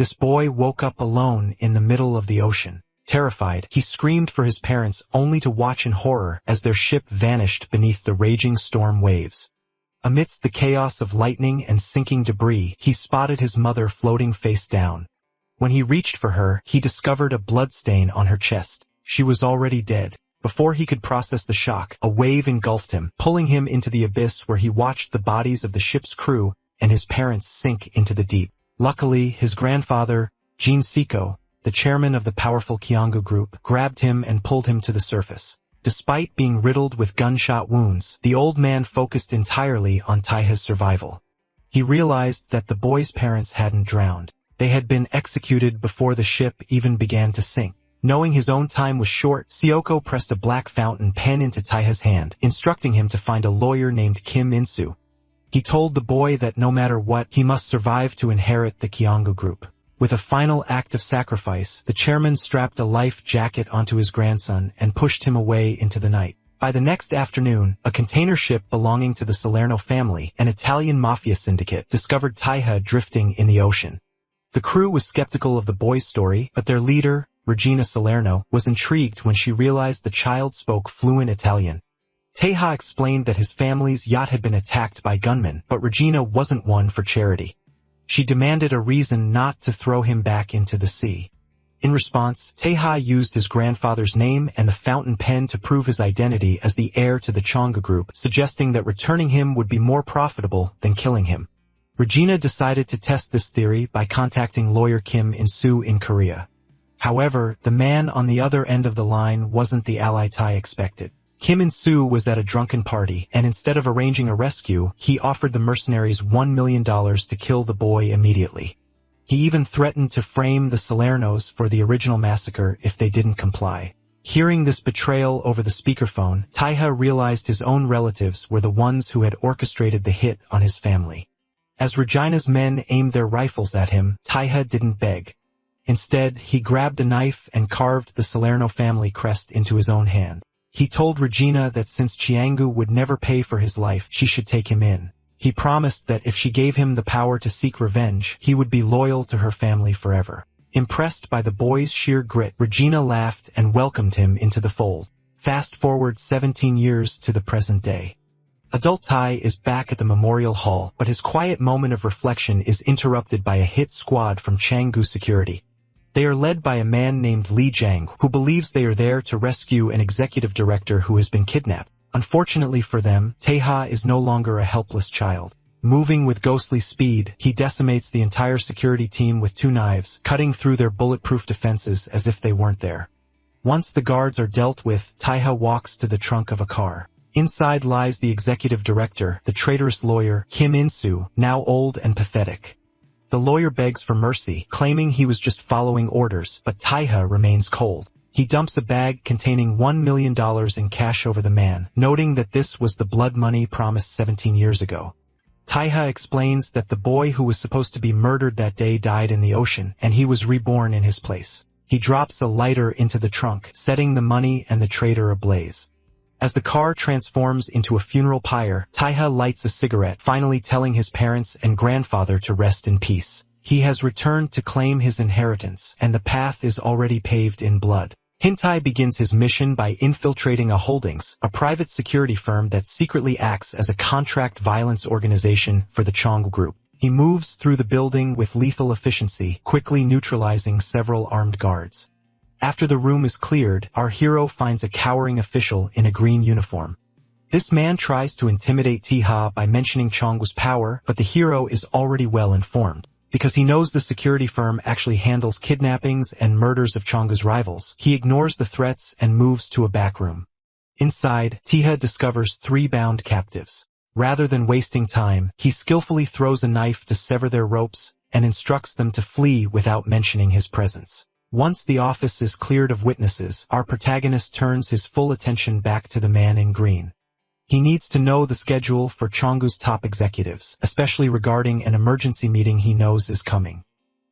This boy woke up alone in the middle of the ocean. Terrified, he screamed for his parents only to watch in horror as their ship vanished beneath the raging storm waves. Amidst the chaos of lightning and sinking debris, he spotted his mother floating face down. When he reached for her, he discovered a bloodstain on her chest. She was already dead. Before he could process the shock, a wave engulfed him, pulling him into the abyss where he watched the bodies of the ship's crew and his parents sink into the deep. Luckily, his grandfather, Jin Siko, the chairman of the powerful Kyongu group, grabbed him and pulled him to the surface. Despite being riddled with gunshot wounds, the old man focused entirely on Taiha's survival. He realized that the boy's parents hadn't drowned. They had been executed before the ship even began to sink. Knowing his own time was short, Sioko pressed a black fountain pen into Taiha's hand, instructing him to find a lawyer named Kim In-soo. He told the boy that no matter what, he must survive to inherit the Kyongu group. With a final act of sacrifice, the chairman strapped a life jacket onto his grandson and pushed him away into the night. By the next afternoon, a container ship belonging to the Salerno family, an Italian mafia syndicate, discovered Taiha drifting in the ocean. The crew was skeptical of the boy's story, but their leader, Regina Salerno, was intrigued when she realized the child spoke fluent Italian. Taiha explained that his family's yacht had been attacked by gunmen, but Regina wasn't one for charity. She demanded a reason not to throw him back into the sea. In response, Taiha used his grandfather's name and the fountain pen to prove his identity as the heir to the Chonga group, suggesting that returning him would be more profitable than killing him. Regina decided to test this theory by contacting lawyer Kim In-soo in Korea. However, the man on the other end of the line wasn't the ally Tai expected. Kim In-soo was at a drunken party, and instead of arranging a rescue, he offered the mercenaries $1 million to kill the boy immediately. He even threatened to frame the Salernos for the original massacre if they didn't comply. Hearing this betrayal over the speakerphone, Taiha realized his own relatives were the ones who had orchestrated the hit on his family. As Regina's men aimed their rifles at him, Taiha didn't beg. Instead, he grabbed a knife and carved the Salerno family crest into his own hand. He told Regina that since Chiangu would never pay for his life, she should take him in. He promised that if she gave him the power to seek revenge, he would be loyal to her family forever. Impressed by the boy's sheer grit, Regina laughed and welcomed him into the fold. Fast forward 17 years to the present day. Adult Tai is back at the memorial hall, but his quiet moment of reflection is interrupted by a hit squad from Changgu Security. They are led by a man named Li Jiang, who believes they are there to rescue an executive director who has been kidnapped. Unfortunately for them, Taiha is no longer a helpless child. Moving with ghostly speed, he decimates the entire security team with 2 knives, cutting through their bulletproof defenses as if they weren't there. Once the guards are dealt with, Taiha walks to the trunk of a car. Inside lies the executive director, the traitorous lawyer, Kim In-soo, now old and pathetic. The lawyer begs for mercy, claiming he was just following orders, but Taiha remains cold. He dumps a bag containing $1 million in cash over the man, noting that this was the blood money promised 17 years ago. Taiha explains that the boy who was supposed to be murdered that day died in the ocean, and he was reborn in his place. He drops a lighter into the trunk, setting the money and the traitor ablaze. As the car transforms into a funeral pyre, Taiha lights a cigarette, finally telling his parents and grandfather to rest in peace. He has returned to claim his inheritance, and the path is already paved in blood. Hintai begins his mission by infiltrating a holdings, a private security firm that secretly acts as a contract violence organization for the Chong group. He moves through the building with lethal efficiency, quickly neutralizing several armed guards. After the room is cleared, our hero finds a cowering official in a green uniform. This man tries to intimidate Taiha by mentioning Chonggu's power, but the hero is already well informed. Because he knows the security firm actually handles kidnappings and murders of Chonggu's rivals, he ignores the threats and moves to a back room. Inside, Taiha discovers 3 bound captives. Rather than wasting time, he skillfully throws a knife to sever their ropes and instructs them to flee without mentioning his presence. Once the office is cleared of witnesses, our protagonist turns his full attention back to the man in green. He needs to know the schedule for Chonggu's top executives, especially regarding an emergency meeting he knows is coming.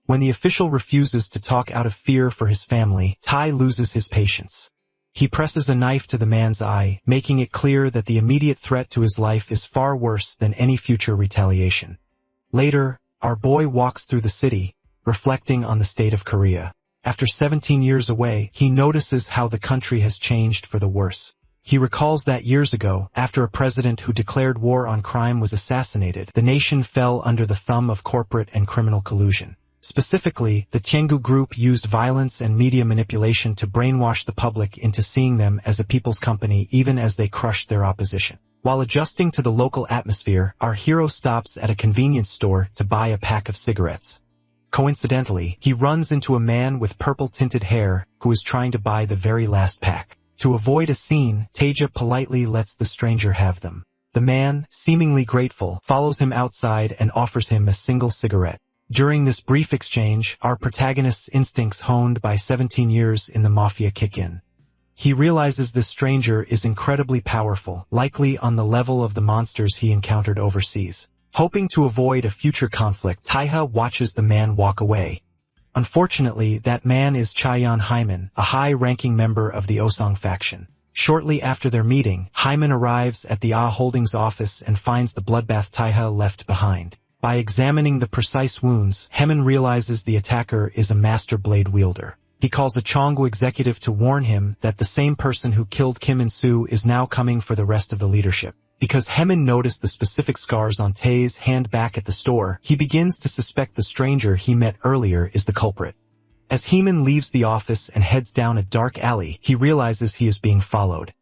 When the official refuses to talk out of fear for his family, Tai loses his patience. He presses a knife to the man's eye, making it clear that the immediate threat to his life is far worse than any future retaliation. Later, our boy walks through the city, reflecting on the state of Korea. After 17 years away, he notices how the country has changed for the worse. He recalls that years ago, after a president who declared war on crime was assassinated, the nation fell under the thumb of corporate and criminal collusion. Specifically, the Tiengu group used violence and media manipulation to brainwash the public into seeing them as a people's company even as they crushed their opposition. While adjusting to the local atmosphere, our hero stops at a convenience store to buy a pack of cigarettes. Coincidentally, he runs into a man with purple-tinted hair who is trying to buy the very last pack. To avoid a scene, Taeja politely lets the stranger have them. The man, seemingly grateful, follows him outside and offers him a single cigarette. During this brief exchange, our protagonist's instincts honed by 17 years in the mafia kick in. He realizes this stranger is incredibly powerful, likely on the level of the monsters he encountered overseas. Hoping to avoid a future conflict, Taeha watches the man walk away. Unfortunately, that man is Chaeyeon Hyman, a high-ranking member of the Osong faction. Shortly after their meeting, Hyman arrives at the Holdings office and finds the bloodbath Taeha left behind. By examining the precise wounds, Hyman realizes the attacker is a master blade wielder. He calls a Chonggu executive to warn him that the same person who killed Kim In-soo is now coming for the rest of the leadership. Because Hyman noticed the specific scars on Tae's hand back at the store, he begins to suspect the stranger he met earlier is the culprit. As Hyman leaves the office and heads down a dark alley, he realizes he is being followed.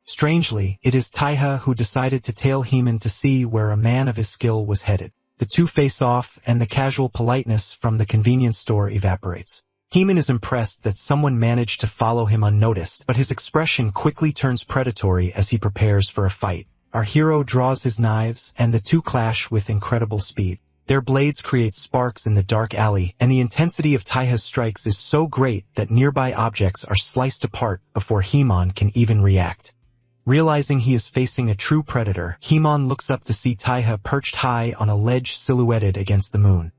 Strangely, it is Taeha who decided to tail Hyman to see where a man of his skill was headed. The two face off, and the casual politeness from the convenience store evaporates. Hyman is impressed that someone managed to follow him unnoticed, but his expression quickly turns predatory as he prepares for a fight. Our hero draws his knives, and the two clash with incredible speed. Their blades create sparks in the dark alley, and the intensity of Taeha's strikes is so great that nearby objects are sliced apart before Hyman can even react. Realizing he is facing a true predator, Hyman looks up to see Taeha perched high on a ledge silhouetted against the moon.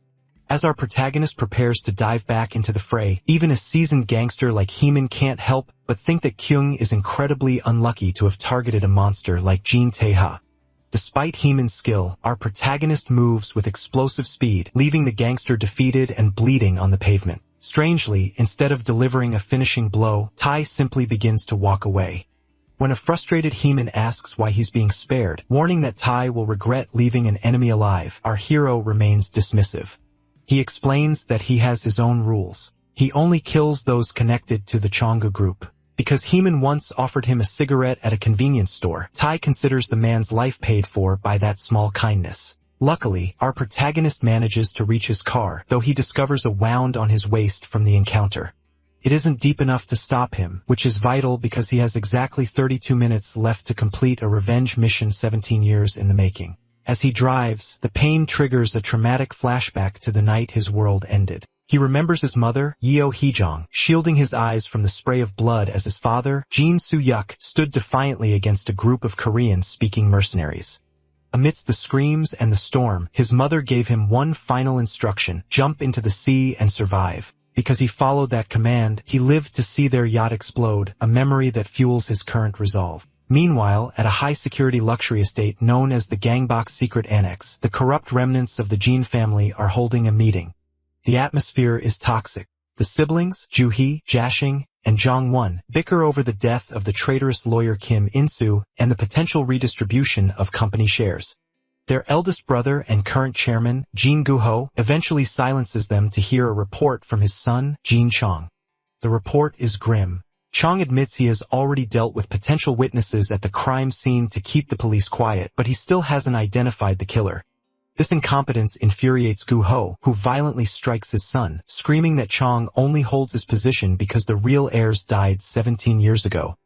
As our protagonist prepares to dive back into the fray, even a seasoned gangster like Hyman can't help but think that Kyung is incredibly unlucky to have targeted a monster like Jin Taeha. Despite Hyman's skill, our protagonist moves with explosive speed, leaving the gangster defeated and bleeding on the pavement. Strangely, instead of delivering a finishing blow, Tae simply begins to walk away. When a frustrated Hyman asks why he's being spared, warning that Tae will regret leaving an enemy alive, our hero remains dismissive. He explains that he has his own rules. He only kills those connected to the Chonggu group. Because Hyman once offered him a cigarette at a convenience store, Tae considers the man's life paid for by that small kindness. Luckily, our protagonist manages to reach his car, though he discovers a wound on his waist from the encounter. It isn't deep enough to stop him, which is vital because he has exactly 32 minutes left to complete a revenge mission 17 years in the making. As he drives, the pain triggers a traumatic flashback to the night his world ended. He remembers his mother, Yeo Hee-jong, shielding his eyes from the spray of blood as his father, Jin Soo-yuk, stood defiantly against a group of Korean-speaking mercenaries. Amidst the screams and the storm, his mother gave him one final instruction: jump into the sea and survive. Because he followed that command, he lived to see their yacht explode, a memory that fuels his current resolve. Meanwhile, at a high-security luxury estate known as the Gangbok Secret Annex, the corrupt remnants of the Jin family are holding a meeting. The atmosphere is toxic. The siblings, Joo-hee, Jashing, and Jong-won, bicker over the death of the traitorous lawyer Kim In-soo and the potential redistribution of company shares. Their eldest brother and current chairman, Jin Gu-ho, eventually silences them to hear a report from his son, Jin Chong. The report is grim. Chong admits he has already dealt with potential witnesses at the crime scene to keep the police quiet, but he still hasn't identified the killer. This incompetence infuriates Gu-ho, who violently strikes his son, screaming that Chong only holds his position because the real heirs died 17 years ago.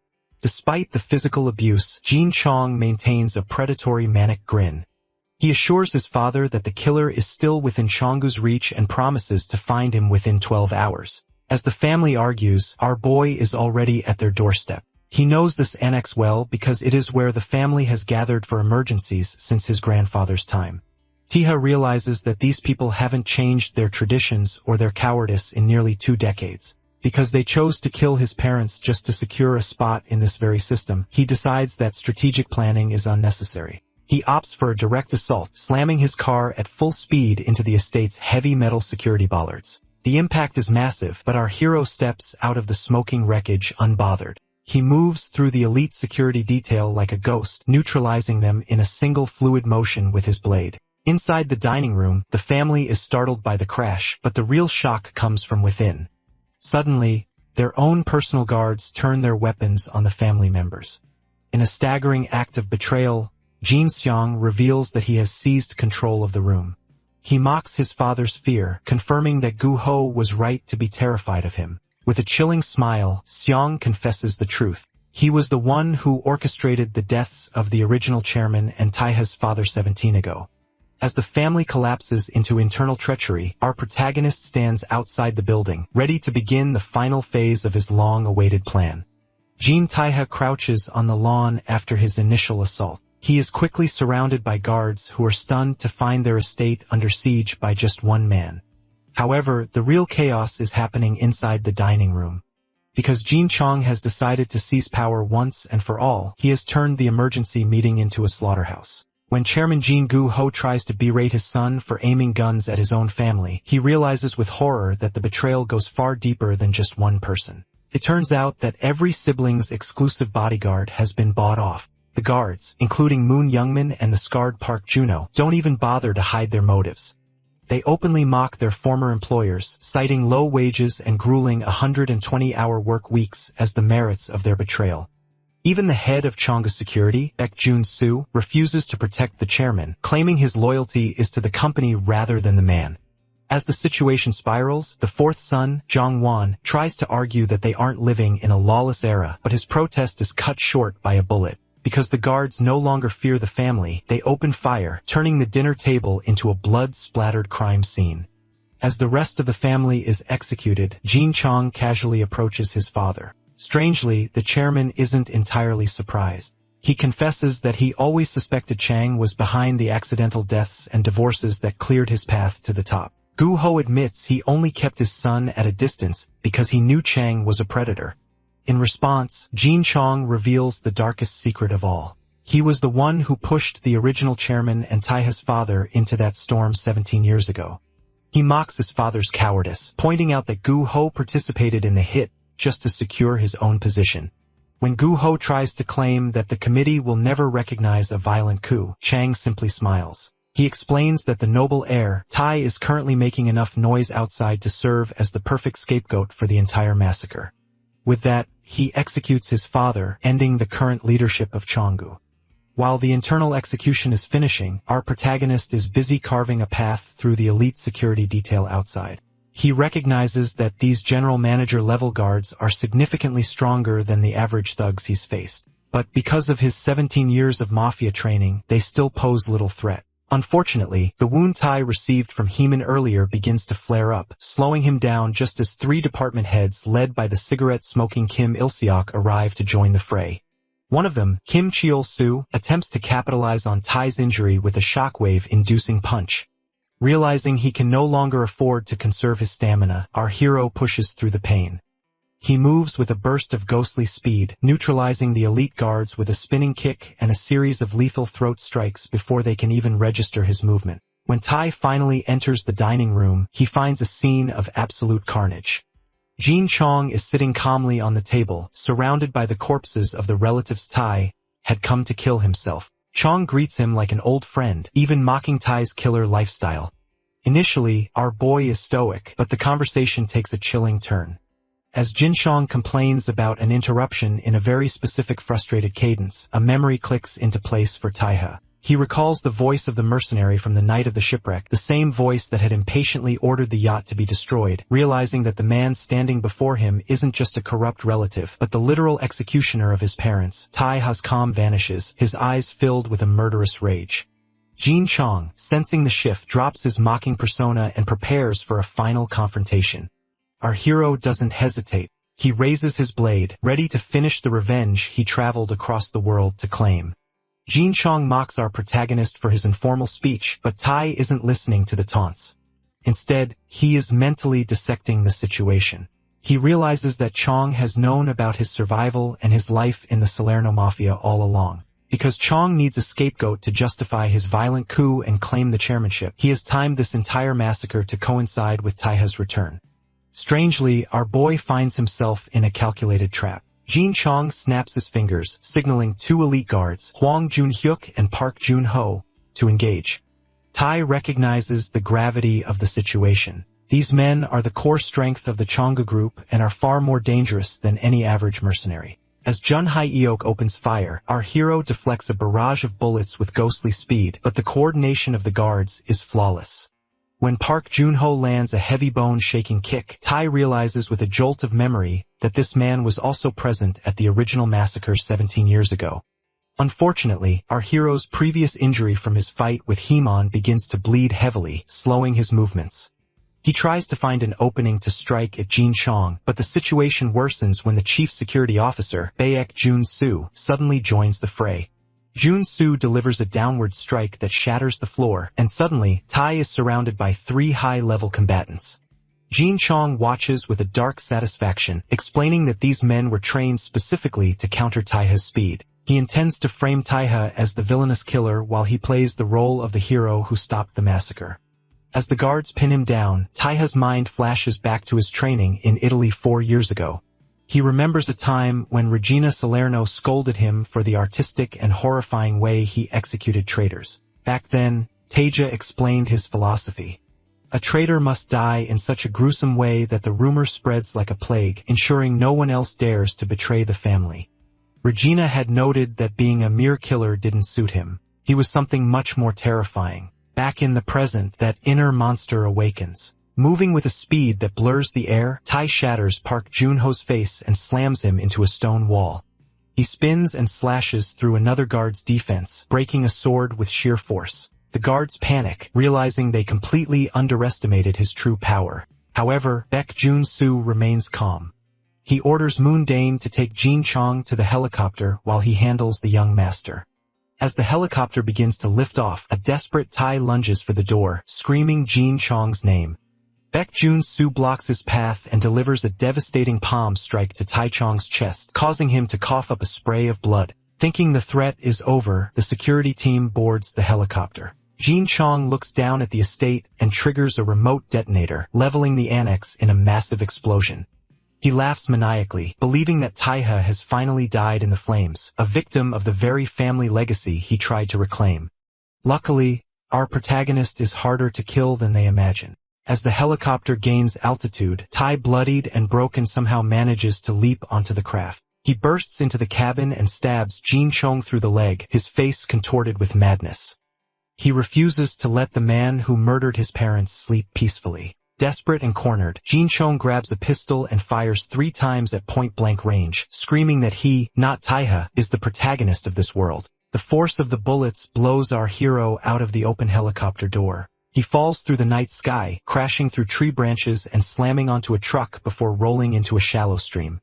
Despite the physical abuse, Jin Chong maintains a predatory manic grin. He assures his father that the killer is still within Chonggu's reach and promises to find him within 12 hours. As the family argues, our boy is already at their doorstep. He knows this annex well because it is where the family has gathered for emergencies since his grandfather's time. Taeha realizes that these people haven't changed their traditions or their cowardice in nearly 2 decades. Because they chose to kill his parents just to secure a spot in this very system, he decides that strategic planning is unnecessary. He opts for a direct assault, slamming his car at full speed into the estate's heavy metal security bollards. The impact is massive, but our hero steps out of the smoking wreckage unbothered. He moves through the elite security detail like a ghost, neutralizing them in a single fluid motion with his blade. Inside the dining room, the family is startled by the crash, but the real shock comes from within. Suddenly, their own personal guards turn their weapons on the family members. In a staggering act of betrayal, Jin Xiang reveals that he has seized control of the room. He mocks his father's fear, confirming that Gu Ho was right to be terrified of him. With a chilling smile, Xiang confesses the truth. He was the one who orchestrated the deaths of the original chairman and Taiha's father 17 ago. As the family collapses into internal treachery, our protagonist stands outside the building, ready to begin the final phase of his long-awaited plan. Jin Taiha crouches on the lawn after his initial assault. He is quickly surrounded by guards who are stunned to find their estate under siege by just one man. However, the real chaos is happening inside the dining room. Because Jin Chong has decided to seize power once and for all, he has turned the emergency meeting into a slaughterhouse. When Chairman Jin Gu Ho tries to berate his son for aiming guns at his own family, he realizes with horror that the betrayal goes far deeper than just one person. It turns out that every sibling's exclusive bodyguard has been bought off. The guards, including Moon Youngmin and the scarred Park Juno, don't even bother to hide their motives. They openly mock their former employers, citing low wages and grueling 120-hour work weeks as the merits of their betrayal. Even the head of Chang'e Security, Baek Jun-soo, refuses to protect the chairman, claiming his loyalty is to the company rather than the man. As the situation spirals, the fourth son, Jong Won, tries to argue that they aren't living in a lawless era, but his protest is cut short by a bullet. Because the guards no longer fear the family, they open fire, turning the dinner table into a blood-splattered crime scene. As the rest of the family is executed, Jin Chong casually approaches his father. Strangely, the chairman isn't entirely surprised. He confesses that he always suspected Chang was behind the accidental deaths and divorces that cleared his path to the top. Gu Ho admits he only kept his son at a distance because he knew Chang was a predator. In response, Jin Chong reveals the darkest secret of all. He was the one who pushed the original chairman and Taiha's father into that storm 17 years ago. He mocks his father's cowardice, pointing out that Gu Ho participated in the hit just to secure his own position. When Gu Ho tries to claim that the committee will never recognize a violent coup, Chang simply smiles. He explains that the noble heir, Tai, is currently making enough noise outside to serve as the perfect scapegoat for the entire massacre. With that, he executes his father, ending the current leadership of Chang'e. While the internal execution is finishing, our protagonist is busy carving a path through the elite security detail outside. He recognizes that these general manager level guards are significantly stronger than the average thugs he's faced. But because of his 17 years of mafia training, they still pose little threat. Unfortunately, the wound Tai received from Heeman earlier begins to flare up, slowing him down just as 3 department heads led by the cigarette-smoking Kim Il-seok arrive to join the fray. One of them, Kim Cheol-soo, attempts to capitalize on Tai's injury with a shockwave-inducing punch. Realizing he can no longer afford to conserve his stamina, our hero pushes through the pain. He moves with a burst of ghostly speed, neutralizing the elite guards with a spinning kick and a series of lethal throat strikes before they can even register his movement. When Tai finally enters the dining room, he finds a scene of absolute carnage. Jin Chong is sitting calmly on the table, surrounded by the corpses of the relatives Tai had come to kill himself. Chong greets him like an old friend, even mocking Tai's killer lifestyle. Initially, our boy is stoic, but the conversation takes a chilling turn. As Jin Chong complains about an interruption in a very specific frustrated cadence, a memory clicks into place for Taiha. He recalls the voice of the mercenary from the night of the shipwreck, the same voice that had impatiently ordered the yacht to be destroyed, realizing that the man standing before him isn't just a corrupt relative, but the literal executioner of his parents. Taiha's calm vanishes, his eyes filled with a murderous rage. Jin Chong, sensing the shift, drops his mocking persona and prepares for a final confrontation. Our hero doesn't hesitate. He raises his blade, ready to finish the revenge he traveled across the world to claim. Jin Chong mocks our protagonist for his informal speech, but Tai isn't listening to the taunts. Instead, he is mentally dissecting the situation. He realizes that Chong has known about his survival and his life in the Salerno Mafia all along. Because Chong needs a scapegoat to justify his violent coup and claim the chairmanship, he has timed this entire massacre to coincide with Taiha's return. Strangely, our boy finds himself in a calculated trap. Jin Chong snaps his fingers, signaling two elite guards, Hwang Jun-hyuk and Park Jun-ho, to engage. Tai recognizes the gravity of the situation. These men are the core strength of the Chonga group and are far more dangerous than any average mercenary. As Jun Hyeok opens fire, our hero deflects a barrage of bullets with ghostly speed, but the coordination of the guards is flawless. When Park Jun-ho lands a heavy bone-shaking kick, Tai realizes with a jolt of memory that this man was also present at the original massacre 17 years ago. Unfortunately, our hero's previous injury from his fight with Himon begins to bleed heavily, slowing his movements. He tries to find an opening to strike at Jin Chong, but the situation worsens when the chief security officer, Baek Jun-soo, suddenly joins the fray. Jun-soo delivers a downward strike that shatters the floor, and suddenly, Tai is surrounded by three high-level combatants. Jin Chong watches with a dark satisfaction, explaining that these men were trained specifically to counter Taiha's speed. He intends to frame Taiha as the villainous killer while he plays the role of the hero who stopped the massacre. As the guards pin him down, Taiha's mind flashes back to his training in Italy 4 years ago. He remembers a time when Regina Salerno scolded him for the artistic and horrifying way he executed traitors. Back then, Taija explained his philosophy. A traitor must die in such a gruesome way that the rumor spreads like a plague, ensuring no one else dares to betray the family. Regina had noted that being a mere killer didn't suit him. He was something much more terrifying. Back in the present, that inner monster awakens. Moving with a speed that blurs the air, Tai shatters Park Jun-ho's face and slams him into a stone wall. He spins and slashes through another guard's defense, breaking a sword with sheer force. The guards panic, realizing they completely underestimated his true power. However, Baek Jun-soo remains calm. He orders Moon Dane to take Jin Chong to the helicopter while he handles the young master. As the helicopter begins to lift off, a desperate Tai lunges for the door, screaming Jin Chong's name. Baek Jun-soo blocks his path and delivers a devastating palm strike to Tai Chong's chest, causing him to cough up a spray of blood. Thinking the threat is over, the security team boards the helicopter. Jin Chong looks down at the estate and triggers a remote detonator, leveling the annex in a massive explosion. He laughs maniacally, believing that Taiha has finally died in the flames, a victim of the very family legacy he tried to reclaim. Luckily, our protagonist is harder to kill than they imagine. As the helicopter gains altitude, Tai, bloodied and broken, somehow manages to leap onto the craft. He bursts into the cabin and stabs Jin Chong through the leg, his face contorted with madness. He refuses to let the man who murdered his parents sleep peacefully. Desperate and cornered, Jin Chong grabs a pistol and fires 3 times at point-blank range, screaming that he, not Taiha, is the protagonist of this world. The force of the bullets blows our hero out of the open helicopter door. He falls through the night sky, crashing through tree branches and slamming onto a truck before rolling into a shallow stream.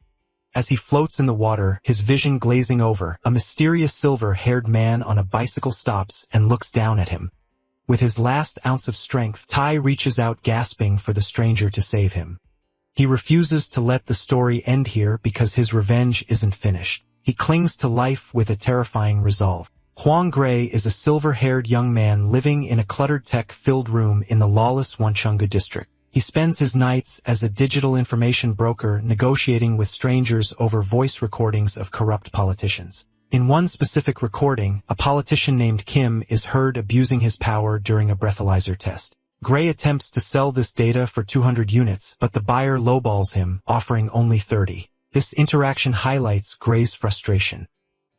As he floats in the water, his vision glazing over, a mysterious silver-haired man on a bicycle stops and looks down at him. With his last ounce of strength, Tai reaches out, gasping for the stranger to save him. He refuses to let the story end here because his revenge isn't finished. He clings to life with a terrifying resolve. Huang Gray is a silver-haired young man living in a cluttered tech-filled room in the lawless Wanchunga district. He spends his nights as a digital information broker, negotiating with strangers over voice recordings of corrupt politicians. In one specific recording, a politician named Kim is heard abusing his power during a breathalyzer test. Gray attempts to sell this data for 200 units, but the buyer lowballs him, offering only 30. This interaction highlights Gray's frustration.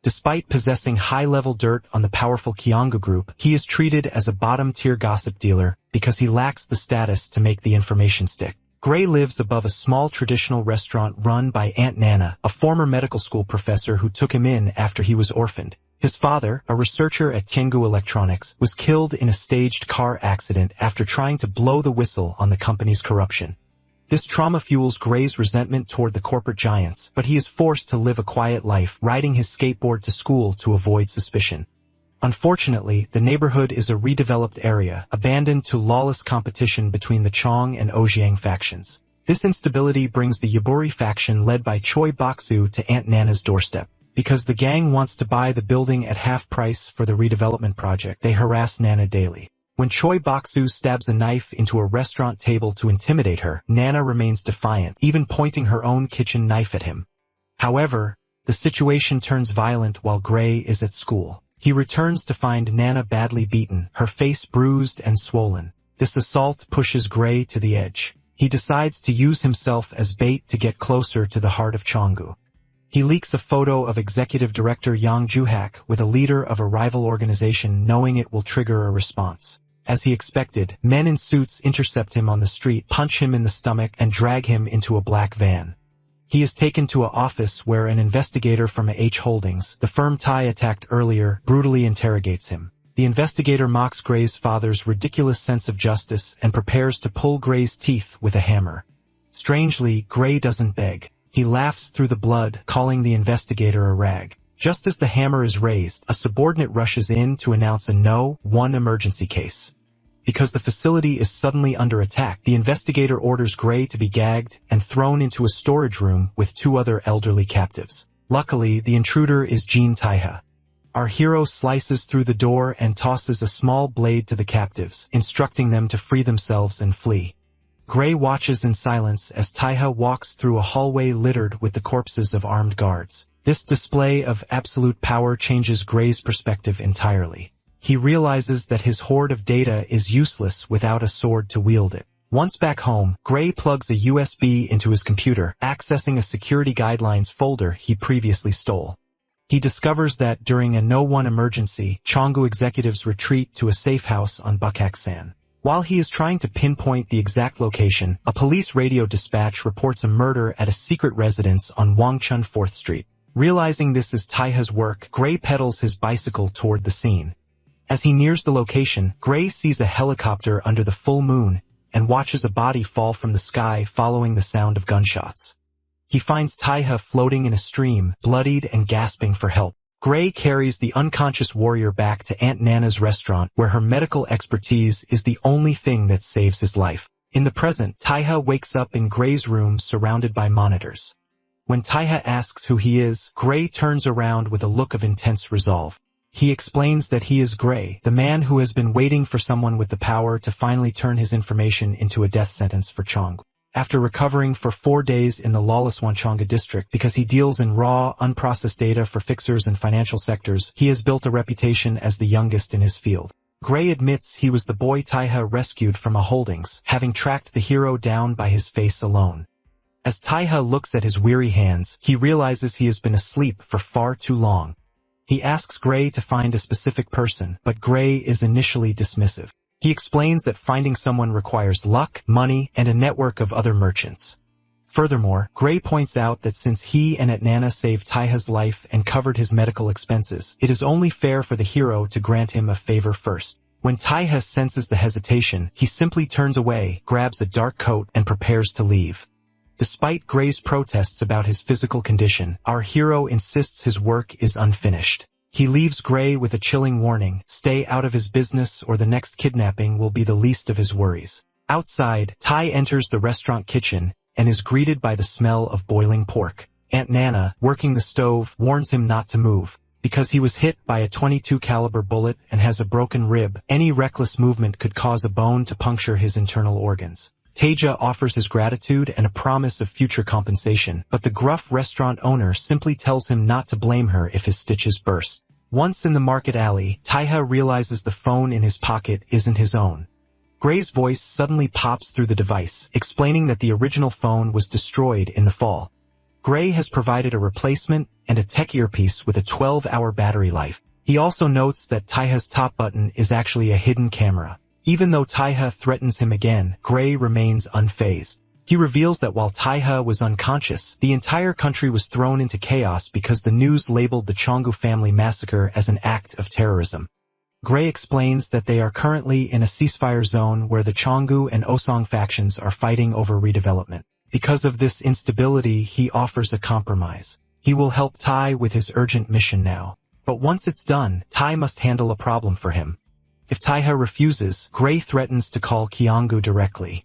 Despite possessing high-level dirt on the powerful Kyonga group, he is treated as a bottom-tier gossip dealer because he lacks the status to make the information stick. Gray lives above a small traditional restaurant run by Aunt Nana, a former medical school professor who took him in after he was orphaned. His father, a researcher at Tiangu Electronics, was killed in a staged car accident after trying to blow the whistle on the company's corruption. This trauma fuels Gray's resentment toward the corporate giants, but he is forced to live a quiet life, riding his skateboard to school to avoid suspicion. Unfortunately, the neighborhood is a redeveloped area, abandoned to lawless competition between the Chong and Ojiang factions. This instability brings the Yaburi faction led by Choi Baksu to Aunt Nana's doorstep. Because the gang wants to buy the building at half price for the redevelopment project, they harass Nana daily. When Choi Boksu stabs a knife into a restaurant table to intimidate her, Nana remains defiant, even pointing her own kitchen knife at him. However, the situation turns violent while Gray is at school. He returns to find Nana badly beaten, her face bruised and swollen. This assault pushes Gray to the edge. He decides to use himself as bait to get closer to the heart of Cheonggu. He leaks a photo of executive director Yang Joo-hak with a leader of a rival organization, knowing it will trigger a response. As he expected, men in suits intercept him on the street, punch him in the stomach, and drag him into a black van. He is taken to an office where an investigator from H Holdings, the firm Tai attacked earlier, brutally interrogates him. The investigator mocks Gray's father's ridiculous sense of justice and prepares to pull Gray's teeth with a hammer. Strangely, Gray doesn't beg. He laughs through the blood, calling the investigator a rag. Just as the hammer is raised, a subordinate rushes in to announce a No.1 emergency case. Because the facility is suddenly under attack, the investigator orders Gray to be gagged and thrown into a storage room with 2 other elderly captives. Luckily, the intruder is Jin Taiha. Our hero slices through the door and tosses a small blade to the captives, instructing them to free themselves and flee. Gray watches in silence as Taiha walks through a hallway littered with the corpses of armed guards. This display of absolute power changes Gray's perspective entirely. He realizes that his hoard of data is useless without a sword to wield it. Once back home, Gray plugs a USB into his computer, accessing a security guidelines folder he previously stole. He discovers that during a No.1 emergency, Cheonggu executives retreat to a safe house on Bukkak-san. While he is trying to pinpoint the exact location, a police radio dispatch reports a murder at a secret residence on Wangchun 4th Street. Realizing this is Taiha's work, Gray pedals his bicycle toward the scene. As he nears the location, Gray sees a helicopter under the full moon and watches a body fall from the sky following the sound of gunshots. He finds Taiha floating in a stream, bloodied and gasping for help. Gray carries the unconscious warrior back to Aunt Nana's restaurant, where her medical expertise is the only thing that saves his life. In the present, Taiha wakes up in Gray's room surrounded by monitors. When Taiha asks who he is, Gray turns around with a look of intense resolve. He explains that he is Gray, the man who has been waiting for someone with the power to finally turn his information into a death sentence for Cheonggu. After recovering for 4 days in the lawless Wanchonga district because he deals in raw, unprocessed data for fixers and financial sectors, he has built a reputation as the youngest in his field. Gray admits he was the boy Taiha rescued from a holdings, having tracked the hero down by his face alone. As Taiha looks at his weary hands, he realizes he has been asleep for far too long. He asks Gray to find a specific person, but Gray is initially dismissive. He explains that finding someone requires luck, money, and a network of other merchants. Furthermore, Gray points out that since he and Aunt Nana saved Taiha's life and covered his medical expenses, it is only fair for the hero to grant him a favor first. When Taiha senses the hesitation, he simply turns away, grabs a dark coat, and prepares to leave. Despite Gray's protests about his physical condition, our hero insists his work is unfinished. He leaves Gray with a chilling warning: stay out of his business or the next kidnapping will be the least of his worries. Outside, Tai enters the restaurant kitchen and is greeted by the smell of boiling pork. Aunt Nana, working the stove, warns him not to move. Because he was hit by a .22 caliber bullet and has a broken rib, any reckless movement could cause a bone to puncture his internal organs. Teja offers his gratitude and a promise of future compensation, but the gruff restaurant owner simply tells him not to blame her if his stitches burst. Once in the market alley, Taiha realizes the phone in his pocket isn't his own. Gray's voice suddenly pops through the device, explaining that the original phone was destroyed in the fall. Gray has provided a replacement and a tech earpiece with a 12-hour battery life. He also notes that Taiha's top button is actually a hidden camera. Even though Taiha threatens him again, Gray remains unfazed. He reveals that while Taiha was unconscious, the entire country was thrown into chaos because the news labeled the Cheonggu family massacre as an act of terrorism. Gray explains that they are currently in a ceasefire zone where the Cheonggu and Osong factions are fighting over redevelopment. Because of this instability, he offers a compromise. He will help Tai with his urgent mission now. But once it's done, Tai must handle a problem for him. If Taiha refuses, Gray threatens to call Cheonggu directly.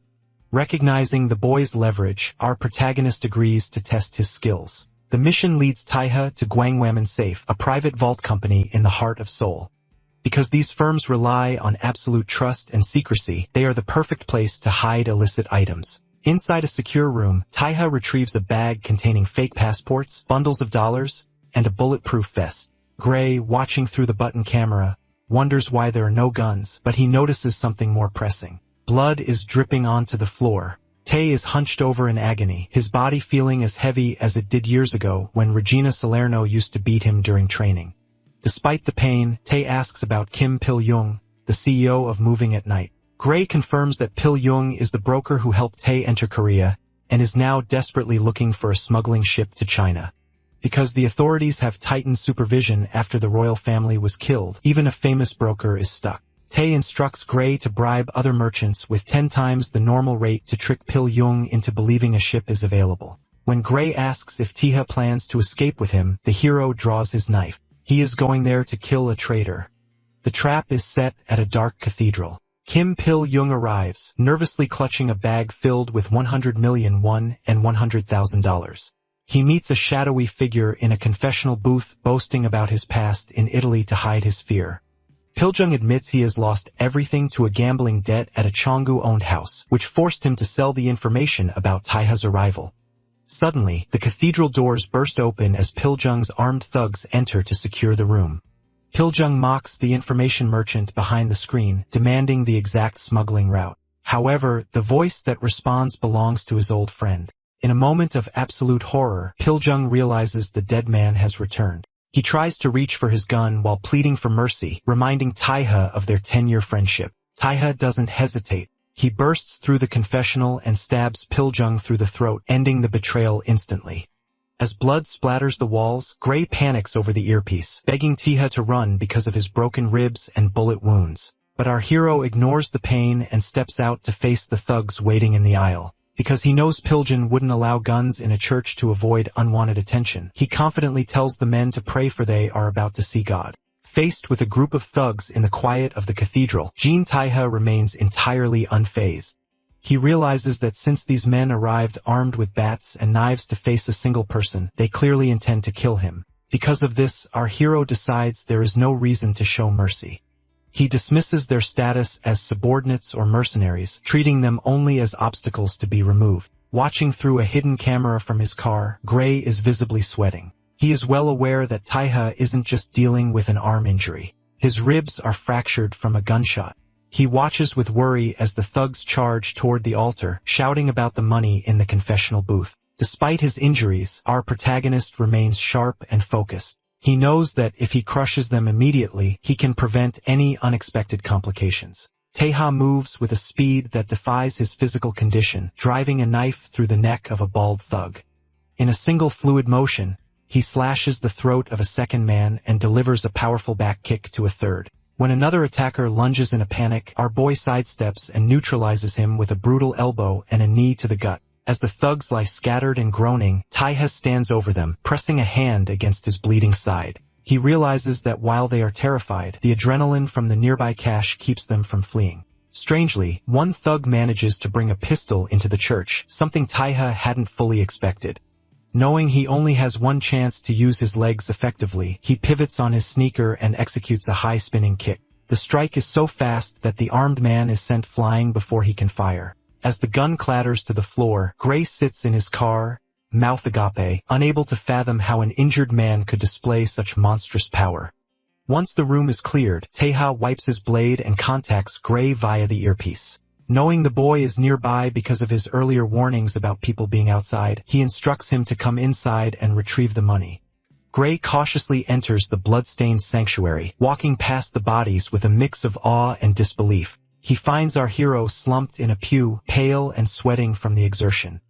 Recognizing the boy's leverage, our protagonist agrees to test his skills. The mission leads Taiha to Gwangwaman Safe, a private vault company in the heart of Seoul. Because these firms rely on absolute trust and secrecy, they are the perfect place to hide illicit items. Inside a secure room, Taiha retrieves a bag containing fake passports, bundles of dollars, and a bulletproof vest. Gray, watching through the button camera, wonders why there are no guns, but he notices something more pressing. Blood is dripping onto the floor. Tay is hunched over in agony, his body feeling as heavy as it did years ago when Regina Salerno used to beat him during training. Despite the pain, Tay asks about Kim Pil-young, the CEO of Moving at Night. Gray confirms that Pil-young is the broker who helped Tay enter Korea and is now desperately looking for a smuggling ship to China. Because the authorities have tightened supervision after the royal family was killed, even a famous broker is stuck. Tay instructs Gray to bribe other merchants with 10 times the normal rate to trick Pil-young into believing a ship is available. When Gray asks if Taiha plans to escape with him, the hero draws his knife. He is going there to kill a traitor. The trap is set at a dark cathedral. Kim Pil-young arrives, nervously clutching a bag filled with 100 million won and $100,000. He meets a shadowy figure in a confessional booth boasting about his past in Italy to hide his fear. Pil-young admits he has lost everything to a gambling debt at a Chonggu-owned house, which forced him to sell the information about Taiha's arrival. Suddenly, the cathedral doors burst open as Pil-young's armed thugs enter to secure the room. Pil-young mocks the information merchant behind the screen, demanding the exact smuggling route. However, the voice that responds belongs to his old friend. In a moment of absolute horror, Pil-young realizes the dead man has returned. He tries to reach for his gun while pleading for mercy, reminding Taiha of their 10-year friendship. Taiha doesn't hesitate. He bursts through the confessional and stabs Pil-young through the throat, ending the betrayal instantly. As blood splatters the walls, Gray panics over the earpiece, begging Taiha to run because of his broken ribs and bullet wounds. But our hero ignores the pain and steps out to face the thugs waiting in the aisle. Because he knows Pil-young wouldn't allow guns in a church to avoid unwanted attention, he confidently tells the men to pray for they are about to see God. Faced with a group of thugs in the quiet of the cathedral, Jin Taiha remains entirely unfazed. He realizes that since these men arrived armed with bats and knives to face a single person, they clearly intend to kill him. Because of this, our hero decides there is no reason to show mercy. He dismisses their status as subordinates or mercenaries, treating them only as obstacles to be removed. Watching through a hidden camera from his car, Gray is visibly sweating. He is well aware that Taiha isn't just dealing with an arm injury. His ribs are fractured from a gunshot. He watches with worry as the thugs charge toward the altar, shouting about the money in the confessional booth. Despite his injuries, our protagonist remains sharp and focused. He knows that if he crushes them immediately, he can prevent any unexpected complications. Taiha moves with a speed that defies his physical condition, driving a knife through the neck of a bald thug. In a single fluid motion, he slashes the throat of a second man and delivers a powerful back kick to a third. When another attacker lunges in a panic, our boy sidesteps and neutralizes him with a brutal elbow and a knee to the gut. As the thugs lie scattered and groaning, Taiha stands over them, pressing a hand against his bleeding side. He realizes that while they are terrified, the adrenaline from the nearby cash keeps them from fleeing. Strangely, one thug manages to bring a pistol into the church, something Taiha hadn't fully expected. Knowing he only has one chance to use his legs effectively, he pivots on his sneaker and executes a high-spinning kick. The strike is so fast that the armed man is sent flying before he can fire. As the gun clatters to the floor, Gray sits in his car, mouth agape, unable to fathom how an injured man could display such monstrous power. Once the room is cleared, Taiha wipes his blade and contacts Gray via the earpiece. Knowing the boy is nearby because of his earlier warnings about people being outside, he instructs him to come inside and retrieve the money. Gray cautiously enters the blood-stained sanctuary, walking past the bodies with a mix of awe and disbelief. He finds our hero slumped in a pew, pale and sweating from the exertion.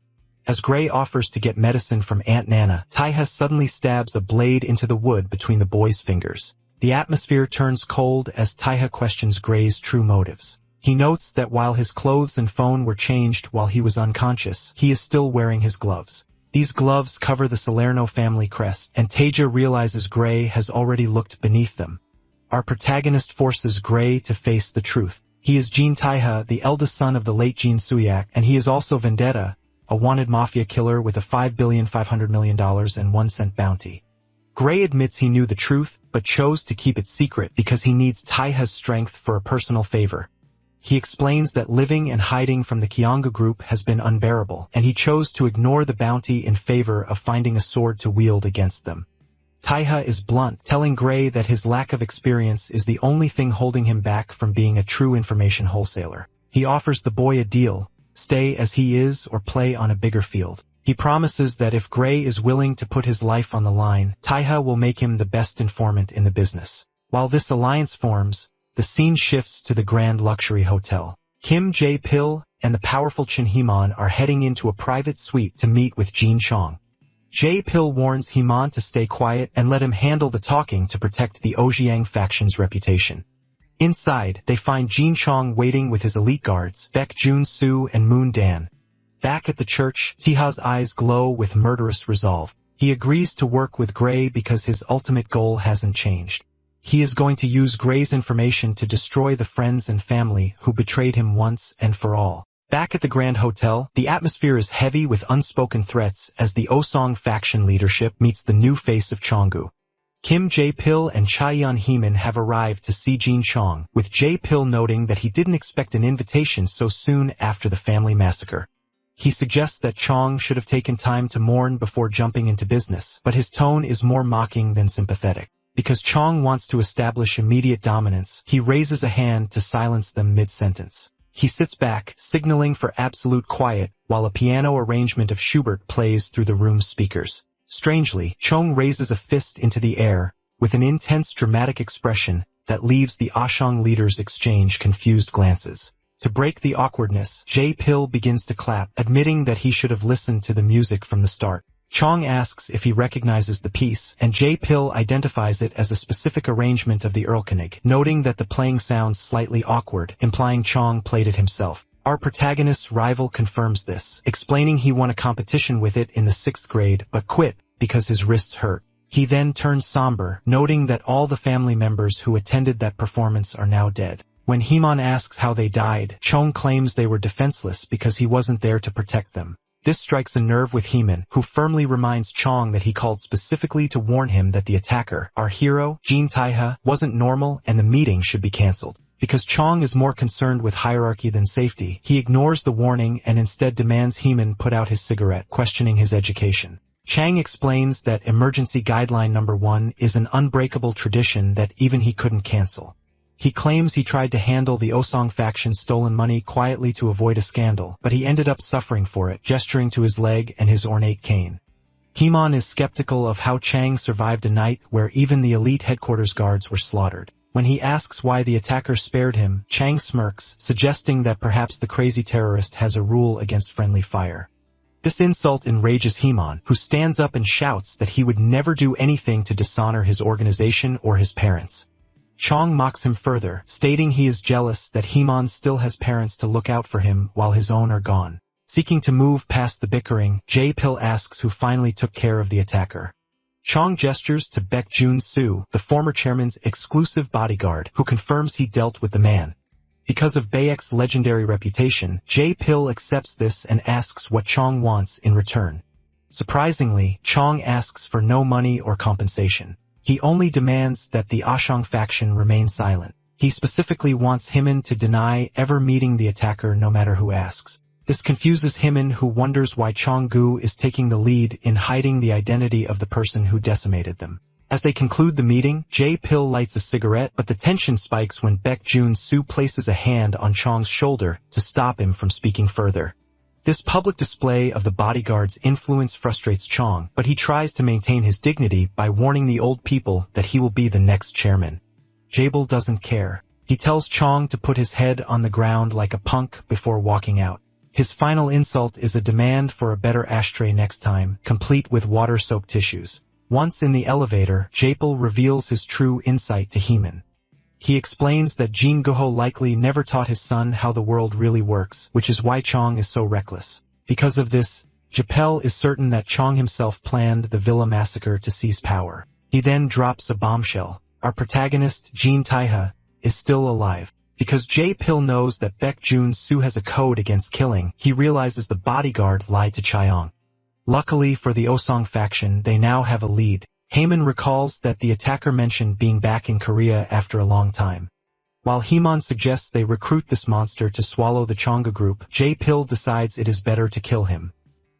As Gray offers to get medicine from Aunt Nana, Taiha suddenly stabs a blade into the wood between the boy's fingers. The atmosphere turns cold as Taiha questions Gray's true motives. He notes that while his clothes and phone were changed while he was unconscious, he is still wearing his gloves. These gloves cover the Salerno family crest, and Taja realizes Gray has already looked beneath them. Our protagonist forces Gray to face the truth. He is Jin Taiha, the eldest son of the late Jin Suyak, and he is also Vendetta, a wanted mafia killer with a $5,500,000,000 and 1 cent bounty. Gray admits he knew the truth, but chose to keep it secret because he needs Taiha's strength for a personal favor. He explains that living and hiding from the Kyanga group has been unbearable, and he chose to ignore the bounty in favor of finding a sword to wield against them. Taiha is blunt, telling Gray that his lack of experience is the only thing holding him back from being a true information wholesaler. He offers the boy a deal: stay as he is or play on a bigger field. He promises that if Gray is willing to put his life on the line, Taiha will make him the best informant in the business. While this alliance forms, the scene shifts to the Grand Luxury Hotel. Kim Jae-pil and the powerful Chin Heeman are heading into a private suite to meet with Jin Chong. Jae-pil warns Heeman to stay quiet and let him handle the talking to protect the Ojiang faction's reputation. Inside, they find Jin Chong waiting with his elite guards, Baek Jun-soo and Moon Dan. Back at the church, Taiha's eyes glow with murderous resolve. He agrees to work with Gray because his ultimate goal hasn't changed. He is going to use Gray's information to destroy the friends and family who betrayed him once and for all. Back at the Grand Hotel, the atmosphere is heavy with unspoken threats as the Osong faction leadership meets the new face of Chonggu. Kim Jae-pil and Chaeyeon Heeman have arrived to see Jin Chong, with Jae-pil noting that he didn't expect an invitation so soon after the family massacre. He suggests that Chong should have taken time to mourn before jumping into business, but his tone is more mocking than sympathetic. Because Chong wants to establish immediate dominance, he raises a hand to silence them mid-sentence. He sits back, signaling for absolute quiet, while a piano arrangement of Schubert plays through the room's speakers. Strangely, Chong raises a fist into the air, with an intense dramatic expression that leaves the Ashong leaders exchange confused glances. To break the awkwardness, Jae-pil begins to clap, admitting that he should have listened to the music from the start. Chong asks if he recognizes the piece, and Jae-pil identifies it as a specific arrangement of the Erlkönig, noting that the playing sounds slightly awkward, implying Chong played it himself. Our protagonist's rival confirms this, explaining he won a competition with it in the 6th grade but quit because his wrists hurt. He then turns somber, noting that all the family members who attended that performance are now dead. When Heeman asks how they died, Chong claims they were defenseless because he wasn't there to protect them. This strikes a nerve with Heeman, who firmly reminds Chong that he called specifically to warn him that the attacker, our hero, Jin Taiha, wasn't normal and the meeting should be cancelled. Because Chong is more concerned with hierarchy than safety, he ignores the warning and instead demands Heeman put out his cigarette, questioning his education. Chang explains that emergency guideline number 1 is an unbreakable tradition that even he couldn't cancel. He claims he tried to handle the Osong faction's stolen money quietly to avoid a scandal, but he ended up suffering for it, gesturing to his leg and his ornate cane. Heeman is skeptical of how Chang survived a night where even the elite headquarters guards were slaughtered. When he asks why the attacker spared him, Chang smirks, suggesting that perhaps the crazy terrorist has a rule against friendly fire. This insult enrages Heeman, who stands up and shouts that he would never do anything to dishonor his organization or his parents. Chong mocks him further, stating he is jealous that Heeman still has parents to look out for him while his own are gone. Seeking to move past the bickering, Jae-pil asks who finally took care of the attacker. Chong gestures to Baek Jun-soo, the former chairman's exclusive bodyguard, who confirms he dealt with the man. Because of Baek's legendary reputation, Jae-pil accepts this and asks what Chong wants in return. Surprisingly, Chong asks for no money or compensation. He only demands that the Ashong faction remain silent. He specifically wants Heeman to deny ever meeting the attacker no matter who asks. This confuses Heeman, who wonders why Chong-gu is taking the lead in hiding the identity of the person who decimated them. As they conclude the meeting, Jae-pil lights a cigarette, but the tension spikes when Baek Jun-soo places a hand on Chong's shoulder to stop him from speaking further. This public display of the bodyguard's influence frustrates Chong, but he tries to maintain his dignity by warning the old people that he will be the next chairman. Jae-pil doesn't care. He tells Chong to put his head on the ground like a punk before walking out. His final insult is a demand for a better ashtray next time, complete with water-soaked tissues. Once in the elevator, Jae-pil reveals his true insight to Heeman. He explains that Jin Goho likely never taught his son how the world really works, which is why Chong is so reckless. Because of this, Jae-pil is certain that Chong himself planned the Villa massacre to seize power. He then drops a bombshell. Our protagonist, Jin Taiha, is still alive. Because Jae-pil knows that Baek Jun-soo has a code against killing, he realizes the bodyguard lied to Chaeyoung. Luckily for the Osong faction, they now have a lead. Heyman recalls that the attacker mentioned being back in Korea after a long time. While Hemon suggests they recruit this monster to swallow the Chonga group, Jae-pil decides it is better to kill him.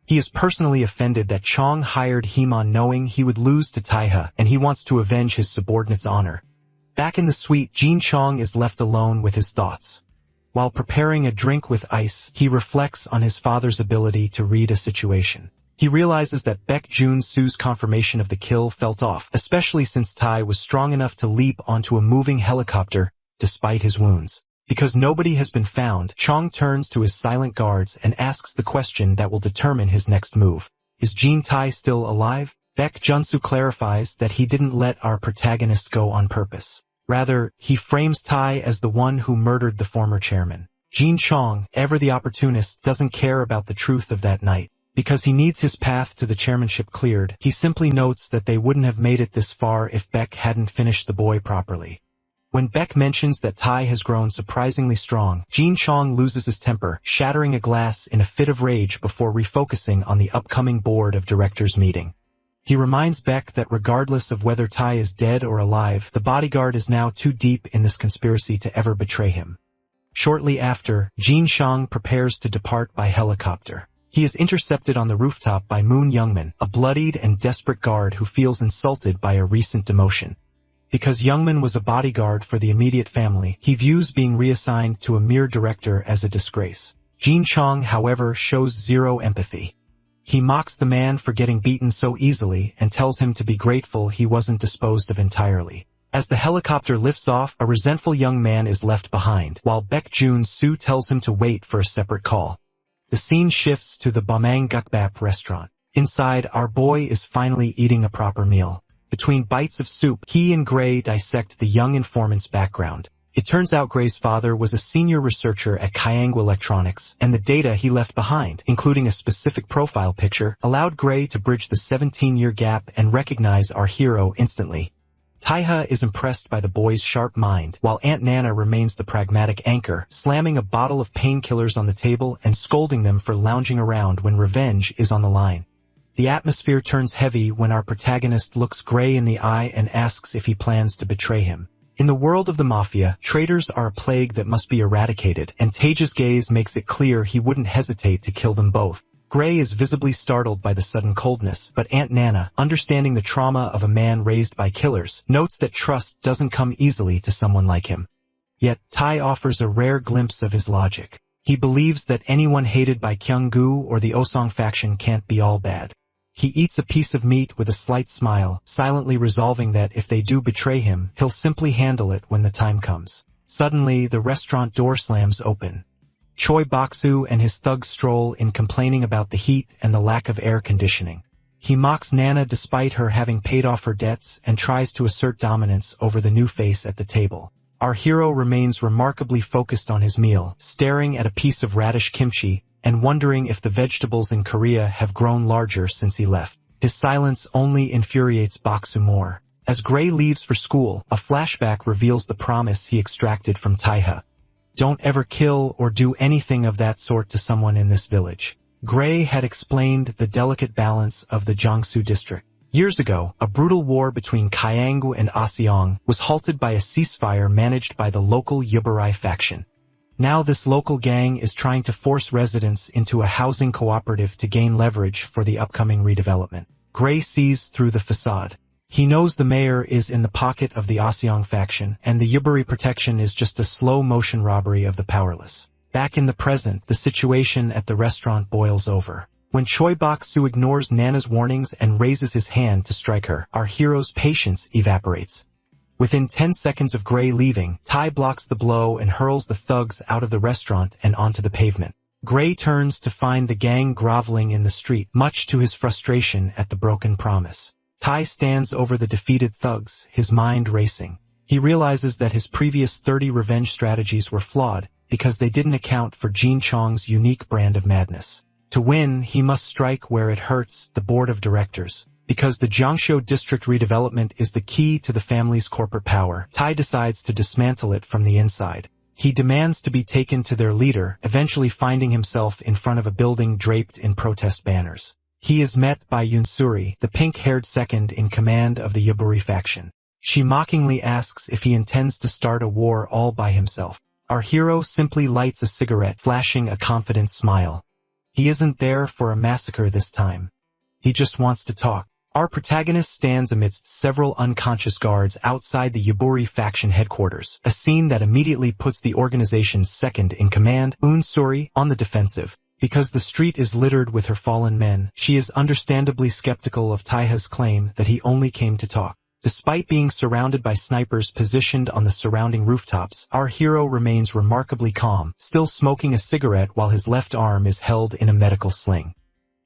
He is personally offended that Chong hired Hemon knowing he would lose to Taiha, and he wants to avenge his subordinate's honor. Back in the suite, Jin Chong is left alone with his thoughts. While preparing a drink with ice, he reflects on his father's ability to read a situation. He realizes that Baek Jun-soo's confirmation of the kill felt off, especially since Tai was strong enough to leap onto a moving helicopter despite his wounds. Because nobody has been found, Chong turns to his silent guards and asks the question that will determine his next move. Is Jin Tai still alive? Baek Jun-soo clarifies that he didn't let our protagonist go on purpose. Rather, he frames Tai as the one who murdered the former chairman. Jin Chong, ever the opportunist, doesn't care about the truth of that night. Because he needs his path to the chairmanship cleared, he simply notes that they wouldn't have made it this far if Baek hadn't finished the boy properly. When Baek mentions that Tai has grown surprisingly strong, Jin Chong loses his temper, shattering a glass in a fit of rage before refocusing on the upcoming board of directors meeting. He reminds Baek that regardless of whether Tai is dead or alive, the bodyguard is now too deep in this conspiracy to ever betray him. Shortly after, Jin Chong prepares to depart by helicopter. He is intercepted on the rooftop by Moon Youngman, a bloodied and desperate guard who feels insulted by a recent demotion. Because Youngman was a bodyguard for the immediate family, he views being reassigned to a mere director as a disgrace. Jin Chong, however, shows zero empathy. He mocks the man for getting beaten so easily and tells him to be grateful he wasn't disposed of entirely. As the helicopter lifts off, a resentful young man is left behind, while Baek Jun-soo tells him to wait for a separate call. The scene shifts to the MangaCapped restaurant. Inside, our boy is finally eating a proper meal. Between bites of soup, he and Gray dissect the young informant's background. It turns out Gray's father was a senior researcher at Kyangwa Electronics, and the data he left behind, including a specific profile picture, allowed Gray to bridge the 17-year gap and recognize our hero instantly. Taiha is impressed by the boy's sharp mind, while Aunt Nana remains the pragmatic anchor, slamming a bottle of painkillers on the table and scolding them for lounging around when revenge is on the line. The atmosphere turns heavy when our protagonist looks Gray in the eye and asks if he plans to betray him. In the world of the mafia, traitors are a plague that must be eradicated, and Tage's gaze makes it clear he wouldn't hesitate to kill them both. Gray is visibly startled by the sudden coldness, but Aunt Nana, understanding the trauma of a man raised by killers, notes that trust doesn't come easily to someone like him. Yet, Tai offers a rare glimpse of his logic. He believes that anyone hated by Kyunggu or the Osong faction can't be all bad. He eats a piece of meat with a slight smile, silently resolving that if they do betray him, he'll simply handle it when the time comes. Suddenly, the restaurant door slams open. Choi Bok-soo and his thugs stroll in, complaining about the heat and the lack of air conditioning. He mocks Nana despite her having paid off her debts and tries to assert dominance over the new face at the table. Our hero remains remarkably focused on his meal, staring at a piece of radish kimchi and wondering if the vegetables in Korea have grown larger since he left. His silence only infuriates Bok-soo more. As Gray leaves for school, a flashback reveals the promise he extracted from Taiha. Don't ever kill or do anything of that sort to someone in this village. Gray had explained the delicate balance of the Jiangsu district. Years ago, a brutal war between Kyanggu and Aseong was halted by a ceasefire managed by the local Yuburai faction. Now this local gang is trying to force residents into a housing cooperative to gain leverage for the upcoming redevelopment. Gray sees through the facade. He knows the mayor is in the pocket of the Aseong faction, and the Yubari protection is just a slow-motion robbery of the powerless. Back in the present, the situation at the restaurant boils over. When Choi Bok-soo ignores Nana's warnings and raises his hand to strike her, our hero's patience evaporates. Within 10 seconds of Gray leaving, Tai blocks the blow and hurls the thugs out of the restaurant and onto the pavement. Gray turns to find the gang groveling in the street, much to his frustration at the broken promise. Tai stands over the defeated thugs, his mind racing. He realizes that his previous 30 revenge strategies were flawed because they didn't account for Jin Chong's unique brand of madness. To win, he must strike where it hurts, the board of directors. Because the Jiangsu district redevelopment is the key to the family's corporate power, Tai decides to dismantle it from the inside. He demands to be taken to their leader, eventually finding himself in front of a building draped in protest banners. He is met by Yunsuri, the pink-haired second in command of the Yuburi faction. She mockingly asks if he intends to start a war all by himself. Our hero simply lights a cigarette, flashing a confident smile. He isn't there for a massacre this time. He just wants to talk. Our protagonist stands amidst several unconscious guards outside the Yuburi faction headquarters, a scene that immediately puts the organization's second in command, Unsuri, on the defensive. Because the street is littered with her fallen men, she is understandably skeptical of Taiha's claim that he only came to talk. Despite being surrounded by snipers positioned on the surrounding rooftops, our hero remains remarkably calm, still smoking a cigarette while his left arm is held in a medical sling.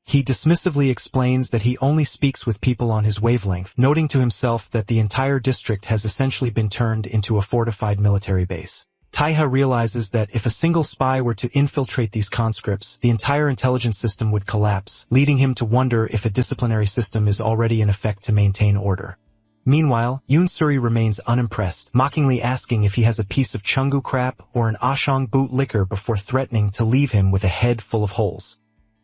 He dismissively explains that he only speaks with people on his wavelength, noting to himself that the entire district has essentially been turned into a fortified military base. Taiha realizes that if a single spy were to infiltrate these conscripts, the entire intelligence system would collapse, leading him to wonder if a disciplinary system is already in effect to maintain order. Meanwhile, Yunsuri remains unimpressed, mockingly asking if he has a piece of chungu crap or an ashong boot liquor before threatening to leave him with a head full of holes.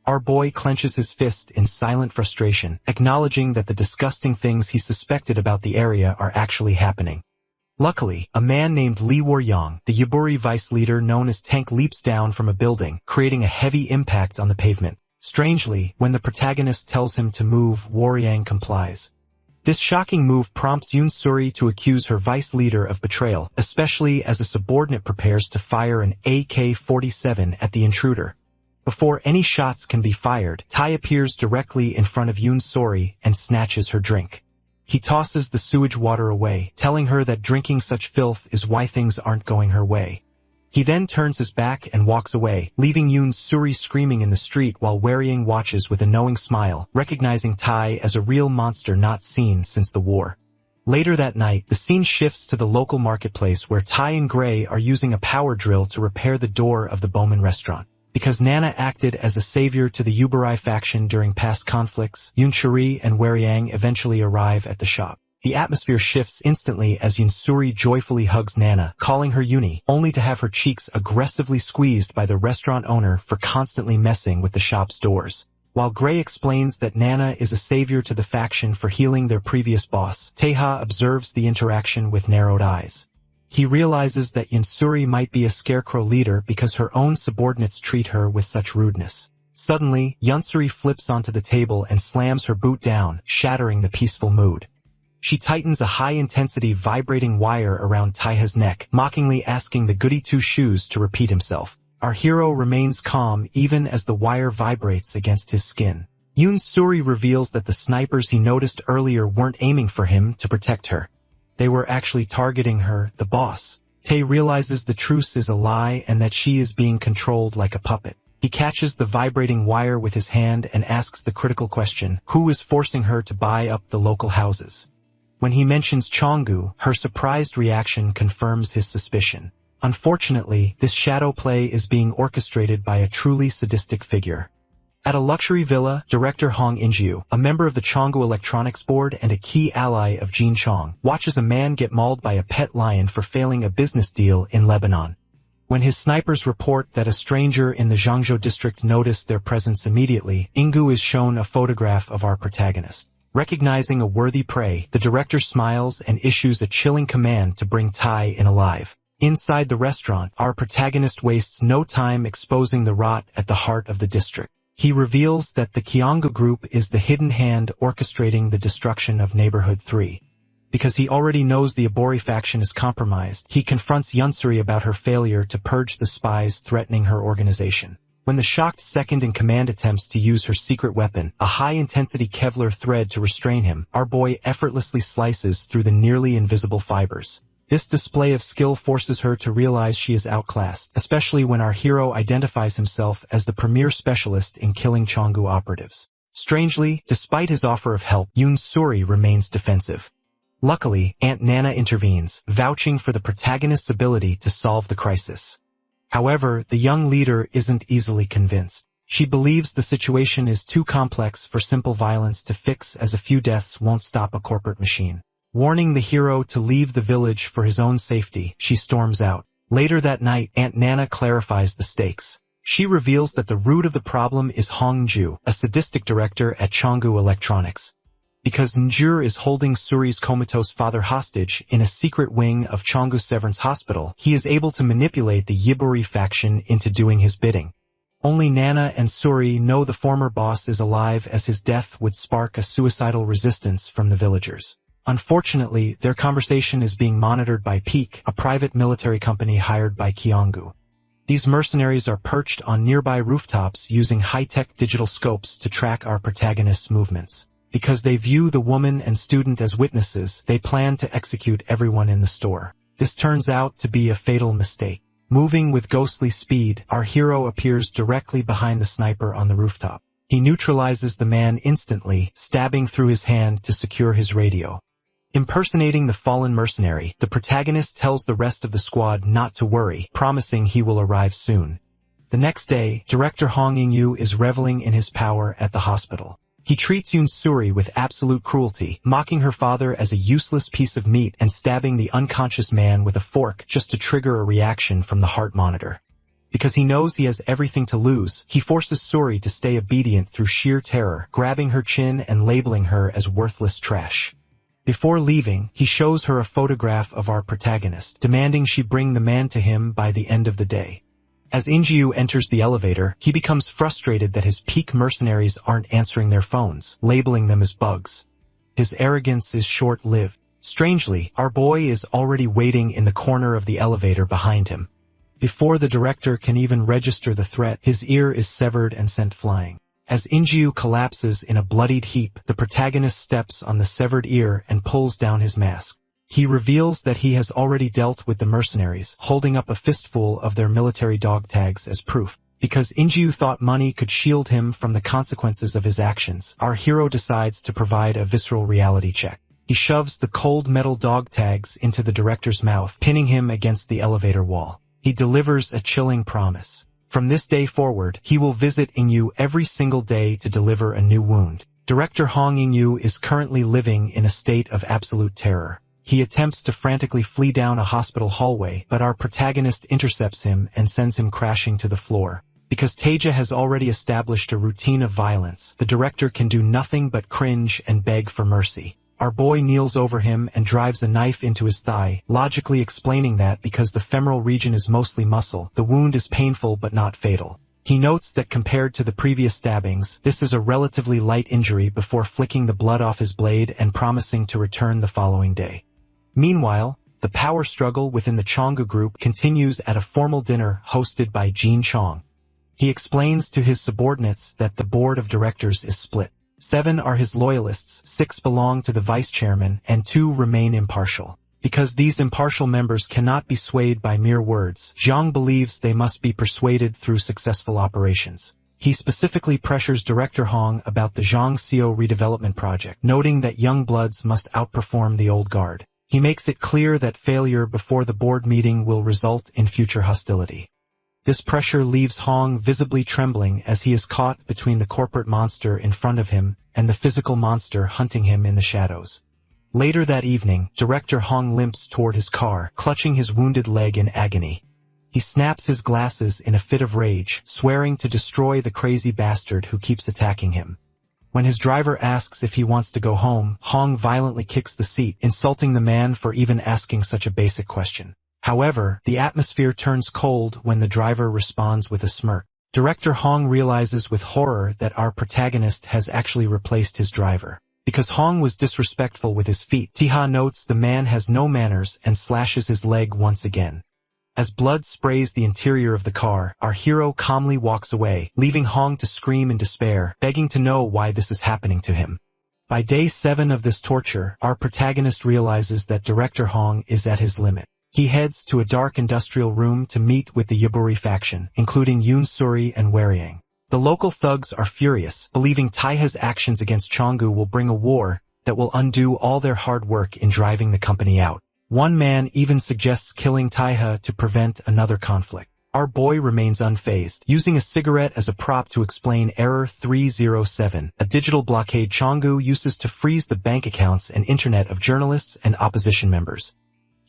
Our boy clenches his fist in silent frustration, acknowledging that the disgusting things he suspected about the area are actually happening. Luckily, a man named Li Waryang, the Yuburi vice leader known as Tank, leaps down from a building, creating a heavy impact on the pavement. Strangely, when the protagonist tells him to move, Waryang complies. This shocking move prompts Yunsuri to accuse her vice leader of betrayal, especially as a subordinate prepares to fire an AK-47 at the intruder. Before any shots can be fired, Tai appears directly in front of Yunsuri and snatches her drink. He tosses the sewage water away, telling her that drinking such filth is why things aren't going her way. He then turns his back and walks away, leaving Yunsuri screaming in the street while Waryang watches with a knowing smile, recognizing Tai as a real monster not seen since the war. Later that night, the scene shifts to the local marketplace where Tai and Gray are using a power drill to repair the door of the Bowman restaurant. Because Nana acted as a savior to the Yuburi faction during past conflicts, Yunsuri and Waryang eventually arrive at the shop. The atmosphere shifts instantly as Yunsuri joyfully hugs Nana, calling her Uni, only to have her cheeks aggressively squeezed by the restaurant owner for constantly messing with the shop's doors. While Gray explains that Nana is a savior to the faction for healing their previous boss, Taiha observes the interaction with narrowed eyes. He realizes that Yunsuri might be a scarecrow leader because her own subordinates treat her with such rudeness. Suddenly, Yunsuri flips onto the table and slams her boot down, shattering the peaceful mood. She tightens a high-intensity vibrating wire around Taiha's neck, mockingly asking the goody two-shoes to repeat himself. Our hero remains calm even as the wire vibrates against his skin. Yunsuri reveals that the snipers he noticed earlier weren't aiming for him to protect her. They were actually targeting her, the boss. Tae realizes the truce is a lie and that she is being controlled like a puppet. He catches the vibrating wire with his hand and asks the critical question, who is forcing her to buy up the local houses? When he mentions Chonggu, her surprised reaction confirms his suspicion. Unfortunately, this shadow play is being orchestrated by a truly sadistic figure. At a luxury villa, director Hong Injiu, a member of the Chonggu Electronics Board and a key ally of Jin Chong, watches a man get mauled by a pet lion for failing a business deal in Lebanon. When his snipers report that a stranger in the Zhangzhou district noticed their presence immediately, Ingu is shown a photograph of our protagonist. Recognizing a worthy prey, the director smiles and issues a chilling command to bring Tai in alive. Inside the restaurant, our protagonist wastes no time exposing the rot at the heart of the district. He reveals that the Kyonga group is the hidden hand orchestrating the destruction of Neighborhood 3. Because he already knows the Abori faction is compromised, he confronts Yunsuri about her failure to purge the spies threatening her organization. When the shocked second-in-command attempts to use her secret weapon, a high-intensity Kevlar thread to restrain him, our boy effortlessly slices through the nearly invisible fibers. This display of skill forces her to realize she is outclassed, especially when our hero identifies himself as the premier specialist in killing Chonggu operatives. Strangely, despite his offer of help, Yunsuri remains defensive. Luckily, Aunt Nana intervenes, vouching for the protagonist's ability to solve the crisis. However, the young leader isn't easily convinced. She believes the situation is too complex for simple violence to fix, as a few deaths won't stop a corporate machine. Warning the hero to leave the village for his own safety, she storms out. Later that night, Aunt Nana clarifies the stakes. She reveals that the root of the problem is Hongju, a sadistic director at Changgu Electronics. Because Njur is holding Suri's comatose father hostage in a secret wing of Changgu Severance Hospital, he is able to manipulate the Yiburi faction into doing his bidding. Only Nana and Suri know the former boss is alive, as his death would spark a suicidal resistance from the villagers. Unfortunately, their conversation is being monitored by Peak, a private military company hired by Kyonggu. These mercenaries are perched on nearby rooftops using high-tech digital scopes to track our protagonist's movements. Because they view the woman and student as witnesses, they plan to execute everyone in the store. This turns out to be a fatal mistake. Moving with ghostly speed, our hero appears directly behind the sniper on the rooftop. He neutralizes the man instantly, stabbing through his hand to secure his radio. Impersonating the fallen mercenary, the protagonist tells the rest of the squad not to worry, promising he will arrive soon. The next day, Director Hong Ying-yu is reveling in his power at the hospital. He treats Yoon Suri with absolute cruelty, mocking her father as a useless piece of meat and stabbing the unconscious man with a fork just to trigger a reaction from the heart monitor. Because he knows he has everything to lose, he forces Suri to stay obedient through sheer terror, grabbing her chin and labeling her as worthless trash. Before leaving, he shows her a photograph of our protagonist, demanding she bring the man to him by the end of the day. As Injiu enters the elevator, he becomes frustrated that his Peak mercenaries aren't answering their phones, labeling them as bugs. His arrogance is short-lived. Strangely, our boy is already waiting in the corner of the elevator behind him. Before the director can even register the threat, his ear is severed and sent flying. As Injiu collapses in a bloodied heap, the protagonist steps on the severed ear and pulls down his mask. He reveals that he has already dealt with the mercenaries, holding up a fistful of their military dog tags as proof. Because Injiu thought money could shield him from the consequences of his actions, our hero decides to provide a visceral reality check. He shoves the cold metal dog tags into the director's mouth, pinning him against the elevator wall. He delivers a chilling promise. From this day forward, he will visit Inyu every single day to deliver a new wound. Director Hong Inyu is currently living in a state of absolute terror. He attempts to frantically flee down a hospital hallway, but our protagonist intercepts him and sends him crashing to the floor. Because Taeja has already established a routine of violence, the director can do nothing but cringe and beg for mercy. Our boy kneels over him and drives a knife into his thigh, logically explaining that because the femoral region is mostly muscle, the wound is painful but not fatal. He notes that compared to the previous stabbings, this is a relatively light injury before flicking the blood off his blade and promising to return the following day. Meanwhile, the power struggle within the Changgu group continues at a formal dinner hosted by Jin Chong. He explains to his subordinates that the board of directors is split. 7 are his loyalists, 6 belong to the vice chairman, and 2 remain impartial. Because these impartial members cannot be swayed by mere words, Zhang believes they must be persuaded through successful operations. He specifically pressures Director Hong about the Zhang Xiao redevelopment project, noting that young bloods must outperform the old guard. He makes it clear that failure before the board meeting will result in future hostility. This pressure leaves Hong visibly trembling as he is caught between the corporate monster in front of him and the physical monster hunting him in the shadows. Later that evening, Director Hong limps toward his car, clutching his wounded leg in agony. He snaps his glasses in a fit of rage, swearing to destroy the crazy bastard who keeps attacking him. When his driver asks if he wants to go home, Hong violently kicks the seat, insulting the man for even asking such a basic question. However, the atmosphere turns cold when the driver responds with a smirk. Director Hong realizes with horror that our protagonist has actually replaced his driver. Because Hong was disrespectful with his feet, Tiha notes the man has no manners and slashes his leg once again. As blood sprays the interior of the car, our hero calmly walks away, leaving Hong to scream in despair, begging to know why this is happening to him. By day 7 of this torture, our protagonist realizes that Director Hong is at his limit. He heads to a dark industrial room to meet with the Yaburi faction, including Yoon Suri and Weriang. The local thugs are furious, believing Taiha's actions against Changgu will bring a war that will undo all their hard work in driving the company out. One man even suggests killing Taiha to prevent another conflict. Our boy remains unfazed, using a cigarette as a prop to explain Error 307, a digital blockade Changgu uses to freeze the bank accounts and internet of journalists and opposition members.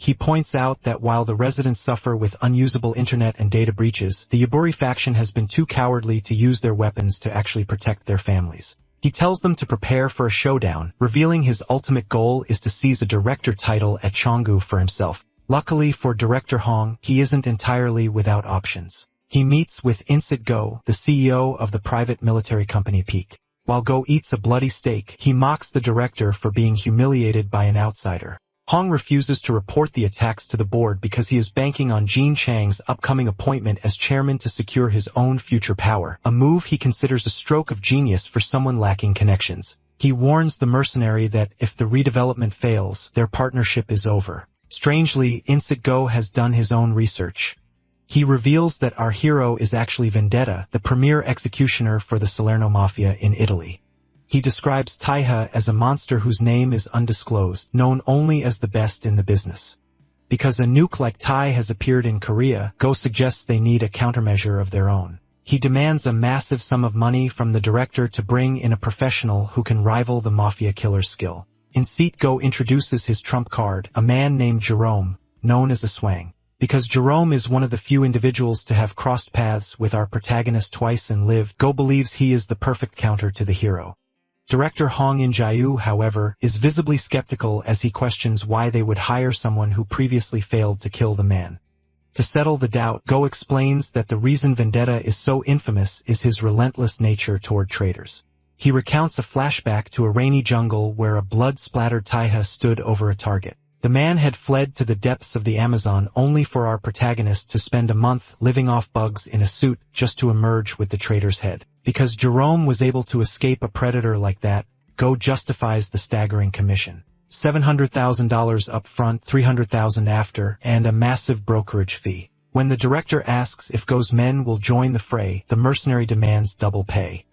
He points out that while the residents suffer with unusable internet and data breaches, the Yaburi faction has been too cowardly to use their weapons to actually protect their families. He tells them to prepare for a showdown, revealing his ultimate goal is to seize a director title at Cheonggu for himself. Luckily for Director Hong, he isn't entirely without options. He meets with Insit Go, the CEO of the private military company Peak. While Go eats a bloody steak, he mocks the director for being humiliated by an outsider. Hong refuses to report the attacks to the board because he is banking on Jean Chang's upcoming appointment as chairman to secure his own future power, a move he considers a stroke of genius for someone lacking connections. He warns the mercenary that if the redevelopment fails, their partnership is over. Strangely, Insit Go has done his own research. He reveals that our hero is actually Vendetta, the premier executioner for the Salerno Mafia in Italy. He describes Taiha as a monster whose name is undisclosed, known only as the best in the business. Because a nuke like Tai has appeared in Korea, Go suggests they need a countermeasure of their own. He demands a massive sum of money from the director to bring in a professional who can rival the mafia killer's skill. In seat, Go introduces his trump card, a man named Jerome, known as a Swang. Because Jerome is one of the few individuals to have crossed paths with our protagonist twice and lived, Go believes he is the perfect counter to the hero. Director Hong In-jae, however, is visibly skeptical as he questions why they would hire someone who previously failed to kill the man. To settle the doubt, Go explains that the reason Vendetta is so infamous is his relentless nature toward traitors. He recounts a flashback to a rainy jungle where a blood-splattered Taiha stood over a target. The man had fled to the depths of the Amazon only for our protagonist to spend a month living off bugs in a suit just to emerge with the traitor's head. Because Jerome was able to escape a predator like that, Go justifies the staggering commission. $700,000 up front, $300,000 after, and a massive brokerage fee. When the director asks if Go's men will join the fray, the mercenary demands double pay.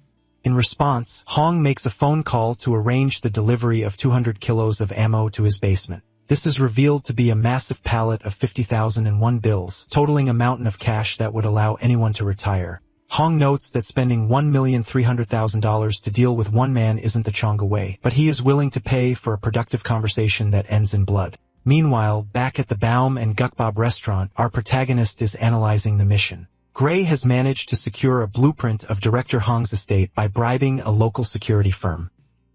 In response, Hong makes a phone call to arrange the delivery of 200 kilos of ammo to his basement. This is revealed to be a massive pallet of 50,001 bills, totaling a mountain of cash that would allow anyone to retire. Hong notes that spending $1,300,000 to deal with one man isn't the Chonga way, but he is willing to pay for a productive conversation that ends in blood. Meanwhile, back at the Baum and Gukbab restaurant, our protagonist is analyzing the mission. Gray has managed to secure a blueprint of Director Hong's estate by bribing a local security firm.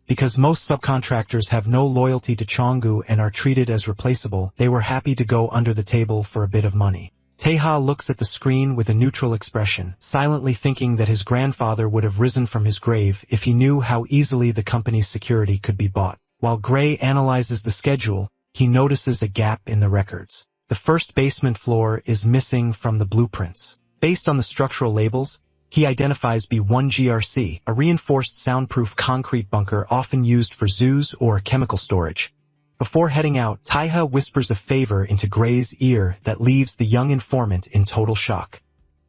Because most subcontractors have no loyalty to Chonggu and are treated as replaceable, they were happy to go under the table for a bit of money. Taeha looks at the screen with a neutral expression, silently thinking that his grandfather would have risen from his grave if he knew how easily the company's security could be bought. While Gray analyzes the schedule, he notices a gap in the records. The first basement floor is missing from the blueprints. Based on the structural labels, he identifies B1GRC, a reinforced soundproof concrete bunker often used for zoos or chemical storage. Before heading out, Taiha whispers a favor into Gray's ear that leaves the young informant in total shock.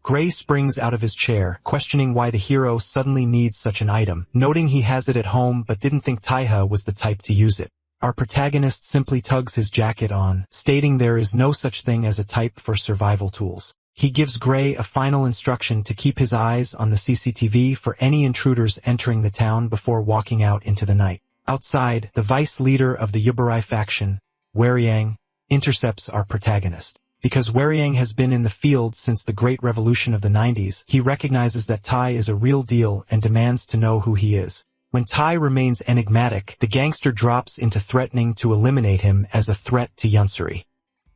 Gray springs out of his chair, questioning why the hero suddenly needs such an item, noting he has it at home but didn't think Taiha was the type to use it. Our protagonist simply tugs his jacket on, stating there is no such thing as a type for survival tools. He gives Gray a final instruction to keep his eyes on the CCTV for any intruders entering the town before walking out into the night. Outside, the vice leader of the Yuburai faction, Weriang, intercepts our protagonist. Because Weriang has been in the field since the Great Revolution of the 90s, he recognizes that Tai is a real deal and demands to know who he is. When Tai remains enigmatic, the gangster drops into threatening to eliminate him as a threat to Yunsuri.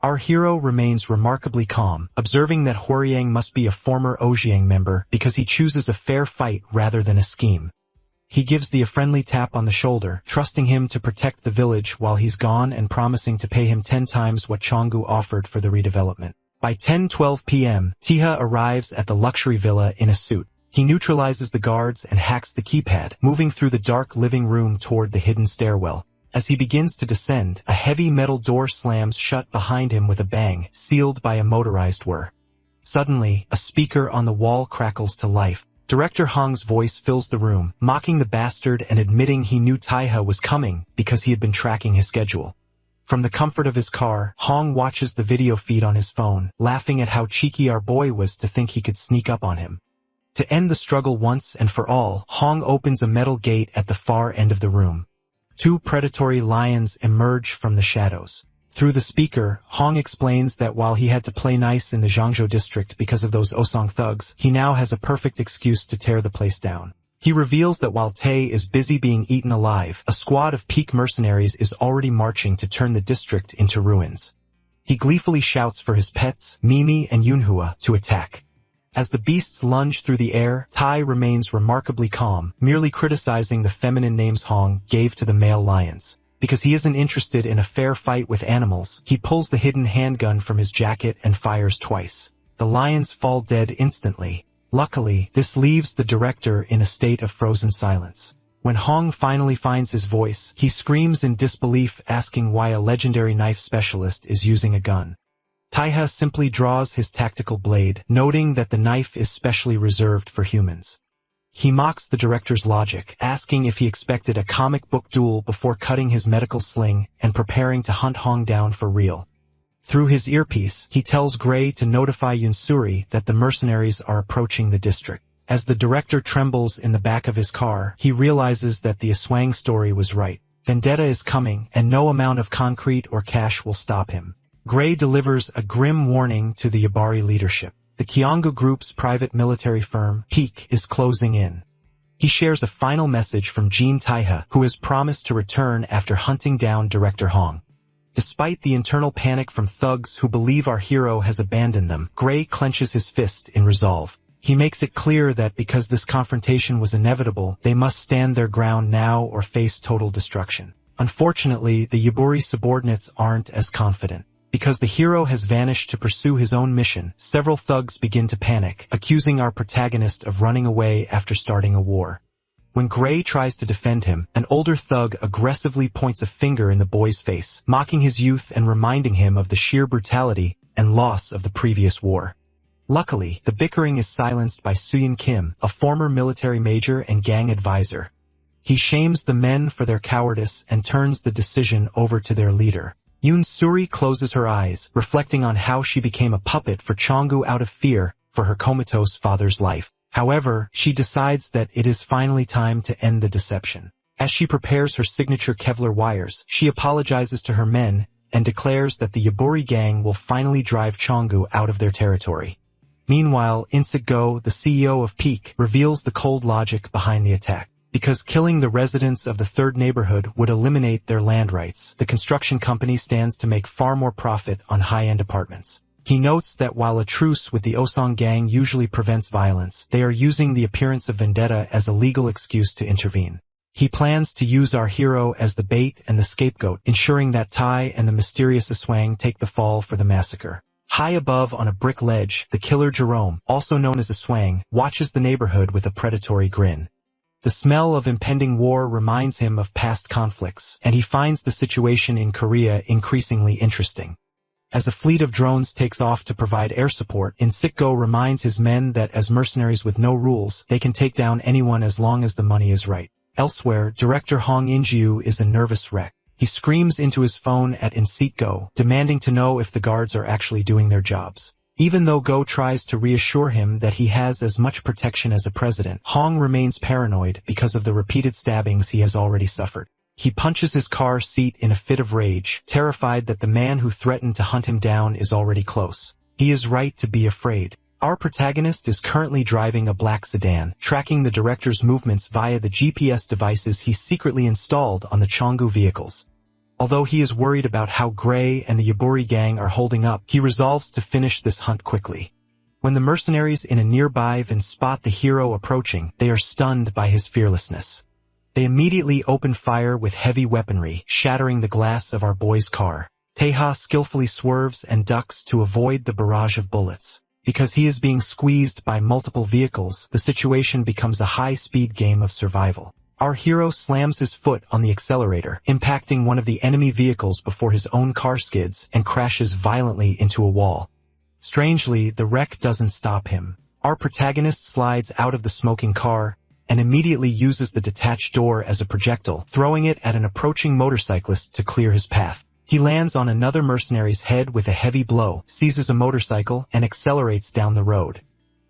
Our hero remains remarkably calm, observing that Hworyang must be a former Ojiang member because he chooses a fair fight rather than a scheme. He gives a friendly tap on the shoulder, trusting him to protect the village while he's gone and promising to pay him 10 times what Chonggu offered for the redevelopment. By 10:12 p.m., Tiha arrives at the luxury villa in a suit. He neutralizes the guards and hacks the keypad, moving through the dark living room toward the hidden stairwell. As he begins to descend, a heavy metal door slams shut behind him with a bang, sealed by a motorized whir. Suddenly, a speaker on the wall crackles to life. Director Hong's voice fills the room, mocking the bastard and admitting he knew Taiha was coming because he had been tracking his schedule. From the comfort of his car, Hong watches the video feed on his phone, laughing at how cheeky our boy was to think he could sneak up on him. To end the struggle once and for all, Hong opens a metal gate at the far end of the room. Two predatory lions emerge from the shadows. Through the speaker, Hong explains that while he had to play nice in the Zhangzhou district because of those Osong thugs, he now has a perfect excuse to tear the place down. He reveals that while Tae is busy being eaten alive, a squad of peak mercenaries is already marching to turn the district into ruins. He gleefully shouts for his pets, Mimi and Yunhua, to attack. As the beasts lunge through the air, Tai remains remarkably calm, merely criticizing the feminine names Hong gave to the male lions. Because he isn't interested in a fair fight with animals, he pulls the hidden handgun from his jacket and fires twice. The lions fall dead instantly. Luckily, this leaves the director in a state of frozen silence. When Hong finally finds his voice, he screams in disbelief, asking why a legendary knife specialist is using a gun. Taiha simply draws his tactical blade, noting that the knife is specially reserved for humans. He mocks the director's logic, asking if he expected a comic book duel before cutting his medical sling and preparing to hunt Hong down for real. Through his earpiece, he tells Gray to notify Yunsuri that the mercenaries are approaching the district. As the director trembles in the back of his car, he realizes that the Aswang story was right. Vendetta is coming, and no amount of concrete or cash will stop him. Gray delivers a grim warning to the Yabari leadership. The Kiangu Group's private military firm, Peak, is closing in. He shares a final message from Jean Taiha, who has promised to return after hunting down Director Hong. Despite the internal panic from thugs who believe our hero has abandoned them, Gray clenches his fist in resolve. He makes it clear that because this confrontation was inevitable, they must stand their ground now or face total destruction. Unfortunately, the Yaburi subordinates aren't as confident. Because the hero has vanished to pursue his own mission, several thugs begin to panic, accusing our protagonist of running away after starting a war. When Gray tries to defend him, an older thug aggressively points a finger in the boy's face, mocking his youth and reminding him of the sheer brutality and loss of the previous war. Luckily, the bickering is silenced by Suyin Kim, a former military major and gang advisor. He shames the men for their cowardice and turns the decision over to their leader. Yoon Suri closes her eyes, reflecting on how she became a puppet for Changgu out of fear for her comatose father's life. However, she decides that it is finally time to end the deception. As she prepares her signature Kevlar wires, she apologizes to her men and declares that the Yaburi gang will finally drive Changgu out of their territory. Meanwhile, Insik Go, the CEO of Peak, reveals the cold logic behind the attack. Because killing the residents of the third neighborhood would eliminate their land rights, the construction company stands to make far more profit on high-end apartments. He notes that while a truce with the Osong gang usually prevents violence, they are using the appearance of vendetta as a legal excuse to intervene. He plans to use our hero as the bait and the scapegoat, ensuring that Tai and the mysterious Aswang take the fall for the massacre. High above on a brick ledge, the killer Jerome, also known as Aswang, watches the neighborhood with a predatory grin. The smell of impending war reminds him of past conflicts, and he finds the situation in Korea increasingly interesting. As a fleet of drones takes off to provide air support, Insik-go reminds his men that as mercenaries with no rules, they can take down anyone as long as the money is right. Elsewhere, director Hong In-jiu is a nervous wreck. He screams into his phone at Insik-go, demanding to know if the guards are actually doing their jobs. Even though Go tries to reassure him that he has as much protection as a president, Hong remains paranoid because of the repeated stabbings he has already suffered. He punches his car seat in a fit of rage, terrified that the man who threatened to hunt him down is already close. He is right to be afraid. Our protagonist is currently driving a black sedan, tracking the director's movements via the GPS devices he secretly installed on the Changgu vehicles. Although he is worried about how Gray and the Yaburi gang are holding up, he resolves to finish this hunt quickly. When the mercenaries in a nearby van spot the hero approaching, they are stunned by his fearlessness. They immediately open fire with heavy weaponry, shattering the glass of our boy's car. Taeha skillfully swerves and ducks to avoid the barrage of bullets. Because he is being squeezed by multiple vehicles, the situation becomes a high-speed game of survival. Our hero slams his foot on the accelerator, impacting one of the enemy vehicles before his own car skids and crashes violently into a wall. Strangely, the wreck doesn't stop him. Our protagonist slides out of the smoking car and immediately uses the detached door as a projectile, throwing it at an approaching motorcyclist to clear his path. He lands on another mercenary's head with a heavy blow, seizes a motorcycle, and accelerates down the road.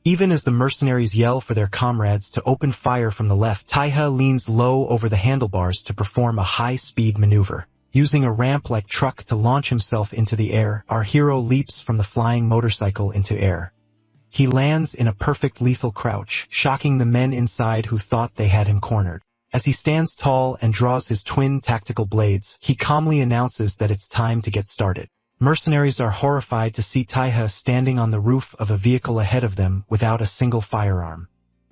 Even as the mercenaries yell for their comrades to open fire from the left, Taiha leans low over the handlebars to perform a high-speed maneuver. Using a ramp-like truck to launch himself into the air, our hero leaps from the flying motorcycle into air. He lands in a perfect lethal crouch, shocking the men inside who thought they had him cornered. As he stands tall and draws his twin tactical blades, he calmly announces that it's time to get started. Mercenaries are horrified to see Taiha standing on the roof of a vehicle ahead of them without a single firearm.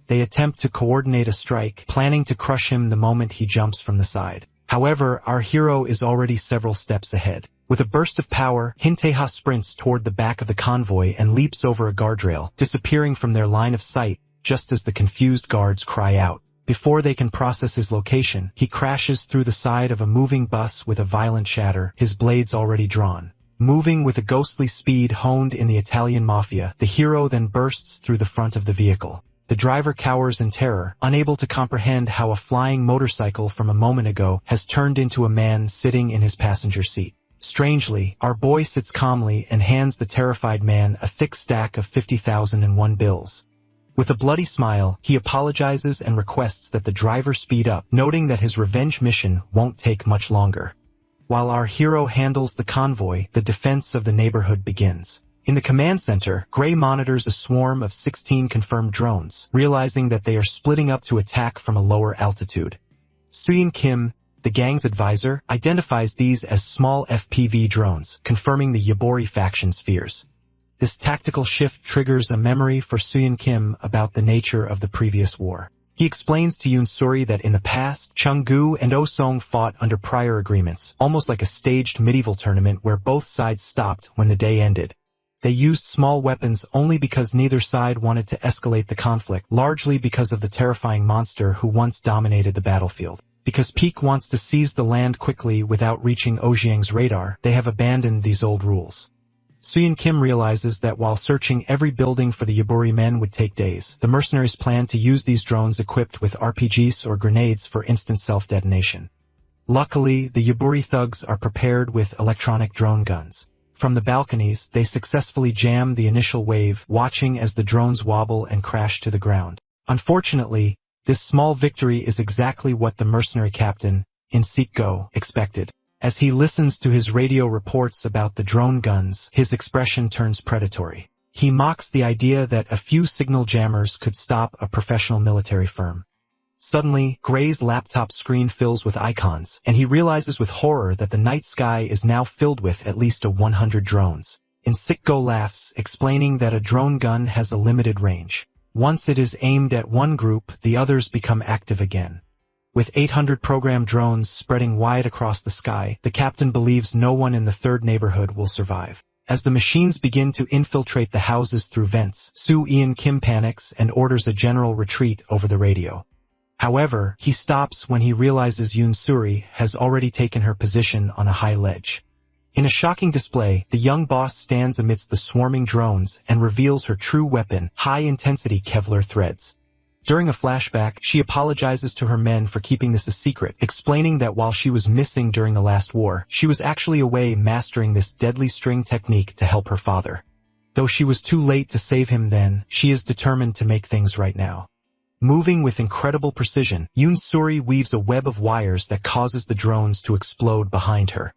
They attempt to coordinate a strike, planning to crush him the moment he jumps from the side. However, our hero is already several steps ahead. With a burst of power, Hinteha sprints toward the back of the convoy and leaps over a guardrail, disappearing from their line of sight just as the confused guards cry out. Before they can process his location, he crashes through the side of a moving bus with a violent shatter, his blades already drawn. Moving with a ghostly speed honed in the Italian mafia, the hero then bursts through the front of the vehicle. The driver cowers in terror, unable to comprehend how a flying motorcycle from a moment ago has turned into a man sitting in his passenger seat. Strangely, our boy sits calmly and hands the terrified man a thick stack of 50,001 bills. With a bloody smile, he apologizes and requests that the driver speed up, noting that his revenge mission won't take much longer. While our hero handles the convoy, the defense of the neighborhood begins. In the command center, Gray monitors a swarm of 16 confirmed drones, realizing that they are splitting up to attack from a lower altitude. Suyin Kim, the gang's advisor, identifies these as small FPV drones, confirming the Yabori faction's fears. This tactical shift triggers a memory for Suyin Kim about the nature of the previous war. He explains to Yoon Suri that in the past, Chunggu and Oh-song fought under prior agreements, almost like a staged medieval tournament where both sides stopped when the day ended. They used small weapons only because neither side wanted to escalate the conflict, largely because of the terrifying monster who once dominated the battlefield. Because Peak wants to seize the land quickly without reaching Ojiang's radar, they have abandoned these old rules. Suyin Kim realizes that while searching every building for the Yabori men would take days, the mercenaries plan to use these drones equipped with RPGs or grenades for instant self-detonation. Luckily, the Yabori thugs are prepared with electronic drone guns. From the balconies, they successfully jam the initial wave, watching as the drones wobble and crash to the ground. Unfortunately, this small victory is exactly what the mercenary captain, in Go, expected. As he listens to his radio reports about the drone guns, his expression turns predatory. He mocks the idea that a few signal jammers could stop a professional military firm. Suddenly, Gray's laptop screen fills with icons, and he realizes with horror that the night sky is now filled with at least 100 drones. Go laughs, explaining that a drone gun has a limited range. Once it is aimed at one group, the others become active again. With 800 programmed drones spreading wide across the sky, the captain believes no one in the third neighborhood will survive. As the machines begin to infiltrate the houses through vents, Suyin Kim panics and orders a general retreat over the radio. However, he stops when he realizes Yoon Suri has already taken her position on a high ledge. In a shocking display, the young boss stands amidst the swarming drones and reveals her true weapon, high-intensity Kevlar threads. During a flashback, she apologizes to her men for keeping this a secret, explaining that while she was missing during the last war, she was actually away mastering this deadly string technique to help her father. Though she was too late to save him then, she is determined to make things right now. Moving with incredible precision, Yoon Suri weaves a web of wires that causes the drones to explode behind her.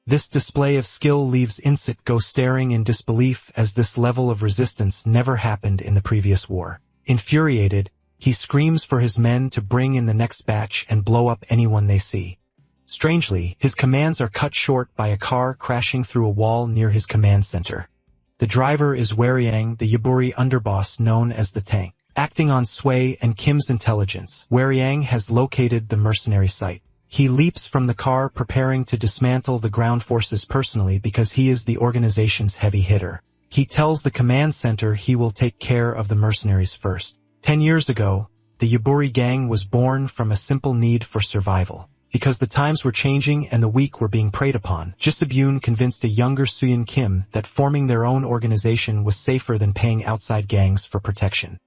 This display of skill leaves Go staring in disbelief as this level of resistance never happened in the previous war. Infuriated, he screams for his men to bring in the next batch and blow up anyone they see. Strangely, his commands are cut short by a car crashing through a wall near his command center. The driver is Weriang, the Yabori underboss known as the Tank. Acting on Sway and Kim's intelligence, Weriang has located the mercenary site. He leaps from the car preparing to dismantle the ground forces personally because he is the organization's heavy hitter. He tells the command center he will take care of the mercenaries first. 10 years ago, the Yabori gang was born from a simple need for survival. Because the times were changing and the weak were being preyed upon, Jisabun convinced a younger Suyin Kim that forming their own organization was safer than paying outside gangs for protection.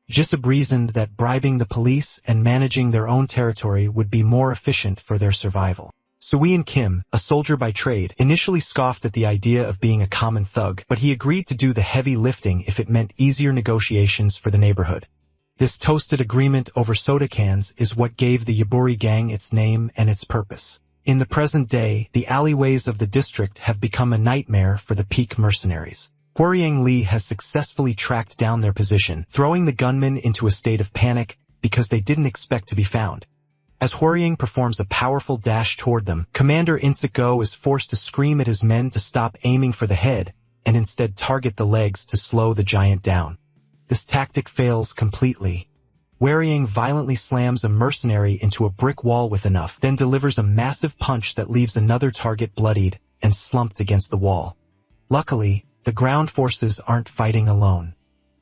Jisab reasoned that bribing the police and managing their own territory would be more efficient for their survival. Suyin Kim, a soldier by trade, initially scoffed at the idea of being a common thug, but he agreed to do the heavy lifting if it meant easier negotiations for the neighborhood. This toasted agreement over soda cans is what gave the Yabori gang its name and its purpose. In the present day, the alleyways of the district have become a nightmare for the peak mercenaries. Hworyang Lee has successfully tracked down their position, throwing the gunmen into a state of panic because they didn't expect to be found. As Hworyang performs a powerful dash toward them, Commander Insik-go is forced to scream at his men to stop aiming for the head and instead target the legs to slow the giant down. This tactic fails completely. Hworyang violently slams a mercenary into a brick wall with enough, then delivers a massive punch that leaves another target bloodied and slumped against the wall. Luckily, the ground forces aren't fighting alone.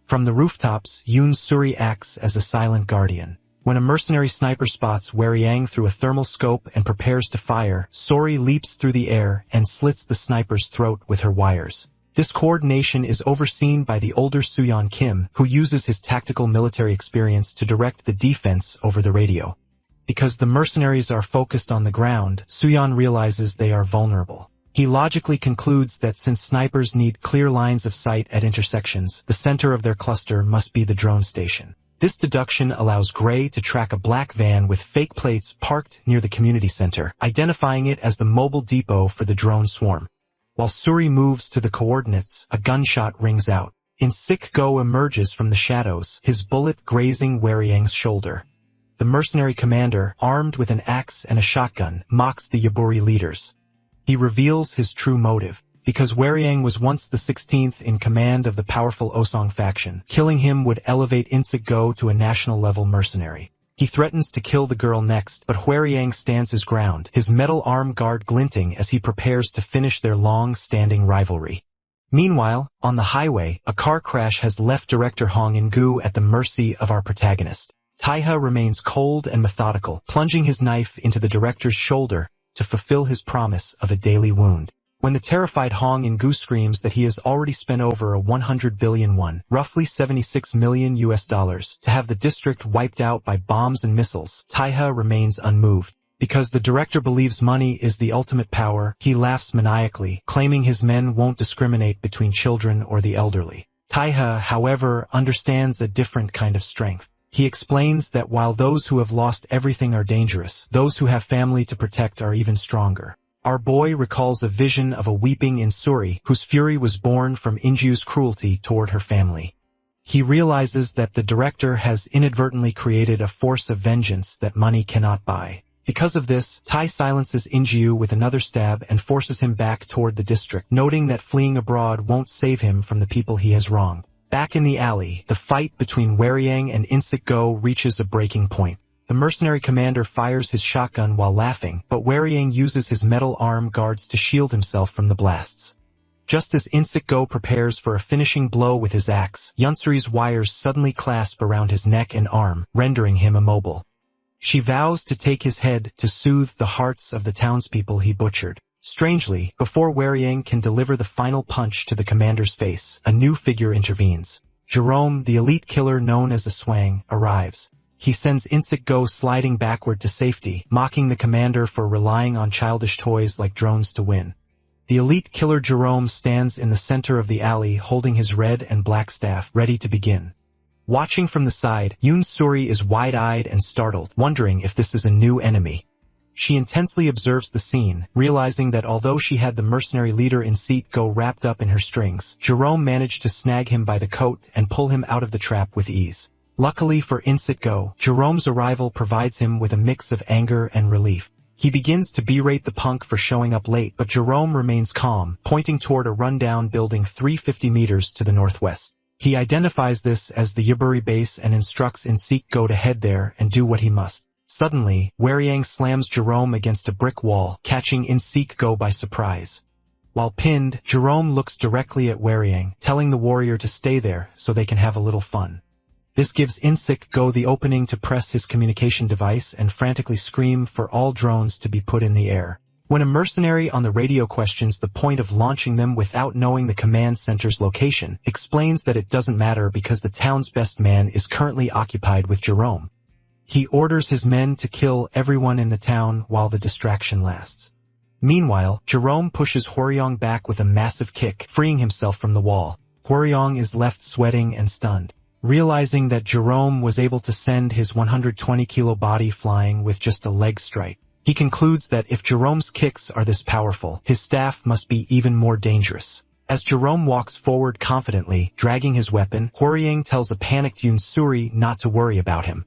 From the rooftops, Yoon Suri acts as a silent guardian. When a mercenary sniper spots Hworyang through a thermal scope and prepares to fire, Suri leaps through the air and slits the sniper's throat with her wires. This coordination is overseen by the older Suyeon Kim, who uses his tactical military experience to direct the defense over the radio. Because the mercenaries are focused on the ground, Suyeon realizes they are vulnerable. He logically concludes that since snipers need clear lines of sight at intersections, the center of their cluster must be the drone station. This deduction allows Gray to track a black van with fake plates parked near the community center, identifying it as the mobile depot for the drone swarm. While Suri moves to the coordinates, a gunshot rings out. Insik-go emerges from the shadows, his bullet grazing Hworyang's shoulder. The mercenary commander, armed with an axe and a shotgun, mocks the Yaburi leaders. He reveals his true motive. Because Hworyang was once the 16th in command of the powerful Osong faction, killing him would elevate Insik-go to a national-level mercenary. He threatens to kill the girl next, but Hworyang stands his ground, his metal arm guard glinting as he prepares to finish their long-standing rivalry. Meanwhile, on the highway, a car crash has left director Hong In-gu at the mercy of our protagonist. Taiha remains cold and methodical, plunging his knife into the director's shoulder to fulfill his promise of a daily wound. When the terrified Hong In-gu screams that he has already spent over 100 billion won, roughly $76 million, to have the district wiped out by bombs and missiles, Taiha remains unmoved. Because the director believes money is the ultimate power, he laughs maniacally, claiming his men won't discriminate between children or the elderly. Taiha, however, understands a different kind of strength. He explains that while those who have lost everything are dangerous, those who have family to protect are even stronger. Our boy recalls a vision of a weeping Insuri, whose fury was born from Inju's cruelty toward her family. He realizes that the director has inadvertently created a force of vengeance that money cannot buy. Because of this, Tai silences Inju with another stab and forces him back toward the district, noting that fleeing abroad won't save him from the people he has wronged. Back in the alley, the fight between Hworyang and Insik-go reaches a breaking point. The mercenary commander fires his shotgun while laughing, but Hworyang uses his metal arm guards to shield himself from the blasts. Just as Insik-go prepares for a finishing blow with his axe, Yunsuri's wires suddenly clasp around his neck and arm, rendering him immobile. She vows to take his head to soothe the hearts of the townspeople he butchered. Strangely, before Hworyang can deliver the final punch to the commander's face, a new figure intervenes. Jerome, the elite killer known as the Swang, arrives. He sends Insik-go sliding backward to safety, mocking the commander for relying on childish toys like drones to win. The elite killer Jerome stands in the center of the alley holding his red and black staff, ready to begin. Watching from the side, Yoon Suri is wide-eyed and startled, wondering if this is a new enemy. She intensely observes the scene, realizing that although she had the mercenary leader Insik-go wrapped up in her strings, Jerome managed to snag him by the coat and pull him out of the trap with ease. Luckily for Insik-go, Jerome's arrival provides him with a mix of anger and relief. He begins to berate the punk for showing up late, but Jerome remains calm, pointing toward a rundown building 350 meters to the northwest. He identifies this as the Yaburi base and instructs Insik-go to head there and do what he must. Suddenly, Hworyang slams Jerome against a brick wall, catching Insik-go by surprise. While pinned, Jerome looks directly at Hworyang, telling the warrior to stay there so they can have a little fun. This gives Insik-go the opening to press his communication device and frantically scream for all drones to be put in the air. When a mercenary on the radio questions the point of launching them without knowing the command center's location, explains that it doesn't matter because the town's best man is currently occupied with Jerome. He orders his men to kill everyone in the town while the distraction lasts. Meanwhile, Jerome pushes Hworyang back with a massive kick, freeing himself from the wall. Hworyang is left sweating and stunned. Realizing that Jerome was able to send his 120-kilo body flying with just a leg strike, He concludes that if Jerome's kicks are this powerful, his staff must be even more dangerous. As Jerome walks forward confidently, dragging his weapon, Hworyang tells a panicked Yoon Suri not to worry about him.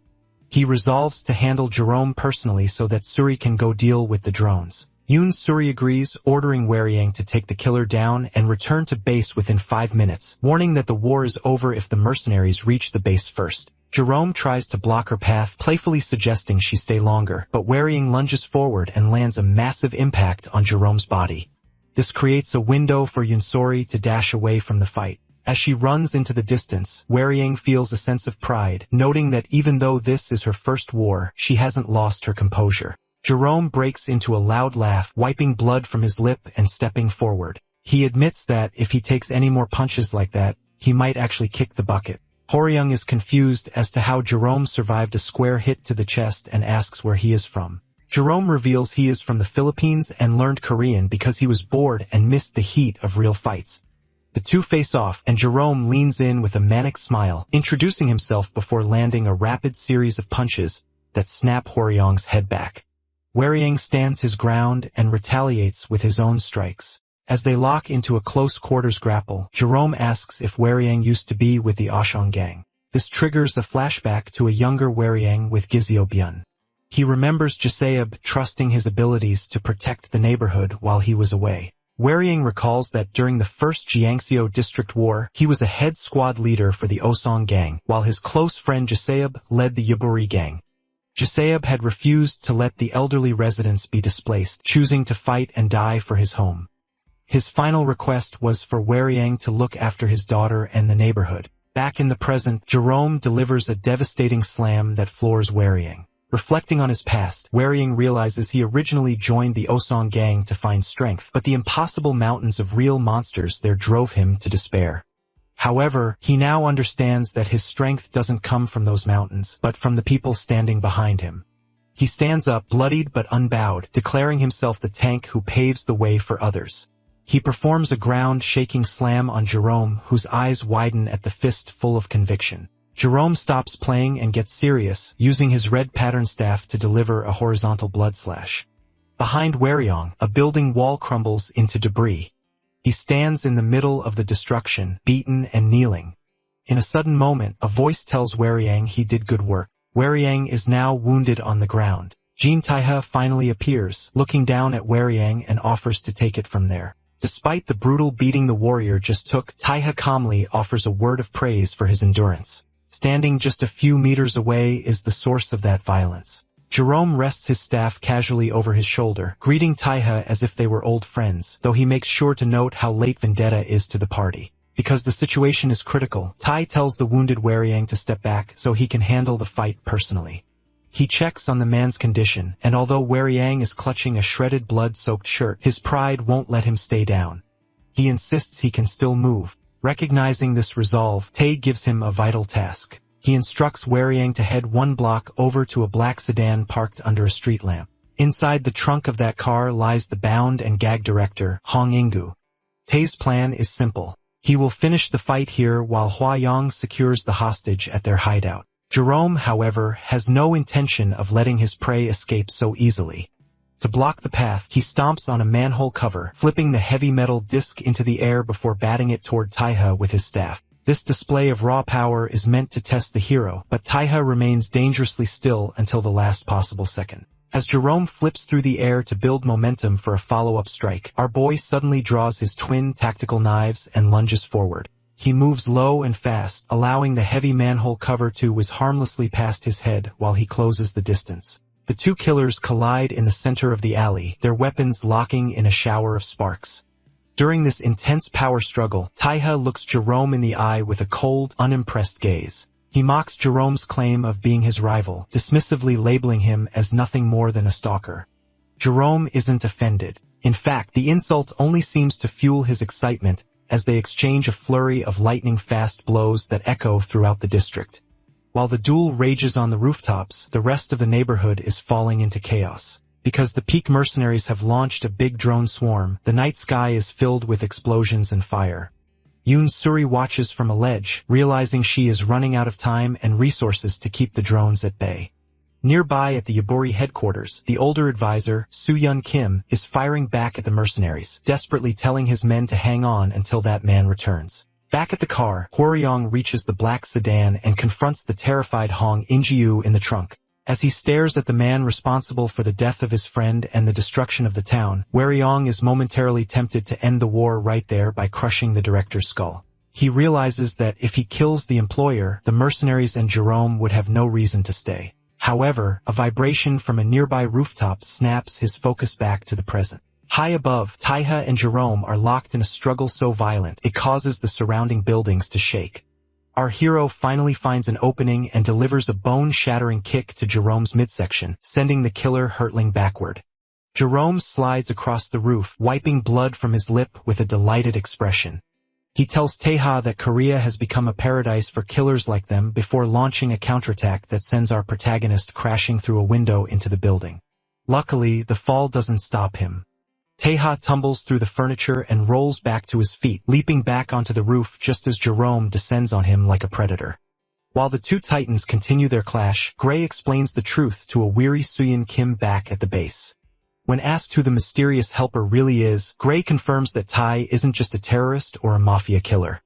He resolves to handle Jerome personally so that Suri can go deal with the drones. Yoon Suri agrees, ordering Hworyang to take the killer down and return to base within 5 minutes, warning that the war is over if the mercenaries reach the base first. Jerome tries to block her path, playfully suggesting she stay longer, but Hworyang lunges forward and lands a massive impact on Jerome's body. This creates a window for Yoon Suri to dash away from the fight. As she runs into the distance, Hworyang feels a sense of pride, noting that even though this is her first war, she hasn't lost her composure. Jerome breaks into a loud laugh, wiping blood from his lip and stepping forward. He admits that if he takes any more punches like that, he might actually kick the bucket. Hworyang is confused as to how Jerome survived a square hit to the chest and asks where he is from. Jerome reveals he is from the Philippines and learned Korean because he was bored and missed the heat of real fights. The two face off, and Jerome leans in with a manic smile, introducing himself before landing a rapid series of punches that snap Hworyang's head back. Hworyang stands his ground and retaliates with his own strikes. As they lock into a close-quarters grapple, Jerome asks if Hworyang used to be with the Ashong gang. This triggers a flashback to a younger Hworyang with Gizyeobyeon. He remembers Joseab trusting his abilities to protect the neighborhood while he was away. Hworyang recalls that during the First Jiangxio District War, he was a head squad leader for the Osong gang, while his close friend Joseab led the Yuburi gang. Joseab had refused to let the elderly residents be displaced, choosing to fight and die for his home. His final request was for Hworyang to look after his daughter and the neighborhood. Back in the present, Jerome delivers a devastating slam that floors Hworyang. Reflecting on his past, Hworyang realizes he originally joined the Osong gang to find strength, but the impossible mountains of real monsters there drove him to despair. However, he now understands that his strength doesn't come from those mountains, but from the people standing behind him. He stands up, bloodied but unbowed, declaring himself the tank who paves the way for others. He performs a ground-shaking slam on Jerome, whose eyes widen at the fist full of conviction. Jerome stops playing and gets serious, using his red pattern staff to deliver a horizontal blood slash. Behind Hworyang, a building wall crumbles into debris. He stands in the middle of the destruction, beaten and kneeling. In a sudden moment, a voice tells Hworyang he did good work. Hworyang is now wounded on the ground. Jin Taiha finally appears, looking down at Hworyang and offers to take it from there. Despite the brutal beating the warrior just took, Taiha calmly offers a word of praise for his endurance. Standing just a few meters away is the source of that violence. Jerome rests his staff casually over his shoulder, greeting Taiha as if they were old friends, though he makes sure to note how late Vendetta is to the party. Because the situation is critical, Tai tells the wounded Hworyang to step back so he can handle the fight personally. He checks on the man's condition, and although Hworyang is clutching a shredded blood-soaked shirt, his pride won't let him stay down. He insists he can still move. Recognizing this resolve, Tae gives him a vital task. He instructs Hworyang to head 1 block over to a black sedan parked under a street lamp. Inside the trunk of that car lies the bound and gag director, Hong Ingu. Tae's plan is simple. He will finish the fight here while Hworyang secures the hostage at their hideout. Jerome, however, has no intention of letting his prey escape so easily. To block the path, he stomps on a manhole cover, flipping the heavy metal disc into the air before batting it toward Taiha with his staff. This display of raw power is meant to test the hero, but Taiha remains dangerously still until the last possible second. As Jerome flips through the air to build momentum for a follow-up strike, our boy suddenly draws his twin tactical knives and lunges forward. He moves low and fast, allowing the heavy manhole cover to whiz harmlessly past his head while he closes the distance. The two killers collide in the center of the alley, their weapons locking in a shower of sparks. During this intense power struggle, Taiha looks Jerome in the eye with a cold, unimpressed gaze. He mocks Jerome's claim of being his rival, dismissively labeling him as nothing more than a stalker. Jerome isn't offended. In fact, the insult only seems to fuel his excitement as they exchange a flurry of lightning-fast blows that echo throughout the district. While the duel rages on the rooftops, the rest of the neighborhood is falling into chaos. Because the peak mercenaries have launched a big drone swarm, the night sky is filled with explosions and fire. Yoon Suri watches from a ledge, realizing she is running out of time and resources to keep the drones at bay. Nearby at the Yaburi headquarters, the older advisor, Soo-Yun Kim, is firing back at the mercenaries, desperately telling his men to hang on until that man returns. Back at the car, Hworyong reaches the black sedan and confronts the terrified Hong In-jiu in the trunk. As he stares at the man responsible for the death of his friend and the destruction of the town, Hworyong is momentarily tempted to end the war right there by crushing the director's skull. He realizes that if he kills the employer, the mercenaries and Jerome would have no reason to stay. However, a vibration from a nearby rooftop snaps his focus back to the present. High above, Taiha and Jerome are locked in a struggle so violent it causes the surrounding buildings to shake. Our hero finally finds an opening and delivers a bone-shattering kick to Jerome's midsection, sending the killer hurtling backward. Jerome slides across the roof, wiping blood from his lip with a delighted expression. He tells Taiha that Korea has become a paradise for killers like them before launching a counterattack that sends our protagonist crashing through a window into the building. Luckily, the fall doesn't stop him. Taiha tumbles through the furniture and rolls back to his feet, leaping back onto the roof just as Jerome descends on him like a predator. While the two titans continue their clash, Gray explains the truth to a weary Soo-Yun Kim back at the base. When asked who the mysterious helper really is, Gray confirms that Tai isn't just a terrorist or a mafia killer.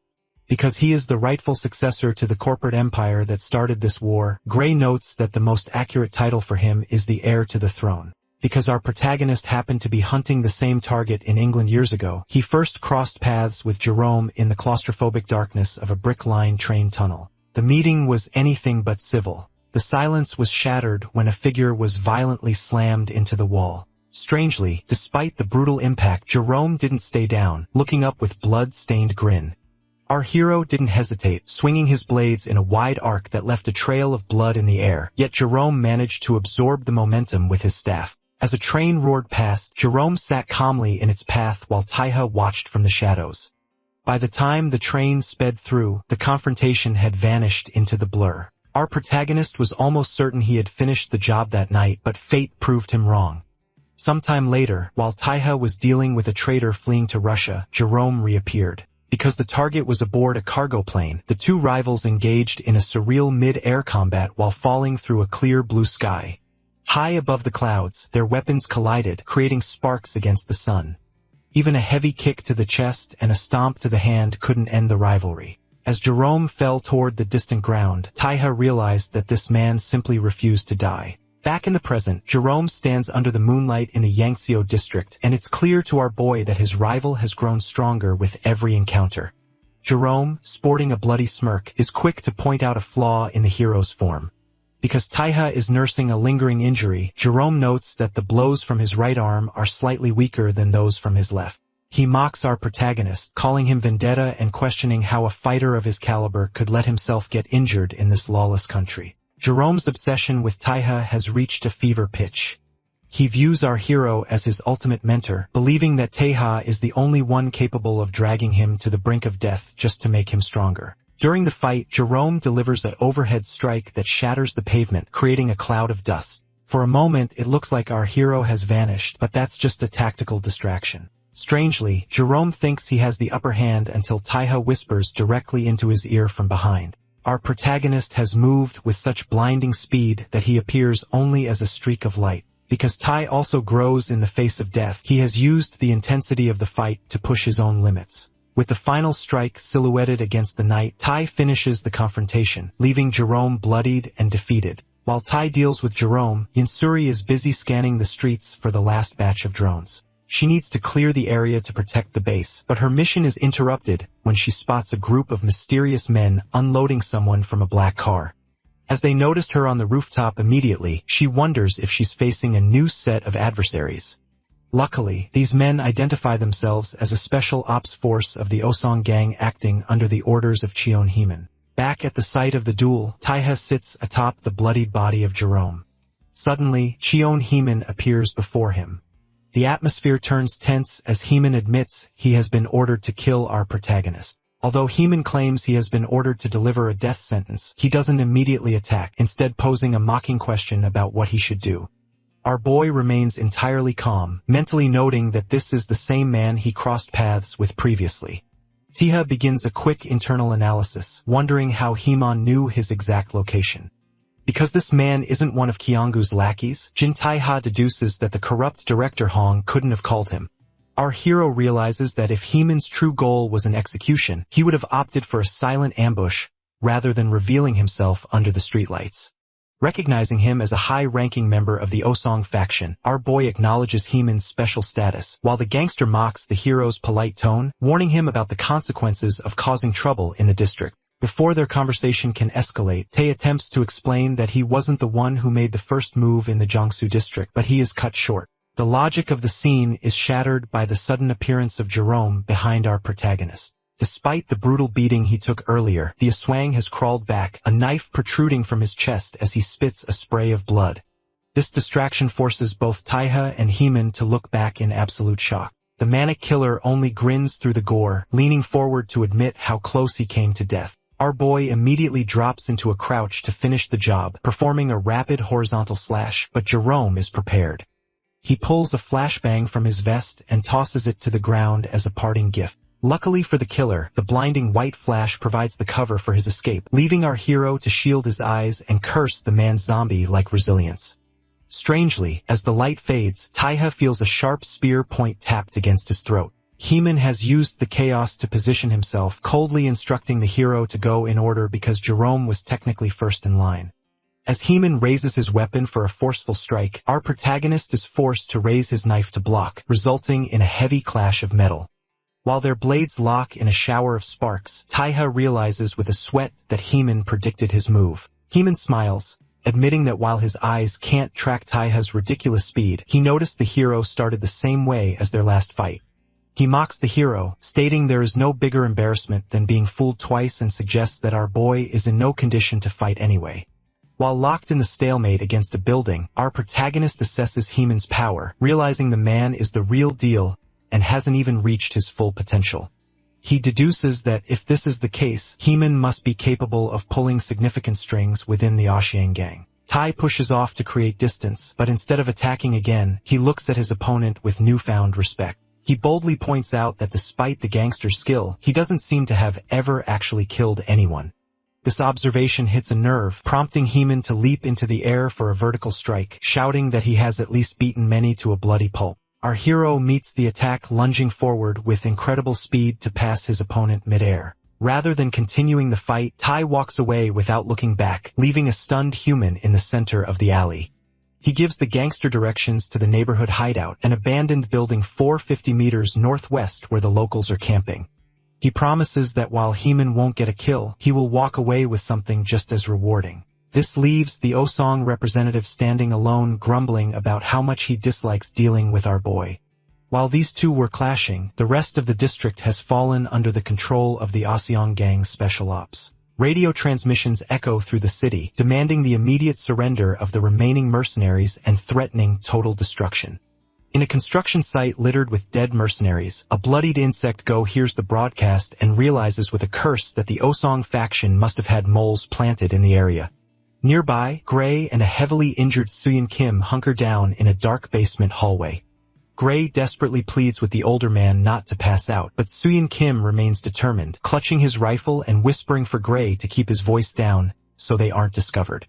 Because he is the rightful successor to the corporate empire that started this war, Gray notes that the most accurate title for him is the heir to the throne. Because our protagonist happened to be hunting the same target in England years ago, he first crossed paths with Jerome in the claustrophobic darkness of a brick-lined train tunnel. The meeting was anything but civil. The silence was shattered when a figure was violently slammed into the wall. Strangely, despite the brutal impact, Jerome didn't stay down, looking up with blood-stained grin. Our hero didn't hesitate, swinging his blades in a wide arc that left a trail of blood in the air, yet Jerome managed to absorb the momentum with his staff. As a train roared past, Jerome sat calmly in its path while Taiha watched from the shadows. By the time the train sped through, the confrontation had vanished into the blur. Our protagonist was almost certain he had finished the job that night, but fate proved him wrong. Sometime later, while Taiha was dealing with a traitor fleeing to Russia, Jerome reappeared. Because the target was aboard a cargo plane, the two rivals engaged in a surreal mid-air combat while falling through a clear blue sky. High above the clouds, their weapons collided, creating sparks against the sun. Even a heavy kick to the chest and a stomp to the hand couldn't end the rivalry. As Jerome fell toward the distant ground, Taiha realized that this man simply refused to die. Back in the present, Jerome stands under the moonlight in the Yangtze district, and it's clear to our boy that his rival has grown stronger with every encounter. Jerome, sporting a bloody smirk, is quick to point out a flaw in the hero's form. Because Taiha is nursing a lingering injury, Jerome notes that the blows from his right arm are slightly weaker than those from his left. He mocks our protagonist, calling him vendetta and questioning how a fighter of his caliber could let himself get injured in this lawless country. Jerome's obsession with Taiha has reached a fever pitch. He views our hero as his ultimate mentor, believing that Taiha is the only one capable of dragging him to the brink of death just to make him stronger. During the fight, Jerome delivers an overhead strike that shatters the pavement, creating a cloud of dust. For a moment, it looks like our hero has vanished, but that's just a tactical distraction. Strangely, Jerome thinks he has the upper hand until Taiha whispers directly into his ear from behind. Our protagonist has moved with such blinding speed that he appears only as a streak of light. Because Tai also grows in the face of death, he has used the intensity of the fight to push his own limits. With the final strike silhouetted against the night, Tai finishes the confrontation, leaving Jerome bloodied and defeated. While Tai deals with Jerome, Yansuri is busy scanning the streets for the last batch of drones. She needs to clear the area to protect the base, but her mission is interrupted when she spots a group of mysterious men unloading someone from a black car. As they noticed her on the rooftop immediately, she wonders if she's facing a new set of adversaries. Luckily, these men identify themselves as a special ops force of the Osong gang acting under the orders of Cheon Heeman. Back at the site of the duel, Taiha sits atop the bloodied body of Jerome. Suddenly, Cheon Heeman appears before him. The atmosphere turns tense as Heeman admits he has been ordered to kill our protagonist. Although Heeman claims he has been ordered to deliver a death sentence, he doesn't immediately attack, instead posing a mocking question about what he should do. Our boy remains entirely calm, mentally noting that this is the same man he crossed paths with previously. Taiha begins a quick internal analysis, wondering how Heeman knew his exact location. Because this man isn't one of Kyonggu's lackeys, Jin Taiha deduces that the corrupt director Hong couldn't have called him. Our hero realizes that if Heeman's true goal was an execution, he would have opted for a silent ambush rather than revealing himself under the streetlights. Recognizing him as a high-ranking member of the Osong faction, our boy acknowledges Heeman's special status, while the gangster mocks the hero's polite tone, warning him about the consequences of causing trouble in the district. Before their conversation can escalate, Tae attempts to explain that he wasn't the one who made the first move in the Jiangsu district, but he is cut short. The logic of the scene is shattered by the sudden appearance of Jerome behind our protagonist. Despite the brutal beating he took earlier, the Aswang has crawled back, a knife protruding from his chest as he spits a spray of blood. This distraction forces both Taiha and Heeman to look back in absolute shock. The manic killer only grins through the gore, leaning forward to admit how close he came to death. Our boy immediately drops into a crouch to finish the job, performing a rapid horizontal slash, but Jerome is prepared. He pulls a flashbang from his vest and tosses it to the ground as a parting gift. Luckily for the killer, the blinding white flash provides the cover for his escape, leaving our hero to shield his eyes and curse the man's zombie-like resilience. Strangely, as the light fades, Taiha feels a sharp spear point tapped against his throat. Heeman has used the chaos to position himself, coldly instructing the hero to go in order because Jerome was technically first in line. As Heeman raises his weapon for a forceful strike, our protagonist is forced to raise his knife to block, resulting in a heavy clash of metal. While their blades lock in a shower of sparks, Taiha realizes with a sweat that Heeman predicted his move. Heeman smiles, admitting that while his eyes can't track Taiha's ridiculous speed, he noticed the hero started the same way as their last fight. He mocks the hero, stating there is no bigger embarrassment than being fooled twice, and suggests that our boy is in no condition to fight anyway. While locked in the stalemate against a building, our protagonist assesses Heeman's power, realizing the man is the real deal and hasn't even reached his full potential. He deduces that if this is the case, Heeman must be capable of pulling significant strings within the Ashiang gang. Tai pushes off to create distance, but instead of attacking again, he looks at his opponent with newfound respect. He boldly points out that despite the gangster's skill, he doesn't seem to have ever actually killed anyone. This observation hits a nerve, prompting Heeman to leap into the air for a vertical strike, shouting that he has at least beaten many to a bloody pulp. Our hero meets the attack lunging forward with incredible speed to pass his opponent mid-air. Rather than continuing the fight, Tai walks away without looking back, leaving a stunned Heeman in the center of the alley. He gives the gangster directions to the neighborhood hideout, an abandoned building 450 meters northwest where the locals are camping. He promises that while Heeman won't get a kill, he will walk away with something just as rewarding. This leaves the Osong representative standing alone, grumbling about how much he dislikes dealing with our boy. While these two were clashing, the rest of the district has fallen under the control of the Asyeong Gang's special ops. Radio transmissions echo through the city, demanding the immediate surrender of the remaining mercenaries and threatening total destruction. In a construction site littered with dead mercenaries, a bloodied insect Go hears the broadcast and realizes with a curse that the Osong faction must have had moles planted in the area. Nearby, Gray and a heavily injured Suyeon Kim hunker down in a dark basement hallway. Gray desperately pleads with the older man not to pass out, but Suyeon Kim remains determined, clutching his rifle and whispering for Gray to keep his voice down so they aren't discovered.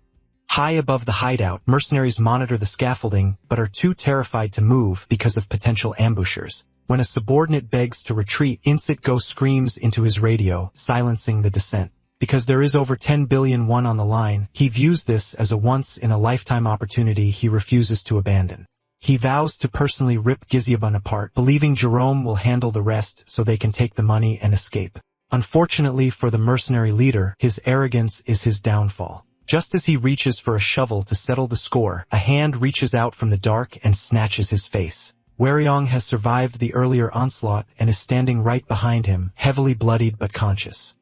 High above the hideout, mercenaries monitor the scaffolding but are too terrified to move because of potential ambushers. When a subordinate begs to retreat, Insit Go screams into his radio, silencing the descent. Because there is over 10 billion won on the line, he views this as a once-in-a-lifetime opportunity he refuses to abandon. He vows to personally rip Gizyabun apart, believing Jerome will handle the rest so they can take the money and escape. Unfortunately for the mercenary leader, his arrogance is his downfall. Just as he reaches for a shovel to settle the score, a hand reaches out from the dark and snatches his face. Waryong has survived the earlier onslaught and is standing right behind him, heavily bloodied but conscious.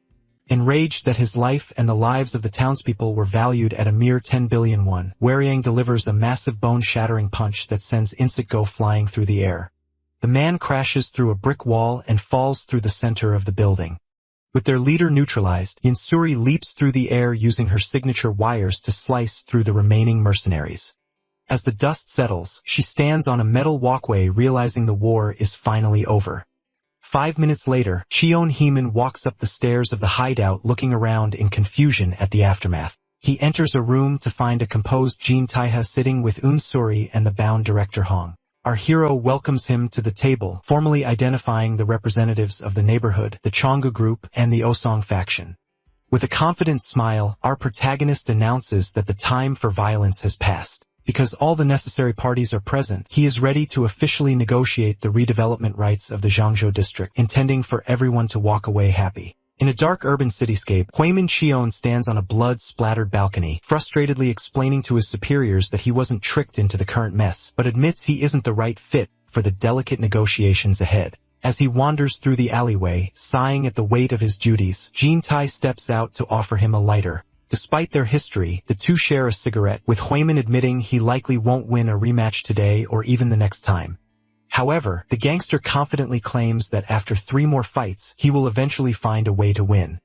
Enraged that his life and the lives of the townspeople were valued at a mere 10 billion won, Waryong delivers a massive bone-shattering punch that sends Insit Go flying through the air. The man crashes through a brick wall and falls through the center of the building. With their leader neutralized, Yinsuri leaps through the air using her signature wires to slice through the remaining mercenaries. As the dust settles, she stands on a metal walkway realizing the war is finally over. 5 minutes later, Cheon Heeman walks up the stairs of the hideout looking around in confusion at the aftermath. He enters a room to find a composed Jin Taiha sitting with Suri and the bound director Hong. Our hero welcomes him to the table, formally identifying the representatives of the neighborhood, the Chongu group, and the Osong faction. With a confident smile, our protagonist announces that the time for violence has passed. Because all the necessary parties are present, he is ready to officially negotiate the redevelopment rights of the Zhangzhou district, intending for everyone to walk away happy. In a dark urban cityscape, Huimin Qion stands on a blood-splattered balcony, frustratedly explaining to his superiors that he wasn't tricked into the current mess, but admits he isn't the right fit for the delicate negotiations ahead. As he wanders through the alleyway, sighing at the weight of his duties, Jin Tai steps out to offer him a lighter. Despite their history, the two share a cigarette, with Huimin admitting he likely won't win a rematch today or even the next time. However, the gangster confidently claims that after 3 more fights, he will eventually find a way to win.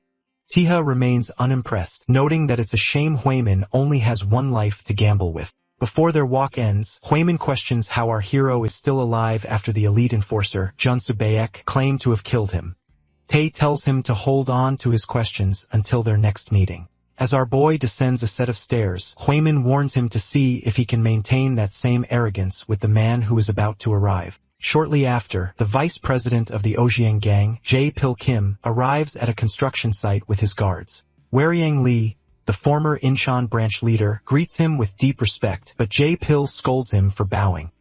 Tiha remains unimpressed, noting that it's a shame Huimin only has 1 life to gamble with. Before their walk ends, Huimin questions how our hero is still alive after the elite enforcer, Junsu Baek, claimed to have killed him. Tae tells him to hold on to his questions until their next meeting. As our boy descends a set of stairs, Huimin warns him to see if he can maintain that same arrogance with the man who is about to arrive. Shortly after, the vice president of the Ojiang gang, Jae-pil Kim, arrives at a construction site with his guards. Weriang Lee, the former Incheon branch leader, greets him with deep respect, but Jae-pil scolds him for bowing.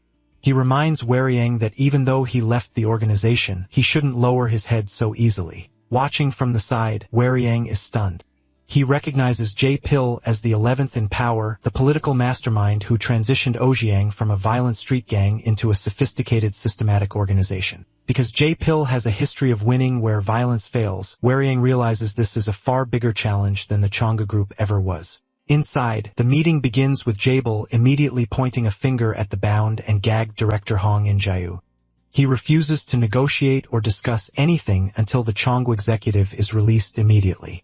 He reminds Weriang that even though he left the organization, he shouldn't lower his head so easily. Watching from the side, Weriang is stunned. He recognizes Jae-pil as the 11th in power, the political mastermind who transitioned Ojiang from a violent street gang into a sophisticated systematic organization. Because Jae-pil has a history of winning where violence fails, Weriang realizes this is a far bigger challenge than the Chonga group ever was. Inside, the meeting begins with Jae-pil immediately pointing a finger at the bound and gagged director Hong In-jae. He refuses to negotiate or discuss anything until the Chongu executive is released immediately.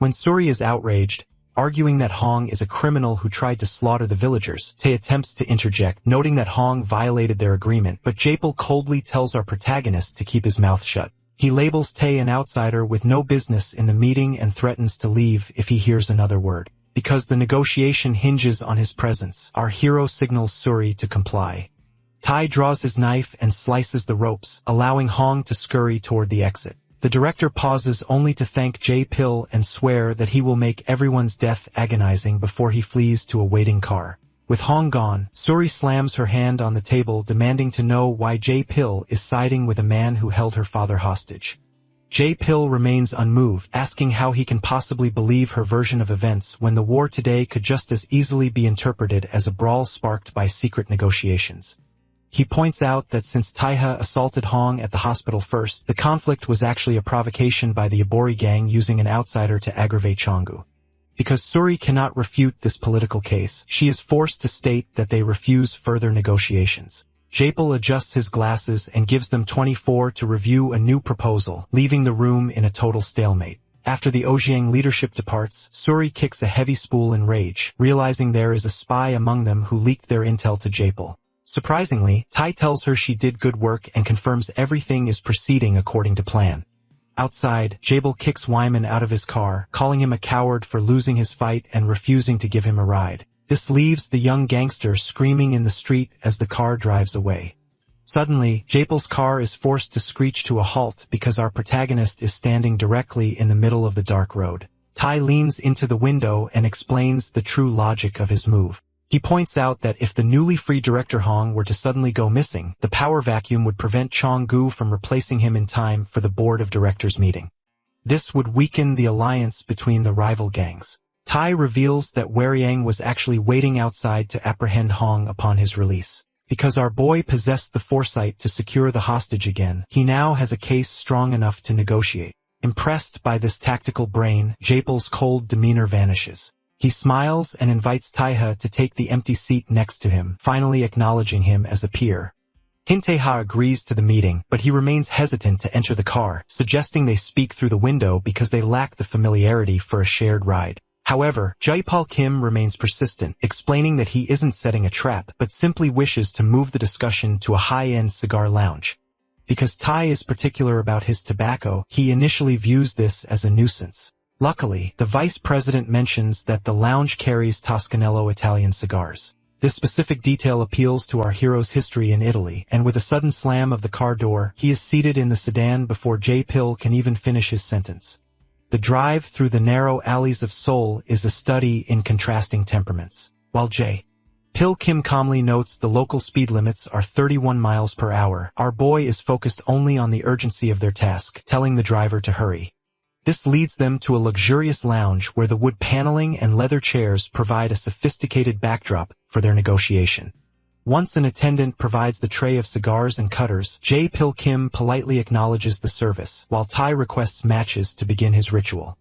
When Suri is outraged, arguing that Hong is a criminal who tried to slaughter the villagers, Tae attempts to interject, noting that Hong violated their agreement, but Jae-pil coldly tells our protagonist to keep his mouth shut. He labels Tae an outsider with no business in the meeting and threatens to leave if he hears another word. Because the negotiation hinges on his presence, our hero signals Suri to comply. Tae draws his knife and slices the ropes, allowing Hong to scurry toward the exit. The director pauses only to thank Jae-pil and swear that he will make everyone's death agonizing before he flees to a waiting car. With Hong gone, Suri slams her hand on the table demanding to know why Jae-pil is siding with a man who held her father hostage. Jae-pil remains unmoved, asking how he can possibly believe her version of events when the war today could just as easily be interpreted as a brawl sparked by secret negotiations. He points out that since Taiha assaulted Hong at the hospital first, the conflict was actually a provocation by the Ibori gang using an outsider to aggravate Chongu. Because Suri cannot refute this political case, she is forced to state that they refuse further negotiations. Jae-pil adjusts his glasses and gives them 24 to review a new proposal, leaving the room in a total stalemate. After the Ojiang leadership departs, Suri kicks a heavy spool in rage, realizing there is a spy among them who leaked their intel to Jae-pil. Surprisingly, Tai tells her she did good work and confirms everything is proceeding according to plan. Outside, Jae-pil kicks Wyman out of his car, calling him a coward for losing his fight and refusing to give him a ride. This leaves the young gangster screaming in the street as the car drives away. Suddenly, Jae-pil's car is forced to screech to a halt because our protagonist is standing directly in the middle of the dark road. Tai leans into the window and explains the true logic of his move. He points out that if the newly free director Hong were to suddenly go missing, the power vacuum would prevent Chong-gu from replacing him in time for the board of directors meeting. This would weaken the alliance between the rival gangs. Tai reveals that Weriang was actually waiting outside to apprehend Hong upon his release. Because our boy possessed the foresight to secure the hostage again, he now has a case strong enough to negotiate. Impressed by this tactical brain, Jae-pil's cold demeanor vanishes. He smiles and invites Taiha to take the empty seat next to him, finally acknowledging him as a peer. Tae-ha agrees to the meeting, but he remains hesitant to enter the car, suggesting they speak through the window because they lack the familiarity for a shared ride. However, Jae-pil Kim remains persistent, explaining that he isn't setting a trap, but simply wishes to move the discussion to a high-end cigar lounge. Because Tai is particular about his tobacco, he initially views this as a nuisance. Luckily, the vice president mentions that the lounge carries Toscanello Italian cigars. This specific detail appeals to our hero's history in Italy, and with a sudden slam of the car door, he is seated in the sedan before J-Pill can even finish his sentence. The drive through the narrow alleys of Seoul is a study in contrasting temperaments. While J-Pill Kim calmly notes the local speed limits are 31 miles per hour, our boy is focused only on the urgency of their task, telling the driver to hurry. This leads them to a luxurious lounge where the wood paneling and leather chairs provide a sophisticated backdrop for their negotiation. Once an attendant provides the tray of cigars and cutters, J-Pill Kim politely acknowledges the service, while Tai requests matches to begin his ritual.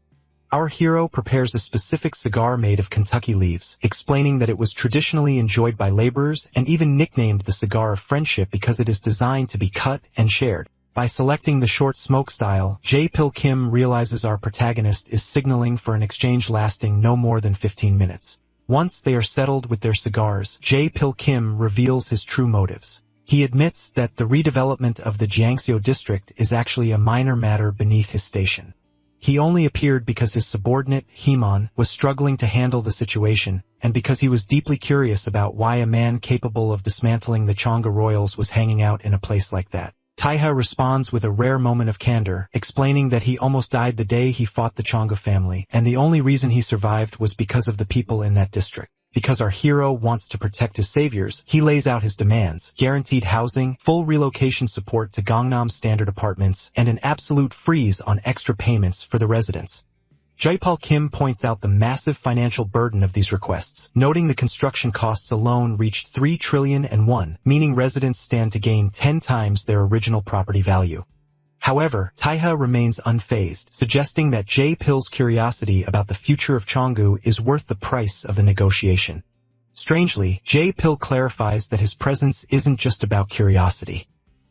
Our hero prepares a specific cigar made of Kentucky leaves, explaining that it was traditionally enjoyed by laborers and even nicknamed the cigar of friendship because it is designed to be cut and shared. By selecting the short smoke style, J-Pill Kim realizes our protagonist is signaling for an exchange lasting no more than 15 minutes. Once they are settled with their cigars, J-Pill Kim reveals his true motives. He admits that the redevelopment of the Jiangsu district is actually a minor matter beneath his station. He only appeared because his subordinate, Himon, was struggling to handle the situation, and because he was deeply curious about why a man capable of dismantling the Chonga royals was hanging out in a place like that. Taiha responds with a rare moment of candor, explaining that he almost died the day he fought the Chonga family, and the only reason he survived was because of the people in that district. Because our hero wants to protect his saviors, he lays out his demands: guaranteed housing, full relocation support to Gangnam standard apartments, and an absolute freeze on extra payments for the residents. J-Pill Kim points out the massive financial burden of these requests, noting the construction costs alone reached 3 trillion and won, meaning residents stand to gain 10 times their original property value. However, Taiha remains unfazed, suggesting that J-Pill's curiosity about the future of Changgu is worth the price of the negotiation. Strangely, J-Pill clarifies that his presence isn't just about curiosity.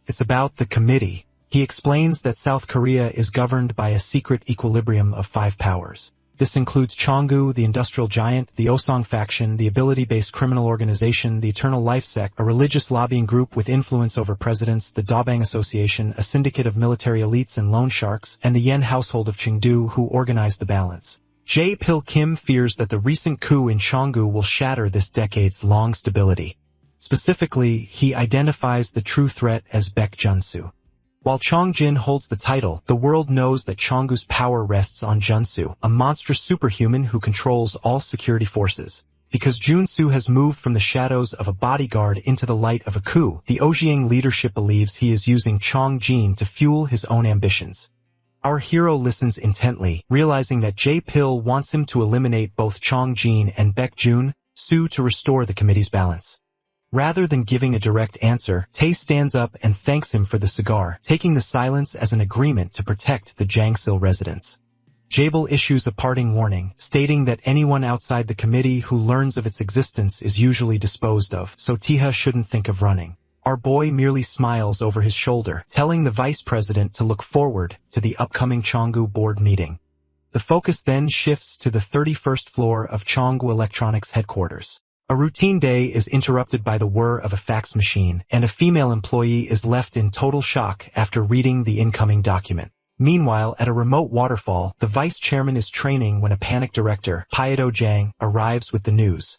It's about the committee. He explains that South Korea is governed by a secret equilibrium of 5 powers. This includes Changgu, the industrial giant, the Osong faction, the ability-based criminal organization, the Eternal Life Sect, a religious lobbying group with influence over presidents, the Dabang Association, a syndicate of military elites and loan sharks, and the Yen household of Chengdu who organize the balance. J-Pill Kim fears that the recent coup in Changgu will shatter this decades-long stability. Specifically, he identifies the true threat as Baek Junsu. While Chongjin holds the title, the world knows that Changgu's power rests on Junsu, a monstrous superhuman who controls all security forces. Because Junsu has moved from the shadows of a bodyguard into the light of a coup, the Ojiang leadership believes he is using Chongjin to fuel his own ambitions. Our hero listens intently, realizing that J-Pill wants him to eliminate both Chongjin and Baek Junsu to restore the committee's balance. Rather than giving a direct answer, Tae stands up and thanks him for the cigar, taking the silence as an agreement to protect the Jangsil residents. Jabel issues a parting warning, stating that anyone outside the committee who learns of its existence is usually disposed of, so Tiha shouldn't think of running. Our boy merely smiles over his shoulder, telling the vice president to look forward to the upcoming Changgu board meeting. The focus then shifts to the 31st floor of Changgu Electronics headquarters. A routine day is interrupted by the whir of a fax machine, and a female employee is left in total shock after reading the incoming document. Meanwhile, at a remote waterfall, the vice chairman is training when a panic director, Pyedo Jang, arrives with the news.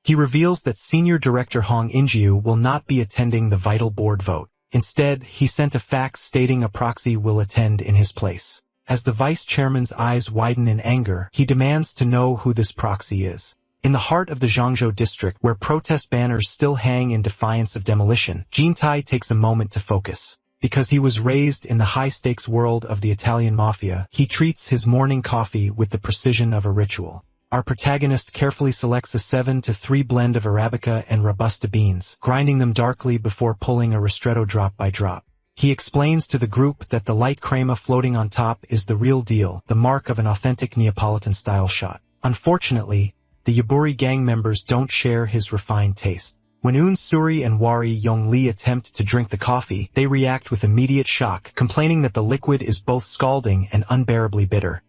He reveals that senior director Hong Injiu will not be attending the vital board vote. Instead, he sent a fax stating a proxy will attend in his place. As the vice chairman's eyes widen in anger, he demands to know who this proxy is. In the heart of the Zhangzhou district, where protest banners still hang in defiance of demolition, Jintai takes a moment to focus. Because he was raised in the high-stakes world of the Italian mafia, he treats his morning coffee with the precision of a ritual. Our protagonist carefully selects a 7-3 blend of Arabica and Robusta beans, grinding them darkly before pulling a ristretto drop by drop. He explains to the group that the light crema floating on top is the real deal, the mark of an authentic Neapolitan-style shot. Unfortunately, the Yaburi gang members don't share his refined taste. When Un Suri and Wari Yongli attempt to drink the coffee, they react with immediate shock, complaining that the liquid is both scalding and unbearably bitter.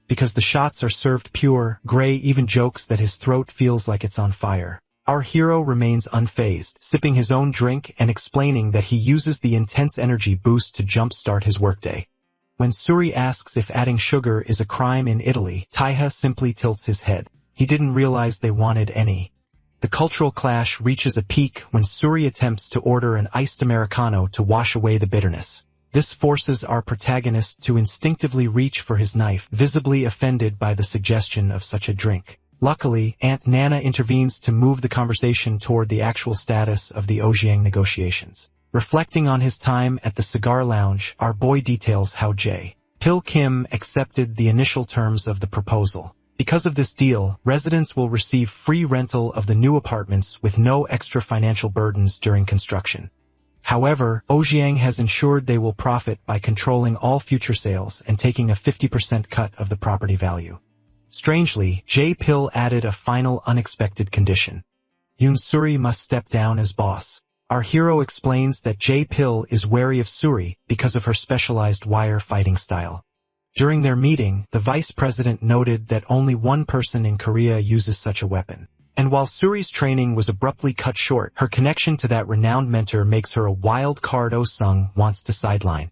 Because the shots are served pure, Gray even jokes that his throat feels like it's on fire. Our hero remains unfazed, sipping his own drink and explaining that he uses the intense energy boost to jumpstart his workday. When Suri asks if adding sugar is a crime in Italy, Taiha simply tilts his head. He didn't realize they wanted any. The cultural clash reaches a peak when Suri attempts to order an iced Americano to wash away the bitterness. This forces our protagonist to instinctively reach for his knife, visibly offended by the suggestion of such a drink. Luckily, Aunt Nana intervenes to move the conversation toward the actual status of the Ojiang negotiations. Reflecting on his time at the cigar lounge, our boy details how Pil Kim accepted the initial terms of the proposal. Because of this deal, residents will receive free rental of the new apartments with no extra financial burdens during construction. However, Ojiang has ensured they will profit by controlling all future sales and taking a 50% cut of the property value. Strangely, Pil added a final unexpected condition. Yoon Suri must step down as boss. Our hero explains that Pil is wary of Suri because of her specialized wire fighting style. During their meeting, the vice president noted that only one person in Korea uses such a weapon. And while Suri's training was abruptly cut short, her connection to that renowned mentor makes her a wild card Oh-sung wants to sideline.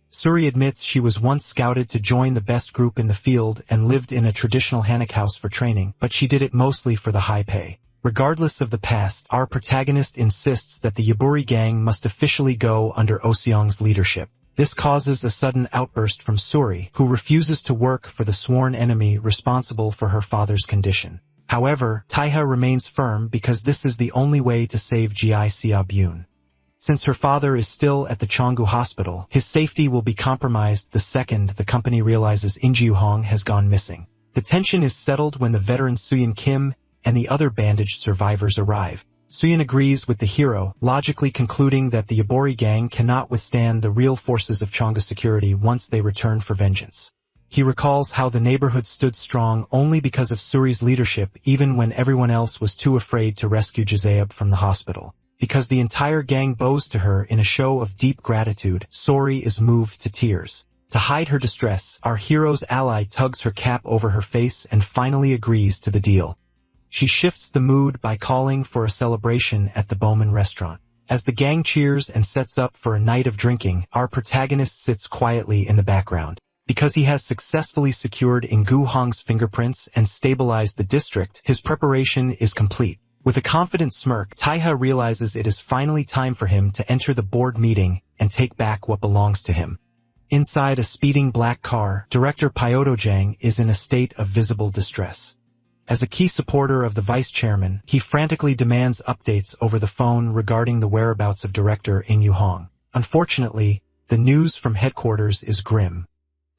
Suri admits she was once scouted to join the best group in the field and lived in a traditional Hanok house for training, but she did it mostly for the high pay. Regardless of the past, our protagonist insists that the Yaburi gang must officially go under Oseong's leadership. This causes a sudden outburst from Suri, who refuses to work for the sworn enemy responsible for her father's condition. However, Taiha remains firm because this is the only way to save Gi Sia-byun. Since her father is still at the Cheonggu hospital, his safety will be compromised the second the company realizes In Ji-hong has gone missing. The tension is settled when the veteran Suyin Kim and the other bandaged survivors arrive. Suyin agrees with the hero, logically concluding that the Yabori gang cannot withstand the real forces of Cheonggu security once they return for vengeance. He recalls how the neighborhood stood strong only because of Suri's leadership even when everyone else was too afraid to rescue Jiseub from the hospital. Because the entire gang bows to her in a show of deep gratitude, Suri is moved to tears. To hide her distress, our hero's ally tugs her cap over her face and finally agrees to the deal. She shifts the mood by calling for a celebration at the Bowman restaurant. As the gang cheers and sets up for a night of drinking, our protagonist sits quietly in the background. Because he has successfully secured Ingu Hong's fingerprints and stabilized the district, his preparation is complete. With a confident smirk, Taiha realizes it is finally time for him to enter the board meeting and take back what belongs to him. Inside a speeding black car, director Pyodojang is in a state of visible distress. As a key supporter of the vice chairman, he frantically demands updates over the phone regarding the whereabouts of director In Yu-hong. Unfortunately, the news from headquarters is grim.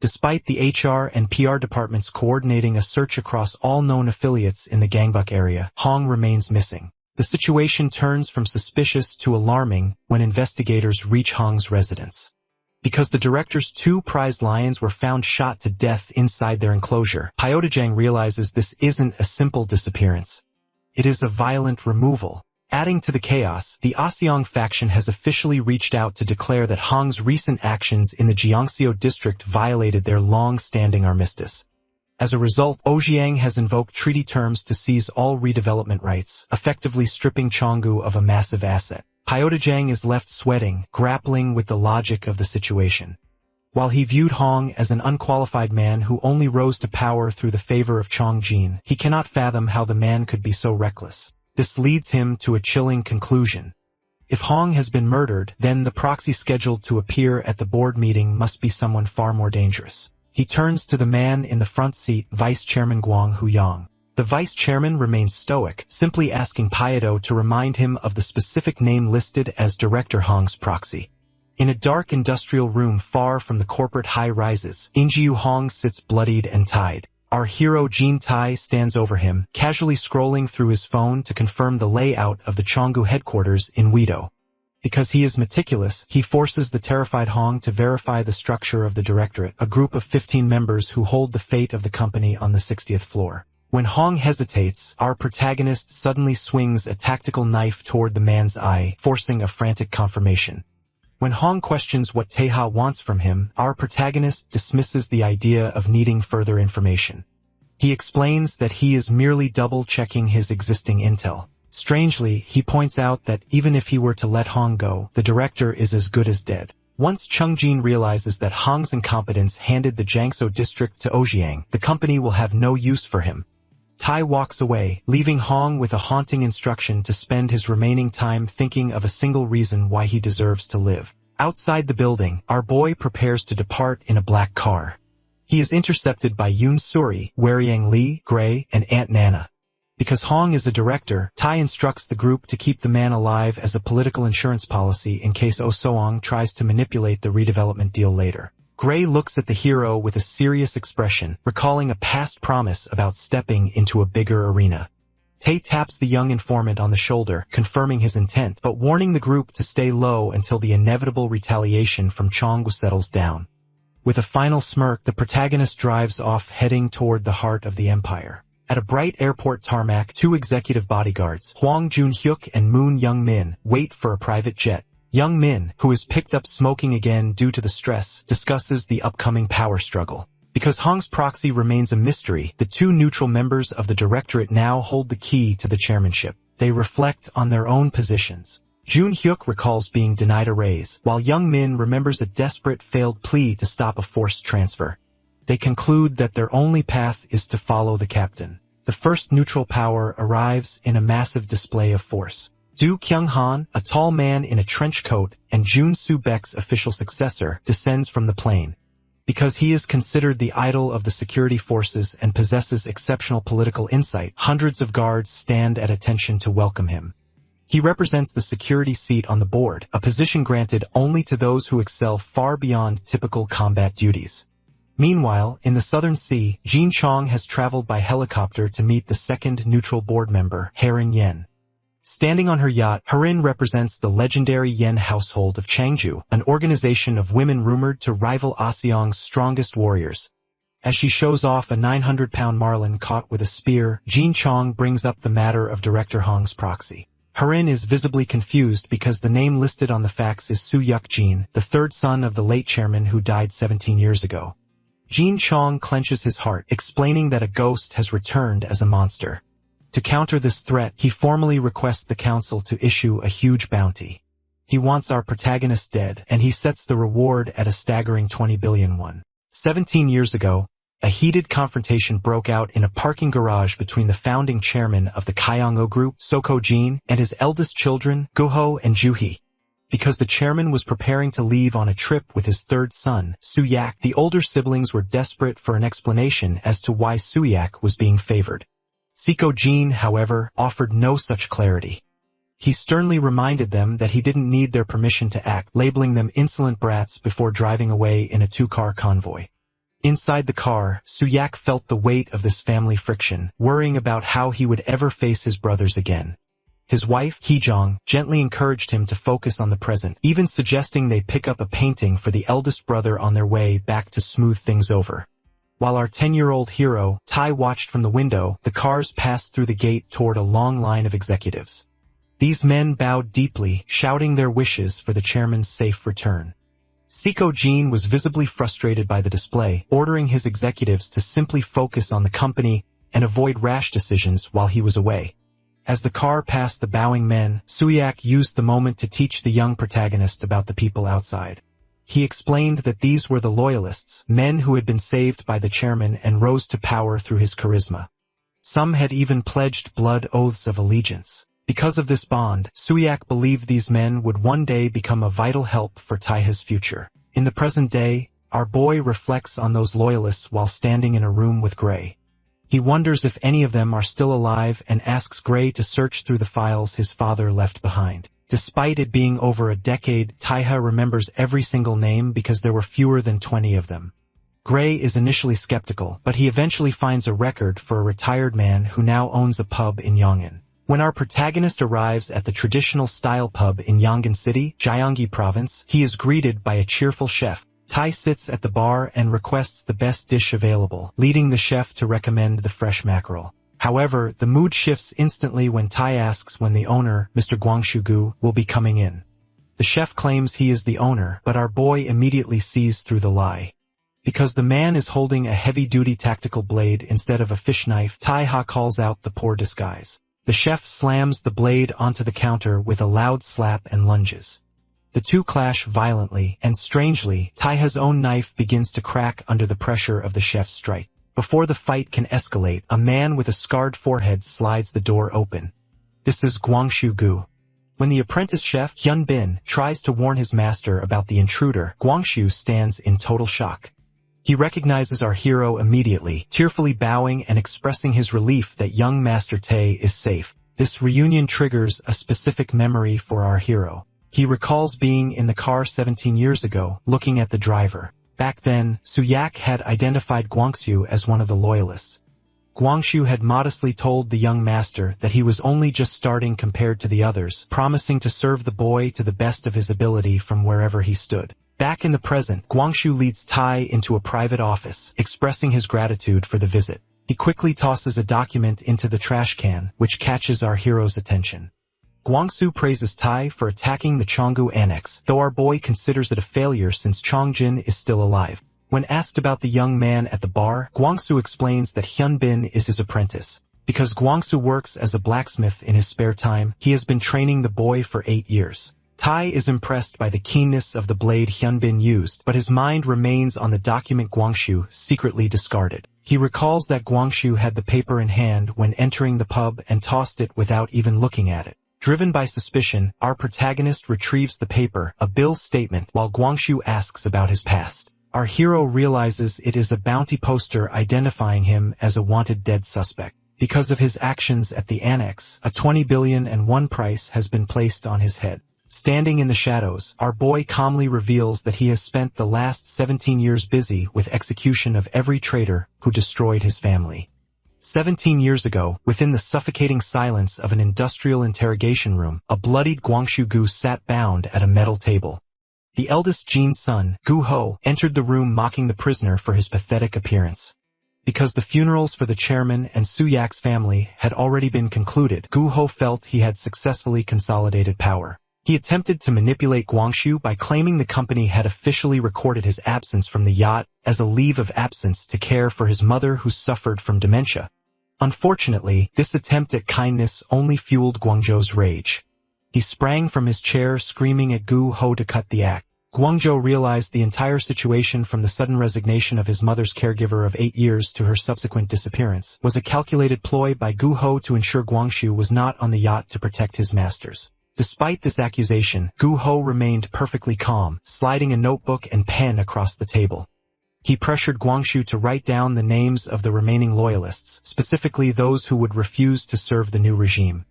Despite the HR and PR departments coordinating a search across all known affiliates in the Gangbuk area, Hong remains missing. The situation turns from suspicious to alarming when investigators reach Hong's residence. Because the director's two prized lions were found shot to death inside their enclosure, Pyodojang realizes this isn't a simple disappearance. It is a violent removal. Adding to the chaos, the Oseong faction has officially reached out to declare that Hong's recent actions in the Jeongseo district violated their long-standing armistice. As a result, Ojiang has invoked treaty terms to seize all redevelopment rights, effectively stripping Cheonggu of a massive asset. Pyodojang is left sweating, grappling with the logic of the situation. While he viewed Hong as an unqualified man who only rose to power through the favor of Chongjin, he cannot fathom how the man could be so reckless. This leads him to a chilling conclusion. If Hong has been murdered, then the proxy scheduled to appear at the board meeting must be someone far more dangerous. He turns to the man in the front seat, Vice Chairman Gwang Huyang. The vice chairman remains stoic, simply asking Pyodo to remind him of the specific name listed as Director Hong's proxy. In a dark industrial room far from the corporate high-rises, In-jiu Hong sits bloodied and tied. Our hero Jin Tai stands over him, casually scrolling through his phone to confirm the layout of the Cheonggu headquarters in Wido. Because he is meticulous, he forces the terrified Hong to verify the structure of the directorate, a group of 15 members who hold the fate of the company on the 60th floor. When Hong hesitates, our protagonist suddenly swings a tactical knife toward the man's eye, forcing a frantic confirmation. When Hong questions what Taeha wants from him, our protagonist dismisses the idea of needing further information. He explains that he is merely double-checking his existing intel. Strangely, he points out that even if he were to let Hong go, the director is as good as dead. Once Chungjin realizes that Hong's incompetence handed the Jiangsu district to Ojiang, the company will have no use for him. Tai walks away, leaving Hong with a haunting instruction to spend his remaining time thinking of a single reason why he deserves to live. Outside the building, our boy prepares to depart in a black car. He is intercepted by Yoon Suri, Weriang Lee, Gray, and Aunt Nana. Because Hong is a director, Tai instructs the group to keep the man alive as a political insurance policy in case Oh Soong tries to manipulate the redevelopment deal later. Gray looks at the hero with a serious expression, recalling a past promise about stepping into a bigger arena. Tae taps the young informant on the shoulder, confirming his intent, but warning the group to stay low until the inevitable retaliation from Chonggu settles down. With a final smirk, the protagonist drives off, heading toward the heart of the empire. At a bright airport tarmac, two executive bodyguards, Hwang Jun-hyuk and Moon Young-min, wait for a private jet. Young-min, who is picked up smoking again due to the stress, discusses the upcoming power struggle. Because Hong's proxy remains a mystery, the two neutral members of the directorate now hold the key to the chairmanship. They reflect on their own positions. Jun-hyuk recalls being denied a raise, while Young-min remembers a desperate failed plea to stop a forced transfer. They conclude that their only path is to follow the captain. The first neutral power arrives in a massive display of force. Du Kyung-han, a tall man in a trench coat, and Jun Soo-baek's official successor, descends from the plane. Because he is considered the idol of the security forces and possesses exceptional political insight, hundreds of guards stand at attention to welcome him. He represents the security seat on the board, a position granted only to those who excel far beyond typical combat duties. Meanwhile, in the Southern Sea, Jin Chong has traveled by helicopter to meet the second neutral board member, Harin Yen. Standing on her yacht, Harin represents the legendary Yen household of Changju, an organization of women rumored to rival Aseong's strongest warriors. As she shows off a 900-pound marlin caught with a spear, Jin Chong brings up the matter of Director Hong's proxy. Harin is visibly confused because the name listed on the fax is Su Yuk-jin, the third son of the late chairman who died 17 years ago. Jin Chong clenches his heart, explaining that a ghost has returned as a monster. To counter this threat, he formally requests the council to issue a huge bounty. He wants our protagonist dead, and he sets the reward at a staggering 20 billion won. 17 years ago, a heated confrontation broke out in a parking garage between the founding chairman of the Kyongo Group, Soko Jin, and his eldest children, Guho and Juhee. Because the chairman was preparing to leave on a trip with his third son, Suyak, the older siblings were desperate for an explanation as to why Suyak was being favored. Siko Jin, however, offered no such clarity. He sternly reminded them that he didn't need their permission to act, labeling them insolent brats before driving away in a two-car convoy. Inside the car, Suyak felt the weight of this family friction, worrying about how he would ever face his brothers again. His wife, Heejong, gently encouraged him to focus on the present, even suggesting they pick up a painting for the eldest brother on their way back to smooth things over. While our 10-year-old hero, Tai, watched from the window, the cars passed through the gate toward a long line of executives. These men bowed deeply, shouting their wishes for the chairman's safe return. Siko Jin was visibly frustrated by the display, ordering his executives to simply focus on the company and avoid rash decisions while he was away. As the car passed the bowing men, Suyak used the moment to teach the young protagonist about the people outside. He explained that these were the loyalists, men who had been saved by the chairman and rose to power through his charisma. Some had even pledged blood oaths of allegiance. Because of this bond, Suyak believed these men would one day become a vital help for Taiha's future. In the present day, our boy reflects on those loyalists while standing in a room with Gray. He wonders if any of them are still alive and asks Gray to search through the files his father left behind. Despite it being over a decade, Taiha remembers every single name because there were fewer than 20 of them. Gray is initially skeptical, but he eventually finds a record for a retired man who now owns a pub in Yongin. When our protagonist arrives at the traditional style pub in Yongin City, Gyeonggi Province, he is greeted by a cheerful chef. Tai sits at the bar and requests the best dish available, leading the chef to recommend the fresh mackerel. However, the mood shifts instantly when Tai asks when the owner, Mr. Guangshugu, will be coming in. The chef claims he is the owner, but our boy immediately sees through the lie. Because the man is holding a heavy-duty tactical blade instead of a fish knife, Taiha calls out the poor disguise. The chef slams the blade onto the counter with a loud slap and lunges. The two clash violently, and strangely, Taiha's own knife begins to crack under the pressure of the chef's strike. Before the fight can escalate, a man with a scarred forehead slides the door open. This is Guangshu Gu. When the apprentice chef, Hyun Bin, tries to warn his master about the intruder, Guangshu stands in total shock. He recognizes our hero immediately, tearfully bowing and expressing his relief that young Master Tae is safe. This reunion triggers a specific memory for our hero. He recalls being in the car 17 years ago, looking at the driver. Back then, Suyak had identified Guangshu as one of the loyalists. Guangshu had modestly told the young master that he was only just starting compared to the others, promising to serve the boy to the best of his ability from wherever he stood. Back in the present, Guangshu leads Tai into a private office, expressing his gratitude for the visit. He quickly tosses a document into the trash can, which catches our hero's attention. Guangsu praises Tai for attacking the Chonggu annex, though our boy considers it a failure since Chongjin is still alive. When asked about the young man at the bar, Guangsu explains that Hyun Bin is his apprentice. Because Guangsu works as a blacksmith in his spare time, he has been training the boy for 8 years. Tai is impressed by the keenness of the blade Hyun Bin used, but his mind remains on the document Guangshu secretly discarded. He recalls that Guangshu had the paper in hand when entering the pub and tossed it without even looking at it. Driven by suspicion, our protagonist retrieves the paper, a bill statement, while Guangshu asks about his past. Our hero realizes it is a bounty poster identifying him as a wanted dead suspect. Because of his actions at the annex, a 20 billion and won price has been placed on his head. Standing in the shadows, our boy calmly reveals that he has spent the last 17 years busy with execution of every traitor who destroyed his family. 17 years ago, within the suffocating silence of an industrial interrogation room, a bloodied Guangshu Gu sat bound at a metal table. The eldest Jin's son, Gu Ho, entered the room mocking the prisoner for his pathetic appearance. Because the funerals for the chairman and Suyak's family had already been concluded, Gu Ho felt he had successfully consolidated power. He attempted to manipulate Guangshu by claiming the company had officially recorded his absence from the yacht as a leave of absence to care for his mother who suffered from dementia. Unfortunately, this attempt at kindness only fueled Guangzhou's rage. He sprang from his chair screaming at Gu Ho to cut the act. Guangzhou realized the entire situation from the sudden resignation of his mother's caregiver of 8 years to her subsequent disappearance was a calculated ploy by Gu Ho to ensure Guangshu was not on the yacht to protect his masters. Despite this accusation, Gu Ho remained perfectly calm, sliding a notebook and pen across the table. He pressured Guangshu to write down the names of the remaining loyalists, specifically those who would refuse to serve the new regime.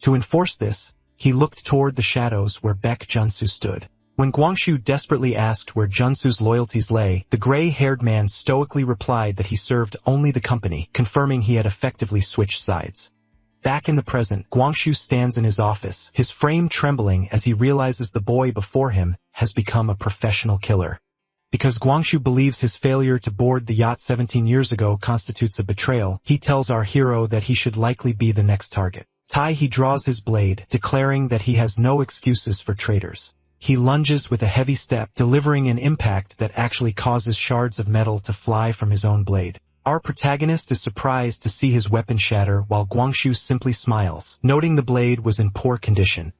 To enforce this, he looked toward the shadows where Baek Junsu stood. When Guangshu desperately asked where Junsu's loyalties lay, the gray-haired man stoically replied that he served only the company, confirming he had effectively switched sides. Back in the present, Guangshu stands in his office, his frame trembling as he realizes the boy before him has become a professional killer. Because Guangshu believes his failure to board the yacht 17 years ago constitutes a betrayal, he tells our hero that he should likely be the next target. He draws his blade, declaring that he has no excuses for traitors. He lunges with a heavy step, delivering an impact that actually causes shards of metal to fly from his own blade. Our protagonist is surprised to see his weapon shatter while Guangshu simply smiles, noting the blade was in poor condition.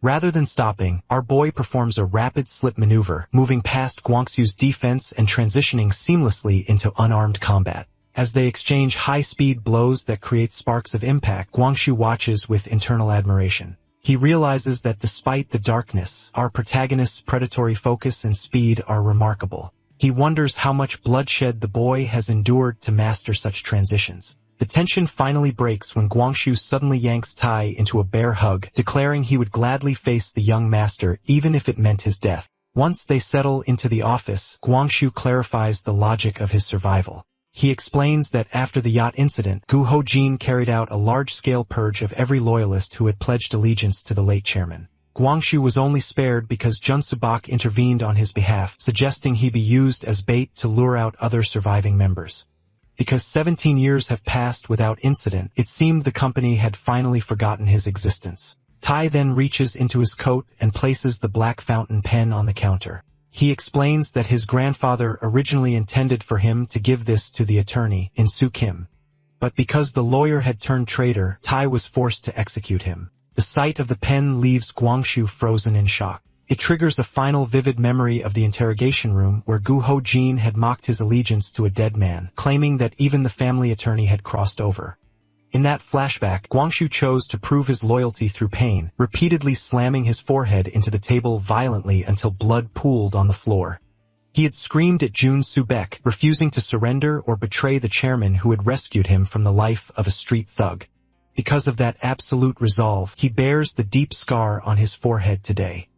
Rather than stopping, our boy performs a rapid slip maneuver, moving past Guangshu's defense and transitioning seamlessly into unarmed combat. As they exchange high-speed blows that create sparks of impact, Guangshu watches with internal admiration. He realizes that despite the darkness, our protagonist's predatory focus and speed are remarkable. He wonders how much bloodshed the boy has endured to master such transitions. The tension finally breaks when Guangshu suddenly yanks Tai into a bear hug, declaring he would gladly face the young master even if it meant his death. Once they settle into the office, Guangshu clarifies the logic of his survival. He explains that after the yacht incident, Gu Ho-jin carried out a large-scale purge of every loyalist who had pledged allegiance to the late chairman. Guangshu was only spared because Junsubak intervened on his behalf, suggesting he be used as bait to lure out other surviving members. Because 17 years have passed without incident, it seemed the company had finally forgotten his existence. Tai then reaches into his coat and places the black fountain pen on the counter. He explains that his grandfather originally intended for him to give this to the attorney, In-soo Kim. But because the lawyer had turned traitor, Tai was forced to execute him. The sight of the pen leaves Guangshu frozen in shock. It triggers a final vivid memory of the interrogation room where Gu Ho-jin had mocked his allegiance to a dead man, claiming that even the family attorney had crossed over. In that flashback, Guangshu chose to prove his loyalty through pain, repeatedly slamming his forehead into the table violently until blood pooled on the floor. He had screamed at Jun Subek, refusing to surrender or betray the chairman who had rescued him from the life of a street thug. Because of that absolute resolve, he bears the deep scar on his forehead today.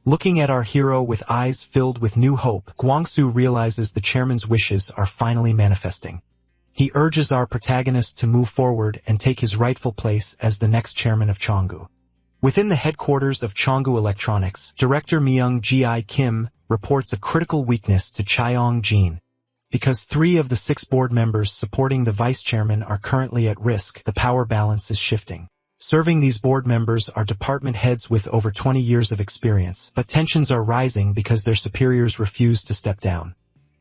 Looking at our hero with eyes filled with new hope, Guangsu realizes the chairman's wishes are finally manifesting. He urges our protagonist to move forward and take his rightful place as the next chairman of Cheonggu. Within the headquarters of Cheonggu Electronics, Director Myung-ji Kim reports a critical weakness to Cheong-jin. Because 3 of the 6 board members supporting the vice chairman are currently at risk, the power balance is shifting. Serving these board members are department heads with over 20 years of experience, but tensions are rising because their superiors refuse to step down.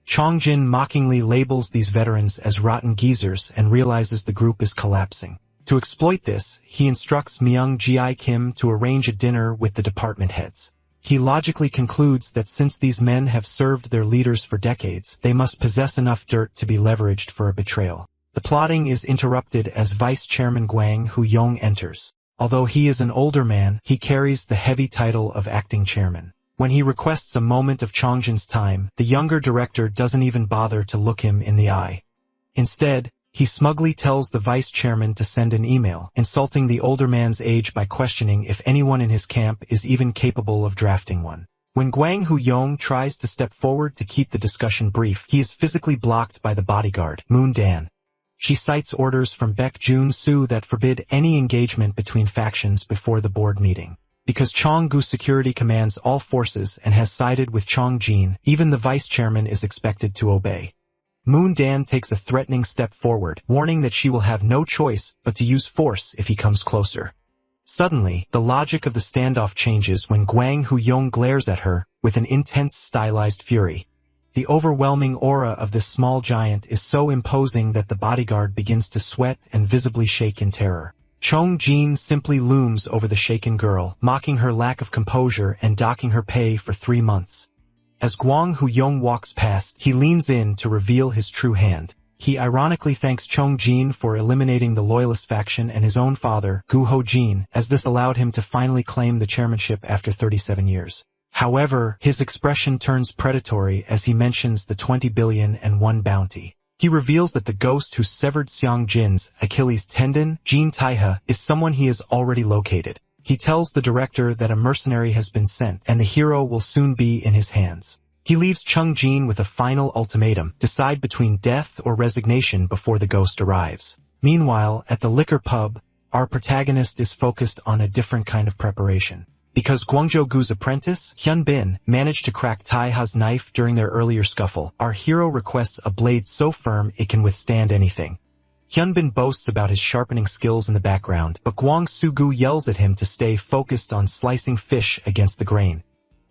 Chong-jin mockingly labels these veterans as rotten geezers and realizes the group is collapsing. To exploit this, he instructs Myung-ji Kim to arrange a dinner with the department heads. He logically concludes that since these men have served their leaders for decades, they must possess enough dirt to be leveraged for a betrayal. The plotting is interrupted as Vice Chairman Gwang Hu-yong enters. Although he is an older man, he carries the heavy title of acting chairman. When he requests a moment of Chongjin's time, the younger director doesn't even bother to look him in the eye. Instead, he smugly tells the vice chairman to send an email, insulting the older man's age by questioning if anyone in his camp is even capable of drafting one. When Gwang Hu-yong tries to step forward to keep the discussion brief, he is physically blocked by the bodyguard, Moon Dan. She cites orders from Baek Jun-soo that forbid any engagement between factions before the board meeting. Because Cheonggu Security commands all forces and has sided with Chong-jin, even the vice chairman is expected to obey. Moon Dan takes a threatening step forward, warning that she will have no choice but to use force if he comes closer. Suddenly, the logic of the standoff changes when Gwang Hu-yong glares at her with an intense stylized fury. The overwhelming aura of this small giant is so imposing that the bodyguard begins to sweat and visibly shake in terror. Chong-jin simply looms over the shaken girl, mocking her lack of composure and docking her pay for 3 months. As Gwang Hu-yong walks past, he leans in to reveal his true hand. He ironically thanks Chong-jin for eliminating the loyalist faction and his own father, Gu Ho-jin, as this allowed him to finally claim the chairmanship after 37 years. However, his expression turns predatory as he mentions the 20 billion and 1 bounty. He reveals that the ghost who severed Seong-jin's Achilles tendon, Jin Taiha, is someone he has already located. He tells the director that a mercenary has been sent and the hero will soon be in his hands. He leaves Chung-jin with a final ultimatum: decide between death or resignation before the ghost arrives. Meanwhile, at the liquor pub, our protagonist is focused on a different kind of preparation. Because Gwangjo-gu's apprentice, Hyun-bin, managed to crack Taiha's knife during their earlier scuffle, our hero requests a blade so firm it can withstand anything. Hyun-bin boasts about his sharpening skills in the background, but Gwang Su-gu yells at him to stay focused on slicing fish against the grain.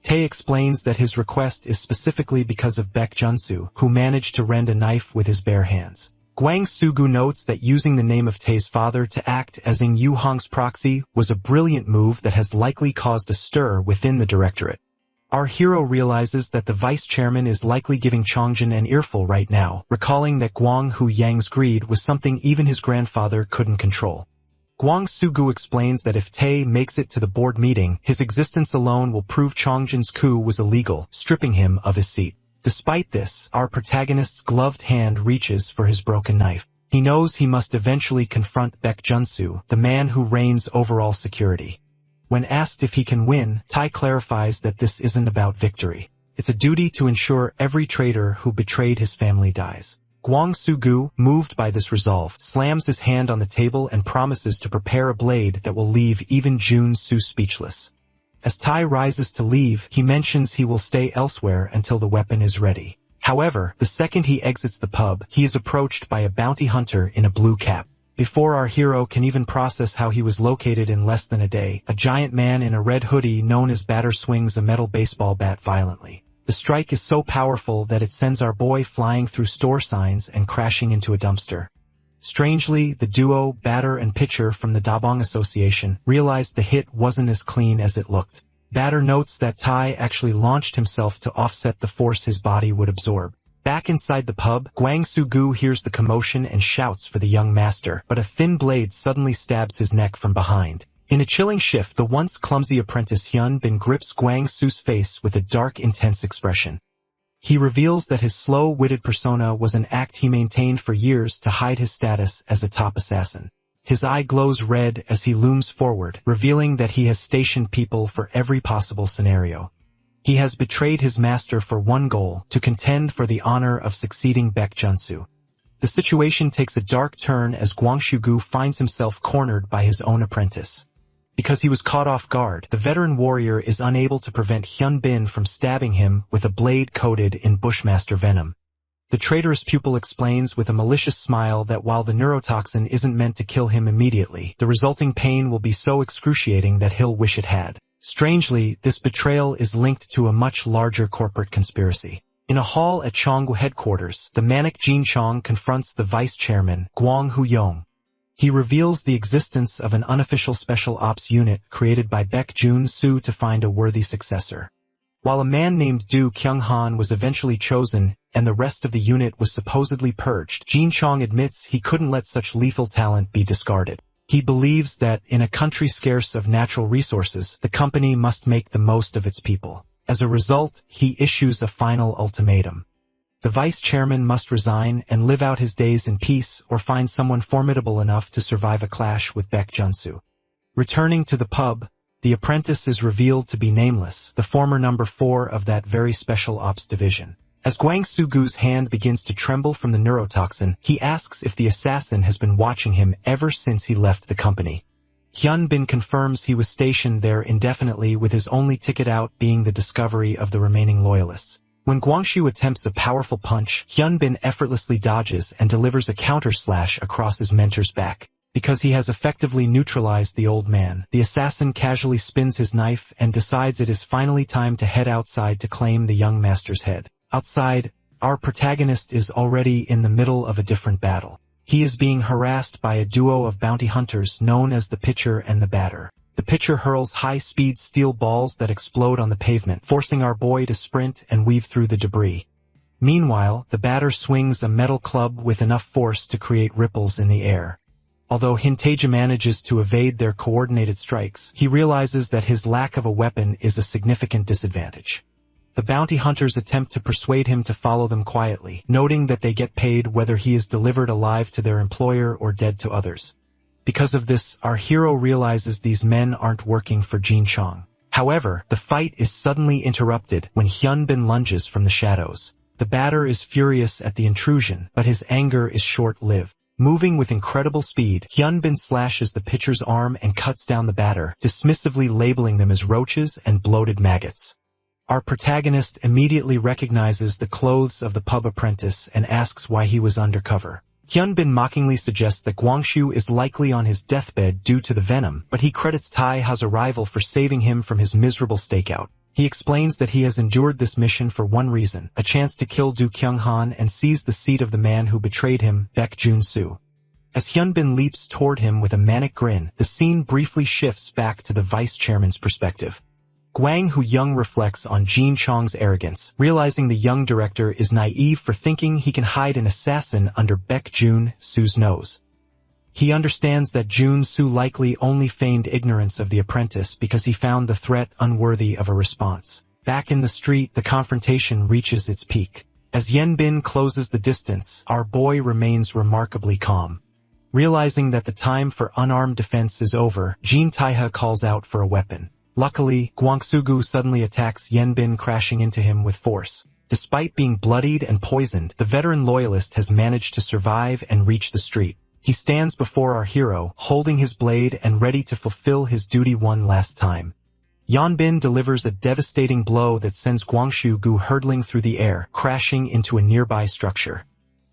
Tae explains that his request is specifically because of Baek Jun-soo, who managed to rend a knife with his bare hands. Gwang Su-gu notes that using the name of Tae's father to act as In Yu-hong's proxy was a brilliant move that has likely caused a stir within the directorate. Our hero realizes that the vice chairman is likely giving Chongjin an earful right now, recalling that Gwang Hu-yang's greed was something even his grandfather couldn't control. Gwang Su-gu explains that if Tae makes it to the board meeting, his existence alone will prove Chongjin's coup was illegal, stripping him of his seat. Despite this, our protagonist's gloved hand reaches for his broken knife. He knows he must eventually confront Baek Jun-soo, the man who reigns over all security. When asked if he can win, Tae clarifies that this isn't about victory. It's a duty to ensure every traitor who betrayed his family dies. Gwang Su-gu, moved by this resolve, slams his hand on the table and promises to prepare a blade that will leave even Jun-soo speechless. As Tae rises to leave, he mentions he will stay elsewhere until the weapon is ready. However, the second he exits the pub, he is approached by a bounty hunter in a blue cap. Before our hero can even process how he was located in less than a day, a giant man in a red hoodie known as Batter swings a metal baseball bat violently. The strike is so powerful that it sends our boy flying through store signs and crashing into a dumpster. Strangely, the duo, batter and pitcher from the Dabong Association, realized the hit wasn't as clean as it looked. Batter notes that Tai actually launched himself to offset the force his body would absorb. Back inside the pub, Gwangsu-gu hears the commotion and shouts for the young master, but a thin blade suddenly stabs his neck from behind. In a chilling shift, the once clumsy apprentice Hyun-bin grips Gwangsu's face with a dark, intense expression. He reveals that his slow-witted persona was an act he maintained for years to hide his status as a top assassin. His eye glows red as he looms forward, revealing that he has stationed people for every possible scenario. He has betrayed his master for one goal, to contend for the honor of succeeding Baek Junsu. The situation takes a dark turn as Gwangsu-gu finds himself cornered by his own apprentice. Because he was caught off guard, the veteran warrior is unable to prevent Hyun-bin from stabbing him with a blade coated in Bushmaster venom. The traitorous pupil explains with a malicious smile that while the neurotoxin isn't meant to kill him immediately, the resulting pain will be so excruciating that he'll wish it had. Strangely, this betrayal is linked to a much larger corporate conspiracy. In a hall at Chonggu headquarters, the manic Jin Chong confronts the vice chairman, Gwang Hu-yong. He reveals the existence of an unofficial special ops unit created by Baek Jun-soo to find a worthy successor. While a man named Do Kyung-han was eventually chosen and the rest of the unit was supposedly purged, Jin Chong admits he couldn't let such lethal talent be discarded. He believes that, in a country scarce of natural resources, the company must make the most of its people. As a result, he issues a final ultimatum. The vice chairman must resign and live out his days in peace or find someone formidable enough to survive a clash with Baek Junsu. Returning to the pub, the apprentice is revealed to be Nameless, the former number 4 of that very special ops division. As Gwangsu-gu's hand begins to tremble from the neurotoxin, he asks if the assassin has been watching him ever since he left the company. Hyun-bin confirms he was stationed there indefinitely, with his only ticket out being the discovery of the remaining loyalists. When Gwangsu attempts a powerful punch, Hyun-bin effortlessly dodges and delivers a counter-slash across his mentor's back. Because he has effectively neutralized the old man, the assassin casually spins his knife and decides it is finally time to head outside to claim the young master's head. Outside, our protagonist is already in the middle of a different battle. He is being harassed by a duo of bounty hunters known as the Pitcher and the Batter. The Pitcher hurls high-speed steel balls that explode on the pavement, forcing our boy to sprint and weave through the debris. Meanwhile, the Batter swings a metal club with enough force to create ripples in the air. Although Hintaja manages to evade their coordinated strikes, he realizes that his lack of a weapon is a significant disadvantage. The bounty hunters attempt to persuade him to follow them quietly, noting that they get paid whether he is delivered alive to their employer or dead to others. Because of this, our hero realizes these men aren't working for Jin Chong. However, the fight is suddenly interrupted when Hyun-bin lunges from the shadows. The Batter is furious at the intrusion, but his anger is short-lived. Moving with incredible speed, Hyun-bin slashes the Pitcher's arm and cuts down the Batter, dismissively labeling them as roaches and bloated maggots. Our protagonist immediately recognizes the clothes of the pub apprentice and asks why he was undercover. Hyun-bin mockingly suggests that Gwangsu is likely on his deathbed due to the venom, but he credits Taiha's arrival for saving him from his miserable stakeout. He explains that he has endured this mission for one reason, a chance to kill Do Kyung-han and seize the seat of the man who betrayed him, Baek Jun-soo. As Hyun-bin leaps toward him with a manic grin, the scene briefly shifts back to the vice chairman's perspective. Gwang Hu-young reflects on Jin Chong's arrogance, realizing the young director is naive for thinking he can hide an assassin under Baek Jun-soo's nose. He understands that Jun-soo likely only feigned ignorance of the apprentice because he found the threat unworthy of a response. Back in the street, the confrontation reaches its peak. As Hyun-bin closes the distance, our boy remains remarkably calm. Realizing that the time for unarmed defense is over, Jin Taiha calls out for a weapon. Luckily, Gwangsu-gu suddenly attacks Hyun-bin, crashing into him with force. Despite being bloodied and poisoned, the veteran loyalist has managed to survive and reach the street. He stands before our hero, holding his blade and ready to fulfill his duty one last time. Hyun-bin delivers a devastating blow that sends Gwangsu-gu hurtling through the air, crashing into a nearby structure.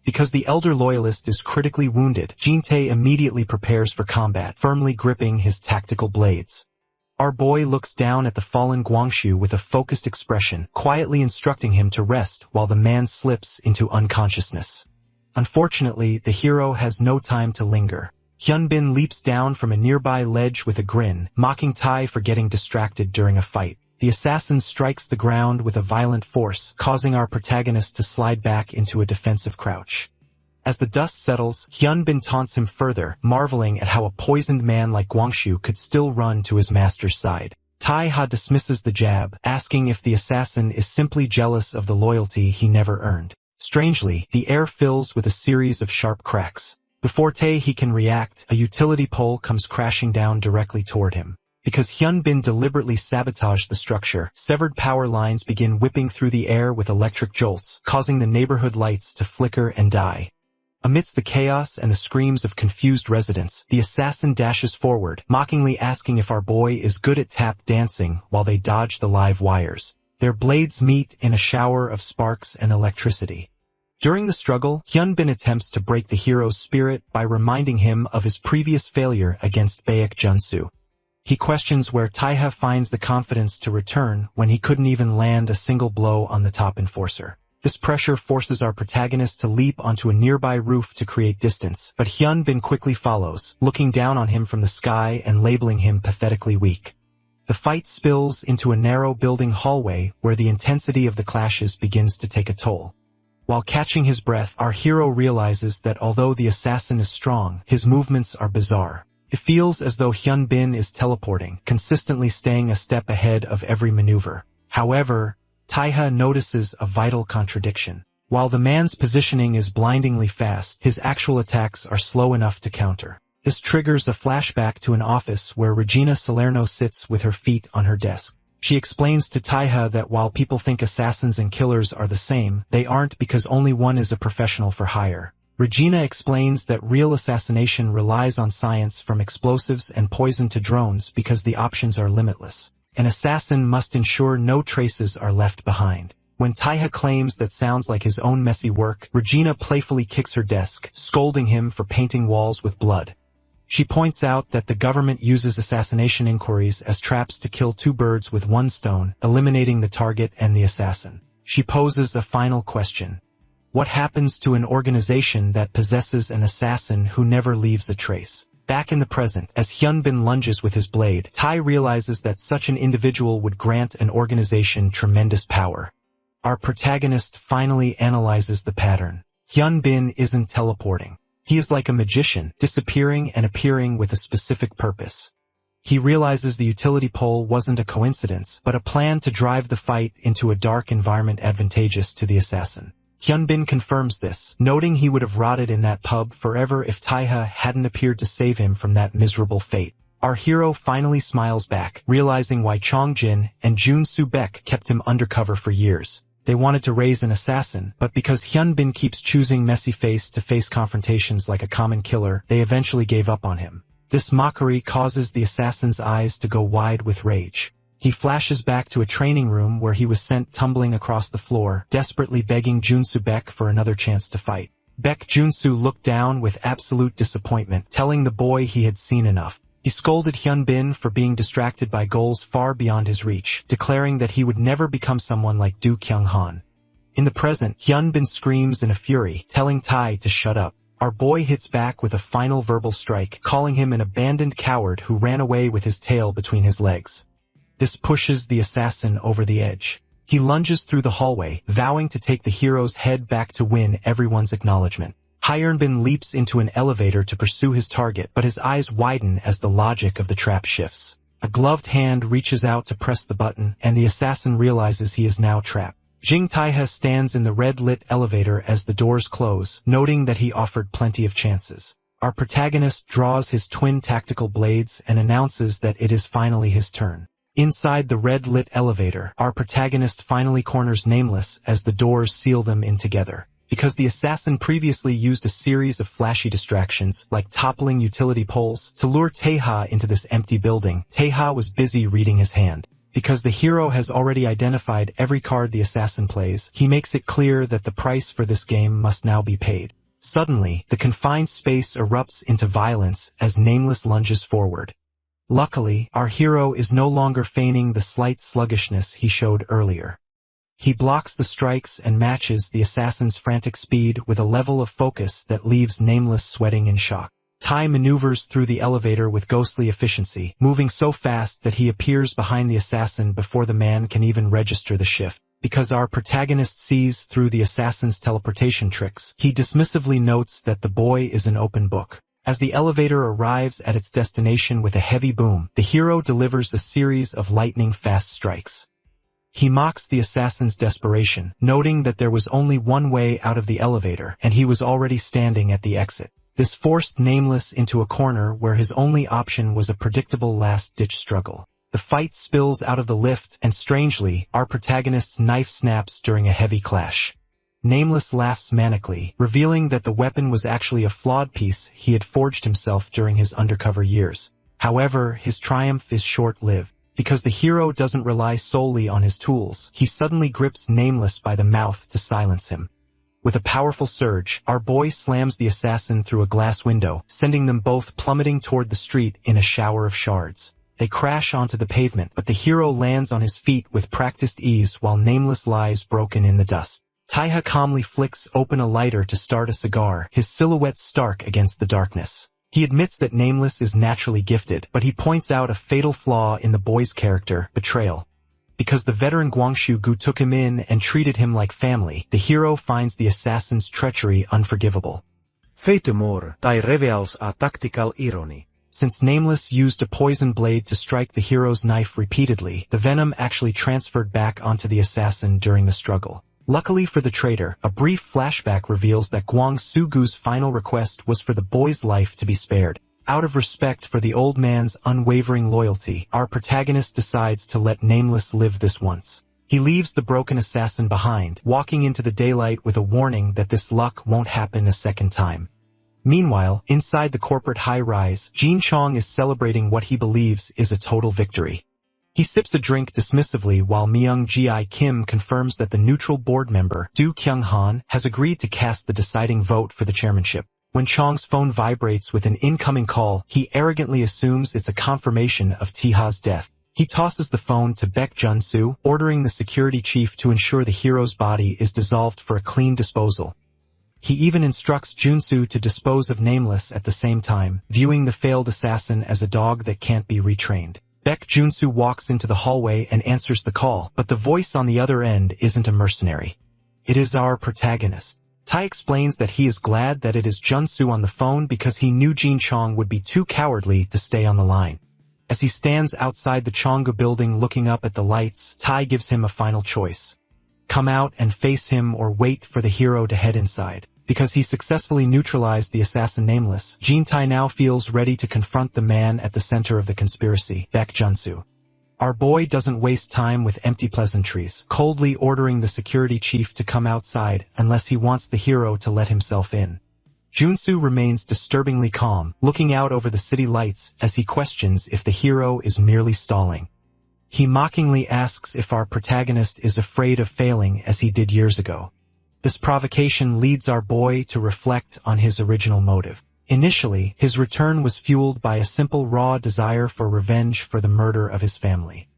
Because the elder loyalist is critically wounded, Jin-tae immediately prepares for combat, firmly gripping his tactical blades. Our boy looks down at the fallen Gwangsu with a focused expression, quietly instructing him to rest while the man slips into unconsciousness. Unfortunately, the hero has no time to linger. Hyun-bin leaps down from a nearby ledge with a grin, mocking Tai for getting distracted during a fight. the assassin strikes the ground with a violent force, causing our protagonist to slide back into a defensive crouch. As the dust settles, Hyunbin taunts him further, marveling at how a poisoned man like Gwangju could still run to his master's side. Taeha dismisses the jab, asking if the assassin is simply jealous of the loyalty he never earned. Strangely, the air fills with a series of sharp cracks. Before Taeha can react, a utility pole comes crashing down directly toward him. Because Hyunbin deliberately sabotaged the structure, severed power lines begin whipping through the air with electric jolts, causing the neighborhood lights to flicker and die. Amidst the chaos and the screams of confused residents, the assassin dashes forward, mockingly asking if our boy is good at tap dancing while they dodge the live wires. Their blades meet in a shower of sparks and electricity. During the struggle, Hyunbin attempts to break the hero's spirit by reminding him of his previous failure against Baek Junsu. He questions where Taeha finds the confidence to return when he couldn't even land a single blow on the top enforcer. This pressure forces our protagonist to leap onto a nearby roof to create distance, but Hyunbin quickly follows, looking down on him from the sky and labeling him pathetically weak. The fight spills into a narrow building hallway where the intensity of the clashes begins to take a toll. While catching his breath, our hero realizes that although the assassin is strong, his movements are bizarre. It feels as though Hyunbin is teleporting, consistently staying a step ahead of every maneuver. However, Taeha notices a vital contradiction. While the man's positioning is blindingly fast, his actual attacks are slow enough to counter. This triggers a flashback to an office where Regina Salerno sits with her feet on her desk. She explains to Taeha that while people think assassins and killers are the same, they aren't because only one is a professional for hire. Regina explains that real assassination relies on science from explosives and poison to drones because the options are limitless. An assassin must ensure no traces are left behind. When Taeha claims that sounds like his own messy work, Regina playfully kicks her desk, scolding him for painting walls with blood. She points out that the government uses assassination inquiries as traps to kill two birds with one stone, eliminating the target and the assassin. She poses a final question. What happens to an organization that possesses an assassin who never leaves a trace? Back in the present, as Hyunbin lunges with his blade, Tae realizes that such an individual would grant an organization tremendous power. Our protagonist finally analyzes the pattern. Hyunbin isn't teleporting. He is like a magician, disappearing and appearing with a specific purpose. He realizes the utility pole wasn't a coincidence, but a plan to drive the fight into a dark environment advantageous to the assassin. Hyunbin confirms this, noting he would have rotted in that pub forever if Taeha hadn't appeared to save him from that miserable fate. Our hero finally smiles back, realizing why Chongjin and Jun Soo-baek kept him undercover for years. They wanted to raise an assassin, but because Hyunbin keeps choosing messy face-to-face confrontations like a common killer, they eventually gave up on him. This mockery causes the assassin's eyes to go wide with rage. He flashes back to a training room where he was sent tumbling across the floor, desperately begging Jun Soo-baek for another chance to fight. Baek Junsu looked down with absolute disappointment, telling the boy he had seen enough. He scolded Hyunbin for being distracted by goals far beyond his reach, declaring that he would never become someone like Do Kyung-han. In the present, Hyunbin screams in a fury, telling Tae to shut up. Our boy hits back with a final verbal strike, calling him an abandoned coward who ran away with his tail between his legs. This pushes the assassin over the edge. He lunges through the hallway, vowing to take the hero's head back to win everyone's acknowledgement. Hyunbin leaps into an elevator to pursue his target, but his eyes widen as the logic of the trap shifts. A gloved hand reaches out to press the button, and the assassin realizes he is now trapped. Jing Taeha stands in the red-lit elevator as the doors close, noting that he offered plenty of chances. Our protagonist draws his twin tactical blades and announces that it is finally his turn. Inside the red-lit elevator, our protagonist finally corners Nameless as the doors seal them in together. Because the assassin previously used a series of flashy distractions, like toppling utility poles, to lure Taeha into this empty building, Taeha was busy reading his hand. Because the hero has already identified every card the assassin plays, he makes it clear that the price for this game must now be paid. Suddenly, the confined space erupts into violence as Nameless lunges forward. Luckily, our hero is no longer feigning the slight sluggishness he showed earlier. He blocks the strikes and matches the assassin's frantic speed with a level of focus that leaves Nameless sweating in shock. Tai maneuvers through the elevator with ghostly efficiency, moving so fast that he appears behind the assassin before the man can even register the shift. Because our protagonist sees through the assassin's teleportation tricks, he dismissively notes that the boy is an open book. As the elevator arrives at its destination with a heavy boom, the hero delivers a series of lightning-fast strikes. He mocks the assassin's desperation, noting that there was only one way out of the elevator, and he was already standing at the exit. This forced Nameless into a corner where his only option was a predictable last-ditch struggle. The fight spills out of the lift, and strangely, our protagonist's knife snaps during a heavy clash. Nameless laughs manically, revealing that the weapon was actually a flawed piece he had forged himself during his undercover years. However, his triumph is short-lived. Because the hero doesn't rely solely on his tools, he suddenly grips Nameless by the mouth to silence him. With a powerful surge, our boy slams the assassin through a glass window, sending them both plummeting toward the street in a shower of shards. They crash onto the pavement, but the hero lands on his feet with practiced ease while Nameless lies broken in the dust. Taiha calmly flicks open a lighter to start a cigar, his silhouette stark against the darkness. He admits that Nameless is naturally gifted, but he points out a fatal flaw in the boy's character, betrayal. Because the veteran Guangshu Gu took him in and treated him like family, the hero finds the assassin's treachery unforgivable. Furthermore, Tai reveals a tactical irony. Since Nameless used a poison blade to strike the hero's knife repeatedly, the venom actually transferred back onto the assassin during the struggle. Luckily for the traitor, a brief flashback reveals that Guangshu Gu's final request was for the boy's life to be spared. Out of respect for the old man's unwavering loyalty, our protagonist decides to let Nameless live this once. He leaves the broken assassin behind, walking into the daylight with a warning that this luck won't happen a second time. Meanwhile, inside the corporate high-rise, Jin Chong is celebrating what he believes is a total victory. He sips a drink dismissively while Myung Ji Kim confirms that the neutral board member, Do Kyung Han, has agreed to cast the deciding vote for the chairmanship. When Chong's phone vibrates with an incoming call, he arrogantly assumes it's a confirmation of Tiha's death. He tosses the phone to Baek Junsu, ordering the security chief to ensure the hero's body is dissolved for a clean disposal. He even instructs Junsu to dispose of Nameless at the same time, viewing the failed assassin as a dog that can't be retrained. Baek Junsu walks into the hallway and answers the call, but the voice on the other end isn't a mercenary. It is our protagonist. Tai explains that he is glad that it is Junsu on the phone because he knew Jin Chong would be too cowardly to stay on the line. As he stands outside the Chonga building looking up at the lights, Tai gives him a final choice. Come out and face him or wait for the hero to head inside. Because he successfully neutralized the assassin Nameless, Jin Tai now feels ready to confront the man at the center of the conspiracy, Baek Junsu. Our boy doesn't waste time with empty pleasantries, coldly ordering the security chief to come outside unless he wants the hero to let himself in. Junsu remains disturbingly calm, looking out over the city lights as he questions if the hero is merely stalling. He mockingly asks if our protagonist is afraid of failing as he did years ago. This provocation leads our boy to reflect on his original motive. Initially, his return was fueled by a simple raw desire for revenge for the murder of his family.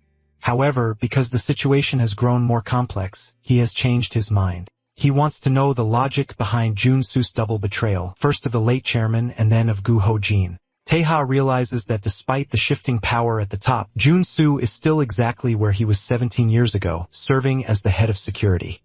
However, because the situation has grown more complex, he has changed his mind. He wants to know the logic behind Junsu's double betrayal, first of the late chairman and then of Gu Ho-jin. Taeha realizes that despite the shifting power at the top, Junsu is still exactly where he was 17 years ago, serving as the head of security.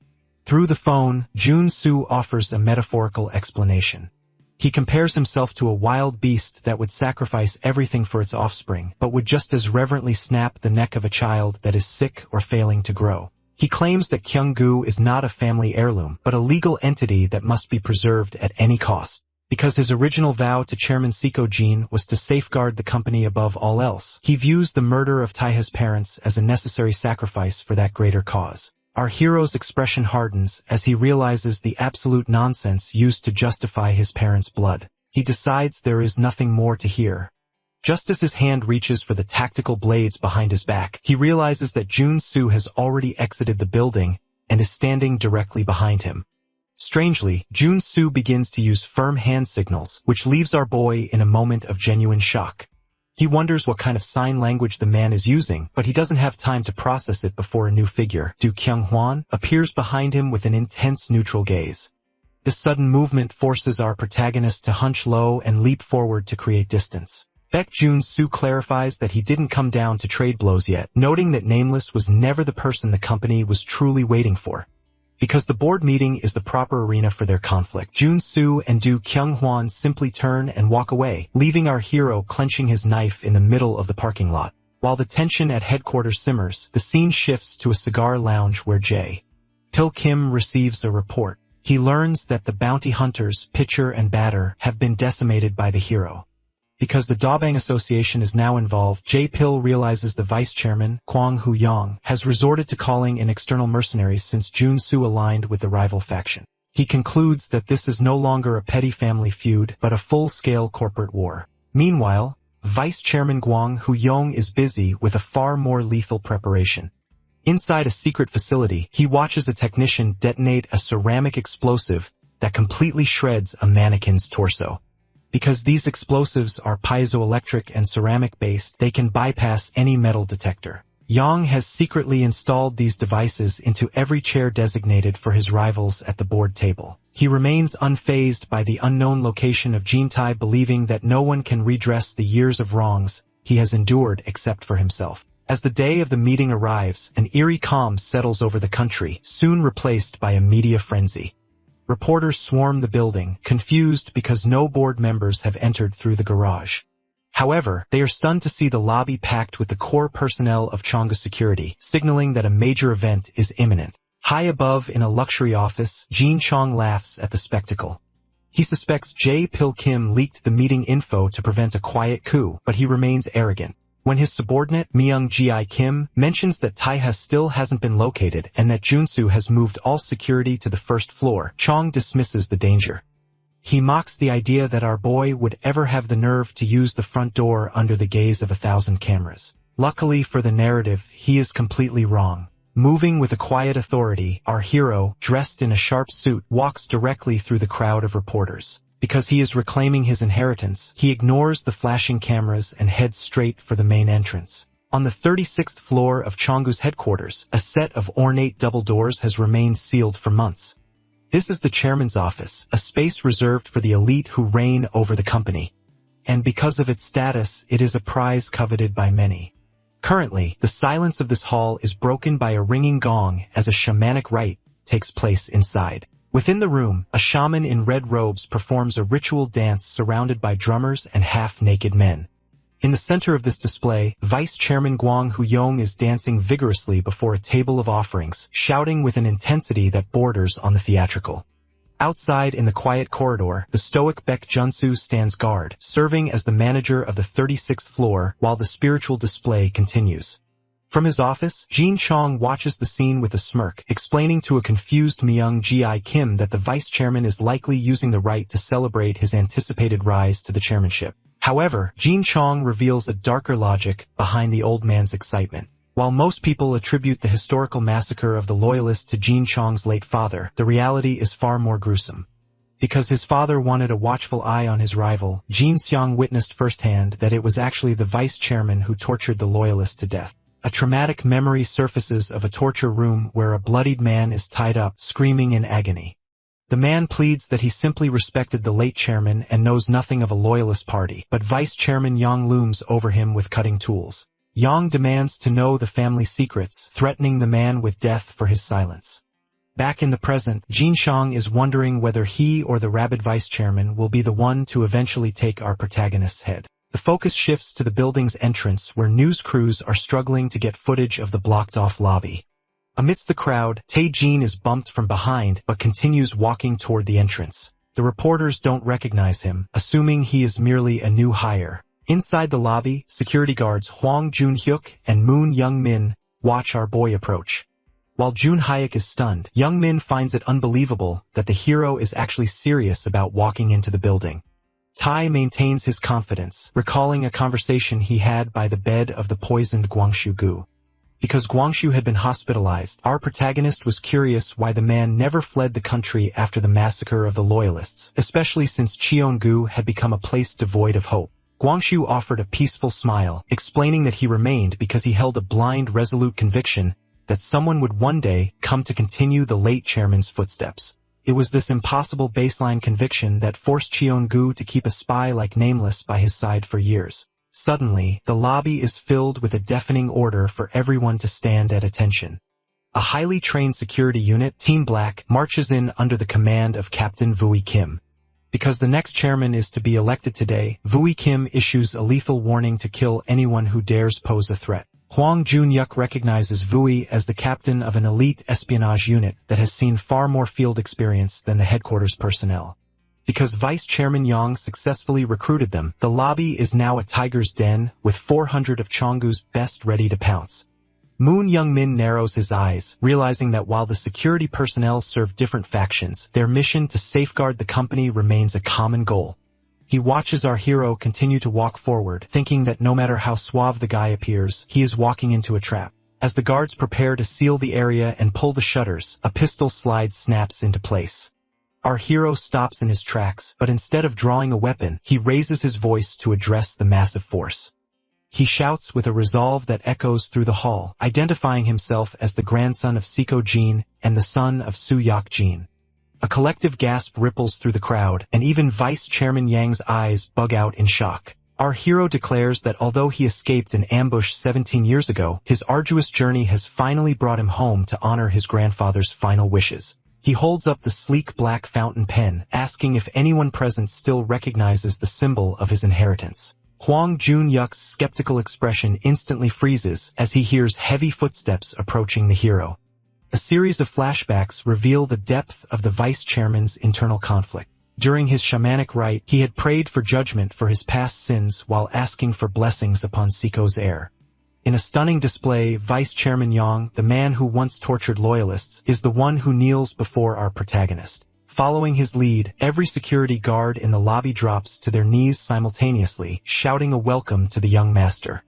Through the phone, Junsu offers a metaphorical explanation. He compares himself to a wild beast that would sacrifice everything for its offspring, but would just as reverently snap the neck of a child that is sick or failing to grow. He claims that Kyunggu is not a family heirloom, but a legal entity that must be preserved at any cost. Because his original vow to Chairman Siko-jin was to safeguard the company above all else, he views the murder of Taiha's parents as a necessary sacrifice for that greater cause. Our hero's expression hardens as he realizes the absolute nonsense used to justify his parents' blood. He decides there is nothing more to hear. Just as his hand reaches for the tactical blades behind his back, he realizes that Junsu has already exited the building and is standing directly behind him. Strangely, Junsu begins to use firm hand signals, which leaves our boy in a moment of genuine shock. He wonders what kind of sign language the man is using, but he doesn't have time to process it before a new figure, Do Kyung-hwan, appears behind him with an intense neutral gaze. This sudden movement forces our protagonist to hunch low and leap forward to create distance. Baek Jun-soo clarifies that he didn't come down to trade blows yet, noting that Nameless was never the person the company was truly waiting for. Because the board meeting is the proper arena for their conflict, Jun-soo and Do Kyung-hwan simply turn and walk away, leaving our hero clenching his knife in the middle of the parking lot. While the tension at headquarters simmers, the scene shifts to a cigar lounge where Pil Kim receives a report. He learns that the bounty hunters, pitcher and batter, have been decimated by the hero. Because the Dabang Association is now involved, Pil realizes the vice chairman, Kwang Hu-yong, has resorted to calling in external mercenaries since Jun-soo aligned with the rival faction. He concludes that this is no longer a petty family feud, but a full-scale corporate war. Meanwhile, Vice Chairman Kwang Hu-yong is busy with a far more lethal preparation. Inside a secret facility, he watches a technician detonate a ceramic explosive that completely shreds a mannequin's torso. Because these explosives are piezoelectric and ceramic-based, they can bypass any metal detector. Yang has secretly installed these devices into every chair designated for his rivals at the board table. He remains unfazed by the unknown location of Jintai, believing that no one can redress the years of wrongs he has endured except for himself. As the day of the meeting arrives, an eerie calm settles over the country, soon replaced by a media frenzy. Reporters swarm the building, confused because no board members have entered through the garage. However, they are stunned to see the lobby packed with the core personnel of Changgu Security, signaling that a major event is imminent. High above in a luxury office, Jin Chong laughs at the spectacle. He suspects Pil Kim leaked the meeting info to prevent a quiet coup, but he remains arrogant. When his subordinate, Myung-ji Kim, mentions that Taiha still hasn't been located and that Jun-soo has moved all security to the first floor, Chong dismisses the danger. He mocks the idea that our boy would ever have the nerve to use the front door under the gaze of 1,000 cameras. Luckily for the narrative, he is completely wrong. Moving with a quiet authority, our hero, dressed in a sharp suit, walks directly through the crowd of reporters. Because he is reclaiming his inheritance, he ignores the flashing cameras and heads straight for the main entrance. On the 36th floor of Changgu's headquarters, a set of ornate double doors has remained sealed for months. This is the chairman's office, a space reserved for the elite who reign over the company. And because of its status, it is a prize coveted by many. Currently, the silence of this hall is broken by a ringing gong as a shamanic rite takes place inside. Within the room, a shaman in red robes performs a ritual dance surrounded by drummers and half-naked men. In the center of this display, Vice Chairman Kwang Hu-yong is dancing vigorously before a table of offerings, shouting with an intensity that borders on the theatrical. Outside in the quiet corridor, the stoic Baek Jun-soo stands guard, serving as the manager of the 36th floor while the spiritual display continues. From his office, Jin Chong watches the scene with a smirk, explaining to a confused Myung-ji Kim that the vice chairman is likely using the right to celebrate his anticipated rise to the chairmanship. However, Jin Chong reveals a darker logic behind the old man's excitement. While most people attribute the historical massacre of the Loyalists to Jin Chong's late father, the reality is far more gruesome. Because his father wanted a watchful eye on his rival, Jin Seong witnessed firsthand that it was actually the vice chairman who tortured the Loyalists to death. A traumatic memory surfaces of a torture room where a bloodied man is tied up, screaming in agony. The man pleads that he simply respected the late chairman and knows nothing of a loyalist party, but Vice Chairman Yang looms over him with cutting tools. Yang demands to know the family secrets, threatening the man with death for his silence. Back in the present, Jin Chong is wondering whether he or the rabid vice chairman will be the one to eventually take our protagonist's head. The focus shifts to the building's entrance where news crews are struggling to get footage of the blocked-off lobby. Amidst the crowd, Tae-jin is bumped from behind but continues walking toward the entrance. The reporters don't recognize him, assuming he is merely a new hire. Inside the lobby, security guards Hwang Jun-hyuk and Moon Young-min watch our boy approach. While Jun Hyuk is stunned, Young-min finds it unbelievable that the hero is actually serious about walking into the building. Tai maintains his confidence, recalling a conversation he had by the bed of the poisoned Gwangshu-gu. Because Gwangshu had been hospitalized, our protagonist was curious why the man never fled the country after the massacre of the Loyalists, especially since Cheongu had become a place devoid of hope. Gwangshu offered a peaceful smile, explaining that he remained because he held a blind, resolute conviction that someone would one day come to continue the late chairman's footsteps. It was this impossible baseline conviction that forced Cheon-gu to keep a spy like Nameless by his side for years. Suddenly, the lobby is filled with a deafening order for everyone to stand at attention. A highly trained security unit, Team Black, marches in under the command of Captain Vui Kim. Because the next chairman is to be elected today, Vui Kim issues a lethal warning to kill anyone who dares pose a threat. Hwang Jun-yuk recognizes Vui as the captain of an elite espionage unit that has seen far more field experience than the headquarters personnel. Because Vice Chairman Yang successfully recruited them, the lobby is now a tiger's den, with 400 of Chonggu's best ready to pounce. Moon Young-min narrows his eyes, realizing that while the security personnel serve different factions, their mission to safeguard the company remains a common goal. He watches our hero continue to walk forward, thinking that no matter how suave the guy appears, he is walking into a trap. As the guards prepare to seal the area and pull the shutters, a pistol slide snaps into place. Our hero stops in his tracks, but instead of drawing a weapon, he raises his voice to address the massive force. He shouts with a resolve that echoes through the hall, identifying himself as the grandson of Siko Jin and the son of Su-yak Jin. A collective gasp ripples through the crowd, and even Vice Chairman Yang's eyes bug out in shock. Our hero declares that although he escaped an ambush 17 years ago, his arduous journey has finally brought him home to honor his grandfather's final wishes. He holds up the sleek black fountain pen, asking if anyone present still recognizes the symbol of his inheritance. Hwang Jun-yuk's skeptical expression instantly freezes as he hears heavy footsteps approaching the hero. A series of flashbacks reveal the depth of the vice chairman's internal conflict. During his shamanic rite, he had prayed for judgment for his past sins while asking for blessings upon Siko's heir. In a stunning display, Vice Chairman Yang, the man who once tortured loyalists, is the one who kneels before our protagonist. Following his lead, every security guard in the lobby drops to their knees simultaneously, shouting a welcome to the young master.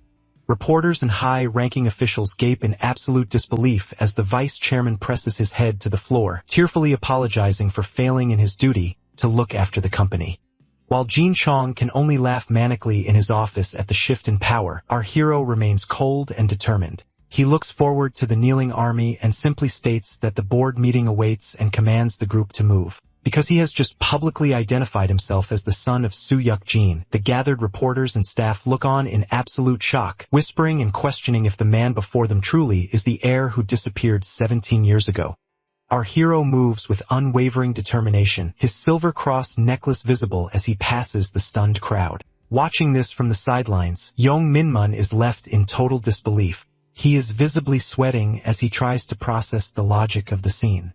Reporters and high-ranking officials gape in absolute disbelief as the vice chairman presses his head to the floor, tearfully apologizing for failing in his duty to look after the company. While Jin Chong can only laugh manically in his office at the shift in power, our hero remains cold and determined. He looks forward to the kneeling army and simply states that the board meeting awaits and commands the group to move. Because he has just publicly identified himself as the son of Su-yak Jin, the gathered reporters and staff look on in absolute shock, whispering and questioning if the man before them truly is the heir who disappeared 17 years ago. Our hero moves with unwavering determination, his silver cross necklace visible as he passes the stunned crowd. Watching this from the sidelines, Yong Minmun is left in total disbelief. He is visibly sweating as he tries to process the logic of the scene.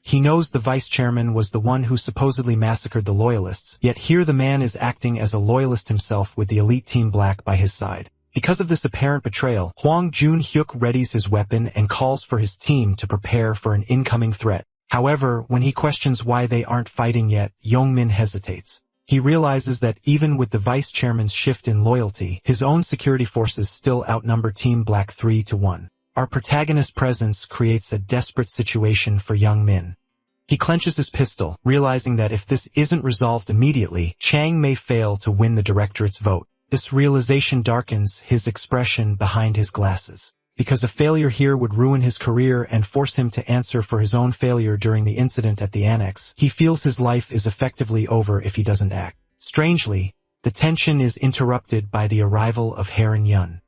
He knows the vice chairman was the one who supposedly massacred the loyalists, yet here the man is acting as a loyalist himself with the elite Team Black by his side. Because of this apparent betrayal, Hwang Jun-hyuk readies his weapon and calls for his team to prepare for an incoming threat. However, when he questions why they aren't fighting yet, Yong-min hesitates. He realizes that even with the vice chairman's shift in loyalty, his own security forces still outnumber Team Black 3-1. Our protagonist's presence creates a desperate situation for Young Min. He clenches his pistol, realizing that if this isn't resolved immediately, Chang may fail to win the directorate's vote. This realization darkens his expression behind his glasses. Because a failure here would ruin his career and force him to answer for his own failure during the incident at the annex, he feels his life is effectively over if he doesn't act. Strangely, the tension is interrupted by the arrival of Heir Yun.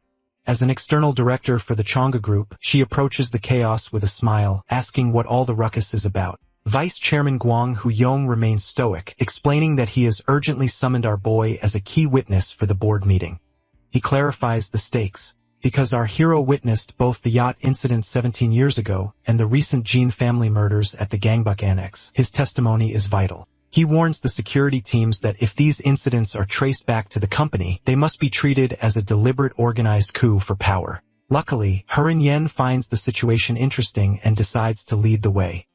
As an external director for the Chonga Group, she approaches the chaos with a smile, asking what all the ruckus is about. Vice Chairman Guang Huyong remains stoic, explaining that he has urgently summoned our boy as a key witness for the board meeting. He clarifies the stakes. Because our hero witnessed both the yacht incident 17 years ago and the recent Jin family murders at the Gangbuk Annex, his testimony is vital. He warns the security teams that if these incidents are traced back to the company, they must be treated as a deliberate organized coup for power. Luckily, Herin Yen finds the situation interesting and decides to lead the way.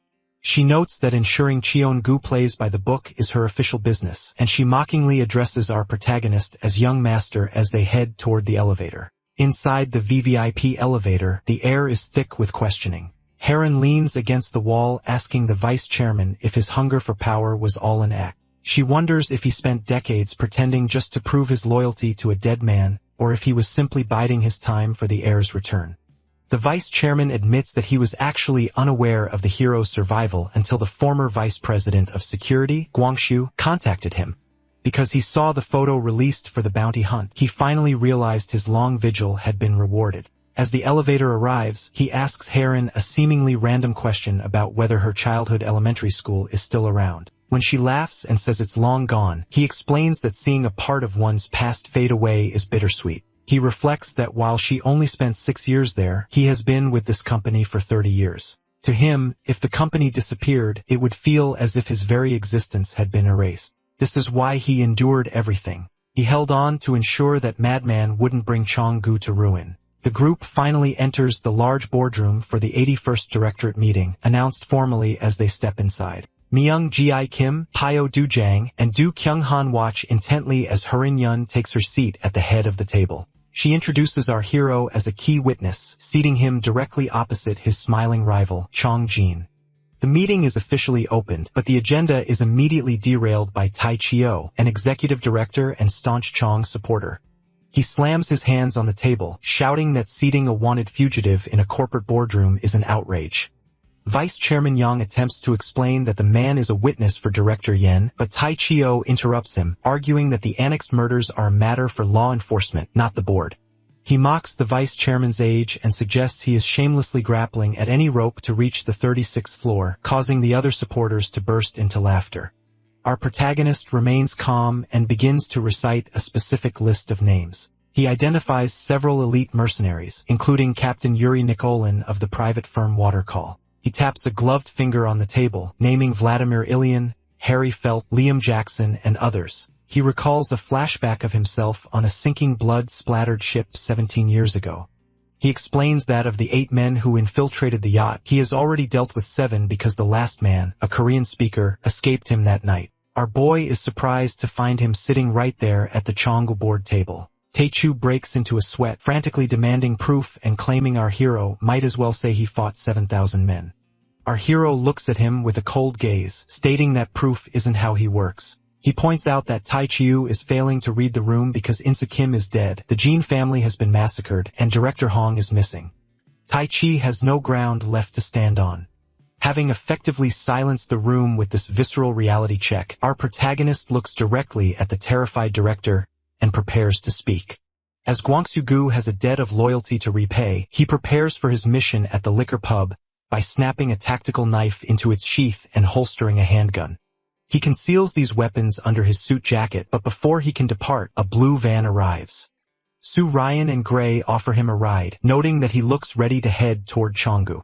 She notes that ensuring Cheon-gu plays by the book is her official business, and she mockingly addresses our protagonist as young master as they head toward the elevator. Inside the VVIP elevator, the air is thick with questioning. Heron leans against the wall asking the vice chairman if his hunger for power was all an act. She wonders if he spent decades pretending just to prove his loyalty to a dead man, or if he was simply biding his time for the heir's return. The vice chairman admits that he was actually unaware of the hero's survival until the former vice president of security, Gwigongja, contacted him. Because he saw the photo released for the bounty hunt, he finally realized his long vigil had been rewarded. As the elevator arrives, he asks Heir a seemingly random question about whether her childhood elementary school is still around. When she laughs and says it's long gone, he explains that seeing a part of one's past fade away is bittersweet. He reflects that while she only spent 6 years there, he has been with this company for 30 years. To him, if the company disappeared, it would feel as if his very existence had been erased. This is why he endured everything. He held on to ensure that Madman wouldn't bring Chong-gu to ruin. The group finally enters the large boardroom for the 81st Directorate meeting, announced formally as they step inside. Myung-ji Kim, Pyo Do-jang, and Do Kyung-han watch intently as Herin-yun takes her seat at the head of the table. She introduces our hero as a key witness, seating him directly opposite his smiling rival, Chong-jin. The meeting is officially opened, but the agenda is immediately derailed by Tai Chio, an executive director and staunch Chong supporter. He slams his hands on the table, shouting that seating a wanted fugitive in a corporate boardroom is an outrage. Vice Chairman Yang attempts to explain that the man is a witness for Director Yen, but Tai Chio interrupts him, arguing that the annexed murders are a matter for law enforcement, not the board. He mocks the vice chairman's age and suggests he is shamelessly grappling at any rope to reach the 36th floor, causing the other supporters to burst into laughter. Our protagonist remains calm and begins to recite a specific list of names. He identifies several elite mercenaries, including Captain Yuri Nikolin of the private firm Watercall. He taps a gloved finger on the table, naming Vladimir Ilyin, Harry Felt, Liam Jackson, and others. He recalls a flashback of himself on a sinking blood-splattered ship 17 years ago. He explains that of the 8 men who infiltrated the yacht, he has already dealt with 7 because the last man, a Korean speaker, escaped him that night. Our boy is surprised to find him sitting right there at the Chonggu board table. Taechu breaks into a sweat, frantically demanding proof and claiming our hero might as well say he fought 7,000 men. Our hero looks at him with a cold gaze, stating that proof isn't how he works. He points out that Tai Chiu is failing to read the room because Insu Kim is dead, the Jin family has been massacred, and Director Hong is missing. Tai Chi has no ground left to stand on. Having effectively silenced the room with this visceral reality check, our protagonist looks directly at the terrified director and prepares to speak. As Gwangsu-gu has a debt of loyalty to repay, he prepares for his mission at the liquor pub by snapping a tactical knife into its sheath and holstering a handgun. He conceals these weapons under his suit jacket, but before he can depart, a blue van arrives. Su Ryan and Gray offer him a ride, noting that he looks ready to head toward Chonggu.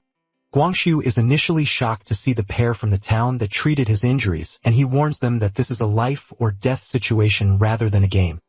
Gwangsu is initially shocked to see the pair from the town that treated his injuries, and he warns them that this is a life or death situation rather than a game.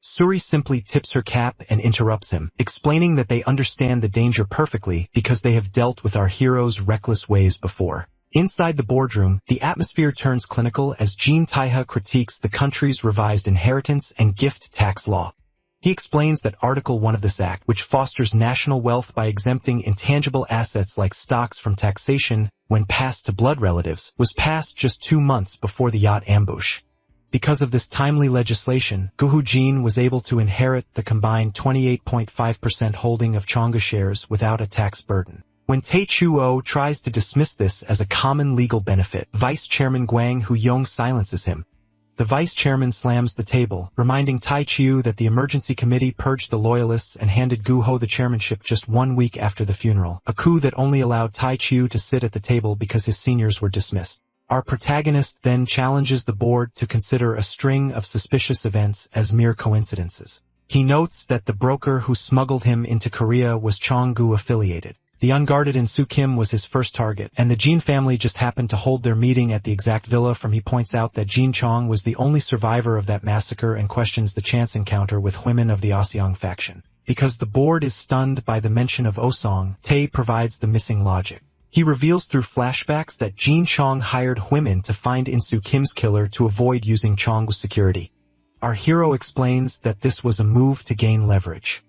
Suri simply tips her cap and interrupts him, explaining that they understand the danger perfectly because they have dealt with our hero's reckless ways before. Inside the boardroom, the atmosphere turns clinical as Jean Taiha critiques the country's revised inheritance and gift tax law. He explains that Article 1 of this act, which fosters national wealth by exempting intangible assets like stocks from taxation when passed to blood relatives, was passed just 2 months before the yacht ambush. Because of this timely legislation, Guhu Jin was able to inherit the combined 28.5% holding of Chonga shares without a tax burden. When Tae Chuo tries to dismiss this as a common legal benefit, Vice Chairman Gwang Hu-yong silences him. The Vice Chairman slams the table, reminding Tai Chiu that the emergency committee purged the loyalists and handed Gu Ho the chairmanship just 1 week after the funeral, a coup that only allowed Tai Chiu to sit at the table because his seniors were dismissed. Our protagonist then challenges the board to consider a string of suspicious events as mere coincidences. He notes that the broker who smuggled him into Korea was Chonggu affiliated. The unguarded Insu Kim was his first target, and the Jin family just happened to hold their meeting at the exact villa from. He points out that Jin Chong was the only survivor of that massacre and questions the chance encounter with women of the Oseong faction. Because the board is stunned by the mention of Osong, Tae provides the missing logic. He reveals through flashbacks that Jin Chong hired women to find Insu Kim's killer to avoid using Chong's security. Our hero explains that this was a move to gain leverage.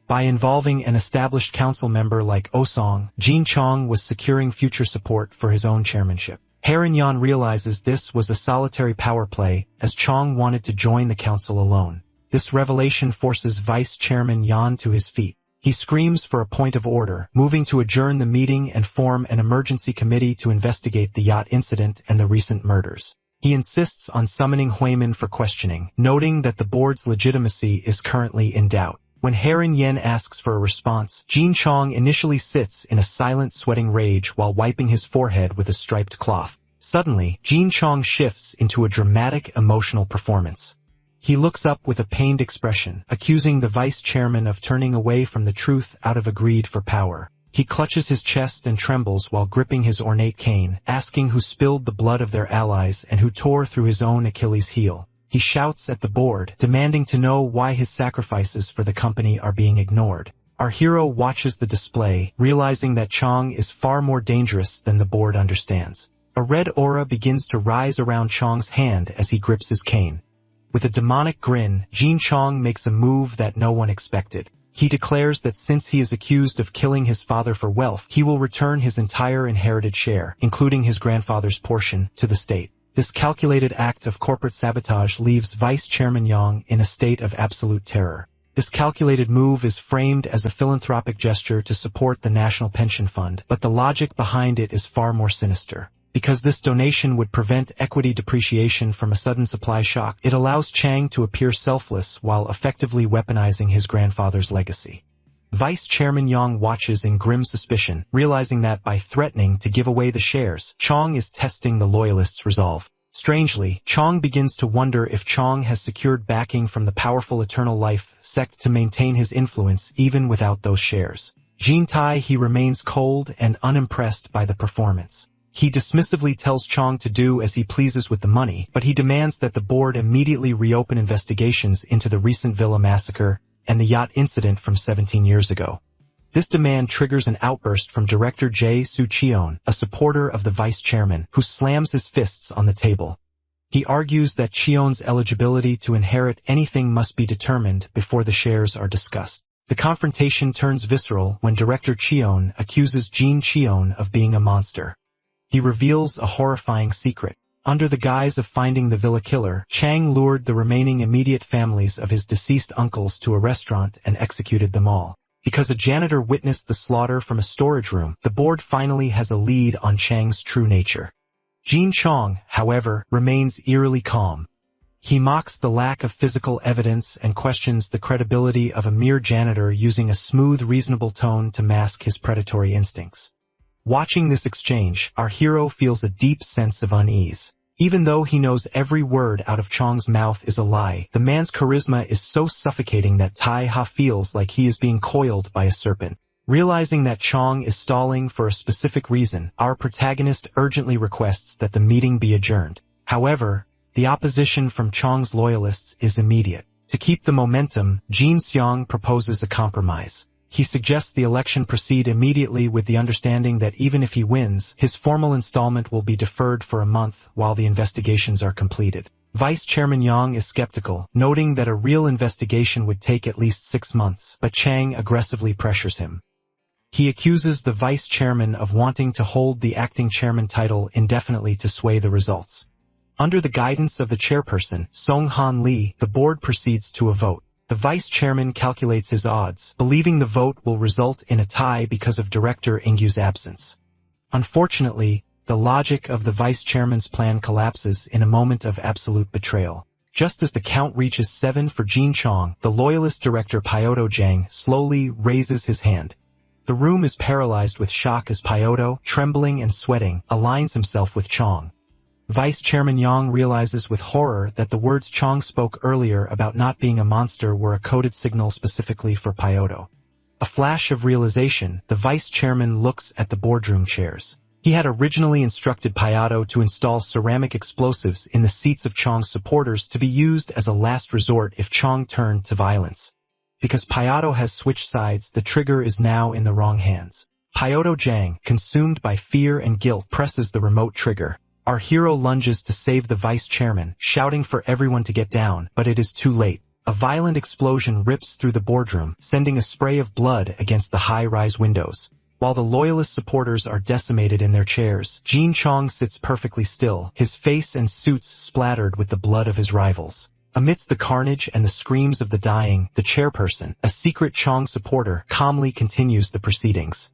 By involving an established council member like Osong, Jin Chong was securing future support for his own chairmanship. Heir Yan realizes this was a solitary power play, as Chong wanted to join the council alone. This revelation forces Vice Chairman Yan to his feet. He screams for a point of order, moving to adjourn the meeting and form an emergency committee to investigate the yacht incident and the recent murders. He insists on summoning Huimin for questioning, noting that the board's legitimacy is currently in doubt. When Heir Yen asks for a response, Jin Chong initially sits in a silent sweating rage while wiping his forehead with a striped cloth. Suddenly, Jin Chong shifts into a dramatic emotional performance. He looks up with a pained expression, accusing the vice chairman of turning away from the truth out of a greed for power. He clutches his chest and trembles while gripping his ornate cane, asking who spilled the blood of their allies and who tore through his own Achilles' heel. He shouts at the board, demanding to know why his sacrifices for the company are being ignored. Our hero watches the display, realizing that Chong is far more dangerous than the board understands. A red aura begins to rise around Chong's hand as he grips his cane. With a demonic grin, Jin Chong makes a move that no one expected. He declares that since he is accused of killing his father for wealth, he will return his entire inherited share, including his grandfather's portion, to the state. This calculated act of corporate sabotage leaves Vice Chairman Yang in a state of absolute terror. This calculated move is framed as a philanthropic gesture to support the National Pension Fund, but the logic behind it is far more sinister. Because this donation would prevent equity depreciation from a sudden supply shock, it allows Chang to appear selfless while effectively weaponizing his grandfather's legacy. Vice Chairman Yang watches in grim suspicion, realizing that by threatening to give away the shares, Chong is testing the loyalists' resolve. Strangely, Chong begins to wonder if Chong has secured backing from the powerful Eternal Life sect to maintain his influence even without those shares. Jin Tai he remains cold and unimpressed by the performance. He dismissively tells Chong to do as he pleases with the money, but he demands that the board immediately reopen investigations into the recent villa massacre and the yacht incident from 17 years ago. This demand triggers an outburst from director Jae Soo-cheon, a supporter of the vice chairman, who slams his fists on the table. He argues that Cheon's eligibility to inherit anything must be determined before the shares are discussed. The confrontation turns visceral when director Cheon accuses Jin Cheon of being a monster. He reveals a horrifying secret. Under the guise of finding the villa killer, Chang lured the remaining immediate families of his deceased uncles to a restaurant and executed them all. Because a janitor witnessed the slaughter from a storage room, the board finally has a lead on Chang's true nature. Jin Chong, however, remains eerily calm. He mocks the lack of physical evidence and questions the credibility of a mere janitor using a smooth, reasonable tone to mask his predatory instincts. Watching this exchange, our hero feels a deep sense of unease. Even though he knows every word out of Chong's mouth is a lie, the man's charisma is so suffocating that Tai Ha feels like he is being coiled by a serpent. Realizing that Chong is stalling for a specific reason, our protagonist urgently requests that the meeting be adjourned. However, the opposition from Chong's loyalists is immediate. To keep the momentum, Jin Seong proposes a compromise. He suggests the election proceed immediately with the understanding that even if he wins, his formal installment will be deferred for a month while the investigations are completed. Vice Chairman Yang is skeptical, noting that a real investigation would take at least 6 months, but Chang aggressively pressures him. He accuses the vice chairman of wanting to hold the acting chairman title indefinitely to sway the results. Under the guidance of the chairperson, Song Han Lee, the board proceeds to a vote. The vice chairman calculates his odds, believing the vote will result in a tie because of director Ingyu's absence. Unfortunately, the logic of the vice chairman's plan collapses in a moment of absolute betrayal. Just as the count reaches 7 for Jin Chong, the loyalist director Pyoto Jang slowly raises his hand. The room is paralyzed with shock as Pyoto, trembling and sweating, aligns himself with Chong. Vice Chairman Yang realizes with horror that the words Chong spoke earlier about not being a monster were a coded signal specifically for Pyoto. A flash of realization, the vice chairman looks at the boardroom chairs. He had originally instructed Pyoto to install ceramic explosives in the seats of Chong's supporters to be used as a last resort if Chong turned to violence. Because Pyoto has switched sides, the trigger is now in the wrong hands. Pyoto Jang, consumed by fear and guilt, presses the remote trigger. Our hero lunges to save the vice chairman, shouting for everyone to get down, but it is too late. A violent explosion rips through the boardroom, sending a spray of blood against the high-rise windows. While the loyalist supporters are decimated in their chairs, Jin Chong sits perfectly still, his face and suits splattered with the blood of his rivals. Amidst the carnage and the screams of the dying, the chairperson, a secret Chong supporter, calmly continues the proceedings.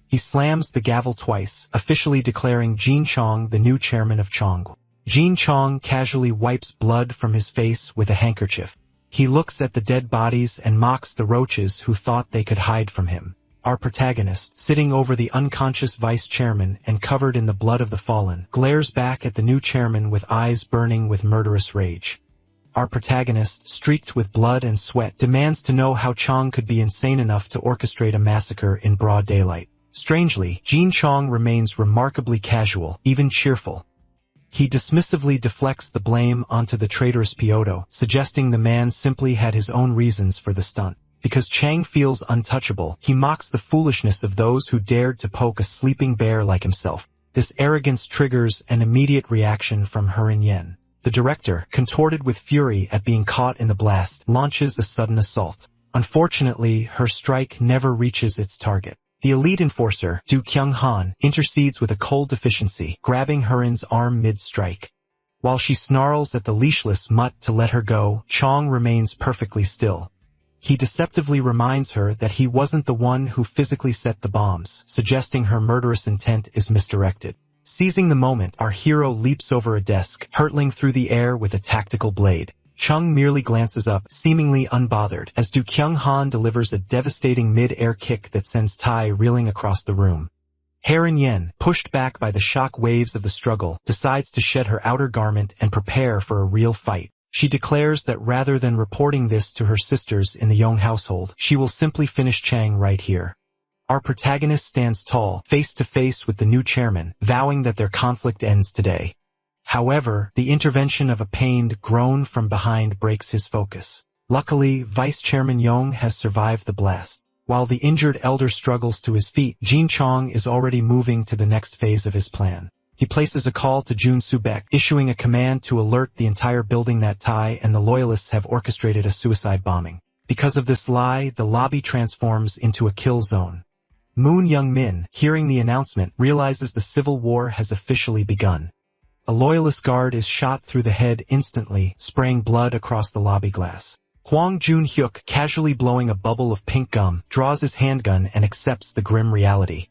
He slams the gavel twice, officially declaring Jin Chong the new chairman of Chong. Jin Chong casually wipes blood from his face with a handkerchief. He looks at the dead bodies and mocks the roaches who thought they could hide from him. Our protagonist, sitting over the unconscious vice chairman and covered in the blood of the fallen, glares back at the new chairman with eyes burning with murderous rage. Our protagonist, streaked with blood and sweat, demands to know how Chong could be insane enough to orchestrate a massacre in broad daylight. Strangely, Jin Chong remains remarkably casual, even cheerful. He dismissively deflects the blame onto the traitorous Pyoto, suggesting the man simply had his own reasons for the stunt. Because Chang feels untouchable, he mocks the foolishness of those who dared to poke a sleeping bear like himself. This arrogance triggers an immediate reaction from Herin Yen. The director, contorted with fury at being caught in the blast, launches a sudden assault. Unfortunately, her strike never reaches its target. The elite enforcer, Du Kyung-han, intercedes with a cold deficiency, grabbing Herin's arm mid-strike. While she snarls at the leashless mutt to let her go, Chong remains perfectly still. He deceptively reminds her that he wasn't the one who physically set the bombs, suggesting her murderous intent is misdirected. Seizing the moment, our hero leaps over a desk, hurtling through the air with a tactical blade. Chung merely glances up, seemingly unbothered, as Du Kyung-han delivers a devastating mid-air kick that sends Tai reeling across the room. Herin Yen, pushed back by the shock waves of the struggle, decides to shed her outer garment and prepare for a real fight. She declares that rather than reporting this to her sisters in the Yong household, she will simply finish Chang right here. Our protagonist stands tall, face to face with the new chairman, vowing that their conflict ends today. However, the intervention of a pained groan from behind breaks his focus. Luckily, Vice Chairman Yong has survived the blast. While the injured elder struggles to his feet, Jin Chong is already moving to the next phase of his plan. He places a call to Jun Subek, issuing a command to alert the entire building that Tai and the loyalists have orchestrated a suicide bombing. Because of this lie, the lobby transforms into a kill zone. Moon Young-min, hearing the announcement, realizes the civil war has officially begun. A loyalist guard is shot through the head instantly, spraying blood across the lobby glass. Hwang Jun-hyuk, casually blowing a bubble of pink gum, draws his handgun and accepts the grim reality.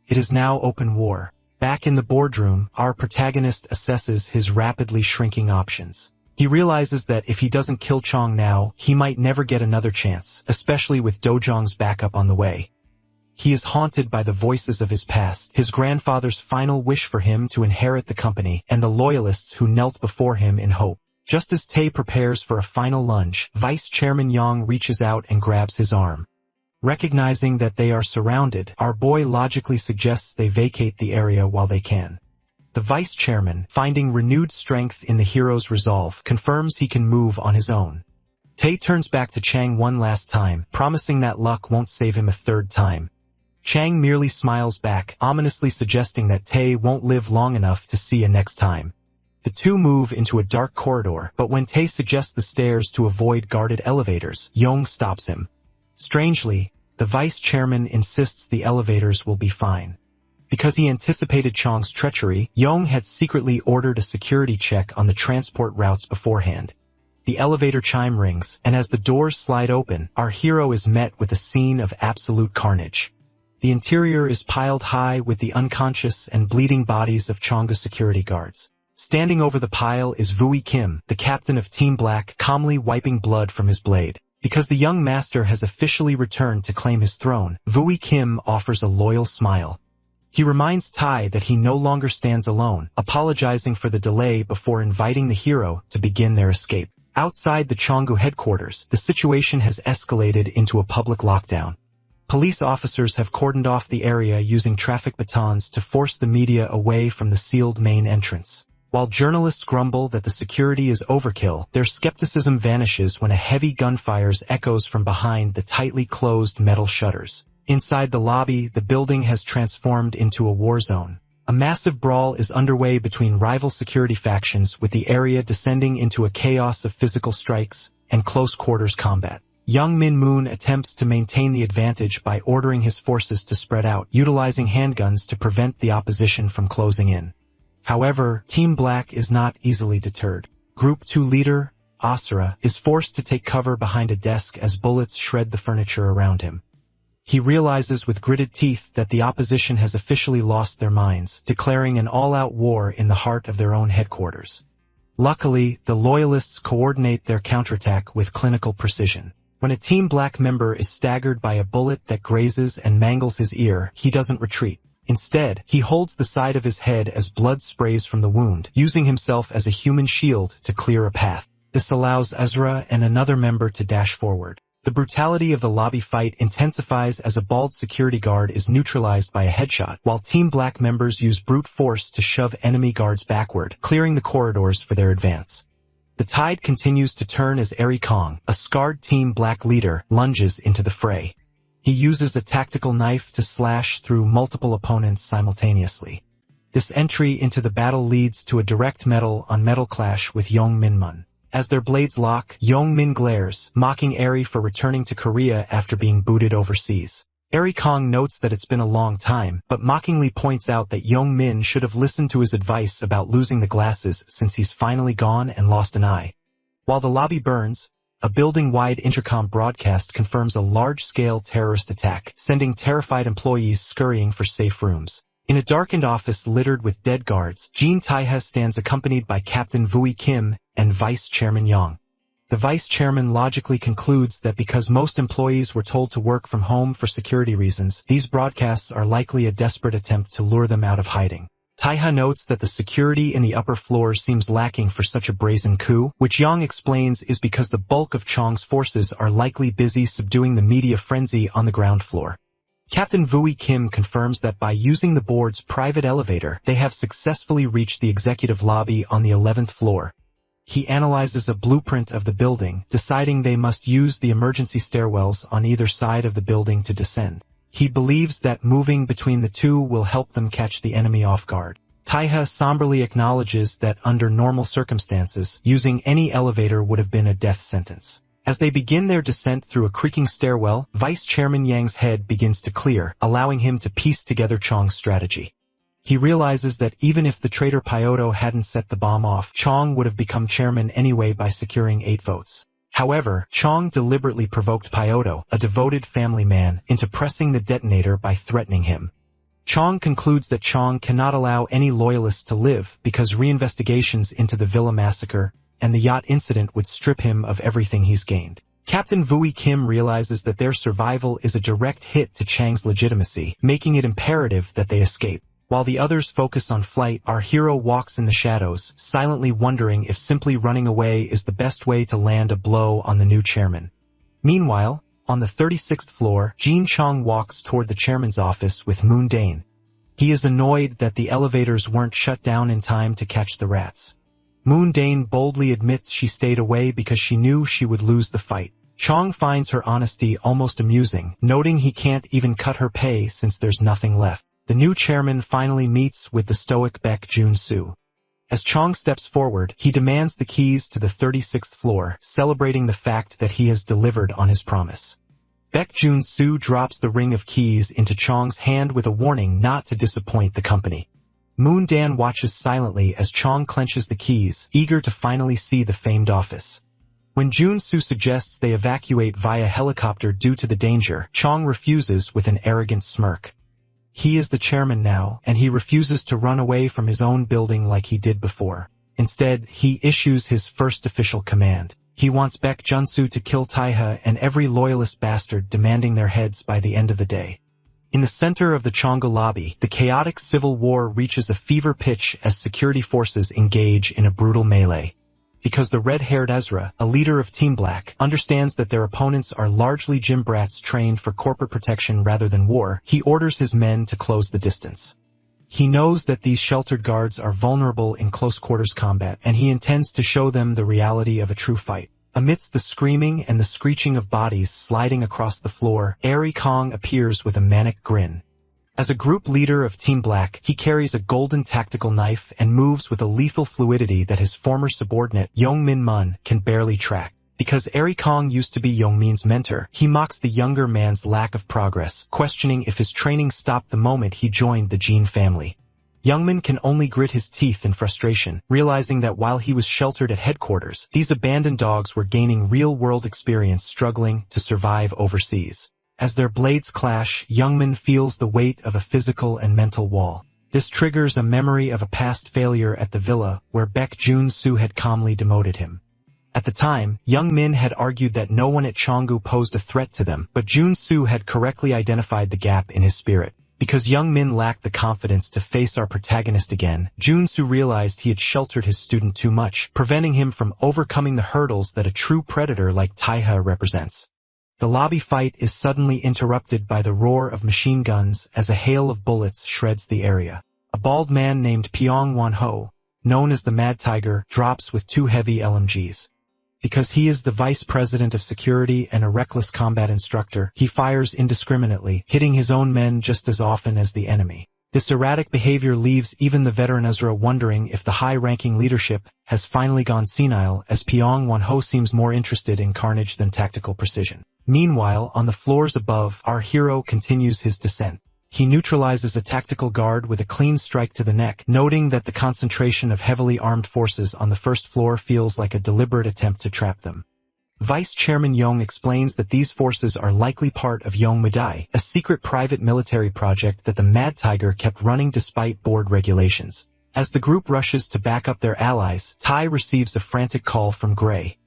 It is now open war. Back in the boardroom, our protagonist assesses his rapidly shrinking options. He realizes that if he doesn't kill Chong now, he might never get another chance, especially with Dojong's backup on the way. He is haunted by the voices of his past, his grandfather's final wish for him to inherit the company, and the loyalists who knelt before him in hope. Just as Tae prepares for a final lunge, Vice Chairman Yang reaches out and grabs his arm. Recognizing that they are surrounded, our boy logically suggests they vacate the area while they can. The vice chairman, finding renewed strength in the hero's resolve, confirms he can move on his own. Tae turns back to Chang one last time, promising that luck won't save him a third time. Chang merely smiles back, ominously suggesting that Tae won't live long enough to see a next time. The two move into a dark corridor, but when Tae suggests the stairs to avoid guarded elevators, Yong stops him. Strangely, the vice chairman insists the elevators will be fine. Because he anticipated Chong's treachery, Yong had secretly ordered a security check on the transport routes beforehand. The elevator chime rings, and as the doors slide open, our hero is met with a scene of absolute carnage. The interior is piled high with the unconscious and bleeding bodies of Chonga security guards. Standing over the pile is Vui Kim, the captain of Team Black, calmly wiping blood from his blade. Because the young master has officially returned to claim his throne, Vui Kim offers a loyal smile. He reminds Tai that he no longer stands alone, apologizing for the delay before inviting the hero to begin their escape. Outside the Chongu headquarters, the situation has escalated into a public lockdown. Police officers have cordoned off the area using traffic batons to force the media away from the sealed main entrance. While journalists grumble that the security is overkill, their skepticism vanishes when a heavy gunfire echoes from behind the tightly closed metal shutters. Inside the lobby, the building has transformed into a war zone. A massive brawl is underway between rival security factions, with the area descending into a chaos of physical strikes and close-quarters combat. Young Min Moon attempts to maintain the advantage by ordering his forces to spread out, utilizing handguns to prevent the opposition from closing in. However, Team Black is not easily deterred. Group 2 leader, Asura, is forced to take cover behind a desk as bullets shred the furniture around him. He realizes with gritted teeth that the opposition has officially lost their minds, declaring an all-out war in the heart of their own headquarters. Luckily, the Loyalists coordinate their counterattack with clinical precision. When a Team Black member is staggered by a bullet that grazes and mangles his ear, he doesn't retreat. Instead, he holds the side of his head as blood sprays from the wound, using himself as a human shield to clear a path. This allows Asura and another member to dash forward. The brutality of the lobby fight intensifies as a bald security guard is neutralized by a headshot, while Team Black members use brute force to shove enemy guards backward, clearing the corridors for their advance. The tide continues to turn as Heir, a scarred Team Black leader, lunges into the fray. He uses a tactical knife to slash through multiple opponents simultaneously. This entry into the battle leads to a direct metal-on-metal clash with Yong-min. As their blades lock, Yong-min glares, mocking Heir for returning to Korea after being booted overseas. Heir notes that it's been a long time, but mockingly points out that Yong-min should have listened to his advice about losing the glasses since he's finally gone and lost an eye. While the lobby burns, a building-wide intercom broadcast confirms a large-scale terrorist attack, sending terrified employees scurrying for safe rooms. In a darkened office littered with dead guards, Jin Taeha stands accompanied by Captain Vui Kim and Vice Chairman Yang. The Vice Chairman logically concludes that because most employees were told to work from home for security reasons, these broadcasts are likely a desperate attempt to lure them out of hiding. Taeha notes that the security in the upper floors seems lacking for such a brazen coup, which Yang explains is because the bulk of Chong's forces are likely busy subduing the media frenzy on the ground floor. Captain Vui Kim confirms that by using the board's private elevator, they have successfully reached the executive lobby on the 11th floor. He analyzes a blueprint of the building, deciding they must use the emergency stairwells on either side of the building to descend. He believes that moving between the two will help them catch the enemy off guard. Taeha somberly acknowledges that under normal circumstances, using any elevator would have been a death sentence. As they begin their descent through a creaking stairwell, Vice Chairman Yang's head begins to clear, allowing him to piece together Chong's strategy. He realizes that even if the traitor Pyoto hadn't set the bomb off, Chong would have become chairman anyway by securing 8 votes. However, Chong deliberately provoked Pyoto, a devoted family man, into pressing the detonator by threatening him. Chong concludes that Chong cannot allow any loyalists to live because reinvestigations into the Villa massacre and the yacht incident would strip him of everything he's gained. Captain Vui Kim realizes that their survival is a direct hit to Chang's legitimacy, making it imperative that they escape. While the others focus on flight, our hero walks in the shadows, silently wondering if simply running away is the best way to land a blow on the new chairman. Meanwhile, on the 36th floor, Jin Chong walks toward the chairman's office with Moon Dane. He is annoyed that the elevators weren't shut down in time to catch the rats. Moon Dane boldly admits she stayed away because she knew she would lose the fight. Chong finds her honesty almost amusing, noting he can't even cut her pay since there's nothing left. The new chairman finally meets with the stoic Baek Jun-soo. As Chong steps forward, he demands the keys to the 36th floor, celebrating the fact that he has delivered on his promise. Baek Jun-soo drops the ring of keys into Chong's hand with a warning not to disappoint the company. Moon Dan watches silently as Chong clenches the keys, eager to finally see the famed office. When Jun-soo suggests they evacuate via helicopter due to the danger, Chong refuses with an arrogant smirk. He is the chairman now, and he refuses to run away from his own building like he did before. Instead, he issues his first official command. He wants Baek Jun-soo to kill Taeha and every loyalist bastard demanding their heads by the end of the day. In the center of the Chonga lobby, the chaotic civil war reaches a fever pitch as security forces engage in a brutal melee. Because the red-haired Asura, a leader of Team Black, understands that their opponents are largely gym brats trained for corporate protection rather than war, he orders his men to close the distance. He knows that these sheltered guards are vulnerable in close-quarters combat, and he intends to show them the reality of a true fight. Amidst the screaming and the screeching of bodies sliding across the floor, Heir appears with a manic grin. As a group leader of Team Black, he carries a golden tactical knife and moves with a lethal fluidity that his former subordinate, Yong-min can barely track. Because Heir used to be Yong-min's mentor, he mocks the younger man's lack of progress, questioning if his training stopped the moment he joined the Jin family. Youngmin can only grit his teeth in frustration, realizing that while he was sheltered at headquarters, these abandoned dogs were gaining real-world experience struggling to survive overseas. As their blades clash, Youngmin feels the weight of a physical and mental wall. This triggers a memory of a past failure at the villa where Baek Jun-soo had calmly demoted him. At the time, Youngmin had argued that no one at Cheonggu posed a threat to them, but Jun-soo had correctly identified the gap in his spirit. Because Youngmin lacked the confidence to face our protagonist again, Jun-soo realized he had sheltered his student too much, preventing him from overcoming the hurdles that a true predator like Taiha represents. The lobby fight is suddenly interrupted by the roar of machine guns as a hail of bullets shreds the area. A bald man named Pyong Won-ho, known as the Mad Tiger, drops with 2 heavy LMGs. Because he is the vice president of security and a reckless combat instructor, he fires indiscriminately, hitting his own men just as often as the enemy. This erratic behavior leaves even the veteran Asura wondering if the high-ranking leadership has finally gone senile, as Pyong Won-ho seems more interested in carnage than tactical precision. Meanwhile, on the floors above, our hero continues his descent. He neutralizes a tactical guard with a clean strike to the neck, noting that the concentration of heavily armed forces on the first floor feels like a deliberate attempt to trap them. Vice Chairman Yong explains that these forces are likely part of Yongmudai, a secret private military project that the Mad Tiger kept running despite board regulations. As the group rushes to back up their allies, Tai receives a frantic call from Gray.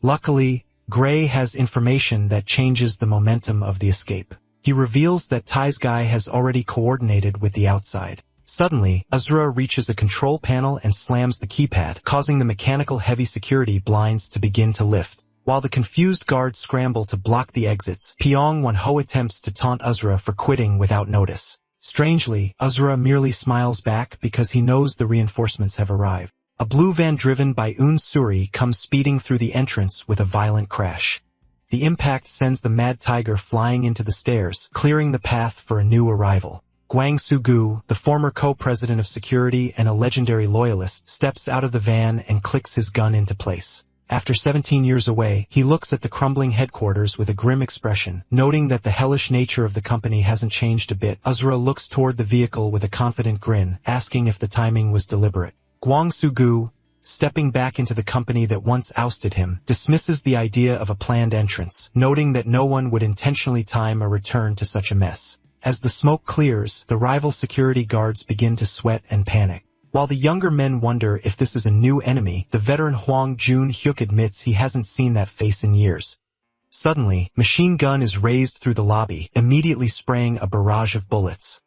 Luckily, Gray has information that changes the momentum of the escape. He reveals that Tai's guy has already coordinated with the outside. Suddenly, Asura reaches a control panel and slams the keypad, causing the mechanical heavy security blinds to begin to lift. While the confused guards scramble to block the exits, Pyong Won-ho attempts to taunt Asura for quitting without notice. Strangely, Asura merely smiles back because he knows the reinforcements have arrived. A blue van driven by Eun Suri comes speeding through the entrance with a violent crash. The impact sends the Mad Tiger flying into the stairs, clearing the path for a new arrival. Gwang Soo-gu, the former co-president of security and a legendary loyalist, steps out of the van and clicks his gun into place. After 17 years away, he looks at the crumbling headquarters with a grim expression. Noting that the hellish nature of the company hasn't changed a bit, Asura looks toward the vehicle with a confident grin, asking if the timing was deliberate. Gwang Soo-gu, stepping back into the company that once ousted him, dismisses the idea of a planned entrance, noting that no one would intentionally time a return to such a mess. As the smoke clears, the rival security guards begin to sweat and panic. While the younger men wonder if this is a new enemy, the veteran Hwang Jun-hyuk admits he hasn't seen that face in years. Suddenly, machine gun is raised through the lobby, immediately spraying a barrage of bullets.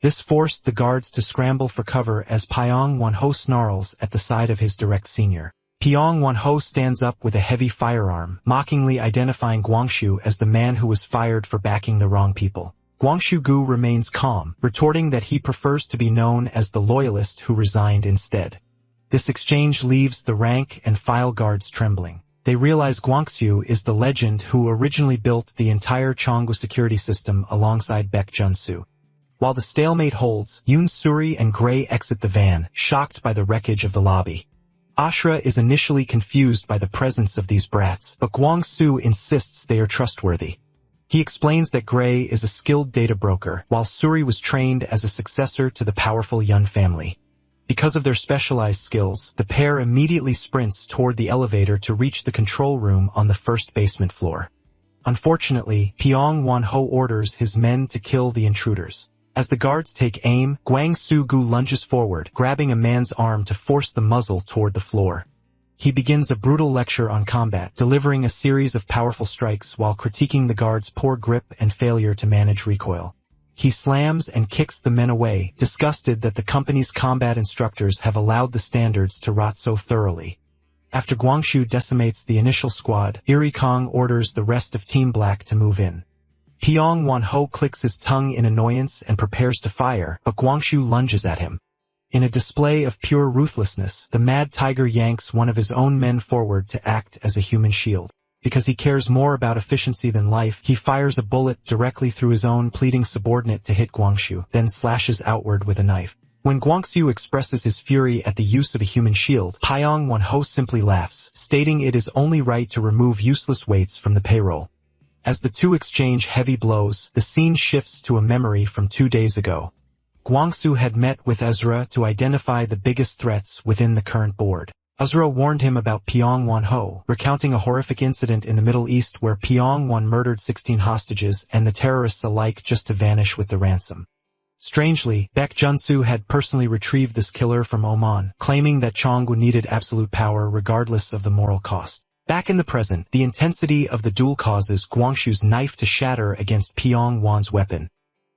This forced the guards to scramble for cover as Pyong Won-ho snarls at the side of his direct senior. Pyong Won-ho stands up with a heavy firearm, mockingly identifying Gwangshu as the man who was fired for backing the wrong people. Gwangshu-gu remains calm, retorting that he prefers to be known as the loyalist who resigned instead. This exchange leaves the rank and file guards trembling. They realize Gwangshu is the legend who originally built the entire Cheonggu security system alongside Baek Jun-soo. While the stalemate holds, Eun Suri and Gray exit the van, shocked by the wreckage of the lobby. Asura is initially confused by the presence of these brats, but Gwang-soo insists they are trustworthy. He explains that Gray is a skilled data broker, while Suri was trained as a successor to the powerful Yun family. Because of their specialized skills, the pair immediately sprints toward the elevator to reach the control room on the first basement floor. Unfortunately, Pyong Won-ho orders his men to kill the intruders. As the guards take aim, Gwang Soo-gu lunges forward, grabbing a man's arm to force the muzzle toward the floor. He begins a brutal lecture on combat, delivering a series of powerful strikes while critiquing the guards' poor grip and failure to manage recoil. He slams and kicks the men away, disgusted that the company's combat instructors have allowed the standards to rot so thoroughly. After Gwangshu decimates the initial squad, Iri Kong orders the rest of Team Black to move in. Pyong Won-ho clicks his tongue in annoyance and prepares to fire, but Gwangshu lunges at him. In a display of pure ruthlessness, the Mad Tiger yanks one of his own men forward to act as a human shield. Because he cares more about efficiency than life, he fires a bullet directly through his own pleading subordinate to hit Gwangshu, then slashes outward with a knife. When Gwangshu expresses his fury at the use of a human shield, Pyong Won-ho simply laughs, stating it is only right to remove useless weights from the payroll. As the two exchange heavy blows, the scene shifts to a memory from 2 days ago. Gwangsu had met with Asura to identify the biggest threats within the current board. Asura warned him about Pyongwon-ho, recounting a horrific incident in the Middle East where Pyongwon murdered 16 hostages and the terrorists alike just to vanish with the ransom. Strangely, Baek Junsu had personally retrieved this killer from Oman, claiming that Chonggu needed absolute power regardless of the moral cost. Back in the present, the intensity of the duel causes Guangshu's knife to shatter against Pyongwon's weapon.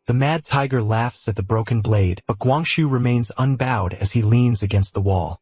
The Mad Tiger laughs at the broken blade, but Guangshu remains unbowed as he leans against the wall.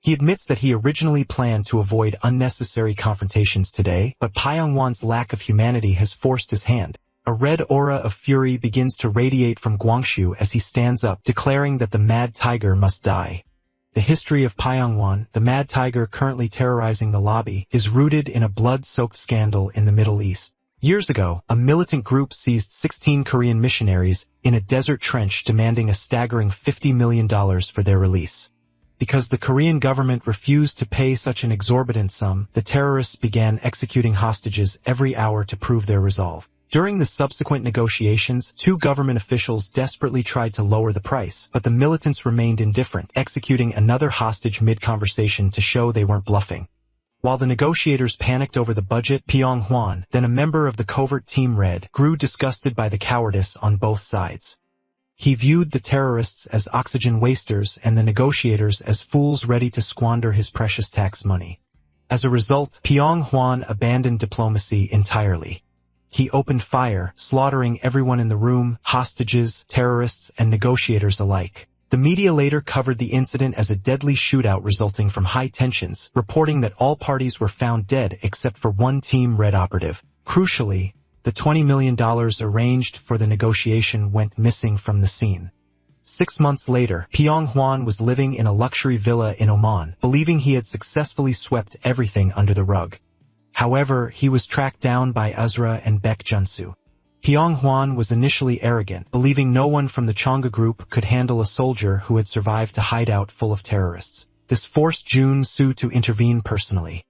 He admits that he originally planned to avoid unnecessary confrontations today, but Pyongwon's lack of humanity has forced his hand. A red aura of fury begins to radiate from Guangshu as he stands up, declaring that the Mad Tiger must die. The history of Pyongwon, the Mad Tiger currently terrorizing the lobby, is rooted in a blood-soaked scandal in the Middle East. Years ago, a militant group seized 16 Korean missionaries in a desert trench demanding a staggering $50 million for their release. Because the Korean government refused to pay such an exorbitant sum, the terrorists began executing hostages every hour to prove their resolve. During the subsequent negotiations, 2 government officials desperately tried to lower the price, but the militants remained indifferent, executing another hostage mid-conversation to show they weren't bluffing. While the negotiators panicked over the budget, Pyonghwan, then a member of the covert Team Red, grew disgusted by the cowardice on both sides. He viewed the terrorists as oxygen wasters and the negotiators as fools ready to squander his precious tax money. As a result, Pyonghwan abandoned diplomacy entirely. He opened fire, slaughtering everyone in the room, hostages, terrorists, and negotiators alike. The media later covered the incident as a deadly shootout resulting from high tensions, reporting that all parties were found dead except for one Team Red operative. Crucially, the $20 million arranged for the negotiation went missing from the scene. 6 months later, Pyonghwan was living in a luxury villa in Oman, believing he had successfully swept everything under the rug. However, he was tracked down by Asura and Baek Junsu. Pyonghwan was initially arrogant, believing no one from the Chonga group could handle a soldier who had survived a hideout full of terrorists. This forced Jun-soo to intervene personally.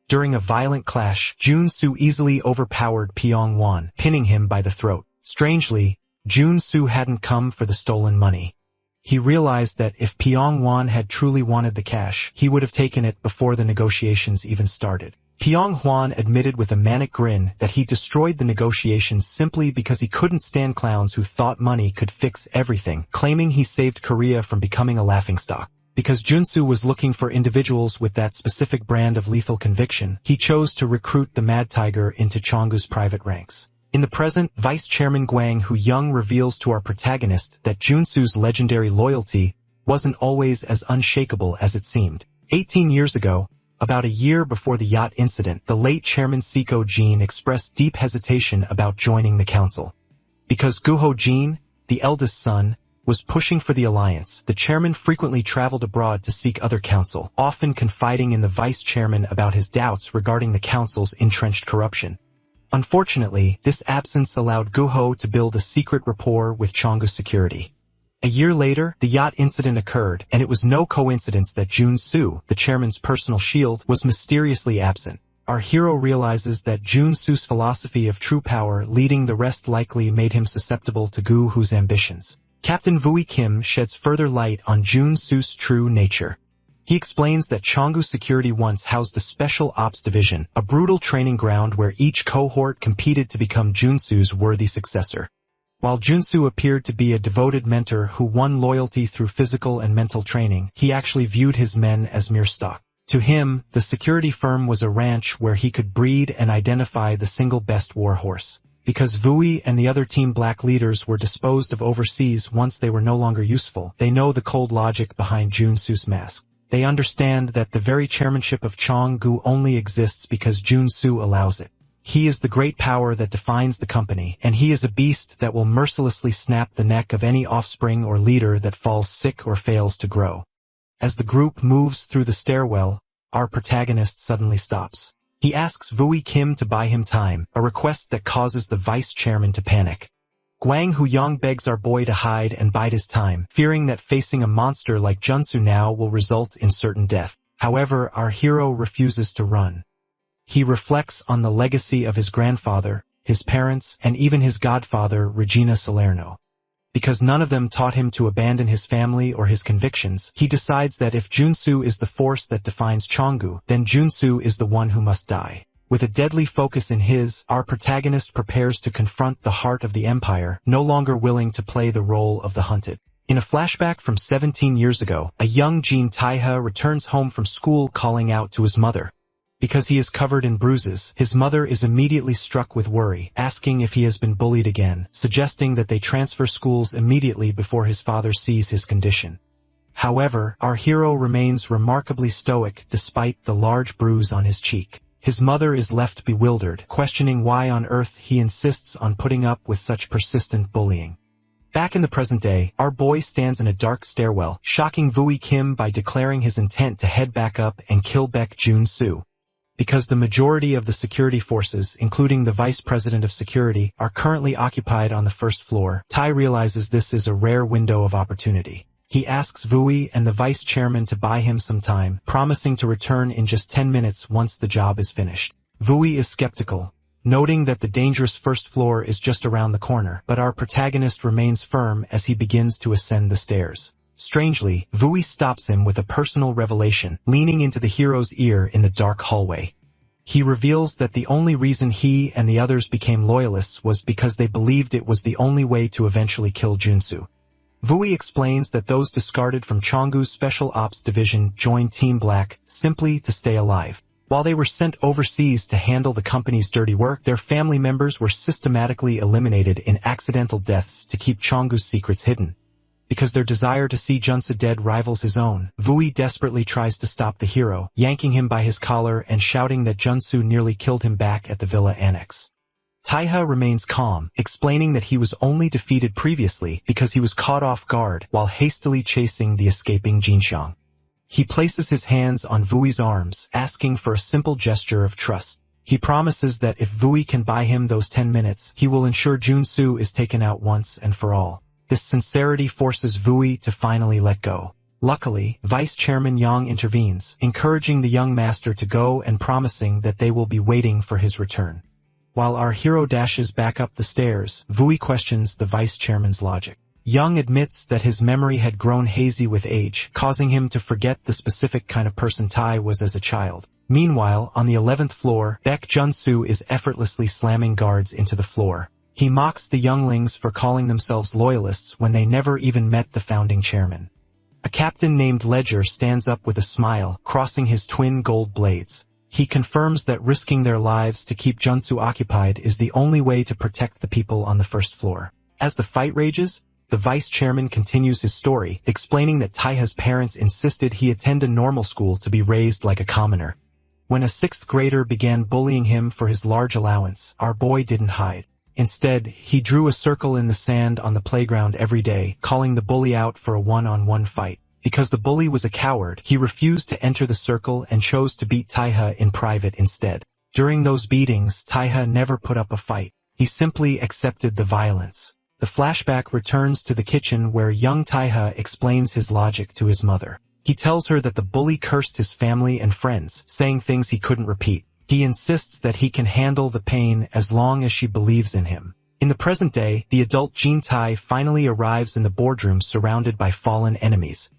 During a violent clash, Jun-soo easily overpowered Pyonghwan, pinning him by the throat. Strangely, Jun-soo hadn't come for the stolen money. He realized that if Pyonghwan had truly wanted the cash, he would have taken it before the negotiations even started. Pyonghwan admitted with a manic grin that he destroyed the negotiations simply because he couldn't stand clowns who thought money could fix everything, claiming he saved Korea from becoming a laughingstock. Because Junsu was looking for individuals with that specific brand of lethal conviction, he chose to recruit the Mad Tiger into Chongu's private ranks. In the present, Vice Chairman Gwang Hu-young reveals to our protagonist that Junsu's legendary loyalty wasn't always as unshakable as it seemed. 18 years ago, about a year before the yacht incident, the late Chairman Siko Jin expressed deep hesitation about joining the council. Because Guho Jin, the eldest son, was pushing for the alliance, the chairman frequently traveled abroad to seek other counsel, often confiding in the vice chairman about his doubts regarding the council's entrenched corruption. Unfortunately, this absence allowed Guho to build a secret rapport with Chongu security. A year later, the yacht incident occurred, and it was no coincidence that Jun-soo, the chairman's personal shield, was mysteriously absent. Our hero realizes that Jun-soo's philosophy of true power leading the rest likely made him susceptible to Guho's ambitions. Captain Vui Kim sheds further light on Jun-soo's true nature. He explains that Chongu Security once housed a special ops division, a brutal training ground where each cohort competed to become Jun-soo's worthy successor. While Junsu appeared to be a devoted mentor who won loyalty through physical and mental training, he actually viewed his men as mere stock. To him, the security firm was a ranch where he could breed and identify the single best war horse. Because Vui and the other Team Black leaders were disposed of overseas once they were no longer useful, they know the cold logic behind Junsu's mask. They understand that the very chairmanship of Chonggu only exists because Junsu allows it. He is the great power that defines the company, and he is a beast that will mercilessly snap the neck of any offspring or leader that falls sick or fails to grow. As the group moves through the stairwell, our protagonist suddenly stops. He asks Vui Kim to buy him time, a request that causes the vice chairman to panic. Gwang Hu-young begs our boy to hide and bide his time, fearing that facing a monster like Junsu now will result in certain death. However, our hero refuses to run. He reflects on the legacy of his grandfather, his parents, and even his godfather, Regina Salerno. Because none of them taught him to abandon his family or his convictions, he decides that if Junsu is the force that defines Chongu, then Junsu is the one who must die. With a deadly focus in our protagonist prepares to confront the heart of the empire, no longer willing to play the role of the hunted. In a flashback from 17 years ago, a young Jin Taiha returns home from school calling out to his mother. Because he is covered in bruises, his mother is immediately struck with worry, asking if he has been bullied again, suggesting that they transfer schools immediately before his father sees his condition. However, our hero remains remarkably stoic despite the large bruise on his cheek. His mother is left bewildered, questioning why on earth he insists on putting up with such persistent bullying. Back in the present day, our boy stands in a dark stairwell, shocking Vui Kim by declaring his intent to head back up and kill Baek Jun-soo. Because the majority of the security forces, including the vice president of security, are currently occupied on the first floor, Tai realizes this is a rare window of opportunity. He asks Vui and the vice chairman to buy him some time, promising to return in just 10 minutes once the job is finished. Vui is skeptical, noting that the dangerous first floor is just around the corner, but our protagonist remains firm as he begins to ascend the stairs. Strangely, Vui stops him with a personal revelation, leaning into the hero's ear in the dark hallway. He reveals that the only reason he and the others became loyalists was because they believed it was the only way to eventually kill Junsu. Vui explains that those discarded from Chongu's Special Ops Division joined Team Black simply to stay alive. While they were sent overseas to handle the company's dirty work, their family members were systematically eliminated in accidental deaths to keep Chongu's secrets hidden. Because their desire to see Junsu dead rivals his own, Vui desperately tries to stop the hero, yanking him by his collar and shouting that Junsu nearly killed him back at the villa annex. Taiha remains calm, explaining that he was only defeated previously because he was caught off guard while hastily chasing the escaping Jinxiang. He places his hands on Vui's arms, asking for a simple gesture of trust. He promises that if Vui can buy him those 10 minutes, he will ensure Junsu is taken out once and for all. This sincerity forces Vui to finally let go. Luckily, Vice Chairman Yang intervenes, encouraging the young master to go and promising that they will be waiting for his return. While our hero dashes back up the stairs, Vui questions the vice chairman's logic. Young admits that his memory had grown hazy with age, causing him to forget the specific kind of person Tai was as a child. Meanwhile, on the 11th floor, Baek Jun-soo is effortlessly slamming guards into the floor. He mocks the younglings for calling themselves loyalists when they never even met the founding chairman. A captain named Ledger stands up with a smile, crossing his twin gold blades. He confirms that risking their lives to keep Junsu occupied is the only way to protect the people on the first floor. As the fight rages, the vice chairman continues his story, explaining that Taiha's parents insisted he attend a normal school to be raised like a commoner. When a 6th grader began bullying him for his large allowance, our boy didn't hide. Instead, he drew a circle in the sand on the playground every day, calling the bully out for a one-on-one fight. Because the bully was a coward, he refused to enter the circle and chose to beat Taiha in private instead. During those beatings, Taiha never put up a fight. He simply accepted the violence. The flashback returns to the kitchen where young Taiha explains his logic to his mother. He tells her that the bully cursed his family and friends, saying things he couldn't repeat. He insists that he can handle the pain as long as she believes in him. In the present day, the adult Jin Tai finally arrives in the boardroom surrounded by fallen enemies.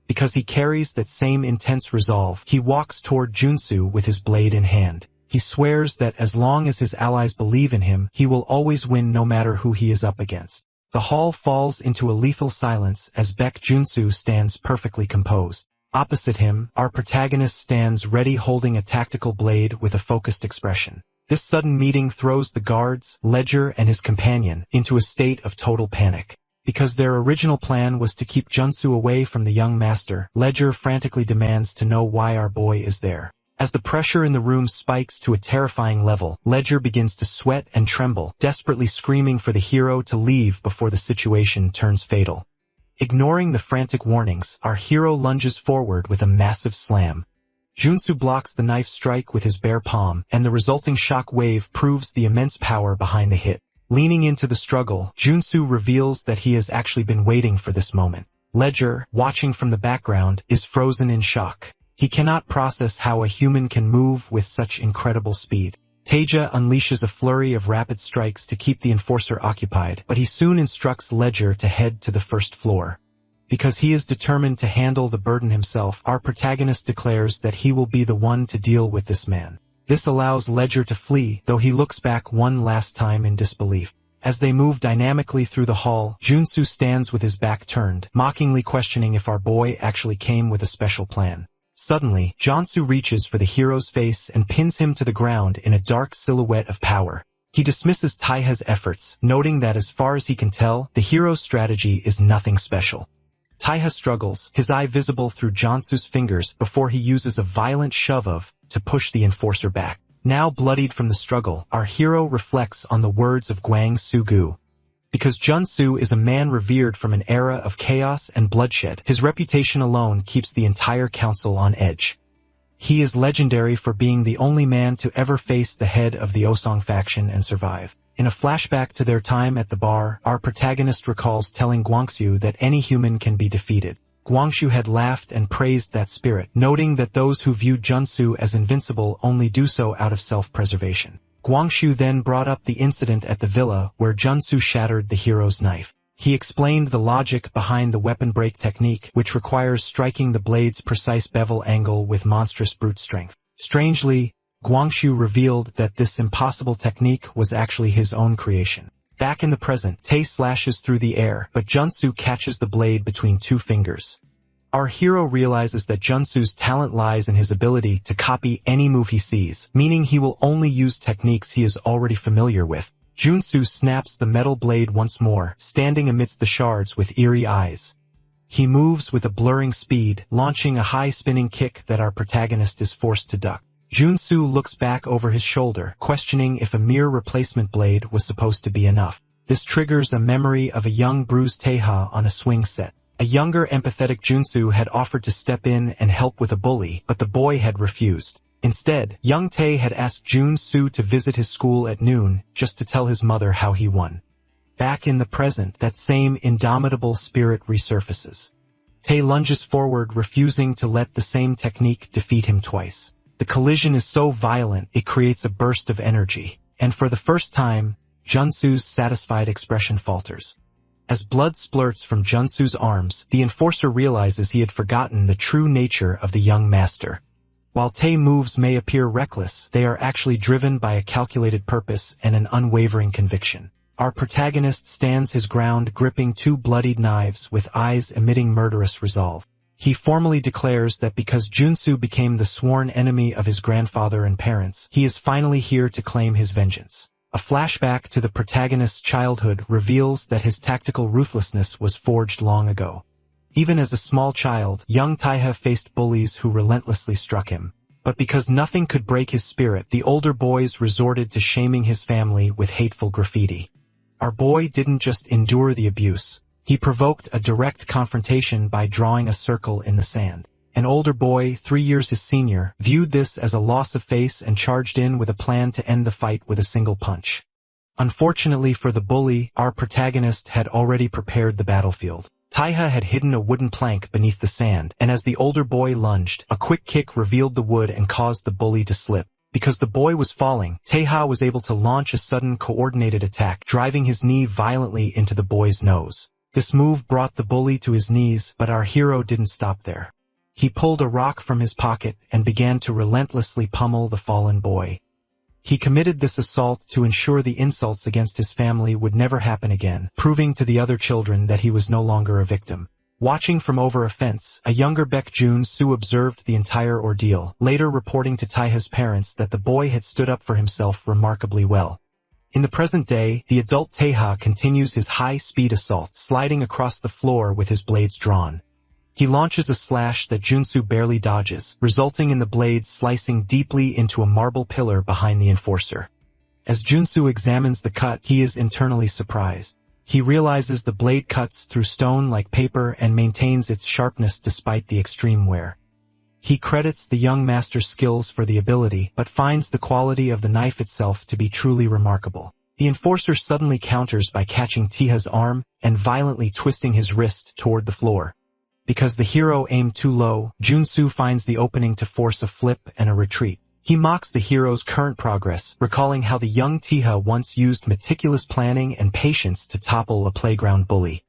Because he carries that same intense resolve, he walks toward Junsu with his blade in hand. He swears that as long as his allies believe in him, he will always win no matter who he is up against. The hall falls into a lethal silence as Baek Junsu stands perfectly composed. Opposite him, our protagonist stands ready holding a tactical blade with a focused expression. This sudden meeting throws the guards, Ledger and his companion, into a state of total panic. Because their original plan was to keep Junsu away from the young master, Ledger frantically demands to know why our boy is there. As the pressure in the room spikes to a terrifying level, Ledger begins to sweat and tremble, desperately screaming for the hero to leave before the situation turns fatal. Ignoring the frantic warnings, our hero lunges forward with a massive slam. Junsu blocks the knife strike with his bare palm, and the resulting shock wave proves the immense power behind the hit. Leaning into the struggle, Junsu reveals that he has actually been waiting for this moment. Ledger, watching from the background, is frozen in shock. He cannot process how a human can move with such incredible speed. Taeja unleashes a flurry of rapid strikes to keep the enforcer occupied, but he soon instructs Ledger to head to the first floor. Because he is determined to handle the burden himself, our protagonist declares that he will be the one to deal with this man. This allows Ledger to flee, though he looks back one last time in disbelief. As they move dynamically through the hall, Junsu stands with his back turned, mockingly questioning if our boy actually came with a special plan. Suddenly, Junsu reaches for the hero's face and pins him to the ground in a dark silhouette of power. He dismisses Taiha's efforts, noting that as far as he can tell, the hero's strategy is nothing special. Taiha struggles, his eye visible through Junsu's fingers before he uses a violent shove to push the enforcer back. Now bloodied from the struggle, our hero reflects on the words of Gwang Su-gu. Because Junsu is a man revered from an era of chaos and bloodshed, his reputation alone keeps the entire council on edge. He is legendary for being the only man to ever face the head of the Osong faction and survive. In a flashback to their time at the bar, our protagonist recalls telling Guangxu that any human can be defeated. Guangxu had laughed and praised that spirit, noting that those who viewed Junsu as invincible only do so out of self-preservation. Guangxu then brought up the incident at the villa where Junsu shattered the hero's knife. He explained the logic behind the weapon break technique, which requires striking the blade's precise bevel angle with monstrous brute strength. Strangely, Guangxu revealed that this impossible technique was actually his own creation. Back in the present, Tae slashes through the air, but Junsu catches the blade between two fingers. Our hero realizes that Junsu's talent lies in his ability to copy any move he sees, meaning he will only use techniques he is already familiar with. Junsu snaps the metal blade once more, standing amidst the shards with eerie eyes. He moves with a blurring speed, launching a high spinning kick that our protagonist is forced to duck. Junsu looks back over his shoulder, questioning if a mere replacement blade was supposed to be enough. This triggers a memory of a young bruised Taeha on a swing set. A younger empathetic Junsu had offered to step in and help with a bully, but the boy had refused. Instead, young Tae had asked Junsu to visit his school at noon, just to tell his mother how he won. Back in the present, that same indomitable spirit resurfaces. Tae lunges forward, refusing to let the same technique defeat him twice. The collision is so violent, it creates a burst of energy, and for the first time, Junsu's satisfied expression falters. As blood splurts from Junsu's arms, the enforcer realizes he had forgotten the true nature of the young master. While Tae moves may appear reckless, they are actually driven by a calculated purpose and an unwavering conviction. Our protagonist stands his ground, gripping two bloodied knives with eyes emitting murderous resolve. He formally declares that because Junsu became the sworn enemy of his grandfather and parents, he is finally here to claim his vengeance. A flashback to the protagonist's childhood reveals that his tactical ruthlessness was forged long ago. Even as a small child, young Taiha faced bullies who relentlessly struck him. But because nothing could break his spirit, the older boys resorted to shaming his family with hateful graffiti. Our boy didn't just endure the abuse. He provoked a direct confrontation by drawing a circle in the sand. An older boy, 3 years his senior, viewed this as a loss of face and charged in with a plan to end the fight with a single punch. Unfortunately for the bully, our protagonist had already prepared the battlefield. Taiha had hidden a wooden plank beneath the sand, and as the older boy lunged, a quick kick revealed the wood and caused the bully to slip. Because the boy was falling, Taiha was able to launch a sudden coordinated attack, driving his knee violently into the boy's nose. This move brought the bully to his knees, but our hero didn't stop there. He pulled a rock from his pocket and began to relentlessly pummel the fallen boy. He committed this assault to ensure the insults against his family would never happen again, proving to the other children that he was no longer a victim. Watching from over a fence, a younger Baek Jun-soo observed the entire ordeal, later reporting to Taiha's parents that the boy had stood up for himself remarkably well. In the present day, the adult Taiha continues his high-speed assault, sliding across the floor with his blades drawn. He launches a slash that Junsu barely dodges, resulting in the blade slicing deeply into a marble pillar behind the enforcer. As Junsu examines the cut, he is internally surprised. He realizes the blade cuts through stone like paper and maintains its sharpness despite the extreme wear. He credits the young master's skills for the ability, but finds the quality of the knife itself to be truly remarkable. The enforcer suddenly counters by catching Taiha's arm and violently twisting his wrist toward the floor. Because the hero aimed too low, Junsu finds the opening to force a flip and a retreat. He mocks the hero's current progress, recalling how the young Tiha once used meticulous planning and patience to topple a playground bully.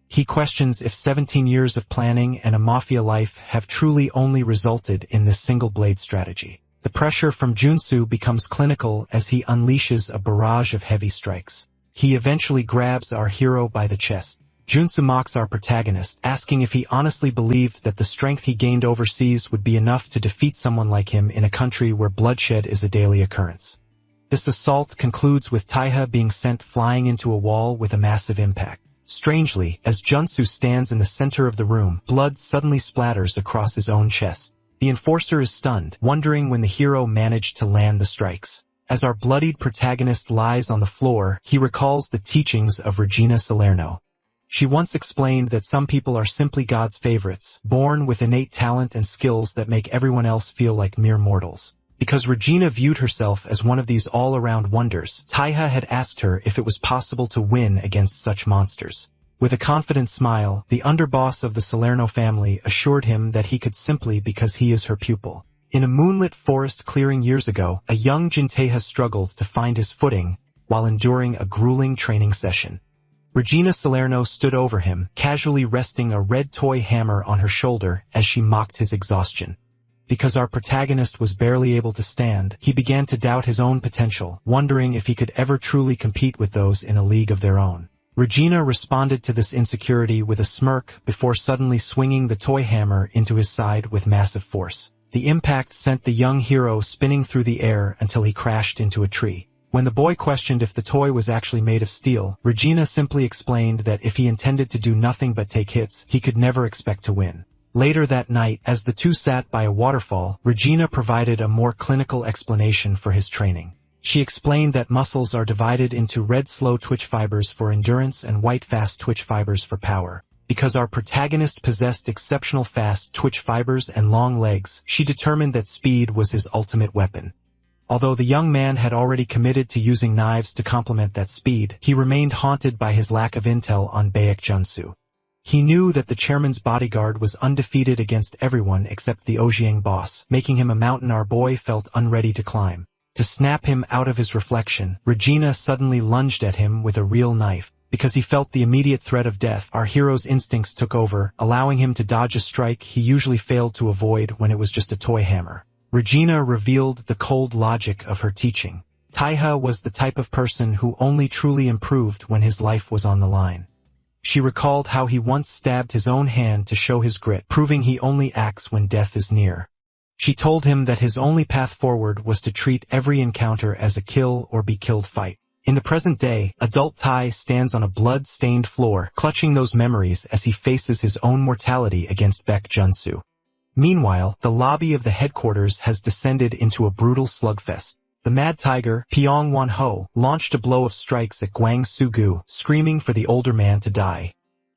He questions if 17 years of planning and a mafia life have truly only resulted in this single-blade strategy. The pressure from Junsu becomes clinical as he unleashes a barrage of heavy strikes. He eventually grabs our hero by the chest. Junsu mocks our protagonist, asking if he honestly believed that the strength he gained overseas would be enough to defeat someone like him in a country where bloodshed is a daily occurrence. This assault concludes with Taiha being sent flying into a wall with a massive impact. Strangely, as Junsu stands in the center of the room, blood suddenly splatters across his own chest. The enforcer is stunned, wondering when the hero managed to land the strikes. As our bloodied protagonist lies on the floor, he recalls the teachings of Regina Salerno. She once explained that some people are simply God's favorites, born with innate talent and skills that make everyone else feel like mere mortals. Because Regina viewed herself as one of these all-around wonders, Taiha had asked her if it was possible to win against such monsters. With a confident smile, the underboss of the Salerno family assured him that he could simply because he is her pupil. In a moonlit forest clearing years ago, a young Jinteha struggled to find his footing while enduring a grueling training session. Regina Salerno stood over him, casually resting a red toy hammer on her shoulder as she mocked his exhaustion. Because our protagonist was barely able to stand, he began to doubt his own potential, wondering if he could ever truly compete with those in a league of their own. Regina responded to this insecurity with a smirk before suddenly swinging the toy hammer into his side with massive force. The impact sent the young hero spinning through the air until he crashed into a tree. When the boy questioned if the toy was actually made of steel, Regina simply explained that if he intended to do nothing but take hits, he could never expect to win. Later that night, as the two sat by a waterfall, Regina provided a more clinical explanation for his training. She explained that muscles are divided into red slow twitch fibers for endurance and white fast twitch fibers for power. Because our protagonist possessed exceptional fast twitch fibers and long legs, she determined that speed was his ultimate weapon. Although the young man had already committed to using knives to complement that speed, he remained haunted by his lack of intel on Baek Junsu. He knew that the chairman's bodyguard was undefeated against everyone except the Ojiang boss, making him a mountain our boy felt unready to climb. To snap him out of his reflection, Regina suddenly lunged at him with a real knife. Because he felt the immediate threat of death, our hero's instincts took over, allowing him to dodge a strike he usually failed to avoid when it was just a toy hammer. Regina revealed the cold logic of her teaching. Taiha was the type of person who only truly improved when his life was on the line. She recalled how he once stabbed his own hand to show his grit, proving he only acts when death is near. She told him that his only path forward was to treat every encounter as a kill or be killed fight. In the present day, adult Tai stands on a blood-stained floor, clutching those memories as he faces his own mortality against Baek Junsu. Meanwhile, the lobby of the headquarters has descended into a brutal slugfest. The Mad Tiger, Pyong Wan-ho, launched a blow of strikes at Gwang Su-gu, screaming for the older man to die.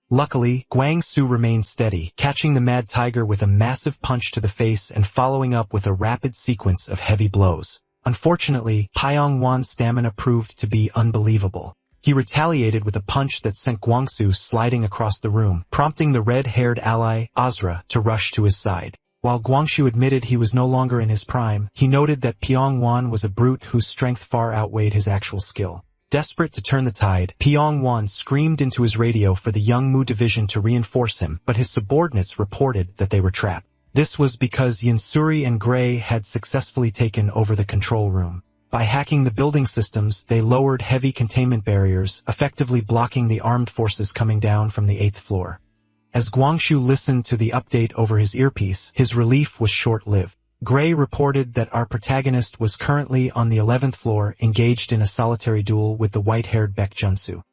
Luckily, Gwang Su remained steady, catching the Mad Tiger with a massive punch to the face and following up with a rapid sequence of heavy blows. Unfortunately, Pyong Wan's stamina proved to be unbelievable. He retaliated with a punch that sent Gwangsu sliding across the room, prompting the red-haired ally, Asura, to rush to his side. While Gwangsu admitted he was no longer in his prime, he noted that Pyong Wan was a brute whose strength far outweighed his actual skill. Desperate to turn the tide, Pyong Wan screamed into his radio for the Young Mu division to reinforce him, but his subordinates reported that they were trapped. This was because Yansuri and Gray had successfully taken over the control room. By hacking the building systems, they lowered heavy containment barriers, effectively blocking the armed forces coming down from the 8th floor. As Guangshu listened to the update over his earpiece, his relief was short-lived. Gray reported that our protagonist was currently on the 11th floor, engaged in a solitary duel with the white-haired Baek Junsu.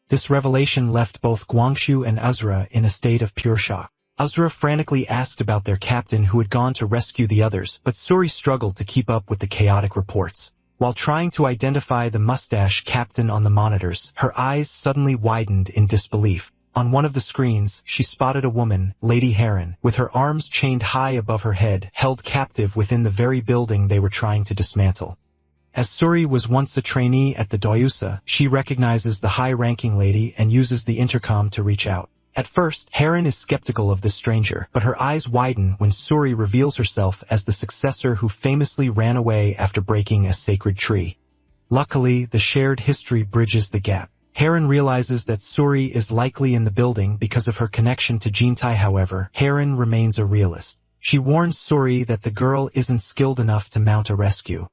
This revelation left both Guangshu and Asura in a state of pure shock. Asura frantically asked about their captain who had gone to rescue the others, but Suri struggled to keep up with the chaotic reports. While trying to identify the mustache captain on the monitors, her eyes suddenly widened in disbelief. On one of the screens, she spotted a woman, Lady Heron, with her arms chained high above her head, held captive within the very building they were trying to dismantle. As Suri was once a trainee at the Doyusa, she recognizes the high-ranking lady and uses the intercom to reach out. At first, Heron is skeptical of this stranger, but her eyes widen when Suri reveals herself as the successor who famously ran away after breaking a sacred tree. Luckily, the shared history bridges the gap. Heron realizes that Suri is likely in the building because of her connection to Jintai. However, Heron remains a realist. She warns Suri that the girl isn't skilled enough to mount a rescue.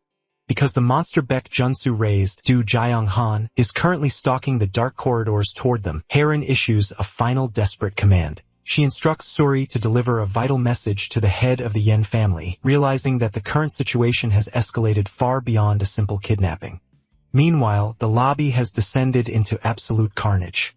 Because the monster Baek Junsu raised, Du Jiang Han, is currently stalking the dark corridors toward them, Heron issues a final desperate command. She instructs Suri to deliver a vital message to the head of the Yen family, realizing that the current situation has escalated far beyond a simple kidnapping. Meanwhile, the lobby has descended into absolute carnage.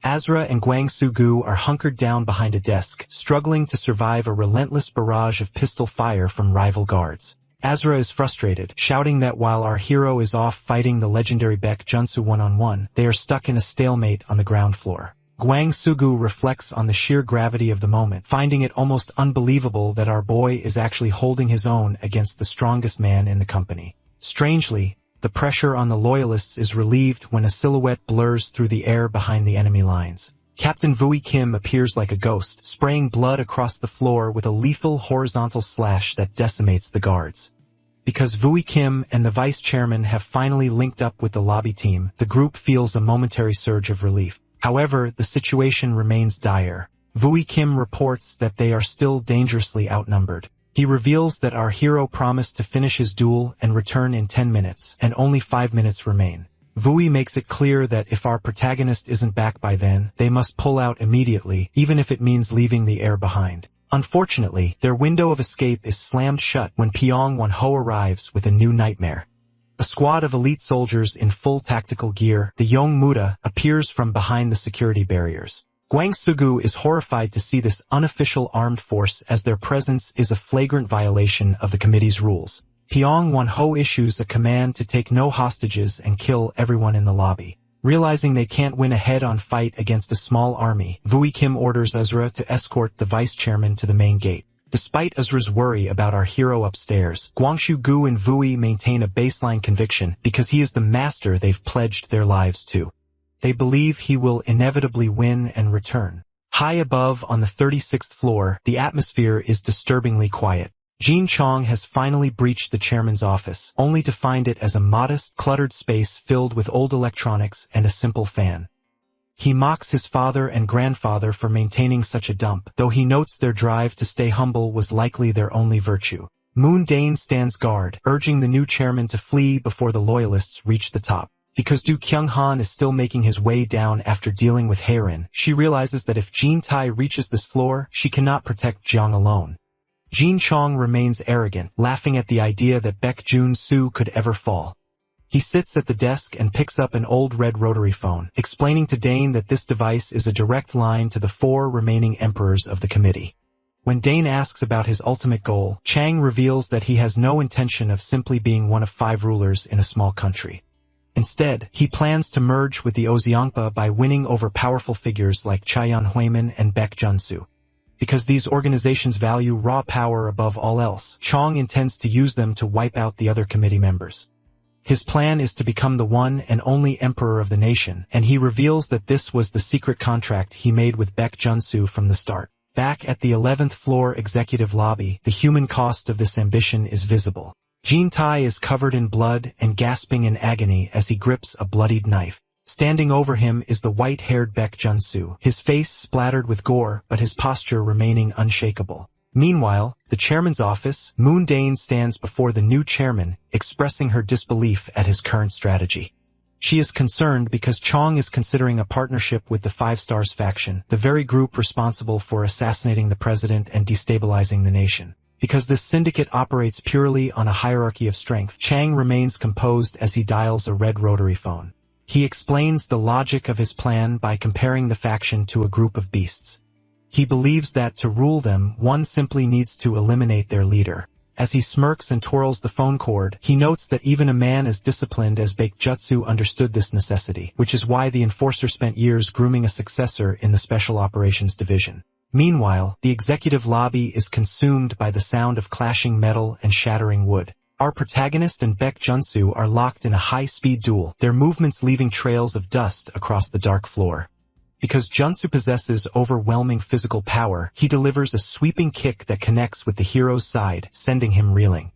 Asura and Gwangsu-gu are hunkered down behind a desk, struggling to survive a relentless barrage of pistol fire from rival guards. Asura is frustrated, shouting that while our hero is off fighting the legendary Baek Junsu one-on-one, they are stuck in a stalemate on the ground floor. Gwangsu-gu reflects on the sheer gravity of the moment, finding it almost unbelievable that our boy is actually holding his own against the strongest man in the company. Strangely, the pressure on the loyalists is relieved when a silhouette blurs through the air behind the enemy lines. Captain Vui Kim appears like a ghost, spraying blood across the floor with a lethal horizontal slash that decimates the guards. Because Vui Kim and the vice chairman have finally linked up with the lobby team, the group feels a momentary surge of relief. However, the situation remains dire. Vui Kim reports that they are still dangerously outnumbered. He reveals that our hero promised to finish his duel and return in 10 minutes, and only 5 minutes remain. Vui makes it clear that if our protagonist isn't back by then, they must pull out immediately, even if it means leaving the heir behind. Unfortunately, their window of escape is slammed shut when Pyong Won-ho arrives with a new nightmare. A squad of elite soldiers in full tactical gear, the Yong Muda, appears from behind the security barriers. Gwangsu-gu is horrified to see this unofficial armed force as their presence is a flagrant violation of the committee's rules. Pyong Won-ho issues a command to take no hostages and kill everyone in the lobby. Realizing they can't win a head-on fight against a small army, Vui Kim orders Asura to escort the vice chairman to the main gate. Despite Asura's worry about our hero upstairs, Gwangsu-gu and Vui maintain a baseline conviction because he is the master they've pledged their lives to. They believe he will inevitably win and return. High above on the 36th floor, the atmosphere is disturbingly quiet. Jean Chong has finally breached the chairman's office, only to find it as a modest, cluttered space filled with old electronics and a simple fan. He mocks his father and grandfather for maintaining such a dump, though he notes their drive to stay humble was likely their only virtue. Moon Dane stands guard, urging the new chairman to flee before the loyalists reach the top. Because Du Kyung-han is still making his way down after dealing with Heron, she realizes that if Jean Tai reaches this floor, she cannot protect Jiang alone. Jean Chong remains arrogant, laughing at the idea that Baek Jun-soo could ever fall. He sits at the desk and picks up an old red rotary phone, explaining to Dane that this device is a direct line to the 4 remaining emperors of the committee. When Dane asks about his ultimate goal, Chang reveals that he has no intention of simply being one of 5 rulers in a small country. Instead, he plans to merge with the Ozeongpa by winning over powerful figures like Chaeyon Huimin and Baek Junsu. Because these organizations value raw power above all else, Chong intends to use them to wipe out the other committee members. His plan is to become the one and only emperor of the nation, and he reveals that this was the secret contract he made with Baek Junsu from the start. Back at the 11th floor executive lobby, the human cost of this ambition is visible. Jean Tai is covered in blood and gasping in agony as he grips a bloodied knife. Standing over him is the white-haired Baek Junsu, his face splattered with gore but his posture remaining unshakable. Meanwhile, the chairman's office, Moon Dane stands before the new chairman, expressing her disbelief at his current strategy. She is concerned because Chong is considering a partnership with the Five Stars faction, the very group responsible for assassinating the president and destabilizing the nation. Because this syndicate operates purely on a hierarchy of strength, Chang remains composed as he dials a red rotary phone. He explains the logic of his plan by comparing the faction to a group of beasts. He believes that to rule them, one simply needs to eliminate their leader. As he smirks and twirls the phone cord, he notes that even a man as disciplined as Baek Jutsu understood this necessity, which is why the enforcer spent years grooming a successor in the Special Operations Division. Meanwhile, the executive lobby is consumed by the sound of clashing metal and shattering wood. Our protagonist and Baek Junsu are locked in a high-speed duel, their movements leaving trails of dust across the dark floor. Because Junsu possesses overwhelming physical power, he delivers a sweeping kick that connects with the hero's side, sending him reeling.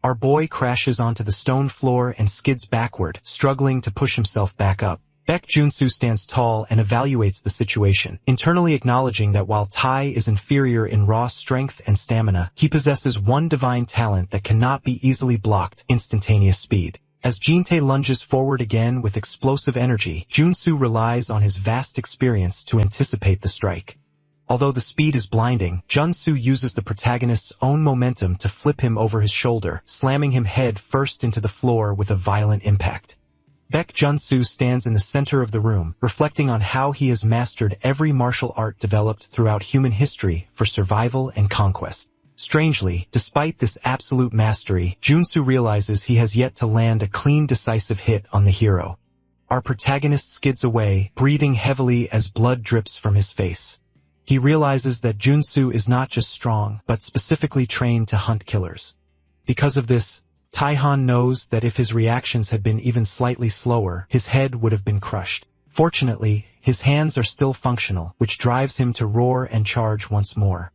Our boy crashes onto the stone floor and skids backward, struggling to push himself back up. Baek Junsu stands tall and evaluates the situation, internally acknowledging that while Tai is inferior in raw strength and stamina, he possesses one divine talent that cannot be easily blocked: instantaneous speed. As Jin-tae lunges forward again with explosive energy, Junsu relies on his vast experience to anticipate the strike. Although the speed is blinding, Junsu uses the protagonist's own momentum to flip him over his shoulder, slamming him head first into the floor with a violent impact. Baek Junsu stands in the center of the room, reflecting on how he has mastered every martial art developed throughout human history for survival and conquest. Strangely, despite this absolute mastery, Junsu realizes he has yet to land a clean, decisive hit on the hero. Our protagonist skids away, breathing heavily as blood drips from his face. He realizes that Junsu is not just strong, but specifically trained to hunt killers. Because of this, Taihan knows that if his reactions had been even slightly slower, his head would have been crushed. Fortunately, his hands are still functional, which drives him to roar and charge once more.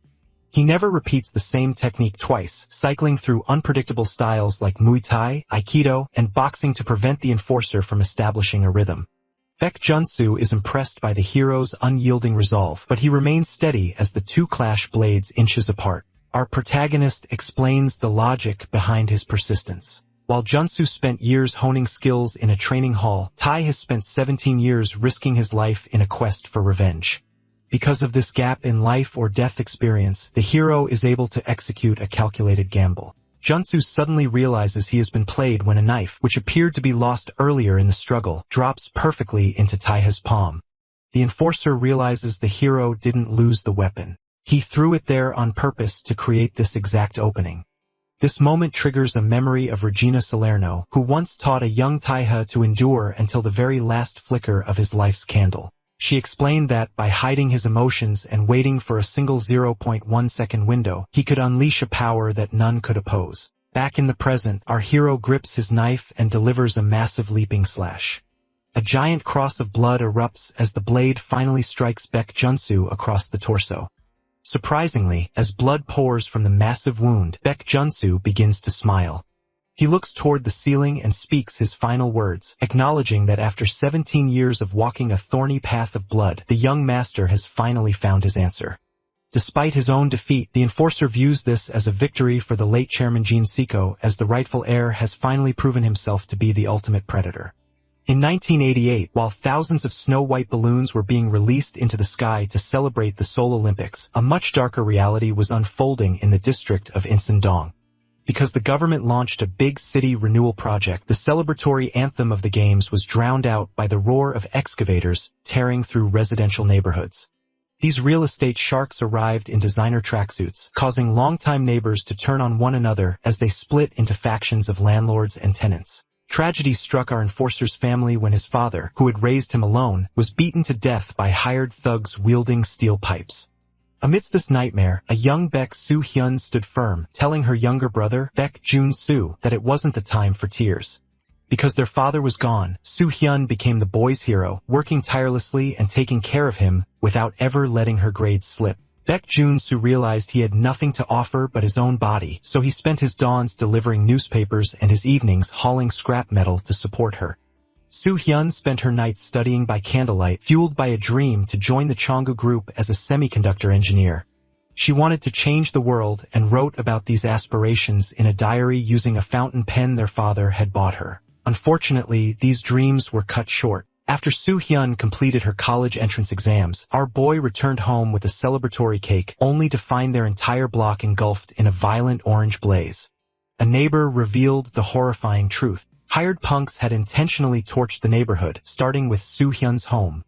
He never repeats the same technique twice, cycling through unpredictable styles like Muay Thai, Aikido, and boxing to prevent the enforcer from establishing a rhythm. Baek Junsu is impressed by the hero's unyielding resolve, but he remains steady as the two clash blades inches apart. Our protagonist explains the logic behind his persistence. While Junsu spent years honing skills in a training hall, Tai has spent 17 years risking his life in a quest for revenge. Because of this gap in life or death experience, the hero is able to execute a calculated gamble. Junsu suddenly realizes he has been played when a knife, which appeared to be lost earlier in the struggle, drops perfectly into Taiha's palm. The enforcer realizes the hero didn't lose the weapon. He threw it there on purpose to create this exact opening. This moment triggers a memory of Regina Salerno, who once taught a young Taiha to endure until the very last flicker of his life's candle. She explained that, by hiding his emotions and waiting for a single 0.1 second window, he could unleash a power that none could oppose. Back in the present, our hero grips his knife and delivers a massive leaping slash. A giant cross of blood erupts as the blade finally strikes Baek Junsu across the torso. Surprisingly, as blood pours from the massive wound, Baek Junsu begins to smile. He looks toward the ceiling and speaks his final words, acknowledging that after 17 years of walking a thorny path of blood, the young master has finally found his answer. Despite his own defeat, the enforcer views this as a victory for the late chairman Jin Siko, as the rightful heir has finally proven himself to be the ultimate predator. In 1988, while thousands of snow-white balloons were being released into the sky to celebrate the Seoul Olympics, a much darker reality was unfolding in the district of Insan-dong. Because the government launched a big city renewal project, the celebratory anthem of the games was drowned out by the roar of excavators tearing through residential neighborhoods. These real estate sharks arrived in designer tracksuits, causing longtime neighbors to turn on one another as they split into factions of landlords and tenants. Tragedy struck our enforcer's family when his father, who had raised him alone, was beaten to death by hired thugs wielding steel pipes. Amidst this nightmare, a young Baek Soo-hyun stood firm, telling her younger brother, Baek Jun-soo, that it wasn't the time for tears. Because their father was gone, Soo-hyun became the boy's hero, working tirelessly and taking care of him without ever letting her grades slip. Baek Jun-soo realized he had nothing to offer but his own body, so he spent his dawns delivering newspapers and his evenings hauling scrap metal to support her. Soo-hyun spent her nights studying by candlelight, fueled by a dream to join the Chongu group as a semiconductor engineer. She wanted to change the world and wrote about these aspirations in a diary using a fountain pen their father had bought her. Unfortunately, these dreams were cut short. After Soo-hyun completed her college entrance exams, our boy returned home with a celebratory cake, only to find their entire block engulfed in a violent orange blaze. A neighbor revealed the horrifying truth. Hired punks had intentionally torched the neighborhood, starting with Soo-hyun's home.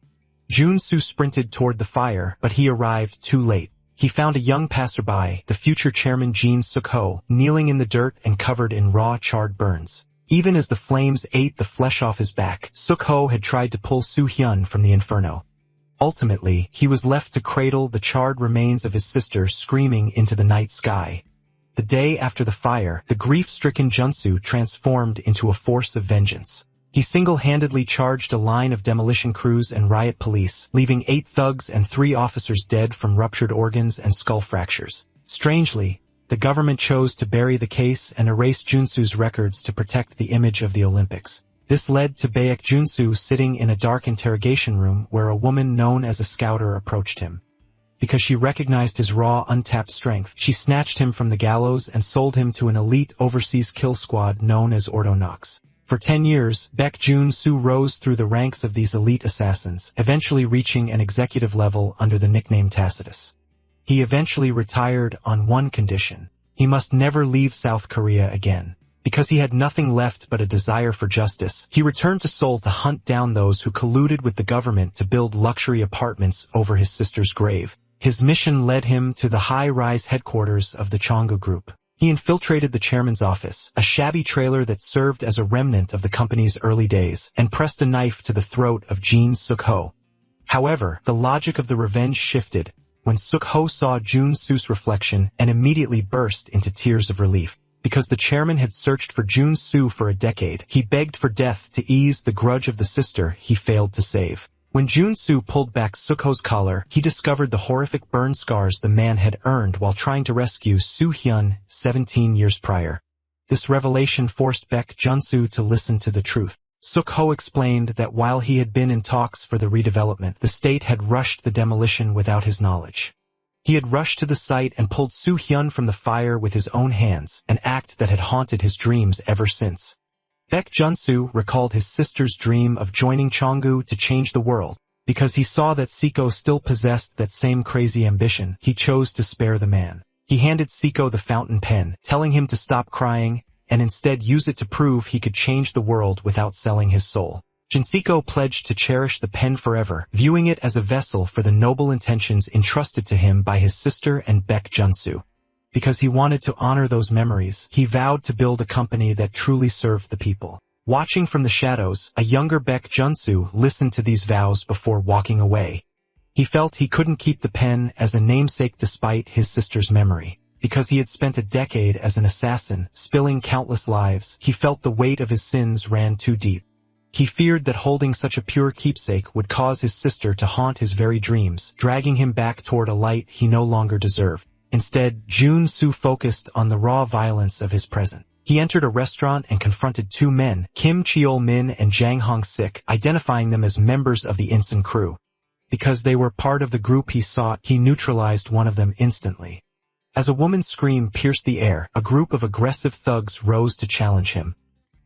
Jun-soo sprinted toward the fire, but he arrived too late. He found a young passerby, the future chairman Jin Suk-ho, kneeling in the dirt and covered in raw charred burns. Even as the flames ate the flesh off his back, Suk-ho had tried to pull Soo-hyun from the inferno. Ultimately, he was left to cradle the charred remains of his sister screaming into the night sky. The day after the fire, the grief-stricken Junsu transformed into a force of vengeance. He single-handedly charged a line of demolition crews and riot police, leaving 8 thugs and 3 officers dead from ruptured organs and skull fractures. Strangely, the government chose to bury the case and erase Junsu's records to protect the image of the Olympics. This led to Baek Junsu sitting in a dark interrogation room where a woman known as a scouter approached him. Because she recognized his raw, untapped strength, she snatched him from the gallows and sold him to an elite overseas kill squad known as Ordo Nox. For 10 years, Baek Junsu rose through the ranks of these elite assassins, eventually reaching an executive level under the nickname Tacitus. He eventually retired on one condition: he must never leave South Korea again. Because he had nothing left but a desire for justice, he returned to Seoul to hunt down those who colluded with the government to build luxury apartments over his sister's grave. His mission led him to the high-rise headquarters of the Chongu Group. He infiltrated the chairman's office, a shabby trailer that served as a remnant of the company's early days, and pressed a knife to the throat of Jin Suk-ho. However, the logic of the revenge shifted when Suk-ho saw Jun-su's reflection and immediately burst into tears of relief. Because the chairman had searched for Jun-su for a decade, he begged for death to ease the grudge of the sister he failed to save. When Jun-su pulled back Suk-ho's collar, he discovered the horrific burn scars the man had earned while trying to rescue Soo-hyun 17 years prior. This revelation forced Baek Junsu to listen to the truth. Suk-ho explained that while he had been in talks for the redevelopment, the state had rushed the demolition without his knowledge. He had rushed to the site and pulled Soo-hyun from the fire with his own hands, an act that had haunted his dreams ever since. Baek Junsu recalled his sister's dream of joining Chongu to change the world. Because he saw that Siko still possessed that same crazy ambition, he chose to spare the man. He handed Siko the fountain pen, telling him to stop crying, and instead use it to prove he could change the world without selling his soul. Jinsiko pledged to cherish the pen forever, viewing it as a vessel for the noble intentions entrusted to him by his sister and Baek Junsu. Because he wanted to honor those memories, he vowed to build a company that truly served the people. Watching from the shadows, a younger Baek Junsu listened to these vows before walking away. He felt he couldn't keep the pen as a namesake despite his sister's memory. Because he had spent a decade as an assassin, spilling countless lives, he felt the weight of his sins ran too deep. He feared that holding such a pure keepsake would cause his sister to haunt his very dreams, dragging him back toward a light he no longer deserved. Instead, Jun-su focused on the raw violence of his present. He entered a restaurant and confronted 2 men, Kim Cheol-min and Jang Hong-sik, identifying them as members of the Insun crew. Because they were part of the group he sought, he neutralized one of them instantly. As a woman's scream pierced the air, a group of aggressive thugs rose to challenge him.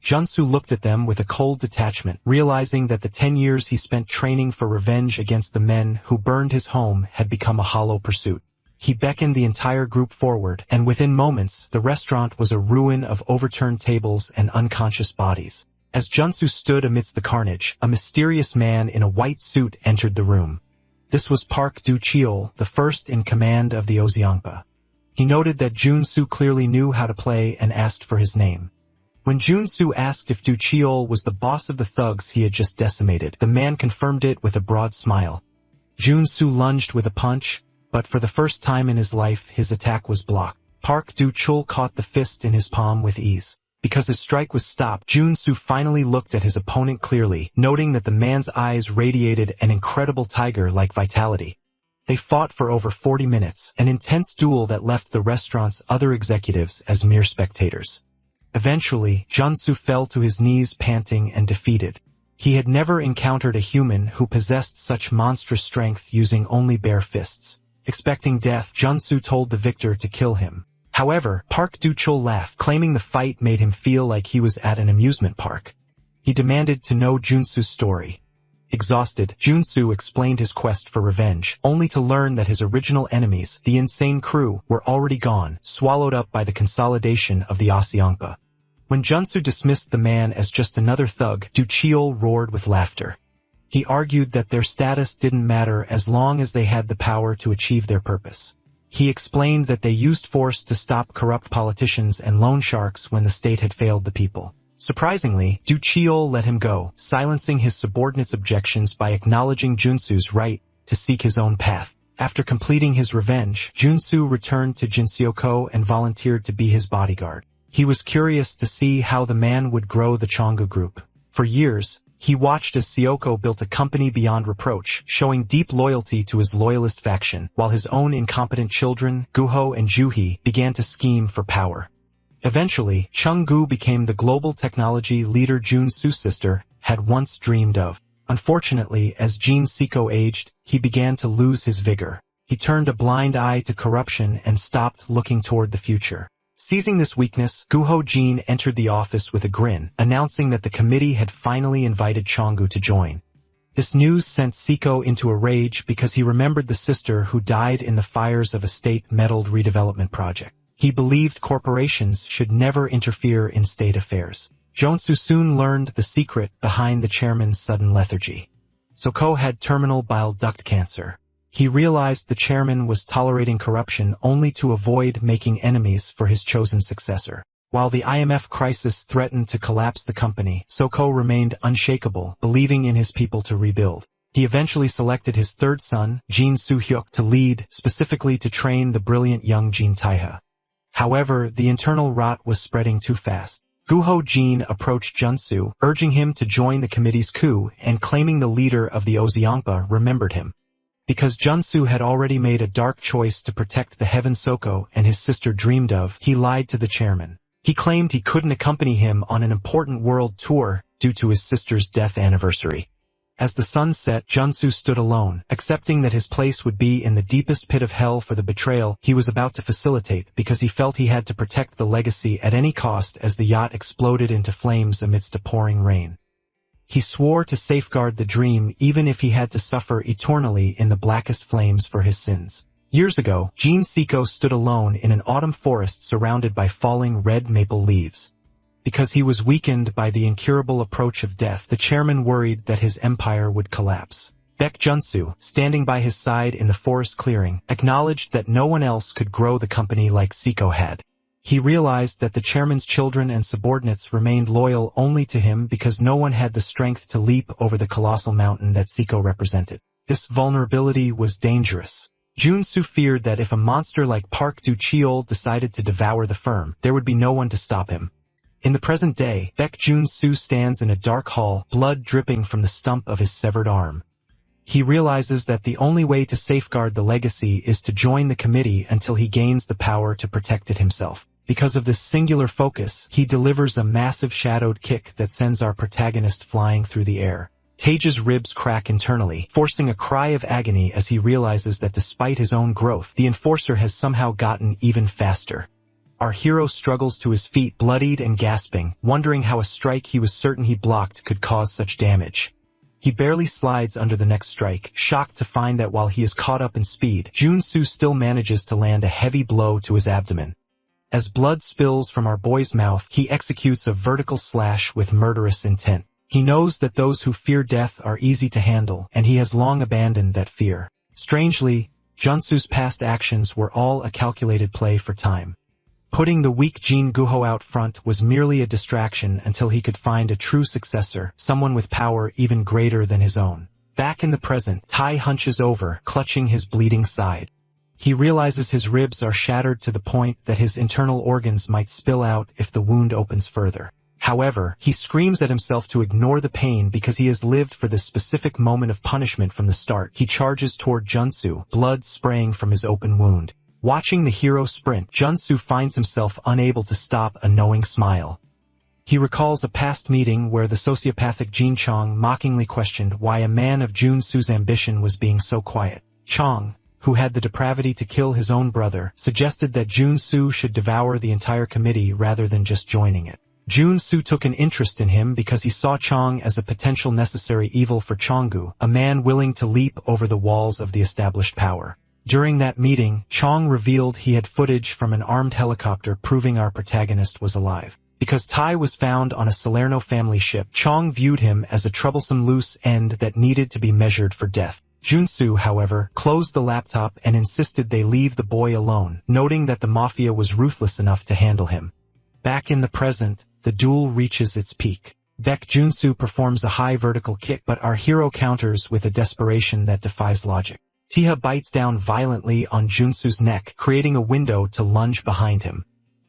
Junsu looked at them with a cold detachment, realizing that the 10 years he spent training for revenge against the men who burned his home had become a hollow pursuit. He beckoned the entire group forward, and within moments, the restaurant was a ruin of overturned tables and unconscious bodies. As Junsu stood amidst the carnage, a mysterious man in a white suit entered the room. This was Park Do-cheol, the first in command of the Ozeongpa. He noted that Junsu clearly knew how to play and asked for his name. When Junsu asked if Do-cheol was the boss of the thugs he had just decimated, the man confirmed it with a broad smile. Junsu lunged with a punch, but for the first time in his life his attack was blocked. Park Do-cheol caught the fist in his palm with ease. Because his strike was stopped, Junsu finally looked at his opponent clearly, noting that the man's eyes radiated an incredible tiger-like vitality. They fought for over 40 minutes, an intense duel that left the restaurant's other executives as mere spectators. Eventually, Junsu fell to his knees panting and defeated. He had never encountered a human who possessed such monstrous strength using only bare fists. Expecting death, Junsu told the victor to kill him. However, Park Do-cheol laughed, claiming the fight made him feel like he was at an amusement park. He demanded to know Junsu's story. Exhausted, Junsu explained his quest for revenge, only to learn that his original enemies, the insane crew, were already gone, swallowed up by the consolidation of the Ozeongpa. When Junsu dismissed the man as just another thug, Do-cheol roared with laughter. He argued that their status didn't matter as long as they had the power to achieve their purpose. He explained that they used force to stop corrupt politicians and loan sharks when the state had failed the people. Surprisingly, Do-cheol let him go, silencing his subordinates' objections by acknowledging Junsu's right to seek his own path. After completing his revenge, Junsu returned to Jinseoko and volunteered to be his bodyguard. He was curious to see how the man would grow the Chongu group. For years, he watched as Syoko built a company beyond reproach, showing deep loyalty to his loyalist faction, while his own incompetent children, Guho and Juhi, began to scheme for power. Eventually, Chunggu became the global technology leader Junsu's sister had once dreamed of. Unfortunately, as Jin Siko aged, he began to lose his vigor. He turned a blind eye to corruption and stopped looking toward the future. Seizing this weakness, Guho Jin entered the office with a grin, announcing that the committee had finally invited Chonggu to join. This news sent Siko into a rage because he remembered the sister who died in the fires of a state-meddled redevelopment project. He believed corporations should never interfere in state affairs. Jonsu soon learned the secret behind the chairman's sudden lethargy. Soko had terminal bile duct cancer. He realized the chairman was tolerating corruption only to avoid making enemies for his chosen successor. While the IMF crisis threatened to collapse the company, Soko remained unshakable, believing in his people to rebuild. He eventually selected his third son, Jin Soo-hyuk, to lead, specifically to train the brilliant young Jin Taiha. However, the internal rot was spreading too fast. Guho Jin approached Junsu, urging him to join the committee's coup, and claiming the leader of the Ozeongpa remembered him. Because Junsu had already made a dark choice to protect the heaven Soko and his sister dreamed of, he lied to the chairman. He claimed he couldn't accompany him on an important world tour due to his sister's death anniversary. As the sun set, Junsu stood alone, accepting that his place would be in the deepest pit of hell for the betrayal he was about to facilitate because he felt he had to protect the legacy at any cost as the yacht exploded into flames amidst a pouring rain. He swore to safeguard the dream even if he had to suffer eternally in the blackest flames for his sins. Years ago, Jin Siko stood alone in an autumn forest surrounded by falling red maple leaves. Because he was weakened by the incurable approach of death, the chairman worried that his empire would collapse. Baek Junsu, standing by his side in the forest clearing, acknowledged that no one else could grow the company like Siko had. He realized that the chairman's children and subordinates remained loyal only to him because no one had the strength to leap over the colossal mountain that Siko represented. This vulnerability was dangerous. Junsu feared that if a monster like Park Du-cheol decided to devour the firm, there would be no one to stop him. In the present day, Baek Junsu stands in a dark hall, blood dripping from the stump of his severed arm. He realizes that the only way to safeguard the legacy is to join the committee until he gains the power to protect it himself. Because of this singular focus, he delivers a massive shadowed kick that sends our protagonist flying through the air. Tage's ribs crack internally, forcing a cry of agony as he realizes that despite his own growth, the enforcer has somehow gotten even faster. Our hero struggles to his feet, bloodied and gasping, wondering how a strike he was certain he blocked could cause such damage. He barely slides under the next strike, shocked to find that while he is caught up in speed, Junsu still manages to land a heavy blow to his abdomen. As blood spills from our boy's mouth, he executes a vertical slash with murderous intent. He knows that those who fear death are easy to handle, and he has long abandoned that fear. Strangely, Junsu's past actions were all a calculated play for time. Putting the weak Jin Guho out front was merely a distraction until he could find a true successor, someone with power even greater than his own. Back in the present, Tai hunches over, clutching his bleeding side. He realizes his ribs are shattered to the point that his internal organs might spill out if the wound opens further. However, he screams at himself to ignore the pain because he has lived for this specific moment of punishment from the start. He charges toward Junsu, blood spraying from his open wound. Watching the hero sprint, Junsu finds himself unable to stop a knowing smile. He recalls a past meeting where the sociopathic Jin Chong mockingly questioned why a man of Junsu's ambition was being so quiet. Chong, who had the depravity to kill his own brother, suggested that Junsu should devour the entire committee rather than just joining it. Junsu took an interest in him because he saw Chong as a potential necessary evil for Chonggu, a man willing to leap over the walls of the established power. During that meeting, Chong revealed he had footage from an armed helicopter proving our protagonist was alive. Because Tai was found on a Salerno family ship, Chong viewed him as a troublesome loose end that needed to be measured for death. Junsu, however, closed the laptop and insisted they leave the boy alone, noting that the mafia was ruthless enough to handle him. Back in the present, the duel reaches its peak. Baek Junsu performs a high vertical kick, but our hero counters with a desperation that defies logic. Tiha bites down violently on Junsu's neck, creating a window to lunge behind him.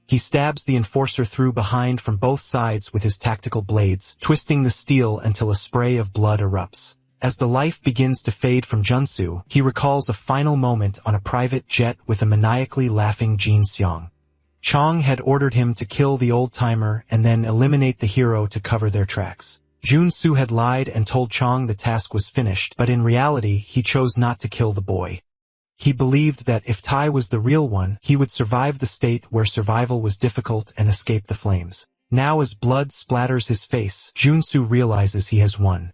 He stabs the enforcer through behind from both sides with his tactical blades, twisting the steel until a spray of blood erupts. As the life begins to fade from Junsu, he recalls a final moment on a private jet with a maniacally laughing Jin Seong. Chong had ordered him to kill the old-timer and then eliminate the hero to cover their tracks. Junsu had lied and told Chong the task was finished, but in reality he chose not to kill the boy. He believed that if Tai was the real one, he would survive the state where survival was difficult and escape the flames. Now as blood splatters his face, Junsu realizes he has won.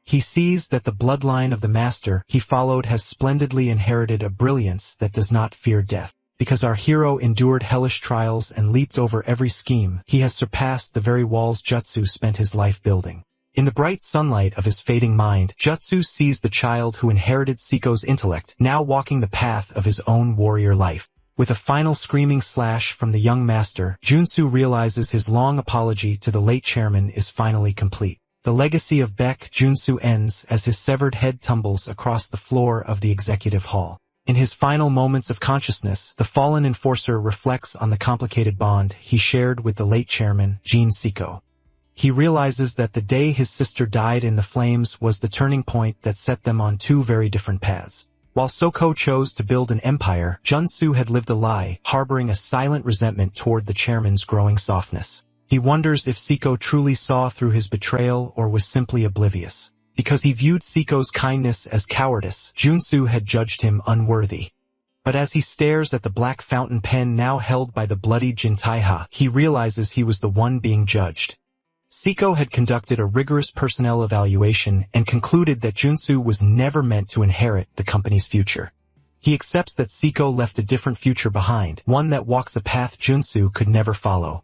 He sees that the bloodline of the master he followed has splendidly inherited a brilliance that does not fear death. Because our hero endured hellish trials and leaped over every scheme, he has surpassed the very walls Jutsu spent his life building. In the bright sunlight of his fading mind, Jutsu sees the child who inherited Seiko's intellect, now walking the path of his own warrior life. With a final screaming slash from the young master, Junsu realizes his long apology to the late chairman is finally complete. The legacy of Baek Junsu ends as his severed head tumbles across the floor of the executive hall. In his final moments of consciousness, the fallen enforcer reflects on the complicated bond he shared with the late chairman, Jin Seiko. He realizes that the day his sister died in the flames was the turning point that set them on two very different paths. While Soko chose to build an empire, Junsu had lived a lie, harboring a silent resentment toward the chairman's growing softness. He wonders if Seiko truly saw through his betrayal or was simply oblivious. Because he viewed Seiko's kindness as cowardice, Junsu had judged him unworthy. But as he stares at the black fountain pen now held by the bloodied Jintaiha, he realizes he was the one being judged. Seiko had conducted a rigorous personnel evaluation and concluded that Junsu was never meant to inherit the company's future. He accepts that Seiko left a different future behind, one that walks a path Junsu could never follow.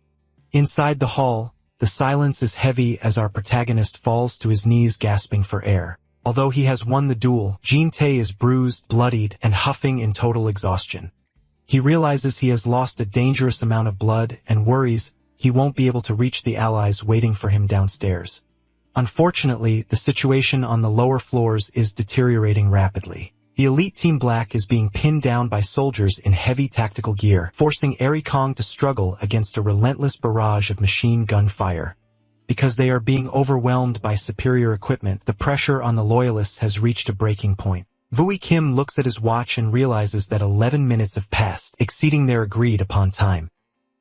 Inside the hall, the silence is heavy as our protagonist falls to his knees gasping for air. Although he has won the duel, Jin Tae is bruised, bloodied, and huffing in total exhaustion. He realizes he has lost a dangerous amount of blood and worries he won't be able to reach the allies waiting for him downstairs. Unfortunately, the situation on the lower floors is deteriorating rapidly. The elite Team Black is being pinned down by soldiers in heavy tactical gear, forcing Eri Kong to struggle against a relentless barrage of machine gun fire. Because they are being overwhelmed by superior equipment, the pressure on the loyalists has reached a breaking point. Vui Kim looks at his watch and realizes that 11 minutes have passed, exceeding their agreed-upon time.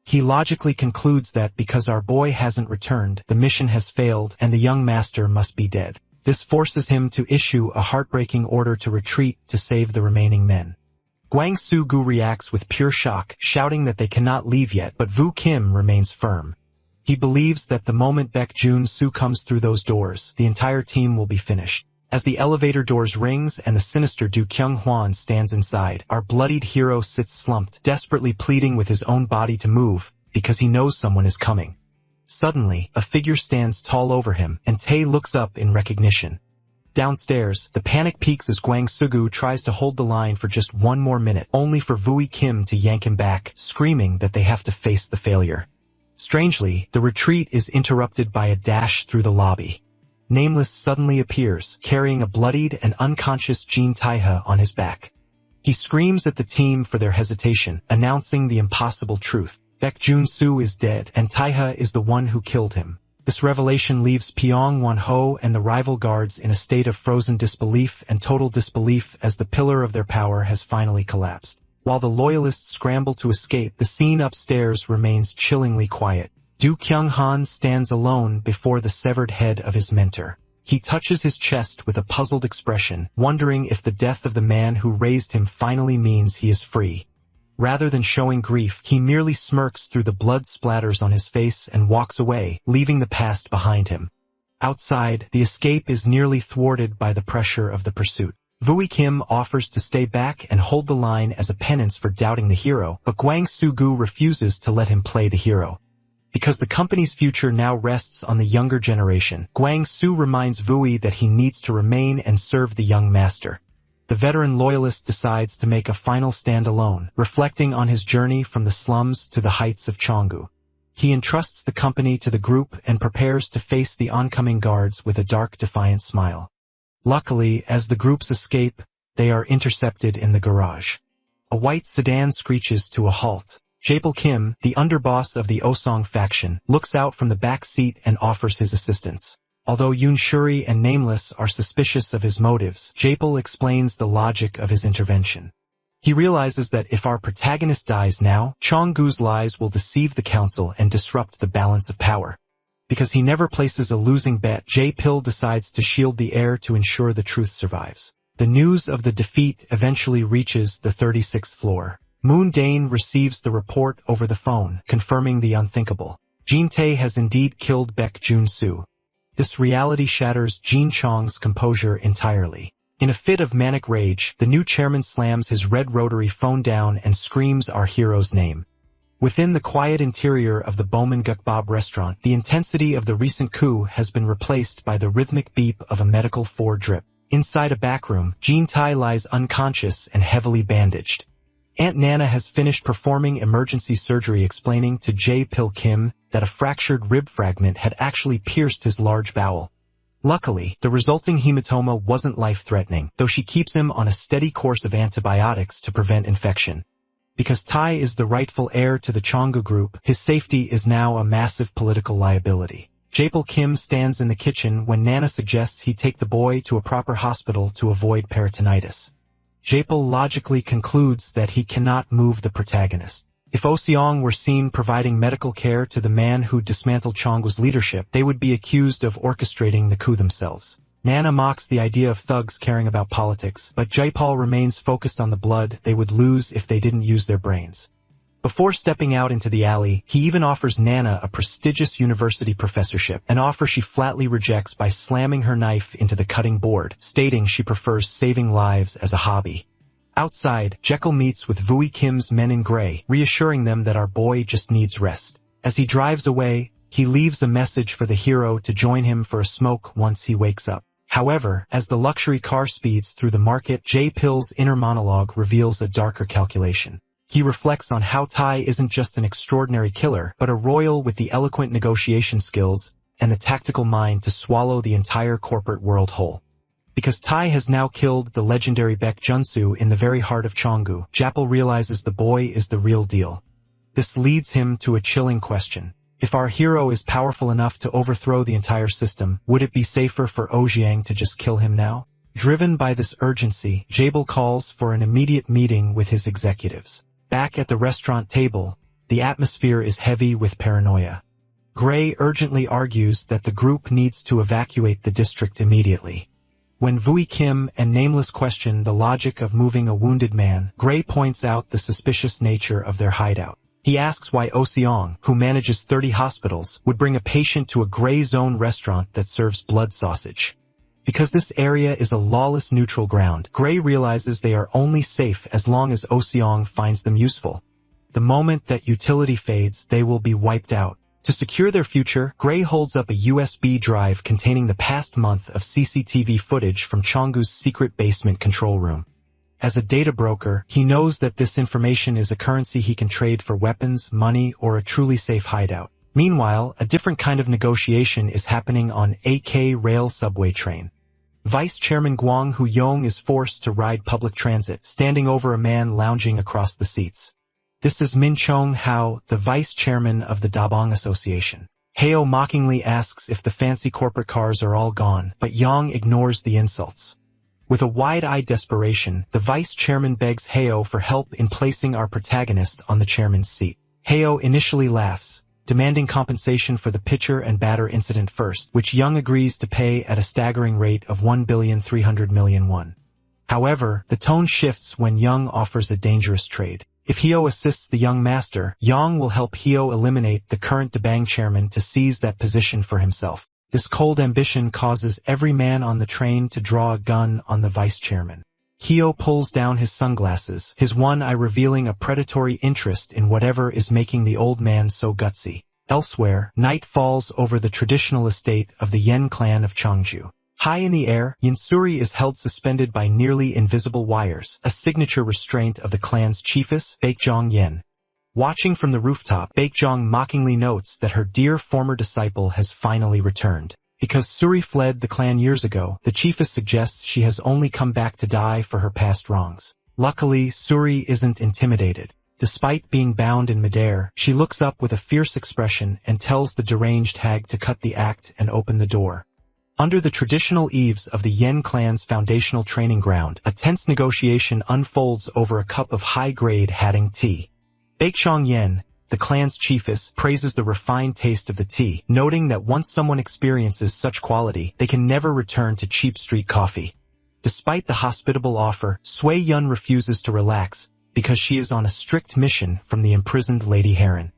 He logically concludes that because our boy hasn't returned, the mission has failed and the young master must be dead. This forces him to issue a heartbreaking order to retreat to save the remaining men. Gwang Soo-gu reacts with pure shock, shouting that they cannot leave yet, but Vu Kim remains firm. He believes that the moment Baek Jun-soo comes through those doors, the entire team will be finished. As the elevator doors rings and the sinister Du Kyung-hwan stands inside, our bloodied hero sits slumped, desperately pleading with his own body to move, because he knows someone is coming. Suddenly, a figure stands tall over him, and Tae looks up in recognition. Downstairs, the panic peaks as Gwang Soo-gu tries to hold the line for just one more minute, only for Vui Kim to yank him back, screaming that they have to face the failure. Strangely, the retreat is interrupted by a dash through the lobby. Nameless suddenly appears, carrying a bloodied and unconscious Jin Taeha on his back. He screams at the team for their hesitation, announcing the impossible truth. Baek Jun-soo is dead, and Taeha is the one who killed him. This revelation leaves Pyong Won-ho and the rival guards in a state of frozen disbelief and total disbelief as the pillar of their power has finally collapsed. While the loyalists scramble to escape, the scene upstairs remains chillingly quiet. Du Kyung-han stands alone before the severed head of his mentor. He touches his chest with a puzzled expression, wondering if the death of the man who raised him finally means he is free. Rather than showing grief, he merely smirks through the blood splatters on his face and walks away, leaving the past behind him. Outside, the escape is nearly thwarted by the pressure of the pursuit. Vui Kim offers to stay back and hold the line as a penance for doubting the hero, but Gwang Soo-gu refuses to let him play the hero. Because the company's future now rests on the younger generation, Gwang Soo reminds Vui that he needs to remain and serve the young master. The veteran loyalist decides to make a final stand alone, reflecting on his journey from the slums to the heights of Cheonggu. He entrusts the company to the group and prepares to face the oncoming guards with a dark, defiant smile. Luckily, as the groups escape, they are intercepted in the garage. A white sedan screeches to a halt. Japal Kim, the underboss of the Osong faction, looks out from the back seat and offers his assistance. Although Yoon Shuri and Nameless are suspicious of his motives, Japal explains the logic of his intervention. He realizes that if our protagonist dies now, Chonggu's lies will deceive the council and disrupt the balance of power. Because he never places a losing bet, Japal decides to shield the heir to ensure the truth survives. The news of the defeat eventually reaches the 36th floor. Moon Dane receives the report over the phone, confirming the unthinkable. Jin Tae has indeed killed Baek Jun-soo. This reality shatters Jin Chong's composure entirely. In a fit of manic rage, the new chairman slams his red rotary phone down and screams our hero's name. Within the quiet interior of the Bowman Gukbab restaurant, the intensity of the recent coup has been replaced by the rhythmic beep of a medical drip. Inside a backroom, Jin Tae lies unconscious and heavily bandaged. Aunt Nana has finished performing emergency surgery, explaining to Japal Kim that a fractured rib fragment had actually pierced his large bowel. Luckily, the resulting hematoma wasn't life-threatening, though she keeps him on a steady course of antibiotics to prevent infection. Because Tai is the rightful heir to the Chonggu group, his safety is now a massive political liability. Japal Kim stands in the kitchen when Nana suggests he take the boy to a proper hospital to avoid peritonitis. Japal logically concludes that he cannot move the protagonist. If Oseong were seen providing medical care to the man who dismantled Chonggu's leadership, they would be accused of orchestrating the coup themselves. Nana mocks the idea of thugs caring about politics, but Japal remains focused on the blood they would lose if they didn't use their brains. Before stepping out into the alley, he even offers Nana a prestigious university professorship, an offer she flatly rejects by slamming her knife into the cutting board, stating she prefers saving lives as a hobby. Outside, Jekyll meets with Vui Kim's men in gray, reassuring them that our boy just needs rest. As he drives away, he leaves a message for the hero to join him for a smoke once he wakes up. However, as the luxury car speeds through the market, Japal's inner monologue reveals a darker calculation. He reflects on how Tai isn't just an extraordinary killer, but a royal with the eloquent negotiation skills and the tactical mind to swallow the entire corporate world whole. Because Tai has now killed the legendary Baek Jun-soo in the very heart of Chonggu, Japal realizes the boy is the real deal. This leads him to a chilling question. If our hero is powerful enough to overthrow the entire system, would it be safer for Ojiang to just kill him now? Driven by this urgency, Japal calls for an immediate meeting with his executives. Back at the restaurant table, the atmosphere is heavy with paranoia. Gray urgently argues that the group needs to evacuate the district immediately. When Vui Kim and Nameless question the logic of moving a wounded man, Gray points out the suspicious nature of their hideout. He asks why Oseong, who manages 30 hospitals, would bring a patient to a gray zone restaurant that serves blood sausage. Because this area is a lawless neutral ground, Gray realizes they are only safe as long as Oseong finds them useful. The moment that utility fades, they will be wiped out. To secure their future, Gray holds up a USB drive containing the past month of CCTV footage from Chonggu's secret basement control room. As a data broker, he knows that this information is a currency he can trade for weapons, money, or a truly safe hideout. Meanwhile, a different kind of negotiation is happening on AK rail subway train. Vice Chairman Gwang Hu-yong is forced to ride public transit, standing over a man lounging across the seats. This is Min Chong-hao, the vice chairman of the Dabong Association. Heo mockingly asks if the fancy corporate cars are all gone, but Yang ignores the insults. With a wide-eyed desperation, the vice chairman begs Heo for help in placing our protagonist on the chairman's seat. Heo initially laughs, demanding compensation for the pitcher and batter incident first, which Young agrees to pay at a staggering rate of 1,300,000,000 won. However, the tone shifts when Young offers a dangerous trade. If Heo assists the young master, Yang will help Heo eliminate the current Dabang chairman to seize that position for himself. This cold ambition causes every man on the train to draw a gun on the vice chairman. Heo pulls down his sunglasses, his one eye revealing a predatory interest in whatever is making the old man so gutsy. Elsewhere, night falls over the traditional estate of the Yen clan of Chongju. High in the air, Yinsuri is held suspended by nearly invisible wires, a signature restraint of the clan's chiefess, Baekjong Yen. Watching from the rooftop, Baekjong mockingly notes that her dear former disciple has finally returned. Because Suri fled the clan years ago, the chiefess suggests she has only come back to die for her past wrongs. Luckily, Suri isn't intimidated. Despite being bound in midair, she looks up with a fierce expression and tells the deranged hag to cut the act and open the door. Under the traditional eaves of the Yen clan's foundational training ground, a tense negotiation unfolds over a cup of high-grade hatting tea. Baekjeong Yen, the clan's chiefess, praises the refined taste of the tea, noting that once someone experiences such quality, they can never return to cheap street coffee. Despite the hospitable offer, Sui Yun refuses to relax, because she is on a strict mission from the imprisoned Lady Heron.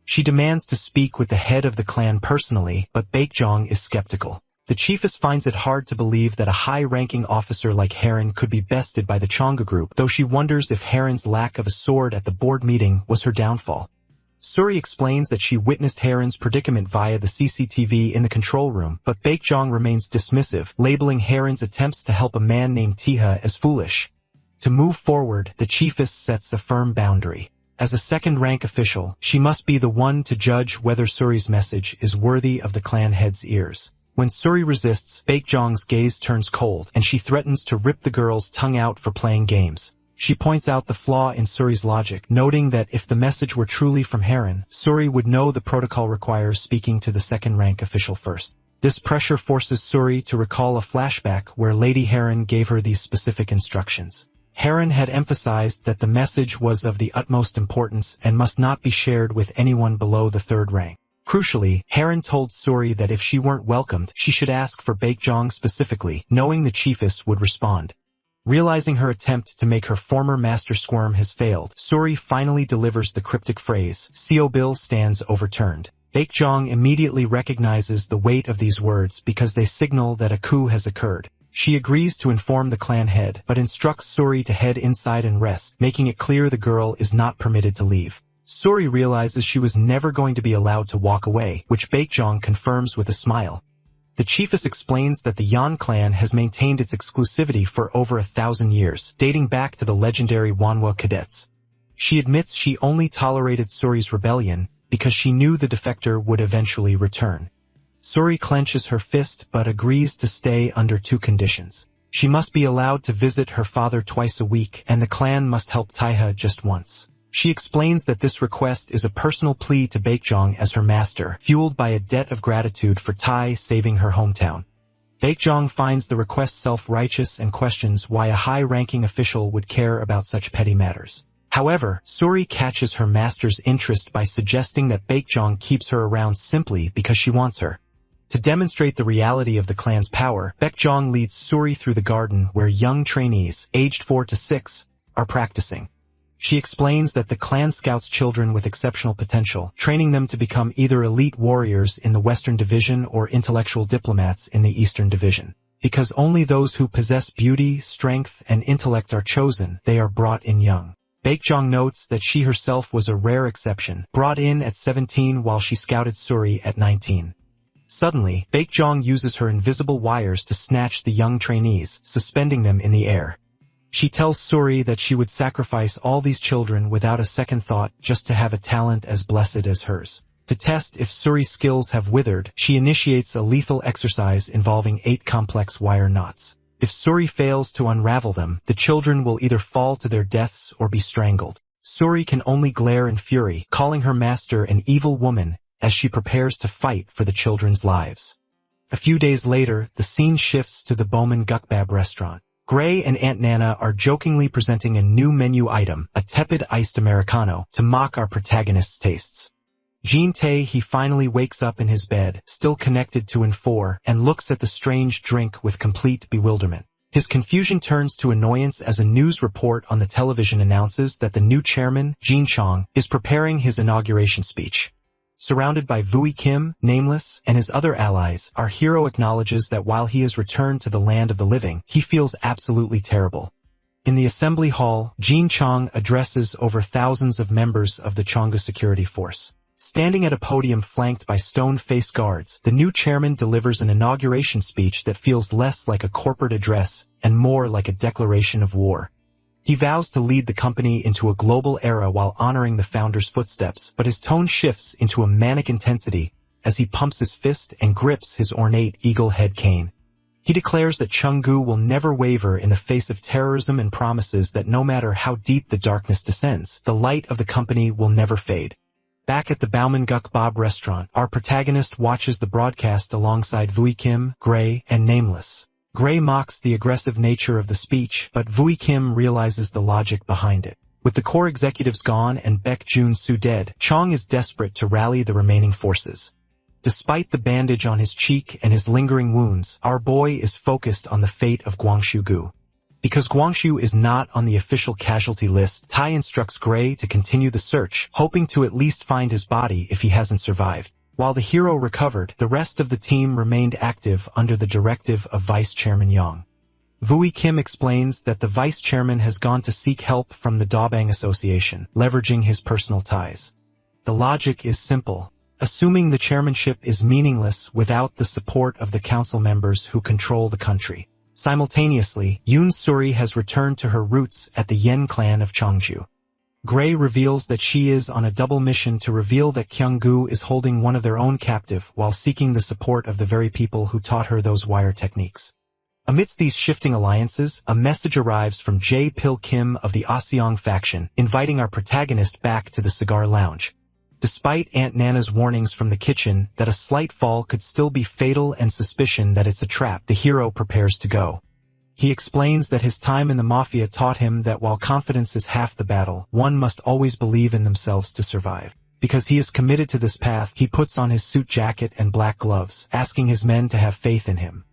She demands to speak with the head of the clan personally, but Baekjeong is skeptical. The chiefess finds it hard to believe that a high-ranking officer like Heron could be bested by the Chonga group, though she wonders if Heron's lack of a sword at the board meeting was her downfall. Suri explains that she witnessed Heron's predicament via the CCTV in the control room, but Baekjeong remains dismissive, labeling Heron's attempts to help a man named Tiha as foolish. To move forward, the chiefess sets a firm boundary. As a second-rank official, she must be the one to judge whether Suri's message is worthy of the clan head's ears. When Suri resists, Baekjeong's gaze turns cold, and she threatens to rip the girl's tongue out for playing games. She points out the flaw in Suri's logic, noting that if the message were truly from Heron, Suri would know the protocol requires speaking to the second-rank official first. This pressure forces Suri to recall a flashback where Lady Heron gave her these specific instructions. Heron had emphasized that the message was of the utmost importance and must not be shared with anyone below the third rank. Crucially, Heron told Suri that if she weren't welcomed, she should ask for Baekjeong specifically, knowing the chiefess would respond. Realizing her attempt to make her former master squirm has failed, Suri finally delivers the cryptic phrase, "Seo Bill stands overturned." Baekjeong immediately recognizes the weight of these words because they signal that a coup has occurred. She agrees to inform the clan head, but instructs Suri to head inside and rest, making it clear the girl is not permitted to leave. Suri realizes she was never going to be allowed to walk away, which Baekjeong confirms with a smile. The chiefess explains that the Yan clan has maintained its exclusivity for over 1,000 years, dating back to the legendary Manhwa cadets. She admits she only tolerated Suri's rebellion because she knew the defector would eventually return. Suri clenches her fist but agrees to stay under two conditions. She must be allowed to visit her father twice a week, and the clan must help Tiha just once. She explains that this request is a personal plea to Baekjeong as her master, fueled by a debt of gratitude for Tai saving her hometown. Baekjeong finds the request self-righteous and questions why a high-ranking official would care about such petty matters. However, Suri catches her master's interest by suggesting that Baekjeong keeps her around simply because she wants her. To demonstrate the reality of the clan's power, Baekjeong leads Suri through the garden where young trainees, aged 4 to 6, are practicing. She explains that the clan scouts children with exceptional potential, training them to become either elite warriors in the Western Division or intellectual diplomats in the Eastern Division. Because only those who possess beauty, strength, and intellect are chosen, they are brought in young. Baekjeong notes that she herself was a rare exception, brought in at 17 while she scouted Suri at 19. Suddenly, Baekjeong uses her invisible wires to snatch the young trainees, suspending them in the air. She tells Suri that she would sacrifice all these children without a second thought just to have a talent as blessed as hers. To test if Suri's skills have withered, she initiates a lethal exercise involving 8 complex wire knots. If Suri fails to unravel them, the children will either fall to their deaths or be strangled. Suri can only glare in fury, calling her master an evil woman as she prepares to fight for the children's lives. A few days later, the scene shifts to the Bowman Gukbab restaurant. Gray and Aunt Nana are jokingly presenting a new menu item, a tepid iced Americano, to mock our protagonist's tastes. Jean Tae he finally wakes up in his bed, still connected to N4, and looks at the strange drink with complete bewilderment. His confusion turns to annoyance as a news report on the television announces that the new chairman, Jin Chong, is preparing his inauguration speech. Surrounded by Vui Kim, Nameless, and his other allies, our hero acknowledges that while he has returned to the land of the living, he feels absolutely terrible. In the assembly hall, Jin Chong addresses over thousands of members of the Chonga security force. Standing at a podium flanked by stone-faced guards, the new chairman delivers an inauguration speech that feels less like a corporate address and more like a declaration of war. He vows to lead the company into a global era while honoring the founder's footsteps, but his tone shifts into a manic intensity as he pumps his fist and grips his ornate eagle head cane. He declares that Chang-gu will never waver in the face of terrorism and promises that no matter how deep the darkness descends, the light of the company will never fade. Back at the Baomanguk Bob restaurant, our protagonist watches the broadcast alongside Vui Kim, Gray, and Nameless. Gray mocks the aggressive nature of the speech, but Vui Kim realizes the logic behind it. With the core executives gone and Baek Jun-soo dead, Chong is desperate to rally the remaining forces. Despite the bandage on his cheek and his lingering wounds, our boy is focused on the fate of Gwangshu-gu. Because Gwangshu is not on the official casualty list, Tai instructs Gray to continue the search, hoping to at least find his body if he hasn't survived. While the hero recovered, the rest of the team remained active under the directive of Vice Chairman Yang. Vui Kim explains that the Vice Chairman has gone to seek help from the Dabang Association, leveraging his personal ties. The logic is simple. Assuming the chairmanship is meaningless without the support of the council members who control the country. Simultaneously, Yoon Suri has returned to her roots at the Yen clan of Cheongju. Gray reveals that she is on a double mission to reveal that Kyung-gu is holding one of their own captive while seeking the support of the very people who taught her those wire techniques. Amidst these shifting alliances, a message arrives from Jae-pil Kim of the Aseong faction, inviting our protagonist back to the cigar lounge. Despite Aunt Nana's warnings from the kitchen that a slight fall could still be fatal and suspicion that it's a trap, the hero prepares to go. He explains that his time in the mafia taught him that while confidence is half the battle, one must always believe in themselves to survive. Because he is committed to this path, he puts on his suit jacket and black gloves, asking his men to have faith in him.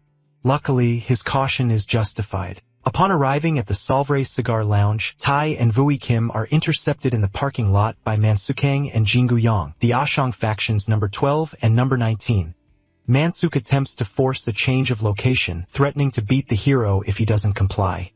Luckily, his caution is justified. Upon arriving at the Salvre Cigar Lounge, Tai and Vui Kim are intercepted in the parking lot by Mansukang and Jingu Yang, the Ashong factions number 12 and number 19. Mansuk attempts to force a change of location, threatening to beat the hero if he doesn't comply.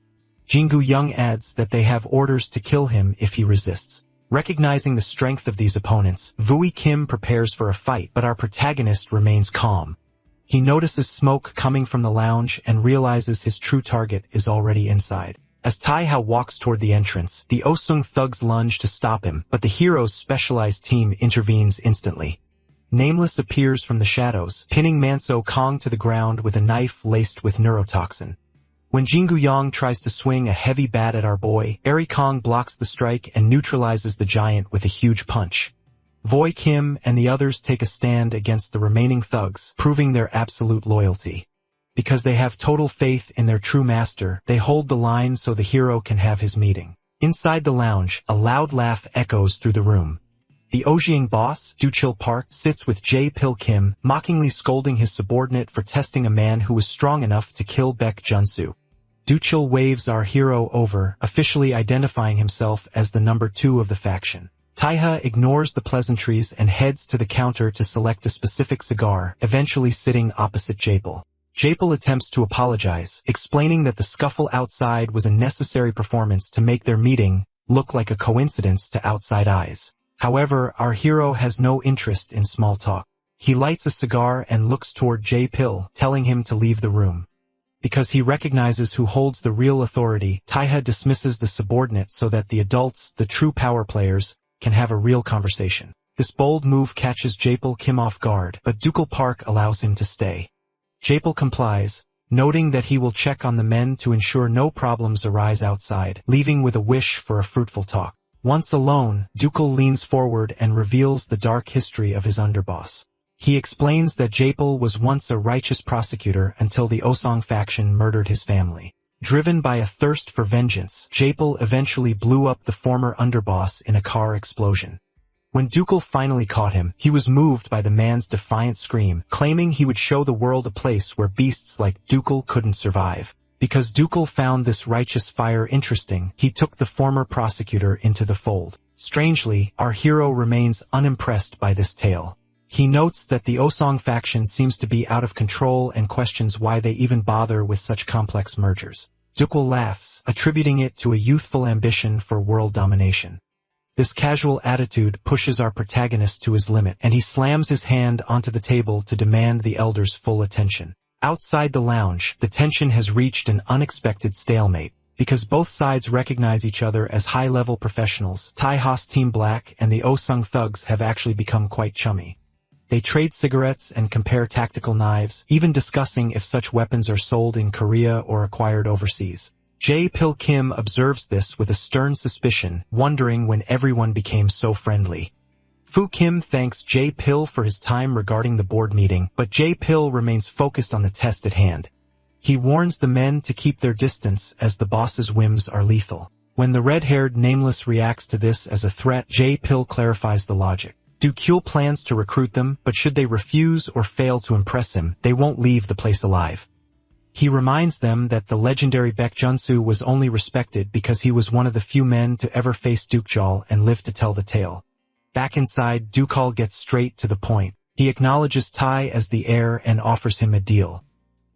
Jingu Yang adds that they have orders to kill him if he resists. Recognizing the strength of these opponents, Vui Kim prepares for a fight, but our protagonist remains calm. He notices smoke coming from the lounge and realizes his true target is already inside. As Tai Hao walks toward the entrance, the Osung thugs lunge to stop him, but the hero's specialized team intervenes instantly. Nameless appears from the shadows, pinning Manso Kong to the ground with a knife laced with neurotoxin. When Jingu Yang tries to swing a heavy bat at our boy, Eri Kong blocks the strike and neutralizes the giant with a huge punch. Voi Kim and the others take a stand against the remaining thugs, proving their absolute loyalty. Because they have total faith in their true master, they hold the line so the hero can have his meeting. Inside the lounge, a loud laugh echoes through the room. The Ojiang boss, Duchil Park, sits with Jae-pil Kim, mockingly scolding his subordinate for testing a man who was strong enough to kill Baek Jun-soo. Duchil waves our hero over, officially identifying himself as the number 2 of the faction. Taiha ignores the pleasantries and heads to the counter to select a specific cigar, eventually sitting opposite Jae-pil. Jae-pil attempts to apologize, explaining that the scuffle outside was a necessary performance to make their meeting look like a coincidence to outside eyes. However, our hero has no interest in small talk. He lights a cigar and looks toward Jae-pil, telling him to leave the room. Because he recognizes who holds the real authority, Taiha dismisses the subordinate so that the adults, the true power players, can have a real conversation. This bold move catches Jae-pil Kim off guard, but Duchil Park allows him to stay. Jae-pil complies, noting that he will check on the men to ensure no problems arise outside, leaving with a wish for a fruitful talk. Once alone, Duchil leans forward and reveals the dark history of his underboss. He explains that Jae-pil was once a righteous prosecutor until the Osong faction murdered his family. Driven by a thirst for vengeance, Jae-pil eventually blew up the former underboss in a car explosion. When Duchil finally caught him, he was moved by the man's defiant scream, claiming he would show the world a place where beasts like Duchil couldn't survive. Because Duchil found this righteous fire interesting, he took the former prosecutor into the fold. Strangely, our hero remains unimpressed by this tale. He notes that the Osong faction seems to be out of control and questions why they even bother with such complex mergers. Duchil laughs, attributing it to a youthful ambition for world domination. This casual attitude pushes our protagonist to his limit, and he slams his hand onto the table to demand the elder's full attention. Outside the lounge, the tension has reached an unexpected stalemate. Because both sides recognize each other as high-level professionals, Tai Ha's Team Black and the Osung thugs have actually become quite chummy. They trade cigarettes and compare tactical knives, even discussing if such weapons are sold in Korea or acquired overseas. Jae-pil Kim observes this with a stern suspicion, wondering when everyone became so friendly. Fu Kim thanks Jae-pil for his time regarding the board meeting, but Jae-pil remains focused on the test at hand. He warns the men to keep their distance as the boss's whims are lethal. When the red-haired Nameless reacts to this as a threat, Jae-pil clarifies the logic. Do-kyul plans to recruit them, but should they refuse or fail to impress him, they won't leave the place alive. He reminds them that the legendary Baek Junsu was only respected because he was one of the few men to ever face Dukjal and live to tell the tale. Back inside, Dukal gets straight to the point. He acknowledges Tai as the heir and offers him a deal.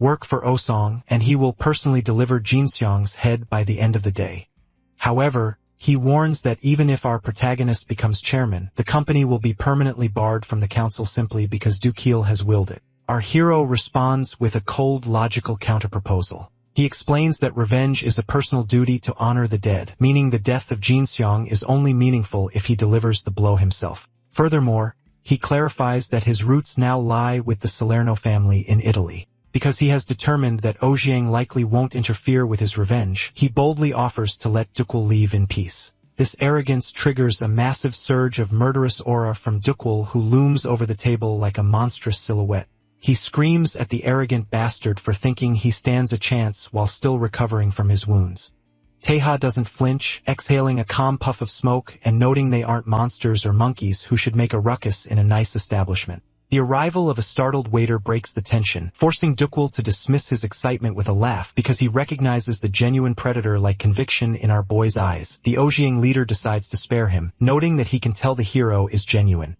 Work for Osong, and he will personally deliver Jinseong's head by the end of the day. However, he warns that even if our protagonist becomes chairman, the company will be permanently barred from the council simply because Do-kyul has willed it. Our hero responds with a cold, logical counterproposal. He explains that revenge is a personal duty to honor the dead, meaning the death of Jinseong is only meaningful if he delivers the blow himself. Furthermore, he clarifies that his roots now lie with the Salerno family in Italy. Because he has determined that Ojiang likely won't interfere with his revenge, he boldly offers to let Dukul leave in peace. This arrogance triggers a massive surge of murderous aura from Dukul, who looms over the table like a monstrous silhouette. He screams at the arrogant bastard for thinking he stands a chance while still recovering from his wounds. Taeha doesn't flinch, exhaling a calm puff of smoke and noting they aren't monsters or monkeys who should make a ruckus in a nice establishment. The arrival of a startled waiter breaks the tension, forcing Dukul to dismiss his excitement with a laugh because he recognizes the genuine predator-like conviction in our boy's eyes. The Ojiang leader decides to spare him, noting that he can tell the hero is genuine.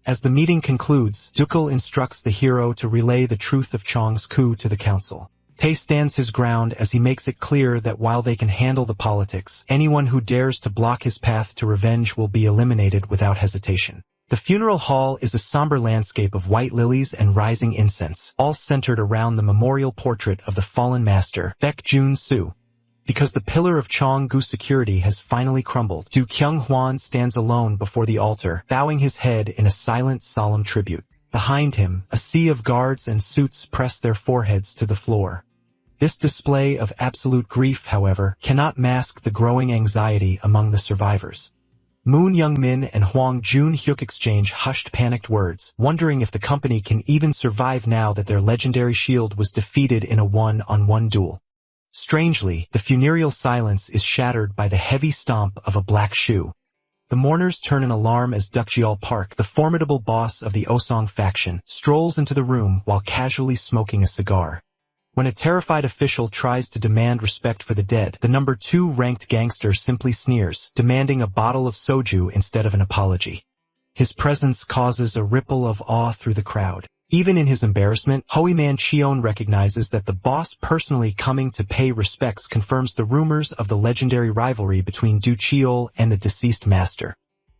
As the meeting concludes, Dukul instructs the hero to relay the truth of Chong's coup to the council. Tae stands his ground as he makes it clear that while they can handle the politics, anyone who dares to block his path to revenge will be eliminated without hesitation. The funeral hall is a somber landscape of white lilies and rising incense, all centered around the memorial portrait of the fallen master, Baek Jun-soo. Because the pillar of Chong-gu security has finally crumbled, Du Kyung-hwan stands alone before the altar, bowing his head in a silent, solemn tribute. Behind him, a sea of guards and suits press their foreheads to the floor. This display of absolute grief, however, cannot mask the growing anxiety among the survivors. Moon Young-min and Hwang Jun-hyuk exchange hushed, panicked words, wondering if the company can even survive now that their legendary shield was defeated in a one-on-one duel. Strangely, the funereal silence is shattered by the heavy stomp of a black shoe. The mourners turn in alarm as Dukjeol Park, the formidable boss of the Osong faction, strolls into the room while casually smoking a cigar. When a terrified official tries to demand respect for the dead, the number 2 ranked gangster simply sneers, demanding a bottle of soju instead of an apology. His presence causes a ripple of awe through the crowd. Even in his embarrassment, Hoiman Cheon recognizes that the boss personally coming to pay respects confirms the rumors of the legendary rivalry between Du Cheol and the deceased master.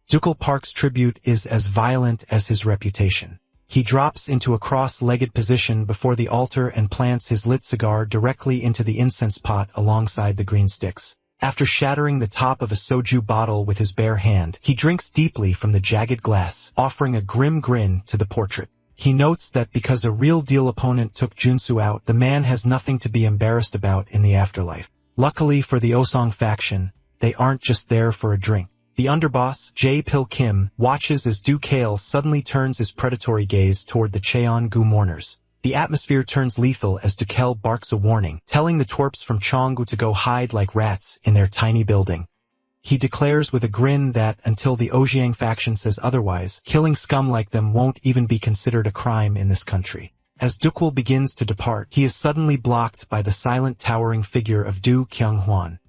Dukal Park's tribute is as violent as his reputation. He drops into a cross-legged position before the altar and plants his lit cigar directly into the incense pot alongside the green sticks. After shattering the top of a soju bottle with his bare hand, he drinks deeply from the jagged glass, offering a grim grin to the portrait. He notes that because a real-deal opponent took Junsu out, the man has nothing to be embarrassed about in the afterlife. Luckily for the Osong faction, they aren't just there for a drink. The underboss, Jae-pil Kim, watches as Do-kyul suddenly turns his predatory gaze toward the Cheon-gu mourners. The atmosphere turns lethal as Do-kyul barks a warning, telling the twerps from Chong-gu to go hide like rats in their tiny building. He declares with a grin that, until the Ojiang faction says otherwise, killing scum like them won't even be considered a crime in this country. As Dukul begins to depart, he is suddenly blocked by the silent towering figure of Du Kyung-hwan.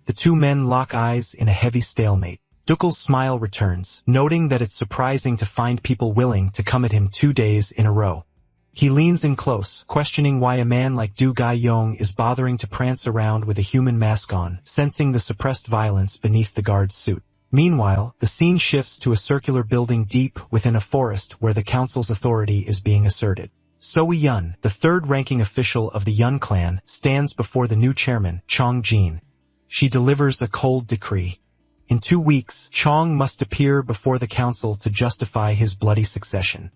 The two men lock eyes in a heavy stalemate. Dukul's smile returns, noting that it's surprising to find people willing to come at him 2 days in a row. He leans in close, questioning why a man like Du Gai-yong is bothering to prance around with a human mask on, sensing the suppressed violence beneath the guard's suit. Meanwhile, the scene shifts to a circular building deep within a forest where the council's authority is being asserted. So-yun, the third-ranking official of the Yun clan, stands before the new chairman, Chong Jin. She delivers a cold decree. In 2 weeks, Chong must appear before the council to justify his bloody succession.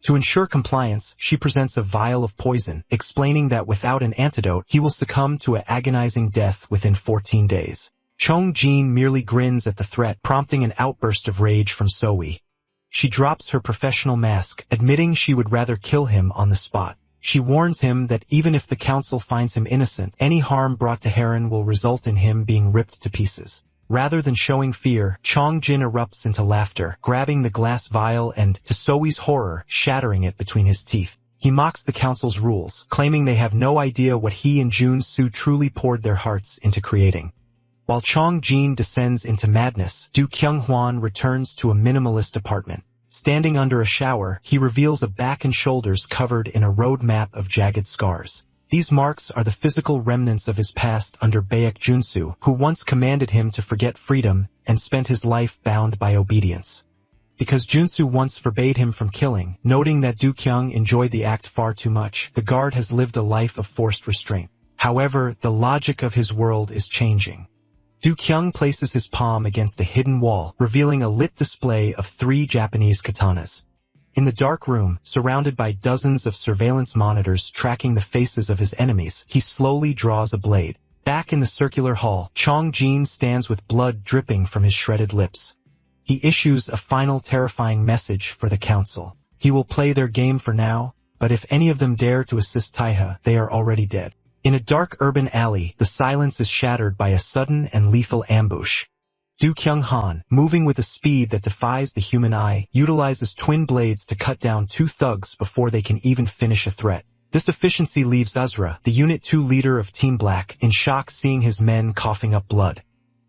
To ensure compliance, she presents a vial of poison, explaining that without an antidote, he will succumb to an agonizing death within 14 days. Chong Jin merely grins at the threat, prompting an outburst of rage from Soe. She drops her professional mask, admitting she would rather kill him on the spot. She warns him that even if the council finds him innocent, any harm brought to Heron will result in him being ripped to pieces. Rather than showing fear, Chong Jin erupts into laughter, grabbing the glass vial and, to Soe's horror, shattering it between his teeth. He mocks the council's rules, claiming they have no idea what he and Jun-soo truly poured their hearts into creating. While Chong Jin descends into madness, Do Kyung-hwan returns to a minimalist apartment. Standing under a shower, he reveals a back and shoulders covered in a road map of jagged scars. These marks are the physical remnants of his past under Baek Junsu, who once commanded him to forget freedom and spent his life bound by obedience. Because Junsu once forbade him from killing, noting that Do Kyung enjoyed the act far too much, the guard has lived a life of forced restraint. However, the logic of his world is changing. Do Kyung places his palm against a hidden wall, revealing a lit display of 3 Japanese katanas. In the dark room, surrounded by dozens of surveillance monitors tracking the faces of his enemies, he slowly draws a blade. Back in the circular hall, Chong Jin stands with blood dripping from his shredded lips. He issues a final terrifying message for the council. He will play their game for now, but if any of them dare to assist Taiha, they are already dead. In a dark urban alley, the silence is shattered by a sudden and lethal ambush. Do Kyung-han, moving with a speed that defies the human eye, utilizes twin blades to cut down 2 thugs before they can even finish a threat. This efficiency leaves Asura, the Unit 2 leader of Team Black, in shock seeing his men coughing up blood.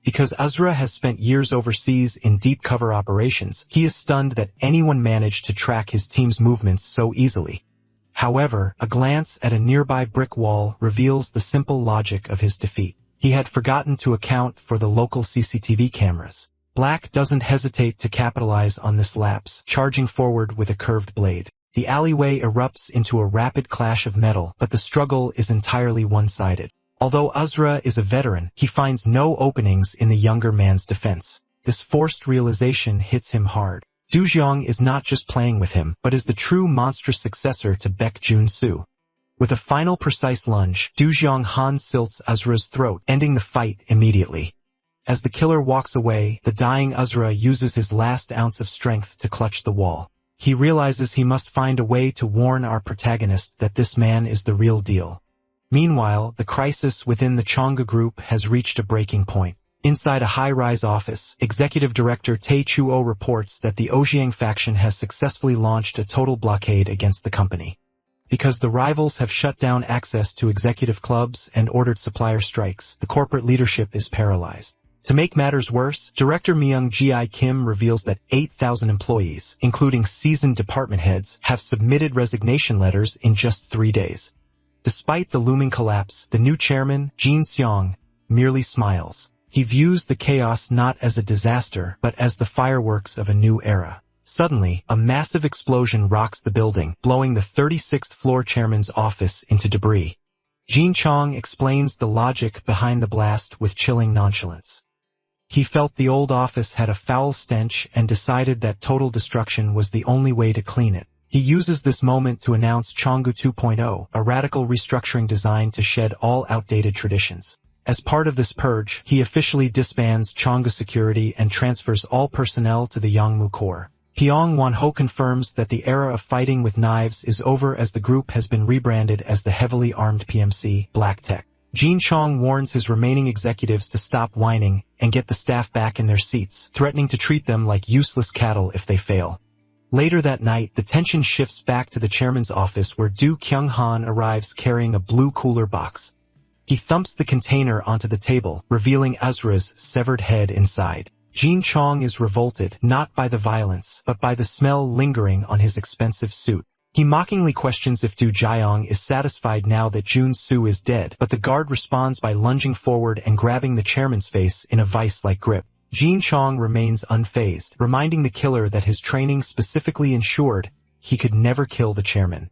Because Asura has spent years overseas in deep cover operations, he is stunned that anyone managed to track his team's movements so easily. However, a glance at a nearby brick wall reveals the simple logic of his defeat. He had forgotten to account for the local CCTV cameras. Black doesn't hesitate to capitalize on this lapse, charging forward with a curved blade. The alleyway erupts into a rapid clash of metal, but the struggle is entirely one-sided. Although Asura is a veteran, he finds no openings in the younger man's defense. This forced realization hits him hard. Du Jiang is not just playing with him, but is the true monstrous successor to Baek Jun-soo. With a final precise lunge, Du Jiang-han slits Asura's throat, ending the fight immediately. As the killer walks away, the dying Asura uses his last ounce of strength to clutch the wall. He realizes he must find a way to warn our protagonist that this man is the real deal. Meanwhile, the crisis within the Chonga group has reached a breaking point. Inside a high-rise office, Executive Director Tae Chuo reports that the Ojiang faction has successfully launched a total blockade against the company. Because the rivals have shut down access to executive clubs and ordered supplier strikes, the corporate leadership is paralyzed. To make matters worse, Director Myung-ji Kim reveals that 8,000 employees, including seasoned department heads, have submitted resignation letters in just 3 days. Despite the looming collapse, the new chairman, Jin Seong, merely smiles. He views the chaos not as a disaster, but as the fireworks of a new era. Suddenly, a massive explosion rocks the building, blowing the 36th floor chairman's office into debris. Jin Chong explains the logic behind the blast with chilling nonchalance. He felt the old office had a foul stench and decided that total destruction was the only way to clean it. He uses this moment to announce Chongu 2.0, a radical restructuring designed to shed all outdated traditions. As part of this purge, he officially disbands Chongu Security and transfers all personnel to the Yangmu Corps. Pyong Won-ho confirms that the era of fighting with knives is over as the group has been rebranded as the heavily armed PMC, Black Tech. Jin Chong warns his remaining executives to stop whining and get the staff back in their seats, threatening to treat them like useless cattle if they fail. Later that night, the tension shifts back to the chairman's office where Do Kyung-han arrives carrying a blue cooler box. He thumps the container onto the table, revealing Asura's severed head inside. Jin Chong is revolted, not by the violence, but by the smell lingering on his expensive suit. He mockingly questions if Du Jiang is satisfied now that Jun-soo is dead, but the guard responds by lunging forward and grabbing the chairman's face in a vice-like grip. Jin Chong remains unfazed, reminding the killer that his training specifically ensured he could never kill the chairman.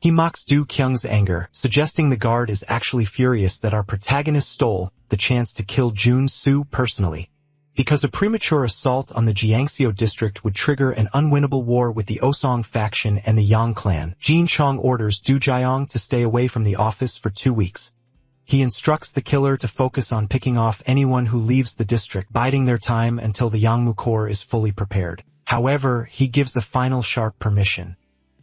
He mocks Du Kyung's anger, suggesting the guard is actually furious that our protagonist stole the chance to kill Jun-soo personally. Because a premature assault on the Jiangxiu district would trigger an unwinnable war with the Osong faction and the Yang clan, Jin Chong orders Du Jiang to stay away from the office for 2 weeks. He instructs the killer to focus on picking off anyone who leaves the district, biding their time until the Yangmu Corps is fully prepared. However, he gives a final sharp permission.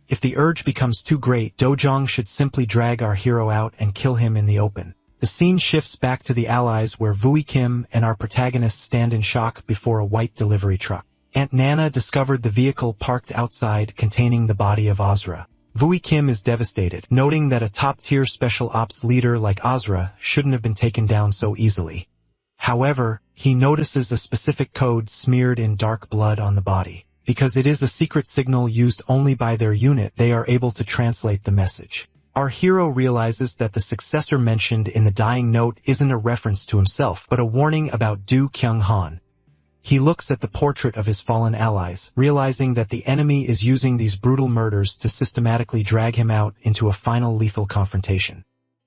If the urge becomes too great, Dojong should simply drag our hero out and kill him in the open. The scene shifts back to the Allies where Vui Kim and our protagonists stand in shock before a white delivery truck. Aunt Nana discovered the vehicle parked outside containing the body of Asura. Vui Kim is devastated, noting that a top-tier special ops leader like Asura shouldn't have been taken down so easily. However, he notices a specific code smeared in dark blood on the body. Because it is a secret signal used only by their unit, they are able to translate the message. Our hero realizes that the successor mentioned in the dying note isn't a reference to himself, but a warning about Du Kyung-han. He looks at the portrait of his fallen allies, realizing that the enemy is using these brutal murders to systematically drag him out into a final lethal confrontation.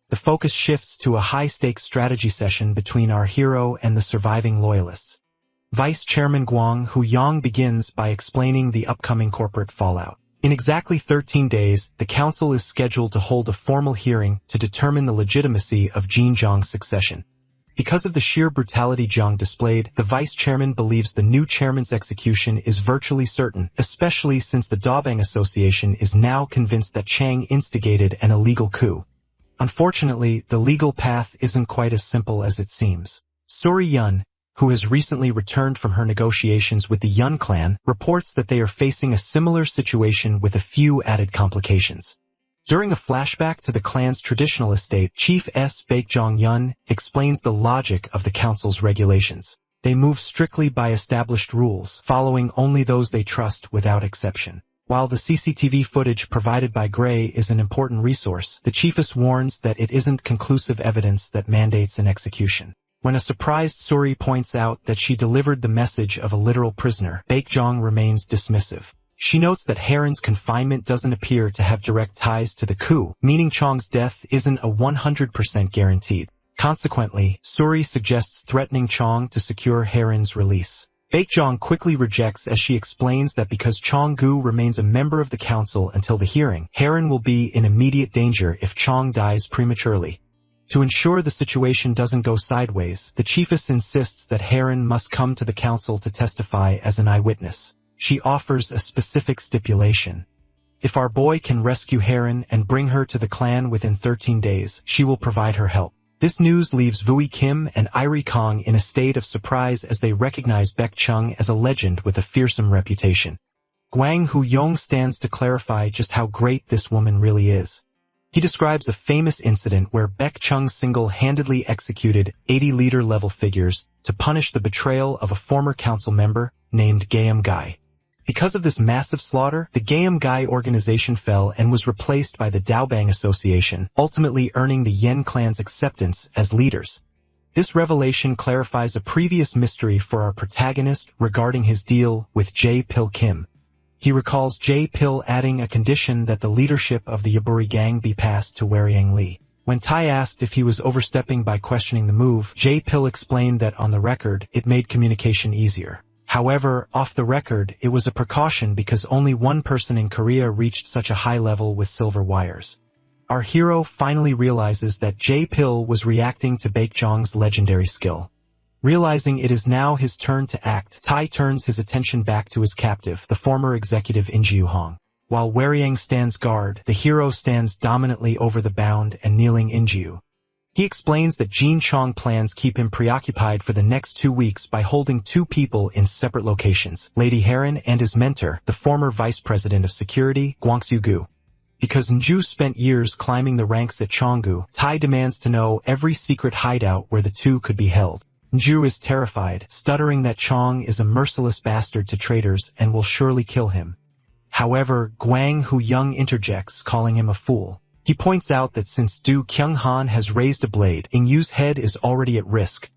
The focus shifts to a high-stakes strategy session between our hero and the surviving loyalists. Vice Chairman Guang Huyang begins by explaining the upcoming corporate fallout. In exactly 13 days, the council is scheduled to hold a formal hearing to determine the legitimacy of Jin Zhang's succession. Because of the sheer brutality Zhang displayed, the vice chairman believes the new chairman's execution is virtually certain, especially since the Dabang Association is now convinced that Chang instigated an illegal coup. Unfortunately, the legal path isn't quite as simple as it seems. Suri Yun, who has recently returned from her negotiations with the Yun clan, reports that they are facing a similar situation with a few added complications. During a flashback to the clan's traditional estate, Chief S. Baekjong Yun explains the logic of the council's regulations. They move strictly by established rules, following only those they trust without exception. While the CCTV footage provided by Gray is an important resource, the chiefess warns that it isn't conclusive evidence that mandates an execution. When a surprised Suri points out that she delivered the message of a literal prisoner, Baekjong remains dismissive. She notes that Heron's confinement doesn't appear to have direct ties to the coup, meaning Chong's death isn't a 100% guaranteed. Consequently, Suri suggests threatening Chong to secure Heron's release. Baekjong quickly rejects as she explains that because Chong-gu remains a member of the council until the hearing, Heron will be in immediate danger if Chong dies prematurely. To ensure the situation doesn't go sideways, the chiefess insists that Heron must come to the council to testify as an eyewitness. She offers a specific stipulation. If our boy can rescue Heron and bring her to the clan within 13 days, she will provide her help. This news leaves Vui Kim and Iri Kong in a state of surprise as they recognize Baek Chung as a legend with a fearsome reputation. Gwang Huyong stands to clarify just how great this woman really is. He describes a famous incident where Baek Chung single-handedly executed 80 leader-level figures to punish the betrayal of a former council member named Gaeum Gai. Because of this massive slaughter, the Gaeum Gai organization fell and was replaced by the Daobang Association, ultimately earning the Yen clan's acceptance as leaders. This revelation clarifies a previous mystery for our protagonist regarding his deal with Jae-pil Kim. He recalls Jae-pil adding a condition that the leadership of the Yaburi gang be passed to Wariang Lee. When Tai asked if he was overstepping by questioning the move, Jae-pil explained that on the record, it made communication easier. However, off the record, it was a precaution because only one person in Korea reached such a high level with silver wires. Our hero finally realizes that Jae-pil was reacting to Baekjong's legendary skill. Realizing it is now his turn to act, Tai turns his attention back to his captive, the former executive In Jiu-hong. While Wariang stands guard, the hero stands dominantly over the bound and kneeling In Jiu. He explains that Jin Chong plans keep him preoccupied for the next 2 weeks by holding 2 people in separate locations, Lady Heron and his mentor, the former vice president of security, Gwangsu-gu. Because Nju spent years climbing the ranks at Chonggu, Tai demands to know every secret hideout where the two could be held. Nju is terrified, stuttering that Chong is a merciless bastard to traitors and will surely kill him. However, Gwang Huyong interjects, calling him a fool. He points out that since Du Kyung-han has raised a blade, Ingyu's head is already at risk.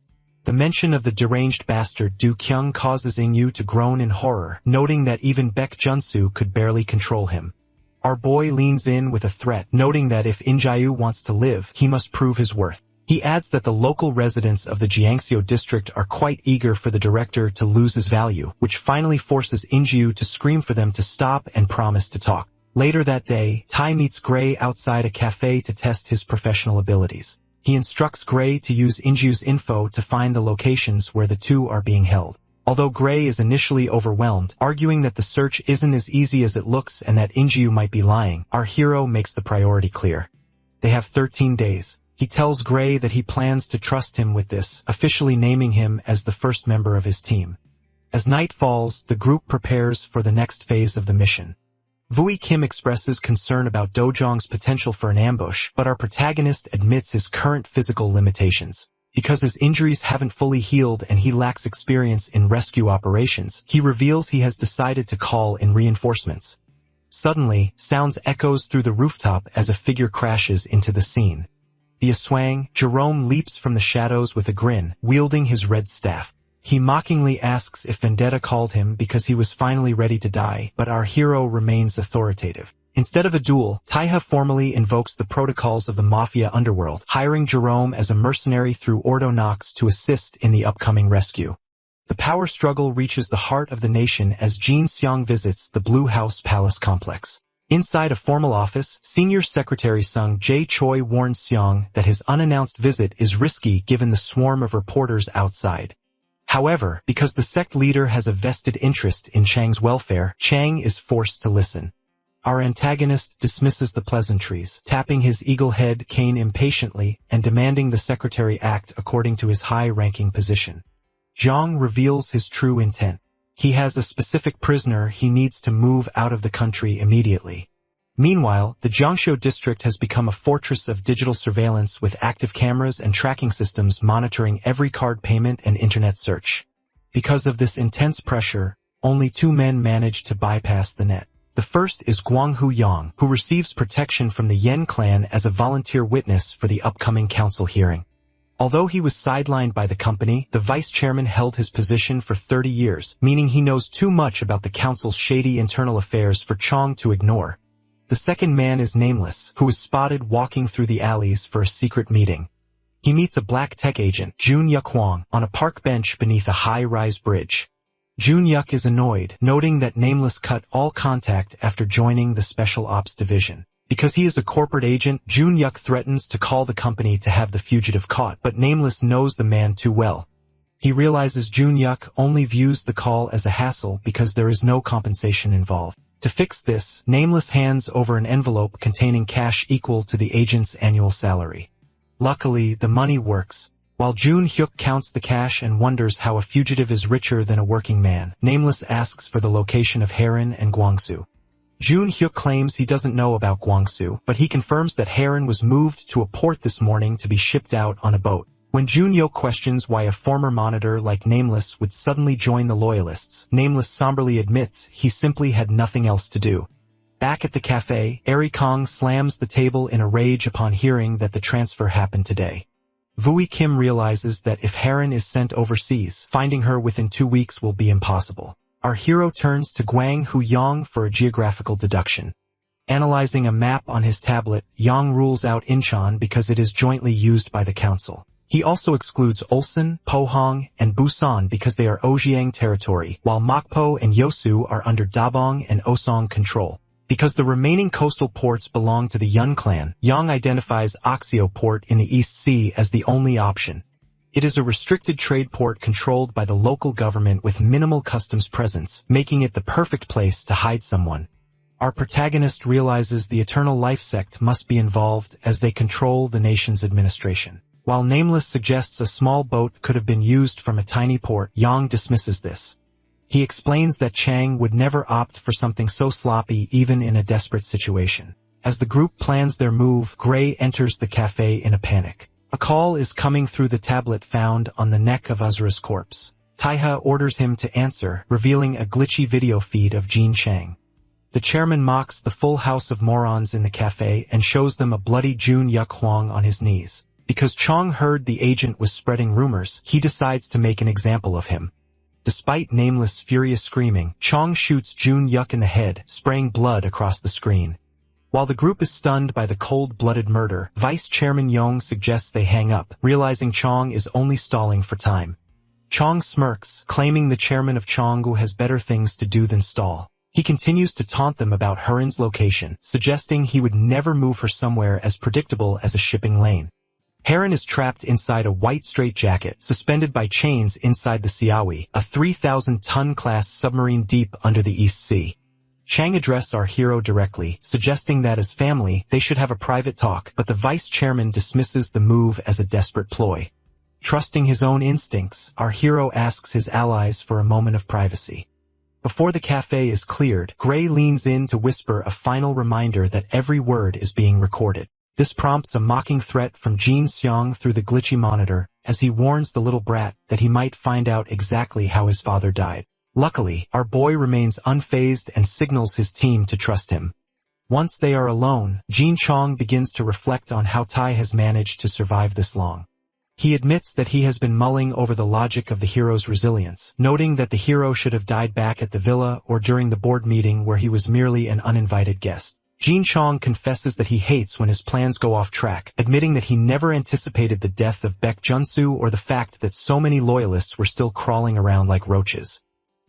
The mention of the deranged bastard Du Kyung causes Ingyu to groan in horror, noting that even Baek Junsu could barely control him. Our boy leans in with a threat, noting that if Injayu wants to live, he must prove his worth. He adds that the local residents of the Jiangxiu district are quite eager for the director to lose his value, which finally forces Injiu to scream for them to stop and promise to talk. Later that day, Tai meets Gray outside a cafe to test his professional abilities. He instructs Gray to use Injiu's info to find the locations where the two are being held. Although Gray is initially overwhelmed, arguing that the search isn't as easy as it looks and that Injiu might be lying, our hero makes the priority clear. They have 13 days. He tells Gray that he plans to trust him with this, officially naming him as the first member of his team. As night falls, the group prepares for the next phase of the mission. Vui Kim expresses concern about Dojong's potential for an ambush, but our protagonist admits his current physical limitations. Because his injuries haven't fully healed and he lacks experience in rescue operations, he reveals he has decided to call in reinforcements. Suddenly, sounds echoes through the rooftop as a figure crashes into the scene. The Aswang, Jerome leaps from the shadows with a grin, wielding his red staff. He mockingly asks if Vendetta called him because he was finally ready to die, but our hero remains authoritative. Instead of a duel, Taiha formally invokes the protocols of the Mafia Underworld, hiring Jerome as a mercenary through Ordo Nox to assist in the upcoming rescue. The power struggle reaches the heart of the nation as Jin Xiang visits the Blue House Palace complex. Inside a formal office, Senior Secretary Sung Jae Choi warns Xiang that his unannounced visit is risky given the swarm of reporters outside. However, because the sect leader has a vested interest in Chang's welfare, Chang is forced to listen. Our antagonist dismisses the pleasantries, tapping his eagle-head cane impatiently and demanding the secretary act according to his high-ranking position. Zhang reveals his true intent. He has a specific prisoner he needs to move out of the country immediately. Meanwhile, the Jiangxiu district has become a fortress of digital surveillance with active cameras and tracking systems monitoring every card payment and internet search. Because of this intense pressure, only 2 men manage to bypass the net. The first is Guanghu Yang, who receives protection from the Yen clan as a volunteer witness for the upcoming council hearing. Although he was sidelined by the company, the vice chairman held his position for 30 years, meaning he knows too much about the council's shady internal affairs for Chong to ignore. The second man is Nameless, who is spotted walking through the alleys for a secret meeting. He meets a black tech agent, Jun Yuk Huang, on a park bench beneath a high-rise bridge. Jun Yuk is annoyed, noting that Nameless cut all contact after joining the Special Ops Division. Because he is a corporate agent, Jun Yuk threatens to call the company to have the fugitive caught, but Nameless knows the man too well. He realizes Jun Yuk only views the call as a hassle because there is no compensation involved. To fix this, Nameless hands over an envelope containing cash equal to the agent's annual salary. Luckily, the money works. While Jun Hyuk counts the cash and wonders how a fugitive is richer than a working man, Nameless asks for the location of Heron and Guangsu. Jun Hyuk claims he doesn't know about Guangsu, but he confirms that Heron was moved to a port this morning to be shipped out on a boat. When Jun Hyuk questions why a former monitor like Nameless would suddenly join the Loyalists, Nameless somberly admits he simply had nothing else to do. Back at the cafe, Eri Kong slams the table in a rage upon hearing that the transfer happened today. Vui Kim realizes that if Heron is sent overseas, finding her within 2 weeks will be impossible. Our hero turns to Guanghu Yang for a geographical deduction. Analyzing a map on his tablet, Yang rules out Incheon because it is jointly used by the council. He also excludes Ulsan, Pohang, and Busan because they are Ojiang territory, while Mokpo and Yosu are under Dabong and Osong control. Because the remaining coastal ports belong to the Yun clan, Yang identifies Oxio Port in the East Sea as the only option. It is a restricted trade port controlled by the local government with minimal customs presence, making it the perfect place to hide someone. Our protagonist realizes the Eternal Life sect must be involved as they control the nation's administration. While Nameless suggests a small boat could have been used from a tiny port, Yang dismisses this. He explains that Chang would never opt for something so sloppy even in a desperate situation. As the group plans their move, Gray enters the cafe in a panic. A call is coming through the tablet found on the neck of Asura's corpse. Taiha orders him to answer, revealing a glitchy video feed of Jean Chang. The chairman mocks the full house of morons in the cafe and shows them a bloody Jun Yuk Huang on his knees. Because Chong heard the agent was spreading rumors, he decides to make an example of him. Despite Nameless' furious screaming, Chong shoots Jun Yuk in the head, spraying blood across the screen. While the group is stunned by the cold-blooded murder, Vice Chairman Yong suggests they hang up, realizing Chong is only stalling for time. Chong smirks, claiming the chairman of Chonggu has better things to do than stall. He continues to taunt them about Hurin's location, suggesting he would never move her somewhere as predictable as a shipping lane. Heron is trapped inside a white straitjacket, suspended by chains inside the Siawi, a 3,000-ton class submarine deep under the East Sea. Chang addresses our hero directly, suggesting that as family, they should have a private talk, but the vice chairman dismisses the move as a desperate ploy. Trusting his own instincts, our hero asks his allies for a moment of privacy. Before the cafe is cleared, Gray leans in to whisper a final reminder that every word is being recorded. This prompts a mocking threat from Jin Seong through the glitchy monitor, as he warns the little brat that he might find out exactly how his father died. Luckily, our boy remains unfazed and signals his team to trust him. Once they are alone, Jin Chong begins to reflect on how Tai has managed to survive this long. He admits that he has been mulling over the logic of the hero's resilience, noting that the hero should have died back at the villa or during the board meeting where he was merely an uninvited guest. Jin Chong confesses that he hates when his plans go off track, admitting that he never anticipated the death of Baek Junsu or the fact that so many loyalists were still crawling around like roaches.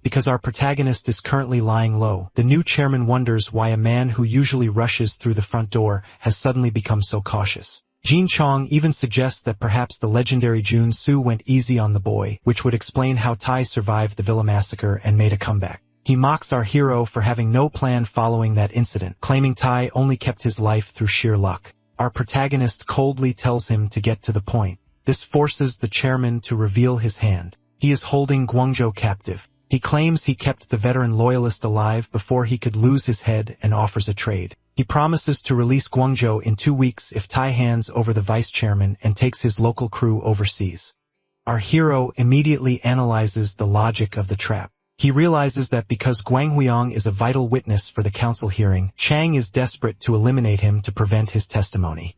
Because our protagonist is currently lying low, the new chairman wonders why a man who usually rushes through the front door has suddenly become so cautious. Jin Chong even suggests that perhaps the legendary Jun Su went easy on the boy, which would explain how Tai survived the villa massacre and made a comeback. He mocks our hero for having no plan following that incident, claiming Tai only kept his life through sheer luck. Our protagonist coldly tells him to get to the point. This forces the chairman to reveal his hand. He is holding Gwigongja captive. He claims he kept the veteran loyalist alive before he could lose his head and offers a trade. He promises to release Gwigongja in 2 weeks if Tai hands over the vice chairman and takes his local crew overseas. Our hero immediately analyzes the logic of the trap. He realizes that because Gwanghuang is a vital witness for the council hearing, Chang is desperate to eliminate him to prevent his testimony.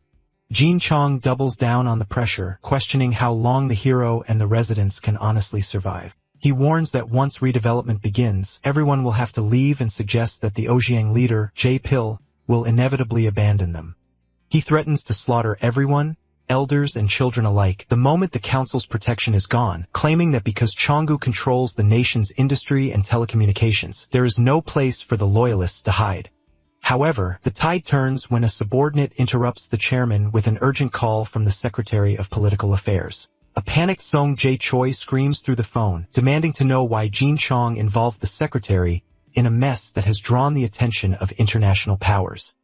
Jin Chong doubles down on the pressure, questioning how long the hero and the residents can honestly survive. He warns that once redevelopment begins, everyone will have to leave and suggests that the Ojiang leader, J. Pil, will inevitably abandon them. He threatens to slaughter everyone, elders and children alike, the moment the council's protection is gone, claiming that because Chonggu controls the nation's industry and telecommunications, there is no place for the loyalists to hide. However, the tide turns when a subordinate interrupts the chairman with an urgent call from the Secretary of Political Affairs. A panicked Song Jae Choi screams through the phone, demanding to know why Jin Chong involved the secretary in a mess that has drawn the attention of international powers.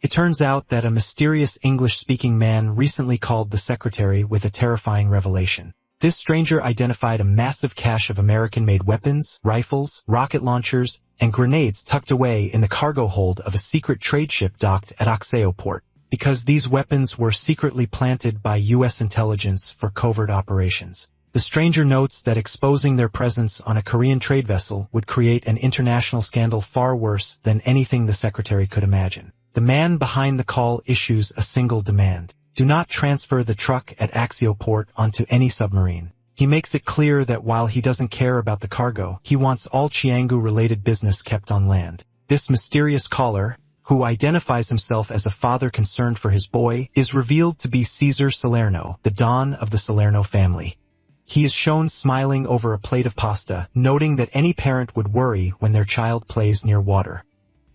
It turns out that a mysterious English-speaking man recently called the secretary with a terrifying revelation. This stranger identified a massive cache of American-made weapons, rifles, rocket launchers, and grenades tucked away in the cargo hold of a secret trade ship docked at Okseo port. Because these weapons were secretly planted by U.S. intelligence for covert operations. The stranger notes that exposing their presence on a Korean trade vessel would create an international scandal far worse than anything the secretary could imagine. The man behind the call issues a single demand. Do not transfer the truck at Okseo port onto any submarine. He makes it clear that while he doesn't care about the cargo, he wants all Chiangu-related business kept on land. This mysterious caller, who identifies himself as a father concerned for his boy, is revealed to be Caesar Salerno, the Don of the Salerno family. He is shown smiling over a plate of pasta, noting that any parent would worry when their child plays near water.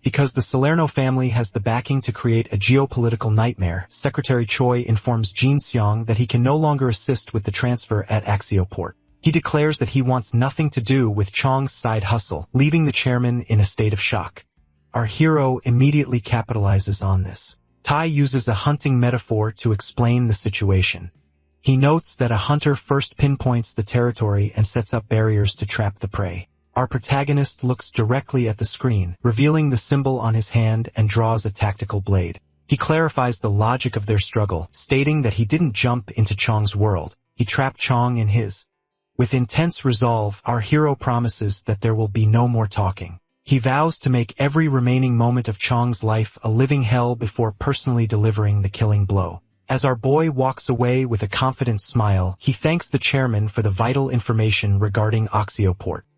Because the Salerno family has the backing to create a geopolitical nightmare, Secretary Choi informs Jin Seong that he can no longer assist with the transfer at Okseo port. He declares that he wants nothing to do with Chong's side hustle, leaving the chairman in a state of shock. Our hero immediately capitalizes on this. Tai uses a hunting metaphor to explain the situation. He notes that a hunter first pinpoints the territory and sets up barriers to trap the prey. Our protagonist looks directly at the screen, revealing the symbol on his hand and draws a tactical blade. He clarifies the logic of their struggle, stating that he didn't jump into Chong's world. He trapped Chong in his. With intense resolve, our hero promises that there will be no more talking. He vows to make every remaining moment of Chong's life a living hell before personally delivering the killing blow. As our boy walks away with a confident smile, he thanks the chairman for the vital information regarding Okseo port.